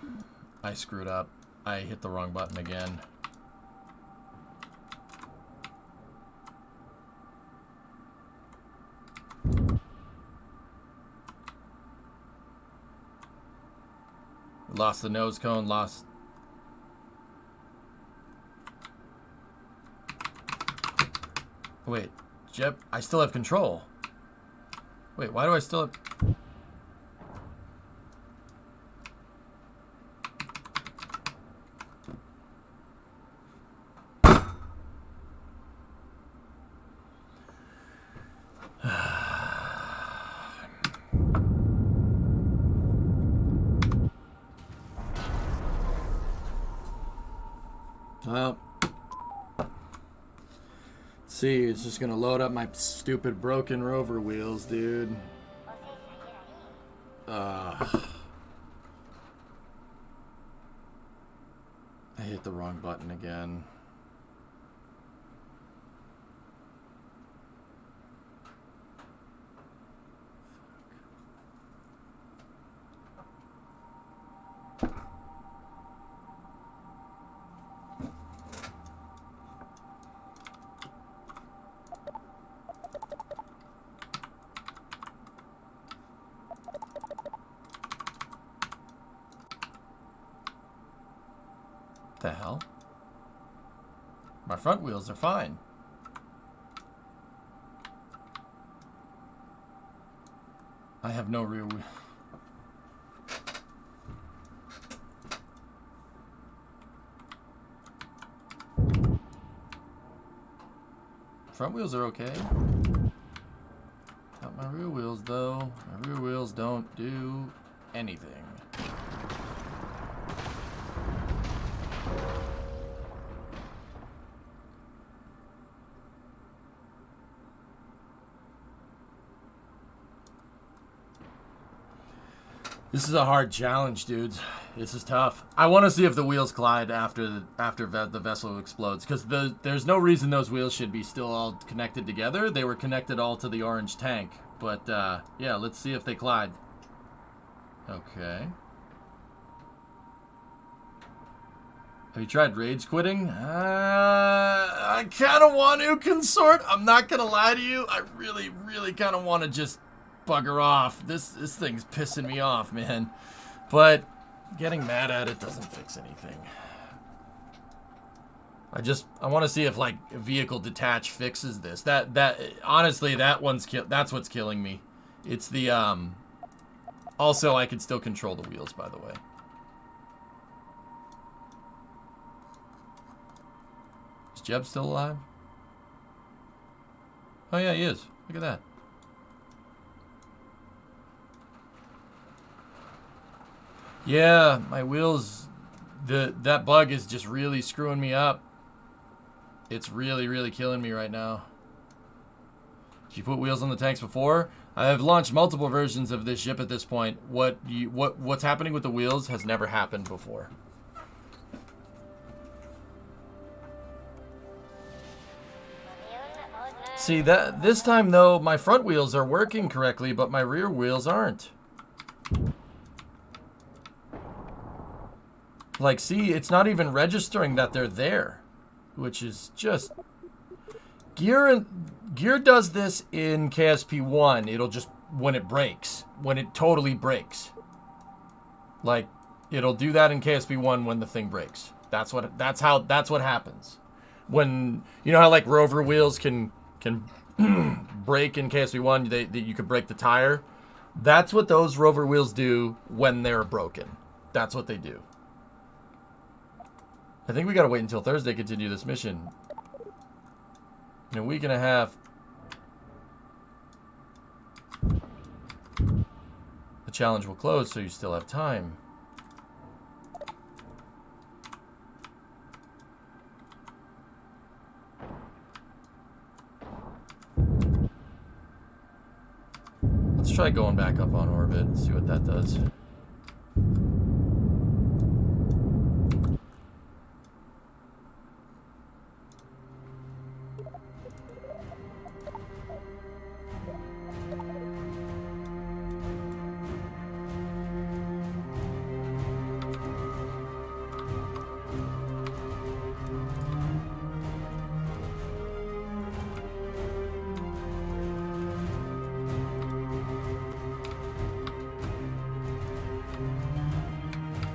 I screwed up. I hit the wrong button again. Lost the nose cone, lost... Wait, Jeb, I still have control. Wait, why do I still have... Well, let's see, it's just gonna load up my stupid broken rover wheels, dude. I hit the wrong button again. The hell? My front wheels are fine. I have no rear wheel. Front wheels are okay. Not my rear wheels though. My rear wheels don't do anything. This is a hard challenge, dudes. This is tough. I want to see if the wheels collide after the vessel explodes, because there's no reason those wheels should be still all connected together. They were connected all to the orange tank. But, yeah, let's see if they collide. Okay. Have you tried rage quitting? I kind of want to, consort. I'm not going to lie to you. I really, really kind of want to just bugger off. This thing's pissing me off, man. But getting mad at it doesn't fix anything. I want to see if like vehicle detach fixes this. That honestly, that's what's killing me. It's the also I can still control the wheels, by the way. Is Jeb still alive? Oh yeah, he is. Look at that. Yeah, my wheels, that bug is just really screwing me up. It's really, really killing me right now. Did you put wheels on the tanks before? I have launched multiple versions of this ship at this point. What's happening with the wheels has never happened before. See, this time though, my front wheels are working correctly, but my rear wheels aren't. Like, see, it's not even registering that they're there, which is just... Gear does this in KSP1. It'll just, when it breaks, when it totally breaks. Like, it'll do that in KSP1 when the thing breaks. That's what happens. When, you know how like rover wheels can break in KSP1, you could break the tire? That's what those rover wheels do when they're broken. That's what they do. I think we gotta wait until Thursday to continue this mission. In a week and a half, the challenge will close, so you still have time. Let's try going back up on orbit and see what that does.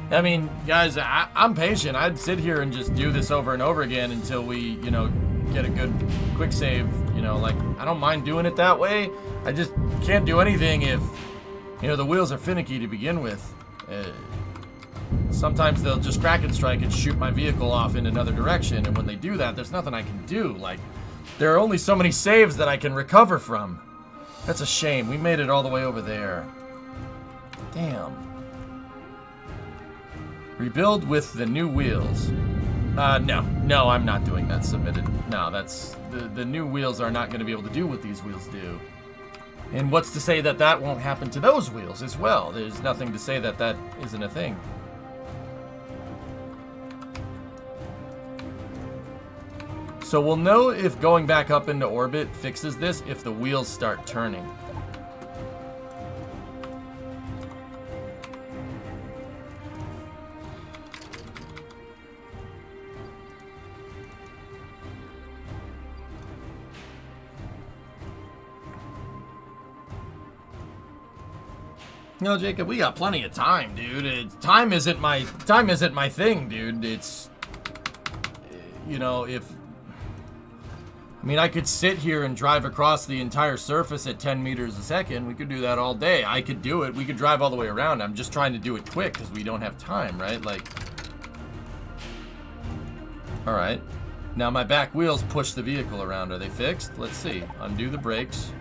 I mean, guys, I'm patient. I'd sit here and just do this over and over again until we, you know, get a good quick save. You know, like, I don't mind doing it that way. I just can't do anything if, you know, the wheels are finicky to begin with. Sometimes they'll just crack and strike and shoot my vehicle off in another direction. And when they do that, there's nothing I can do. Like, there are only so many saves that I can recover from. That's a shame. We made it all the way over there. Damn. Rebuild with the new wheels. No, I'm not doing that. Submitted. No, that's the new wheels are not going to be able to do what these wheels do. And what's to say that that won't happen to those wheels as well? There's nothing to say that that isn't a thing. So we'll know if going back up into orbit fixes this if the wheels start turning. No, Jacob, we got plenty of time, dude. Time isn't my thing, dude. It's, you know, if I mean, I could sit here and drive across the entire surface at 10 meters a second. We could do that all day. I could do it. We could drive all the way around. I'm just trying to do it quick because we don't have time, right? Like, all right. Now my back wheels push the vehicle around. Are they fixed? Let's see. Undo the brakes.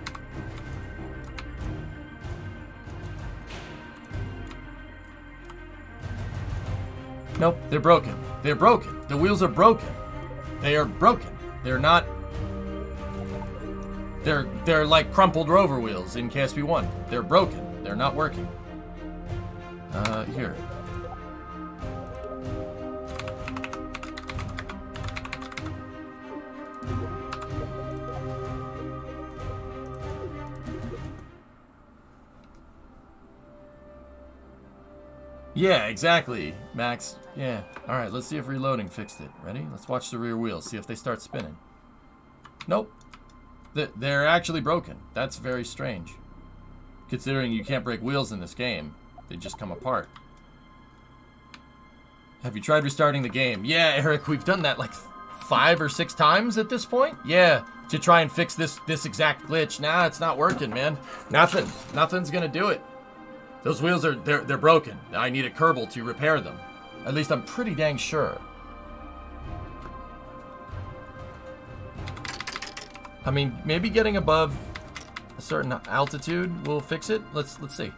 Nope, they're broken. They're broken. The wheels are broken. They are broken. They're not... They're like crumpled rover wheels in KSP1. They're broken. They're not working. Here. Yeah, exactly, Max. Yeah. All right, let's see if reloading fixed it. Ready? Let's watch the rear wheels, see if they start spinning. Nope. They're actually broken. That's very strange. Considering you can't break wheels in this game. They just come apart. Have you tried restarting the game? Yeah, Eric, we've done that like 5 or 6 times at this point. Yeah, to try and fix this exact glitch. Nah, it's not working, man. Nothing's gonna do it. Those wheels they're broken. I need a Kerbal to repair them. At least I'm pretty dang sure. I mean, maybe getting above a certain altitude will fix it. Let's see.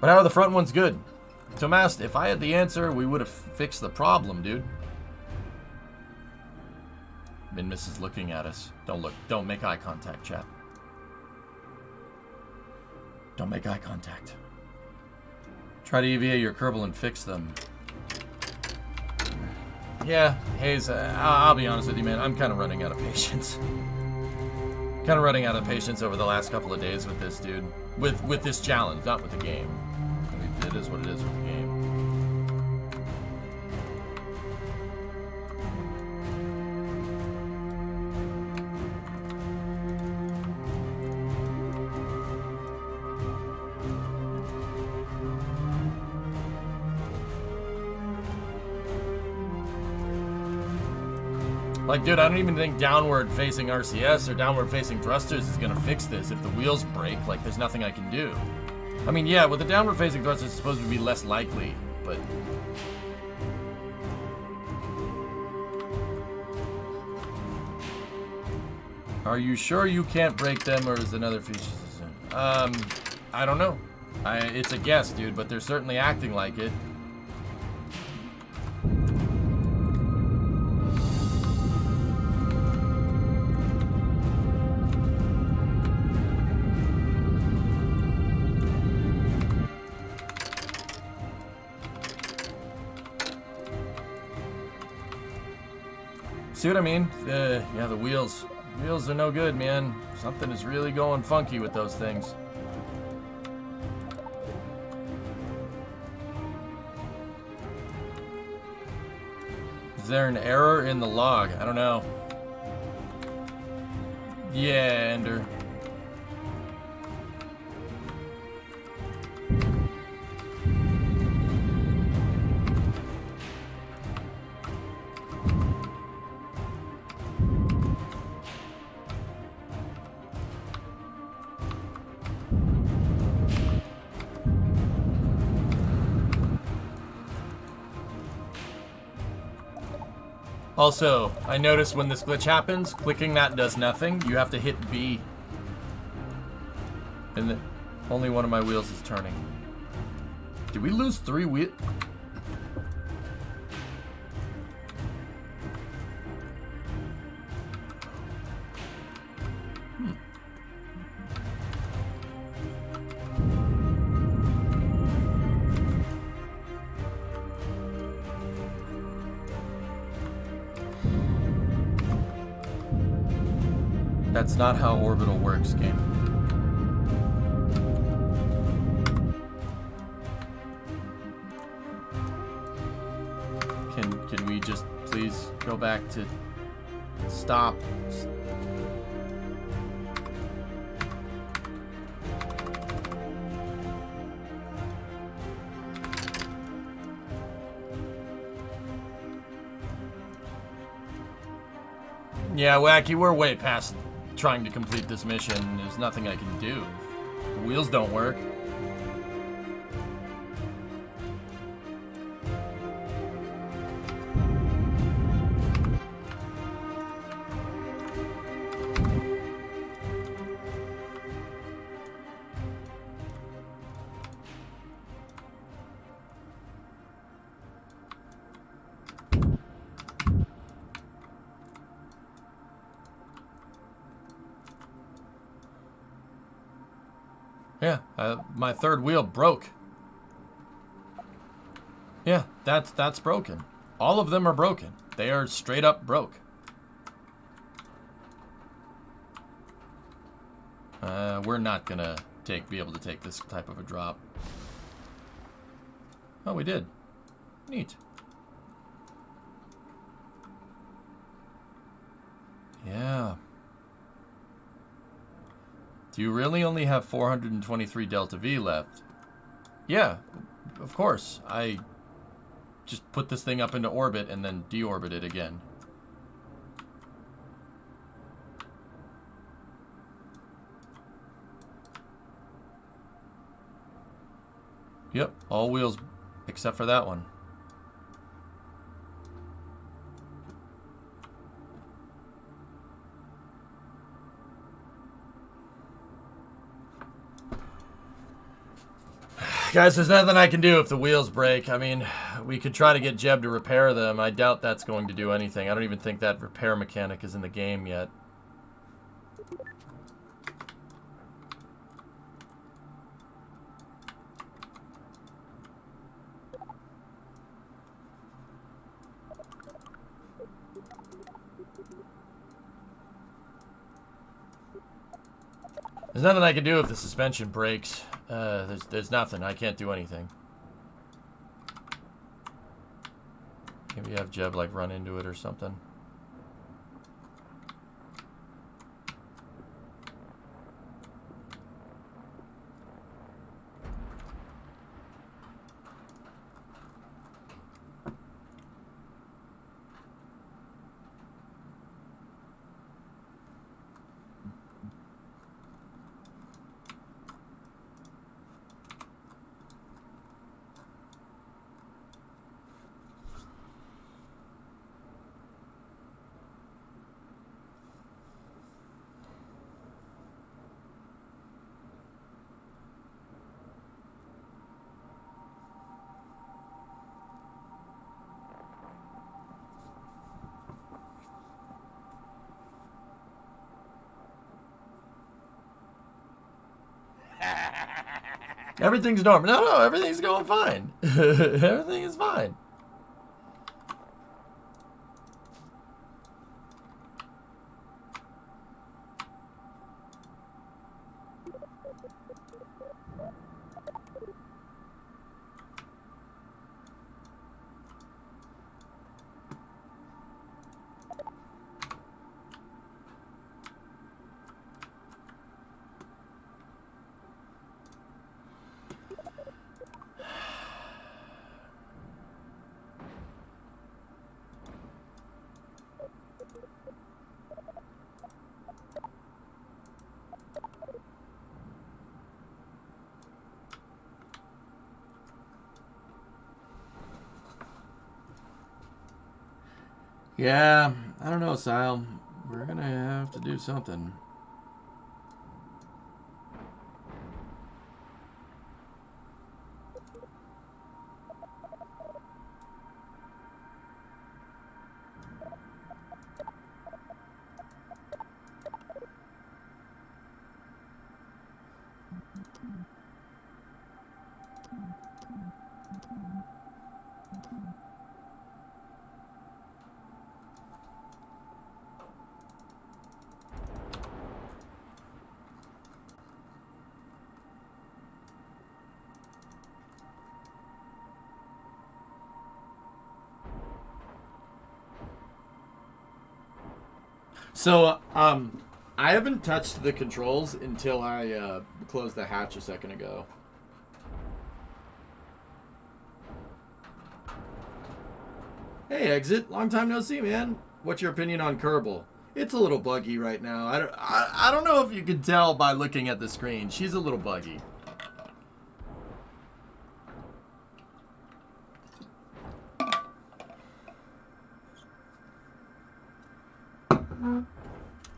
But how are the front ones good? Tomas, if I had the answer, we would have fixed the problem, dude. MINMUS is looking at us. Don't look. Don't make eye contact, chat. Don't make eye contact. Try to EVA your Kerbal and fix them. Yeah, Hayes, I'll be honest with you, man. I'm kind of running out of patience. Kind of running out of patience over the last couple of days with this dude. With this challenge, not with the game. I mean, it is what it is with the game. Like, dude, I don't even think downward-facing RCS or downward-facing thrusters is gonna fix this. If the wheels break, like, there's nothing I can do. I mean, yeah, with the downward-facing thrusters, it's supposed to be less likely, but... Are you sure you can't break them, or is another feature? I don't know. It's a guess, dude, but they're certainly acting like it. See what I mean? Yeah, the wheels. Wheels are no good, man. Something is really going funky with those things. Is there an error in the log? I don't know. Yeah, Ender. Also, I noticed when this glitch happens, clicking that does nothing. You have to hit B. And only one of my wheels is turning. Did we lose 3 wheels? That's not how orbital works, game. Can we just please go back to stop? Yeah, Wacky, we're way past trying to complete this mission. There's nothing I can do. The wheels don't work. Yeah, my third wheel broke. Yeah, that's broken. All of them are broken. They are straight up broke. We're not gonna be able to take this type of a drop. Oh, we did. Neat. Yeah. Do you really only have 423 Delta V left? Yeah, of course. I just put this thing up into orbit and then deorbit it again. Yep, all wheels except for that one. Guys, there's nothing I can do if the wheels break. I mean, we could try to get Jeb to repair them. I doubt that's going to do anything. I don't even think that repair mechanic is in the game yet. There's nothing I can do if the suspension breaks. There's nothing. I can't do anything. Maybe have Jeb like run into it or something. Everything's normal. No, everything's going fine. Everything is fine. Yeah, I don't know, Sile. We're gonna have to do something. So, I haven't touched the controls until I closed the hatch a second ago. Hey, Exit. Long time no see, man. What's your opinion on Kerbal? It's a little buggy right now. I don't know if you can tell by looking at the screen. She's a little buggy.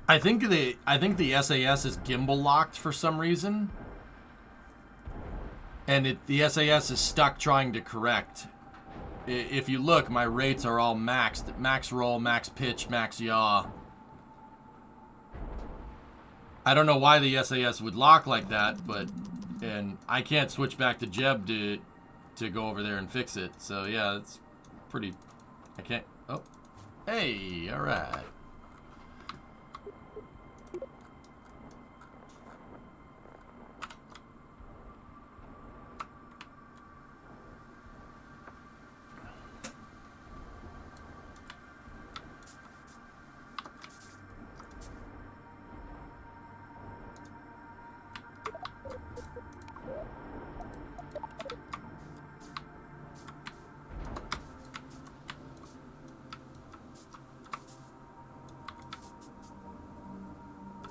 I think the SAS is gimbal locked for some reason, and the SAS is stuck trying to correct. If you look, my rates are all maxed: max roll, max pitch, max yaw. I don't know why the SAS would lock like that, and I can't switch back to Jeb to go over there and fix it. So yeah, it's pretty. I can't. Oh, hey, all right.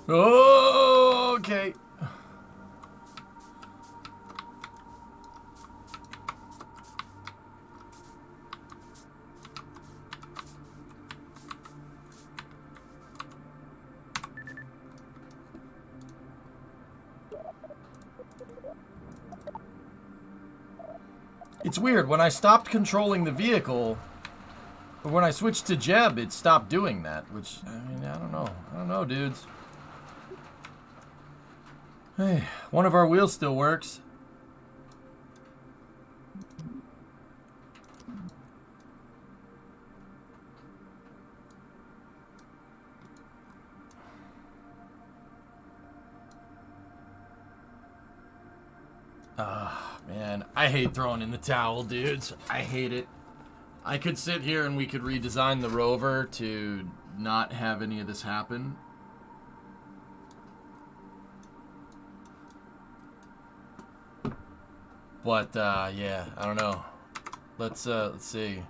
Okay. It's weird. When I stopped controlling the vehicle, or when I switched to Jeb, it stopped doing that, which, I mean, I don't know. I don't know, dudes. Hey, one of our wheels still works. Ah, man, I hate throwing in the towel, dudes. I hate it. I could sit here and we could redesign the Rover to not have any of this happen. But, yeah, I don't know. Let's see.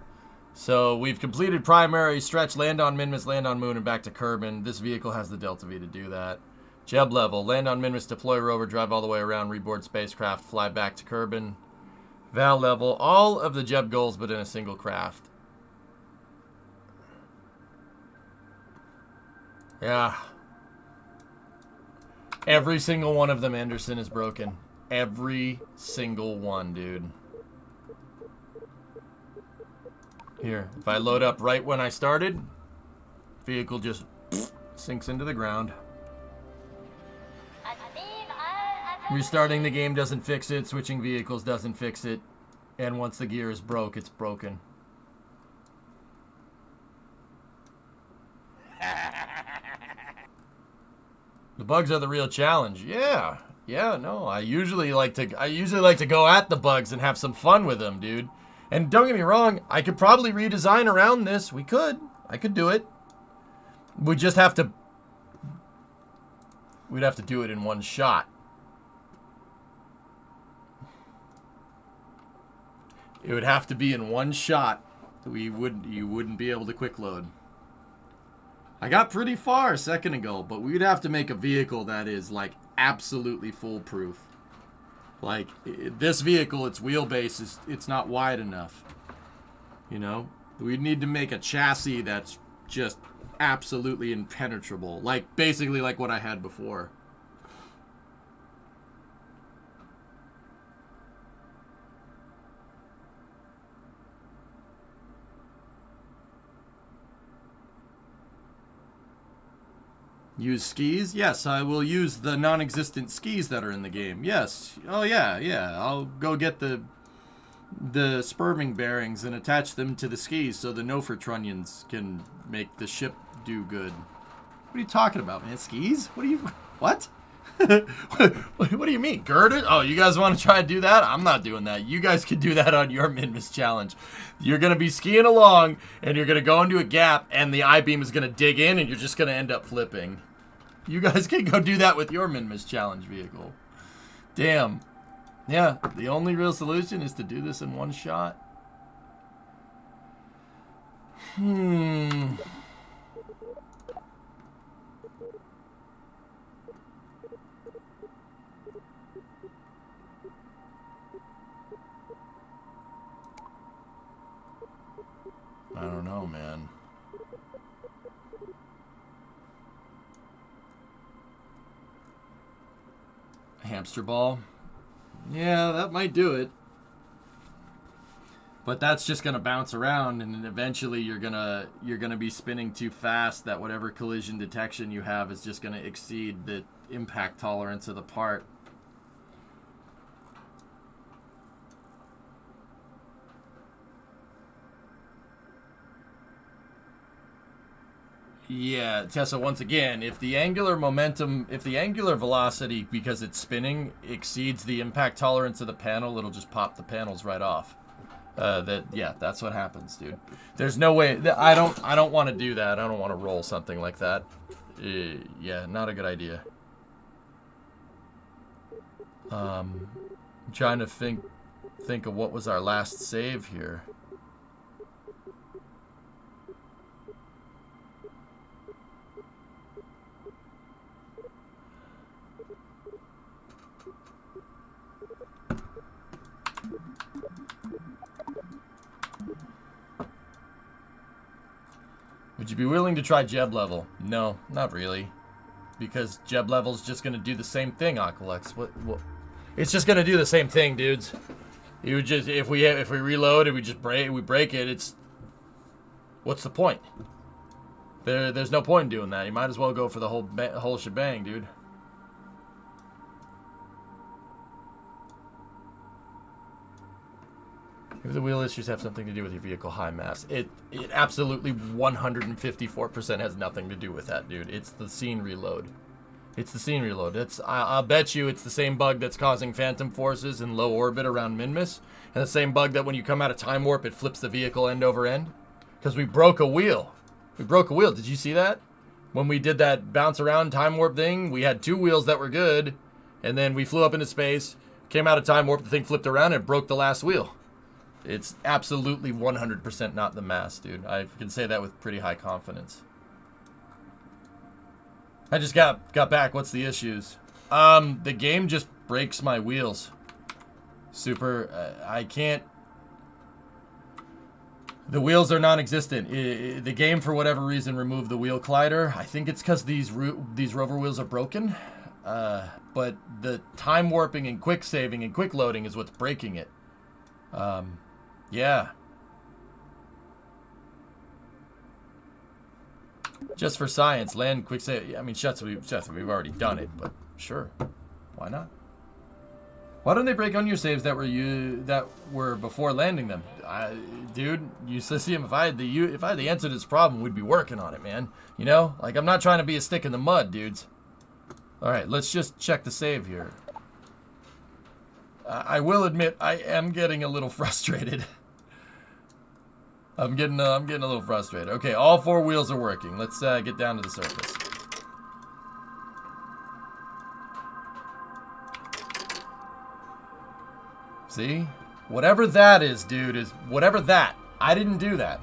So, we've completed primary, stretch, land on MINMUS, land on Moon, and back to Kerbal. This vehicle has the Delta V to do that. Jeb level, land on MINMUS, deploy Rover, drive all the way around, reboard spacecraft, fly back to Kerbal. Val level, all of the Jeb goals, but in a single craft. Yeah. Every single one of them, Anderson, is broken. Every single one, dude. Here, if I load up right when I started, vehicle just sinks into the ground. Restarting the game doesn't fix it. Switching vehicles doesn't fix it. And once the gear is broke, it's broken. The bugs are the real challenge. Yeah. Yeah, no. I usually like to go at the bugs and have some fun with them, dude. And don't get me wrong, I could probably redesign around this. We could. I could do it. We'd just have to do it in one shot. It would have to be in one shot. You wouldn't be able to quick load. I got pretty far a second ago, but we'd have to make a vehicle that is like absolutely foolproof. Like this vehicle, its wheelbase it's not wide enough. You know, we'd need to make a chassis that's just absolutely impenetrable. Like, basically like what I had before. Use skis? Yes, I will use the non-existent skis that are in the game. Yes. Oh, yeah, yeah. I'll go get the sperming bearings and attach them to the skis so the Nofer-Trunnions can make the ship do good. What are you talking about, man? Skis? What are you... What? What do you mean? Girded? Oh, you guys want to try to do that? I'm not doing that. You guys can do that on your MINMUS challenge. You're going to be skiing along, and you're going to go into a gap, and the I-beam is going to dig in, and you're just going to end up flipping. You guys can go do that with your MINMUS challenge vehicle. Damn. Yeah, the only real solution is to do this in one shot. I don't know, man. Hamster ball? Yeah, that might do it. But that's just gonna bounce around, and then eventually you're gonna be spinning too fast that whatever collision detection you have is just gonna exceed the impact tolerance of the part. Yeah, Tessa, once again, if the angular momentum, if the angular velocity, because it's spinning, exceeds the impact tolerance of the panel, it'll just pop the panels right off. Yeah, that's what happens, dude. There's no way, I don't want to do that. I don't want to roll something like that. Yeah, not a good idea. I'm trying to think of what was our last save here. Would you be willing to try Jeb level? No, not really. Because Jeb level's just gonna do the same thing, Aqualex. What? It's just gonna do the same thing, dudes. You would just if we reload and we break it, it's what's the point? There's no point in doing that. You might as well go for the whole shebang, dude. If the wheel issues have something to do with your vehicle high mass, it absolutely 154% has nothing to do with that, dude. It's the scene reload. It's the scene reload. I'll bet you it's the same bug that's causing phantom forces in low orbit around MINMUS, and the same bug that when you come out of time warp, it flips the vehicle end over end. Because we broke a wheel. We broke a wheel. Did you see that? When we did that bounce around time warp thing, we had two wheels that were good, and then we flew up into space, came out of time warp, the thing flipped around, and it broke the last wheel. It's absolutely 100% not the mass, dude. I can say that with pretty high confidence. I just got back. What's the issues? The game just breaks my wheels. Super. I can't. The wheels are non-existent. The game, for whatever reason, removed the wheel collider. I think it's because these rover wheels are broken. But the time warping and quick saving and quick loading is what's breaking it. Yeah. Just for science, land quick save. I mean, Shuts, we've already done it, but sure, why not? Why don't they break on your saves that were before landing them, dude? Ulysses, if I had the answer to this problem, we'd be working on it, man. You know, like I'm not trying to be a stick in the mud, dudes. All right, let's just check the save here. I will admit I am getting a little frustrated. I'm getting a little frustrated. Okay, all four wheels are working. Let's get down to the surface. See? Whatever that is, dude, is whatever that. I didn't do that.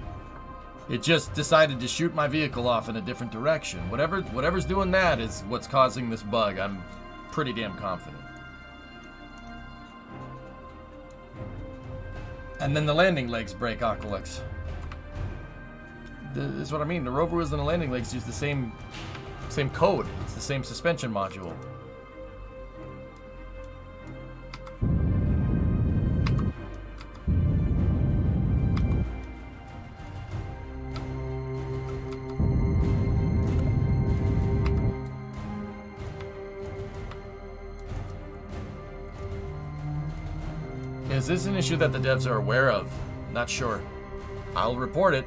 It just decided to shoot my vehicle off in a different direction. Whatever's doing that is what's causing this bug. I'm pretty damn confident. And then the landing legs break, Aqualex. This is what I mean. The rover wheels and the landing legs use the same code. It's the same suspension module. Is this an issue that the devs are aware of? Not sure. I'll report it.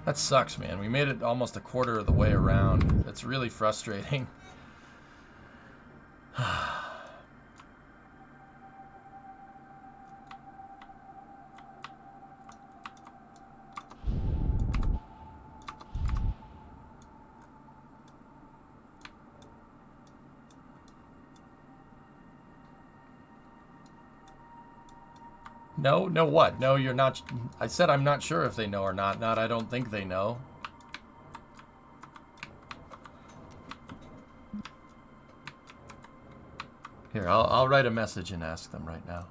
That sucks, man. We made it almost a quarter of the way around. That's really frustrating. No? No what? No, you're not... I said I'm not sure if they know or not. Not I don't think they know. Here, I'll write a message and ask them right now.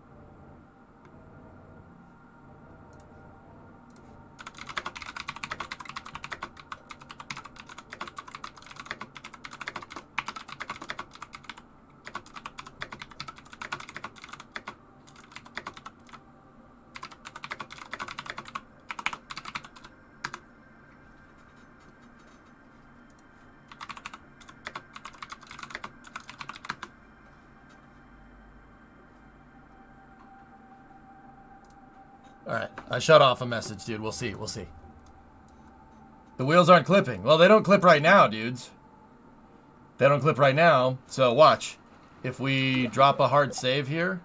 Alright, I shut off a message, dude. We'll see, we'll see. The wheels aren't clipping. Well, they don't clip right now, dudes. They don't clip right now, so watch. If we drop a hard save here...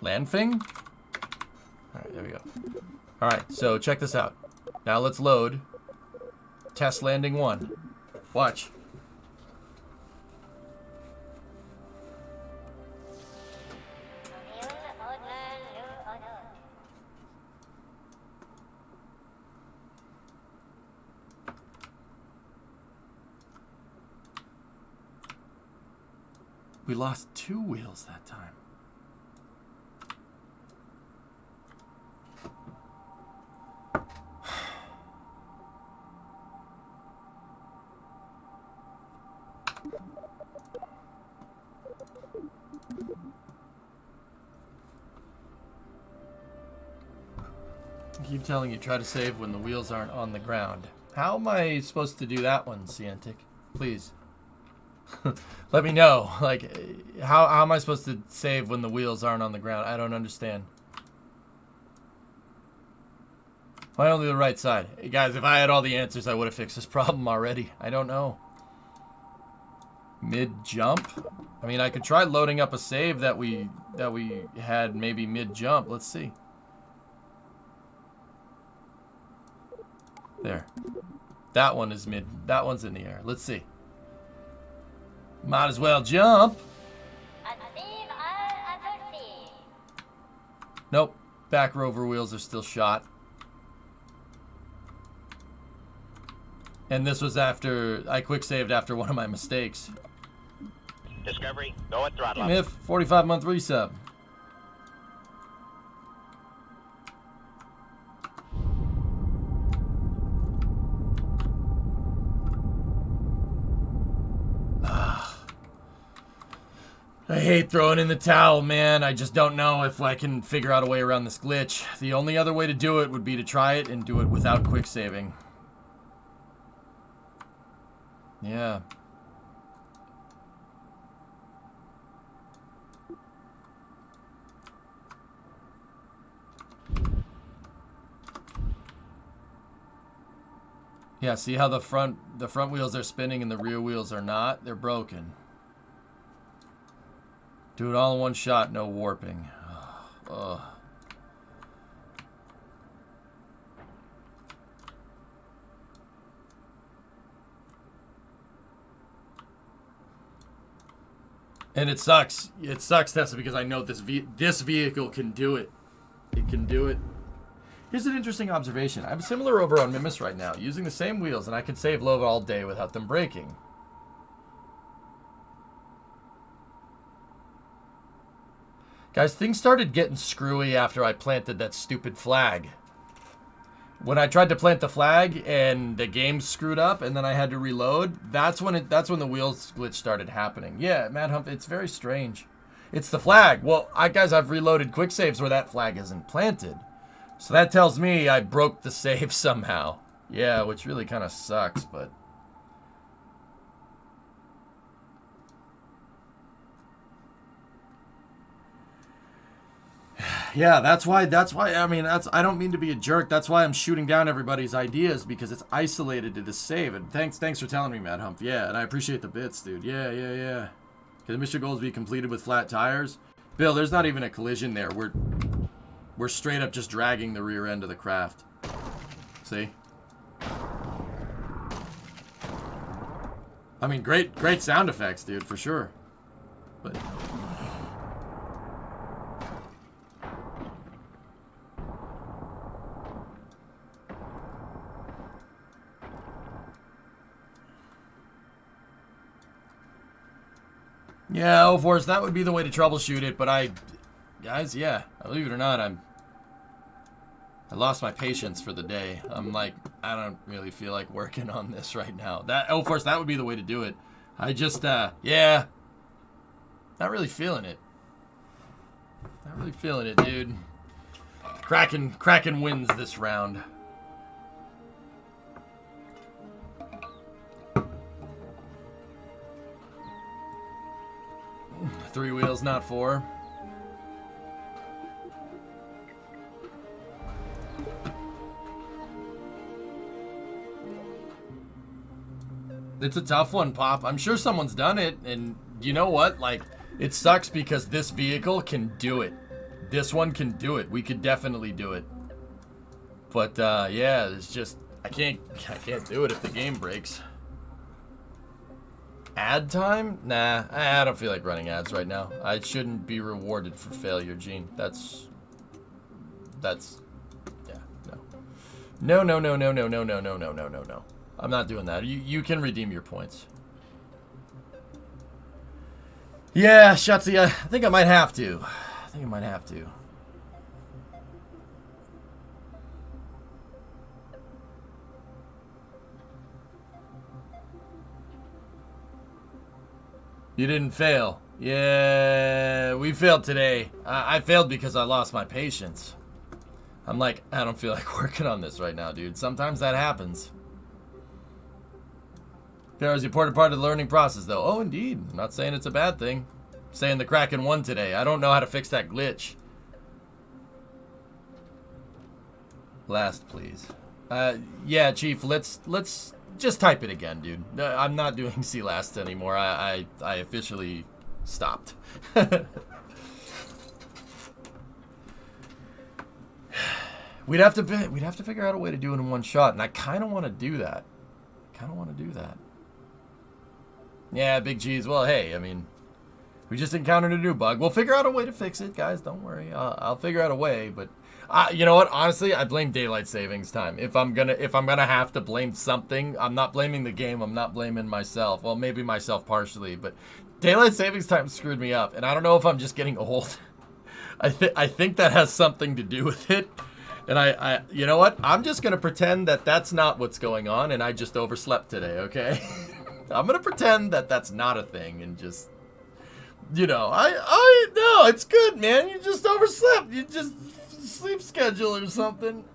Landfing? Alright, there we go. Alright, so check this out. Now let's load. Test landing 1. Watch. We lost 2 wheels that time. I keep telling you, try to save when the wheels aren't on the ground. How am I supposed to do that one, Ciantic? Please. Let me know. Like, how am I supposed to save when the wheels aren't on the ground? I don't understand. Why only the right side? Hey guys, if I had all the answers, I would have fixed this problem already. I don't know. Mid-jump? I mean, I could try loading up a save that we had maybe mid-jump. Let's see. There. That one is mid. That one's in the air. Let's see. Might as well jump. Nope. Back rover wheels are still shot. And this was after I quick saved after one of my mistakes. Discovery, go at throttle. If 45-month resub. I hate throwing in the towel, man. I just don't know if I can figure out a way around this glitch. The only other way to do it would be to try it and do it without quick saving. Yeah. Yeah, see how the front wheels are spinning and the rear wheels are not? They're broken. Do it all in one shot, no warping. Ugh. And it sucks. It sucks, Tessa, because I know this vehicle can do it. It can do it. Here's an interesting observation. I have a similar rover on MINMUS right now, using the same wheels, and I can save load all day without them breaking. Guys, things started getting screwy after I planted that stupid flag. When I tried to plant the flag and the game screwed up and then I had to reload, that's when the wheels glitch started happening. Yeah, Mad Hump, it's very strange. It's the flag. Well, guys, I've reloaded quick saves where that flag isn't planted. So that tells me I broke the save somehow. Yeah, which really kind of sucks, but... Yeah, that's why, I mean, I don't mean to be a jerk. That's why I'm shooting down everybody's ideas, because it's isolated to the save. And thanks for telling me, Mad Hump. Yeah, and I appreciate the bits, dude. Yeah. Can the mission goals be completed with flat tires? Bill, there's not even a collision there. We're straight up just dragging the rear end of the craft. See? I mean, great sound effects, dude, for sure. But... yeah, of course, that would be the way to troubleshoot it, but guys, yeah, believe it or not, I lost my patience for the day. I'm like, I don't really feel like working on this right now. Of course, that would be the way to do it. I just, yeah, not really feeling it. Not really feeling it, dude. Kraken wins this round. Three wheels, not four. It's a tough one, Pop. I'm sure someone's done it, and you know what? Like, it sucks because this vehicle can do it. This one can do it. We could definitely do it. But yeah, it's just I can't do it if the game breaks. Ad time? Nah, I don't feel like running ads right now. I shouldn't be rewarded for failure, Gene. That's yeah, no. No. I'm not doing that. You can redeem your points. Yeah, Shutzy, I think I might have to. You didn't fail. Yeah, we failed today. I failed because I lost my patience. I'm like, I don't feel like working on this right now, dude. Sometimes that happens. There was the important part of the learning process, though. Oh, indeed. I'm not saying it's a bad thing. I'm saying the Kraken won today. I don't know how to fix that glitch. Last, please. Yeah, Chief, let's just type it again, dude. I'm not doing C last anymore. I officially stopped. We'd have to figure out a way to do it in one shot, and I kind of want to do that. Yeah, Big G's. Well, hey, I mean, we just encountered a new bug. We'll figure out a way to fix it, guys. Don't worry. I'll figure out a way. But you know what? Honestly, I blame daylight savings time. If I'm gonna have to blame something, I'm not blaming the game. I'm not blaming myself. Well, maybe myself partially, but daylight savings time screwed me up, and I don't know if I'm just getting old. I think that has something to do with it. And I you know what? I'm just gonna pretend that that's not what's going on, and I just overslept today. Okay. I'm gonna pretend that that's not a thing and just, you know, no, it's good, man. You just overslept. You just sleep schedule or something.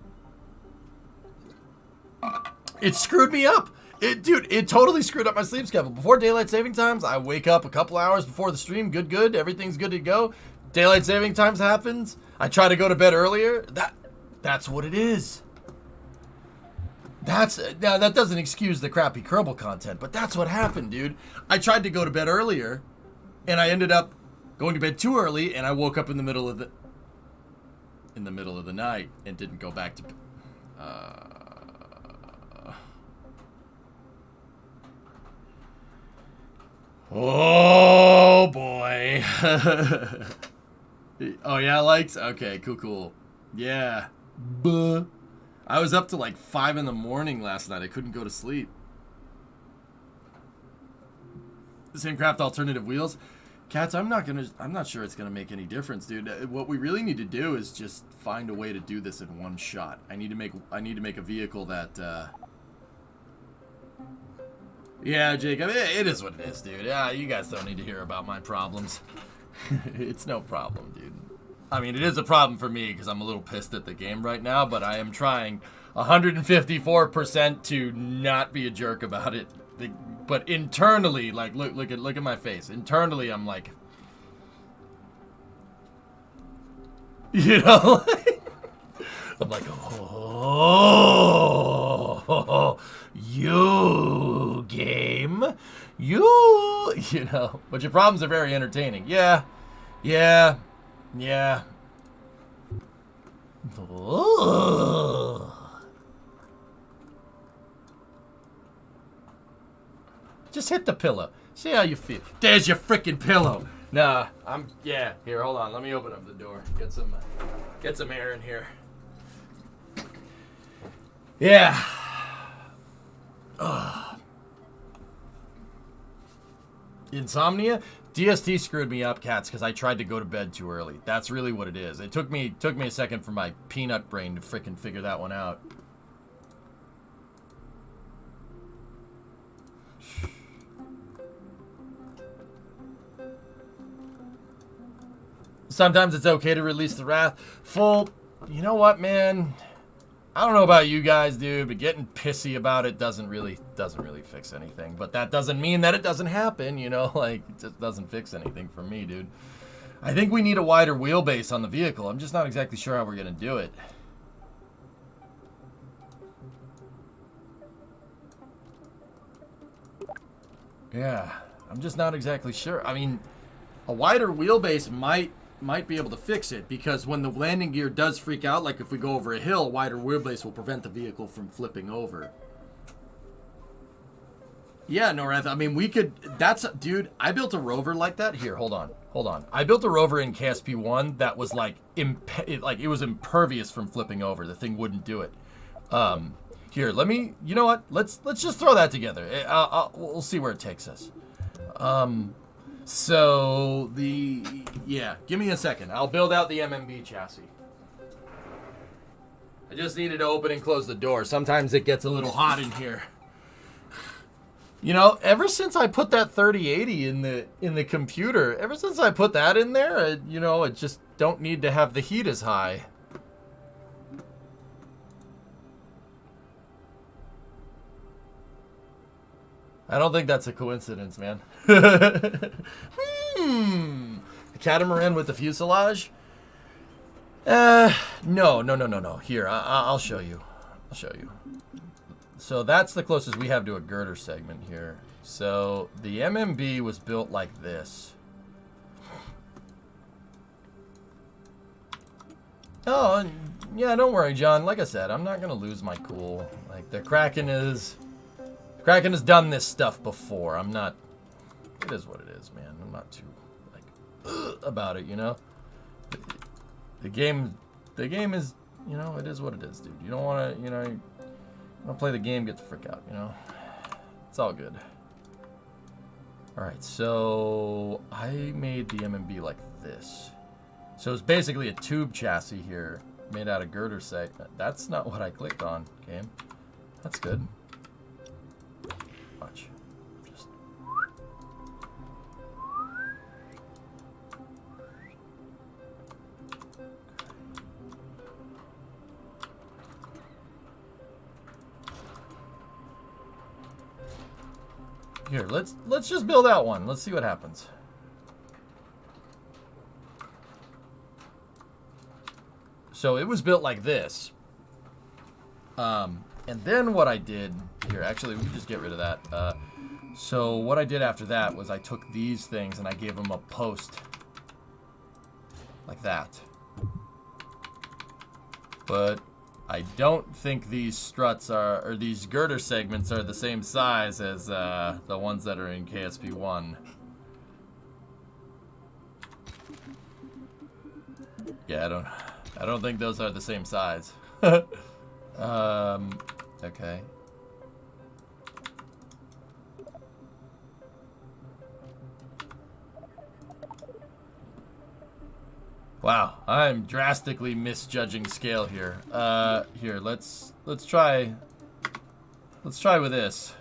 It screwed me up. Dude, it totally screwed up my sleep schedule. Before daylight saving times, I wake up a couple hours before the stream. Good. Everything's good to go. Daylight saving times happens. I try to go to bed earlier. That's what it is. Now that doesn't excuse the crappy Kerbal content, but that's what happened, dude. I tried to go to bed earlier, and I ended up going to bed too early, and I woke up in the middle of the night and didn't go back to bed. Oh boy. Okay. Oh, yeah, likes? Okay, cool. Yeah. Buh. I was up to like 5 in the morning last night. I couldn't go to sleep. The same craft alternative wheels. Cats, I'm not sure it's gonna make any difference, dude. What we really need to do is just find a way to do this in one shot. I need to make a vehicle that yeah, Jacob, it is what it is, dude. Yeah, you guys don't need to hear about my problems. It's no problem, dude. I mean, it is a problem for me because I'm a little pissed at the game right now, but I am trying 154% to not be a jerk about it. But internally, like, look at my face. Internally, I'm like, you know, I'm like, oh, you game, you know. But your problems are very entertaining. Yeah. Ugh. Just hit the pillow. See how you feel. There's your freaking pillow. Nah, yeah. Here, hold on. Let me open up the door. Get some air in here. Yeah. Ugh. Insomnia? DST screwed me up, cats, because I tried to go to bed too early. That's really what it is. It took me a second for my peanut brain to freaking figure that one out. Sometimes it's okay to release the wrath. You know what, man? I don't know about you guys, dude, but getting pissy about it doesn't really fix anything. But that doesn't mean that it doesn't happen, you know? Like, it just doesn't fix anything for me, dude. I think we need a wider wheelbase on the vehicle. I'm just not exactly sure how we're going to do it. Yeah, I'm just not exactly sure. I mean, a wider wheelbase might be able to fix it, because when the landing gear does freak out, like if we go over a hill, a wider wheelbase will prevent the vehicle from flipping over. Yeah, Norath, I mean, we could, dude, I built a rover like that. Here, hold on. I built a rover in KSP1 that was like, it was impervious from flipping over. The thing wouldn't do it. Here, you know what? Let's just throw that together. We'll see where it takes us. So, yeah, give me a second. I'll build out the MMB chassis. I just needed to open and close the door. Sometimes it gets a little hot in here. You know, ever since I put that 3080 in the computer, ever since I put that in there, you know, it just don't need to have the heat as high. I don't think that's a coincidence, man. A catamaran with the fuselage? No. Here, I'll show you. So that's the closest we have to a girder segment here. So the MMB was built like this. Oh, yeah, don't worry, John. Like I said, I'm not going to lose my cool. Like, the Kraken has done this stuff before. It is what it is, man. I'm not too, like, about it, you know? The game is, you know, it is what it is, dude. You don't want to, you know, you don't play the game, get the frick out, you know? It's all good. Alright, so I made the MMB like this. So it's basically a tube chassis here, made out of girder segment. That's not what I clicked on, game. That's good. Watch. Just... Here, let's just build out one. Let's see what happens. So it was built like this. And then what I did here, actually, we can just get rid of that. So what I did after that was I took these things and I gave them a post like that. But I don't think these struts or these girder segments are the same size as the ones that are in KSP1. Yeah, I don't think those are the same size. Okay. Wow, I'm drastically misjudging scale here. Here, let's try with this.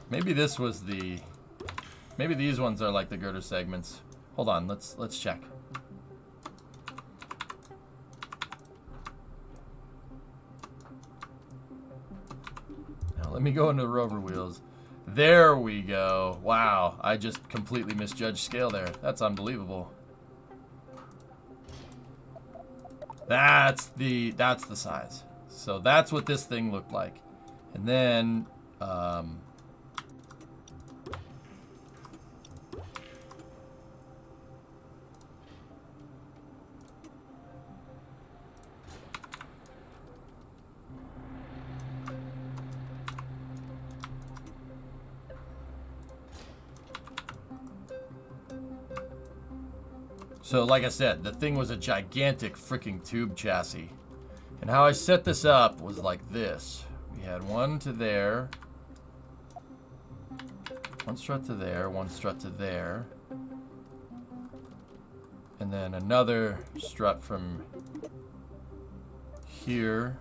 Maybe this was the... Maybe these ones are like the girder segments. Hold on, let's check. Now let me go into the rover wheels. There we go. Wow, I just completely misjudged scale there. That's unbelievable. That's the size. So that's what this thing looked like. And then so like I said, the thing was a gigantic freaking tube chassis. And how I set this up was like this. We had one to there. One strut to there, one strut to there. And then another strut from here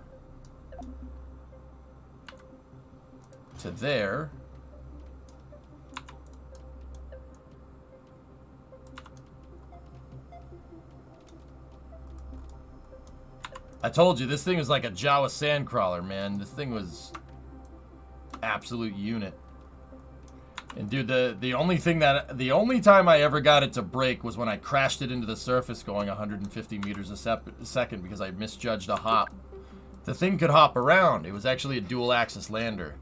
to there. I told you, this thing was like a Jawa sandcrawler, man. This thing was absolute unit. And dude, the only time I ever got it to break was when I crashed it into the surface going 150 meters a second because I misjudged a hop. The thing could hop around. It was actually a dual axis lander.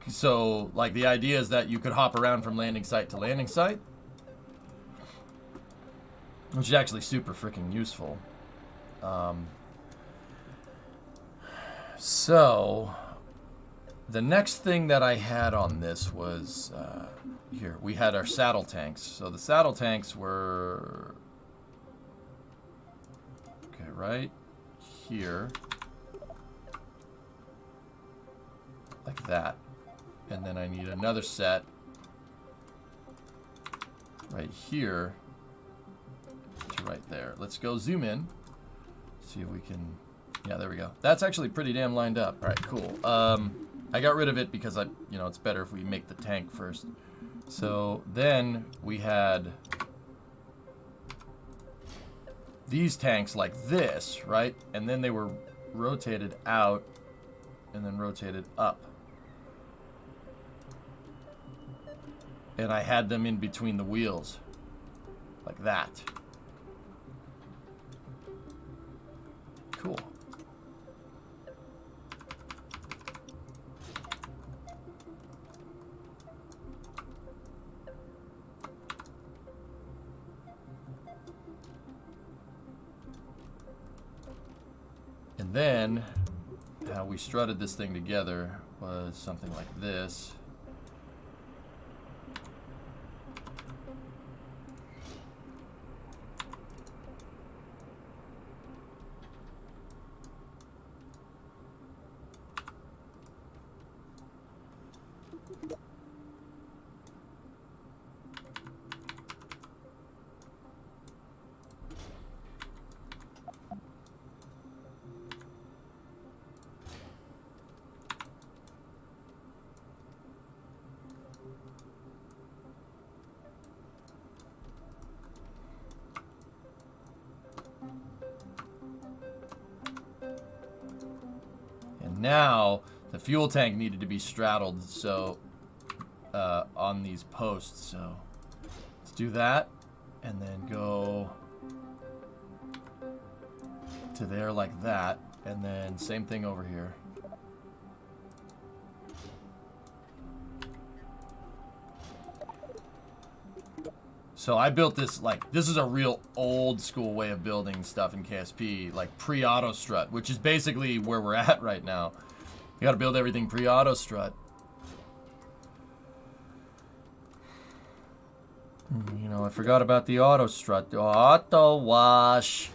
So, like, the idea is that you could hop around from landing site to landing site, which is actually super freaking useful. So, the next thing that I had on this was, here, we had our saddle tanks. So the saddle tanks were, okay, right here, like that. And then I need another set right here to right there. Let's go zoom in, see if we can, yeah, there we go. That's actually pretty damn lined up. All right, cool. I got rid of it because it's better if we make the tank first. So then we had these tanks like this, right? And then they were rotated out and then rotated up. And I had them in between the wheels, like that. Cool. And then, how we strutted this thing together was something like this. Now, the fuel tank needed to be straddled, so, on these posts, so let's do that, and then go to there like that, and then same thing over here. So I built this, like, this is a real old school way of building stuff in KSP, like pre-auto strut, which is basically where we're at right now. You gotta build everything pre-auto strut. You know, I forgot about the auto strut. Auto wash.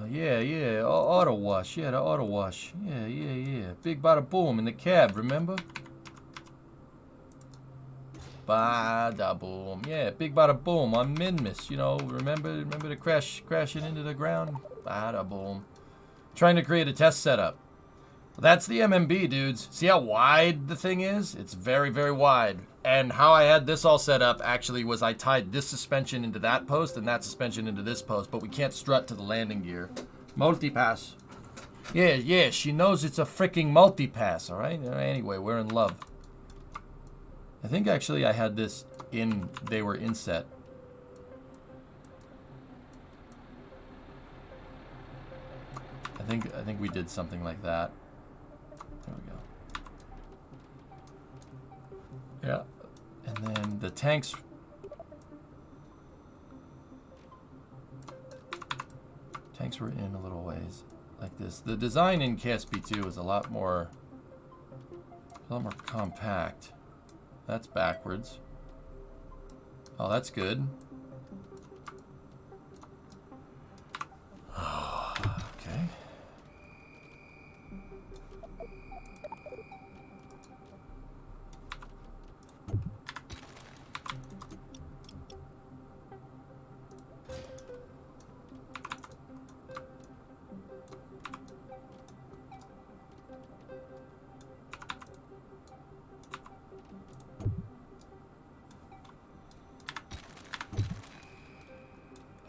Yeah, auto wash. Yeah, the auto wash. Yeah. Big bada boom in the cab, remember? Bada boom. Yeah, big bada boom on MINMUS. You know, remember the crashing into the ground? Bada boom. Trying to create a test setup. Well, that's the MMB, dudes. See how wide the thing is? It's very, very wide. And how I had this all set up actually was I tied this suspension into that post and that suspension into this post, but we can't strut to the landing gear. Multipass. Yeah, she knows it's a freaking multipass, all right? Anyway, we're in love. I think actually I had this in, they were inset. I think we did something like that. There we go. Yeah. And then the tanks. Tanks were in a little ways like this. The design in KSP2 is a lot more compact. That's backwards. Oh, that's good. Okay.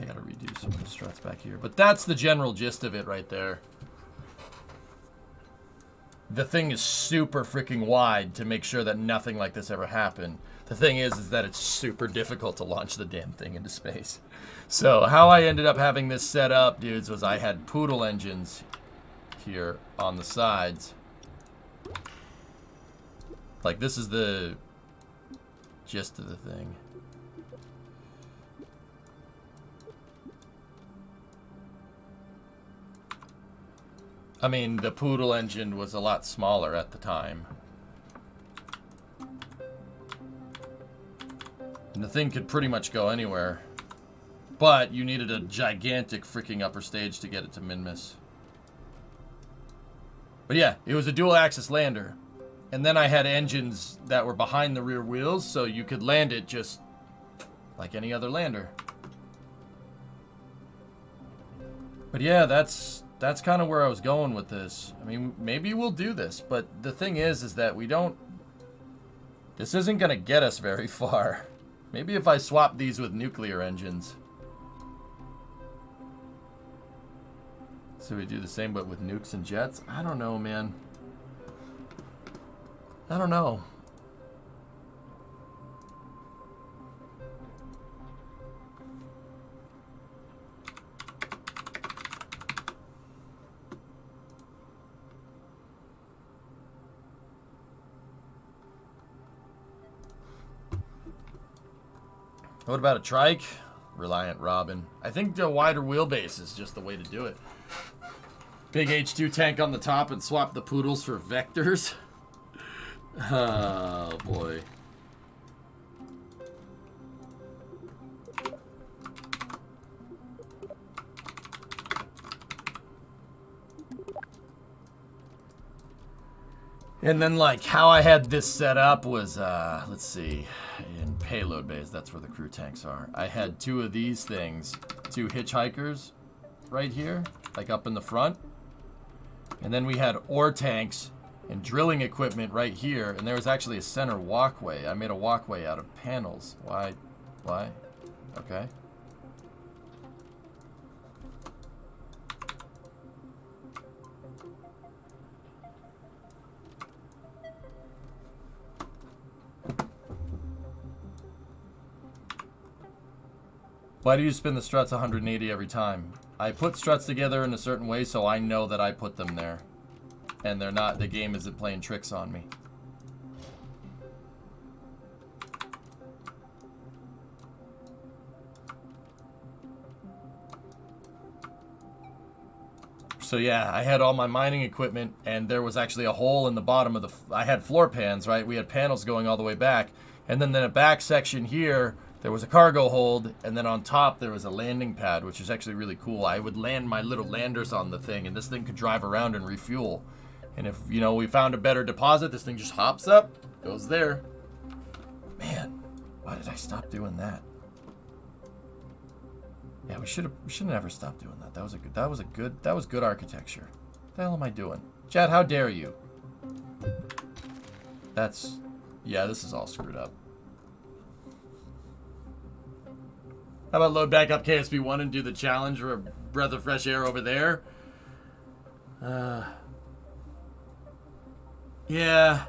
I gotta redo some of the struts back here. But that's the general gist of it right there. The thing is super freaking wide to make sure that nothing like this ever happened. The thing is that it's super difficult to launch the damn thing into space. So how I ended up having this set up, dudes, was I had poodle engines here on the sides. Like, this is the gist of the thing. I mean, the poodle engine was a lot smaller at the time. And the thing could pretty much go anywhere. But you needed a gigantic freaking upper stage to get it to MINMUS. But yeah, it was a dual axis lander. And then I had engines that were behind the rear wheels, so you could land it just like any other lander. But yeah, that's kind of where I was going with this. I mean, maybe we'll do this, but the thing is that we don't... This isn't going to get us very far. Maybe if I swap these with nuclear engines. So we do the same, but with nukes and jets? I don't know, man. I don't know. What about a trike? Reliant Robin. I think the wider wheelbase is just the way to do it. Big H2 tank on the top and swap the poodles for vectors. Oh, boy. And then, like, how I had this set up was, let's see, in payload bays, that's where the crew tanks are. I had two of these things, two hitchhikers right here, like up in the front. And then we had ore tanks and drilling equipment right here, and there was actually a center walkway. I made a walkway out of panels. Why? Okay. Why do you spin the struts 180 every time? I put struts together in a certain way so I know that I put them there. And they're not, the game isn't playing tricks on me. So yeah, I had all my mining equipment, and there was actually a hole in the bottom of the... I had floor pans, right? We had panels going all the way back. And then in the back section here, there was a cargo hold, and then on top there was a landing pad, which is actually really cool. I would land my little landers on the thing, and this thing could drive around and refuel. And if, you know, we found a better deposit, this thing just hops up, goes there. Man, why did I stop doing that? Yeah, we should never stop doing that. That was good architecture. What the hell am I doing? Chad, how dare you? Yeah, this is all screwed up. How about load back up KSP1 and do the challenge for a breath of fresh air over there? Yeah.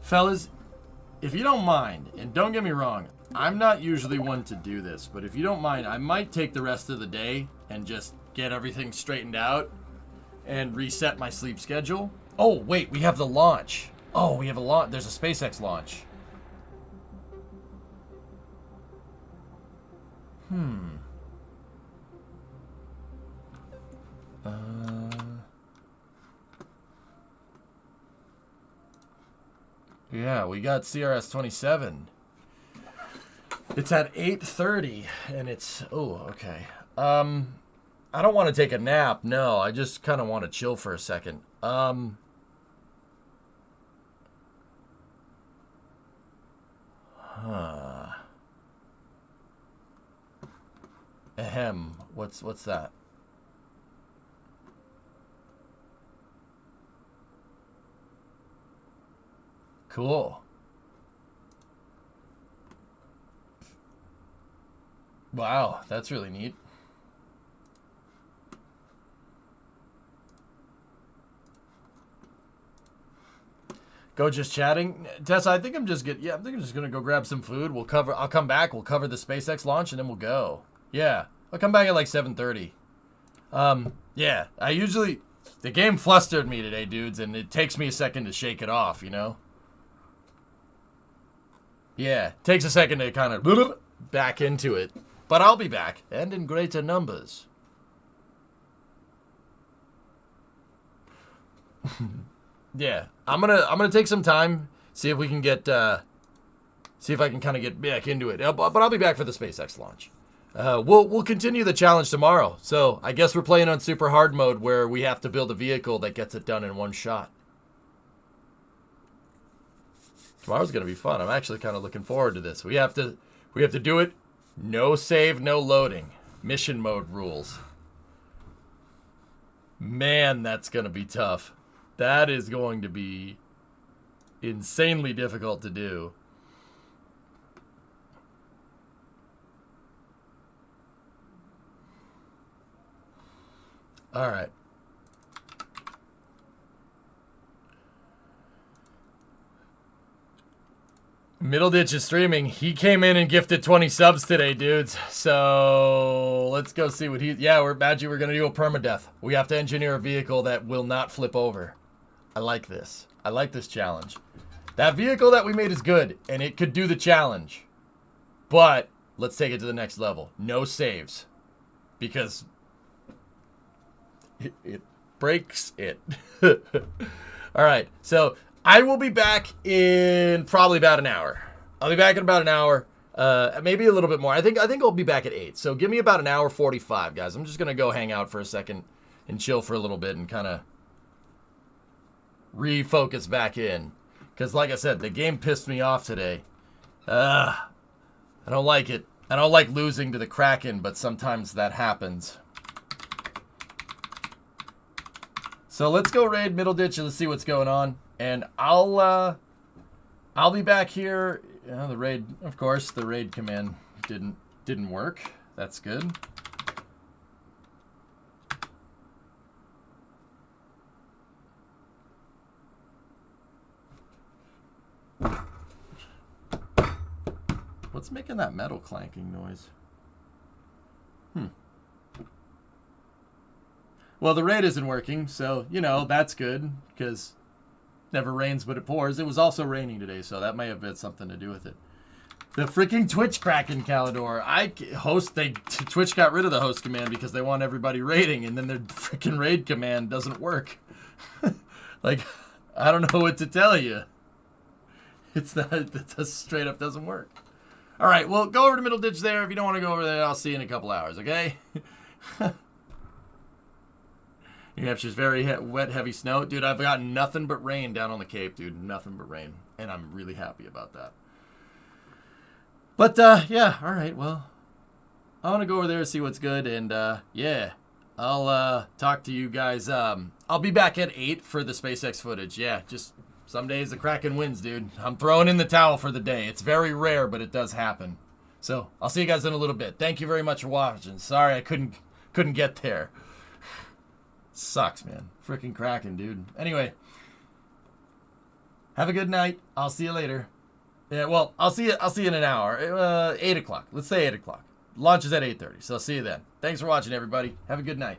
Fellas, if you don't mind, and don't get me wrong, I'm not usually one to do this, but if you don't mind, I might take the rest of the day and just get everything straightened out and reset my sleep schedule. Oh, wait, we have the launch. Oh, we have a launch. There's a SpaceX launch. Yeah, we got CRS-27. It's at 8:30, and it's... Oh, okay. I don't want to take a nap. No, I just kind of want to chill for a second. Ahem. What's that? Cool. Wow, that's really neat. Go just chatting. Tessa, I think I'm just gonna go grab some food. I'll come back, we'll cover the SpaceX launch, and then we'll go. Yeah. I'll come back at like 7:30. Yeah. The game flustered me today, dudes, and it takes me a second to shake it off, you know? Yeah. Takes a second to kind of back into it. But I'll be back, and in greater numbers. Yeah, I'm gonna take some time, see if we can get, see if I can kind of get back into it. But I'll be back for the SpaceX launch. We'll continue the challenge tomorrow. So I guess we're playing on super hard mode, where we have to build a vehicle that gets it done in one shot. Tomorrow's gonna be fun. I'm actually kind of looking forward to this. We have to do it. No save, no loading. Mission mode rules. Man, that's gonna be tough. That is going to be insanely difficult to do. All right. Middle Ditch is streaming. He came in and gifted 20 subs today, dudes. So let's go see what he... Yeah, we're going to do a permadeath. We have to engineer a vehicle that will not flip over. I like this. I like this challenge. That vehicle that we made is good, and it could do the challenge. But let's take it to the next level. No saves. Because it breaks it. All right, so I will be back in probably about an hour. I'll be back in about an hour, maybe a little bit more. I think I'll be back at 8. So give me about an hour 45, guys. I'm just gonna go hang out for a second and chill for a little bit and kind of refocus back in. Because like I said, the game pissed me off today. I don't like it. I don't like losing to the Kraken, but sometimes that happens. So let's go raid Middle Ditch and let's see what's going on. And I'll be back here. The raid, of course, the raid command didn't work. That's good. What's making that metal clanking noise? Well, the raid isn't working, so, you know, that's good, because never rains but it pours. It was also raining today, so that may have had something to do with it. The freaking Twitch Kraken, Calidor. Twitch got rid of the host command because they want everybody raiding, and then their freaking raid command doesn't work. Like, I don't know what to tell you. It just straight up doesn't work. All right, well, go over to Middle Ditch there. If you don't want to go over there, I'll see you in a couple hours, okay? New Hampshire's very wet, heavy snow. Dude, I've got nothing but rain down on the Cape, dude. Nothing but rain. And I'm really happy about that. But, yeah, all right, well, I want to go over there and see what's good. And, yeah, I'll talk to you guys. I'll be back at 8 for the SpaceX footage. Yeah, just some days the Kraken wins, dude. I'm throwing in the towel for the day. It's very rare, but it does happen. So I'll see you guys in a little bit. Thank you very much for watching. Sorry I couldn't get there. Sucks, man. Freaking Kraken, dude. Anyway, have a good night. I'll see you later. Yeah, well, I'll see you in an hour. 8 o'clock. Let's say 8 o'clock. Launch is at 8:30, so I'll see you then. Thanks for watching, everybody. Have a good night.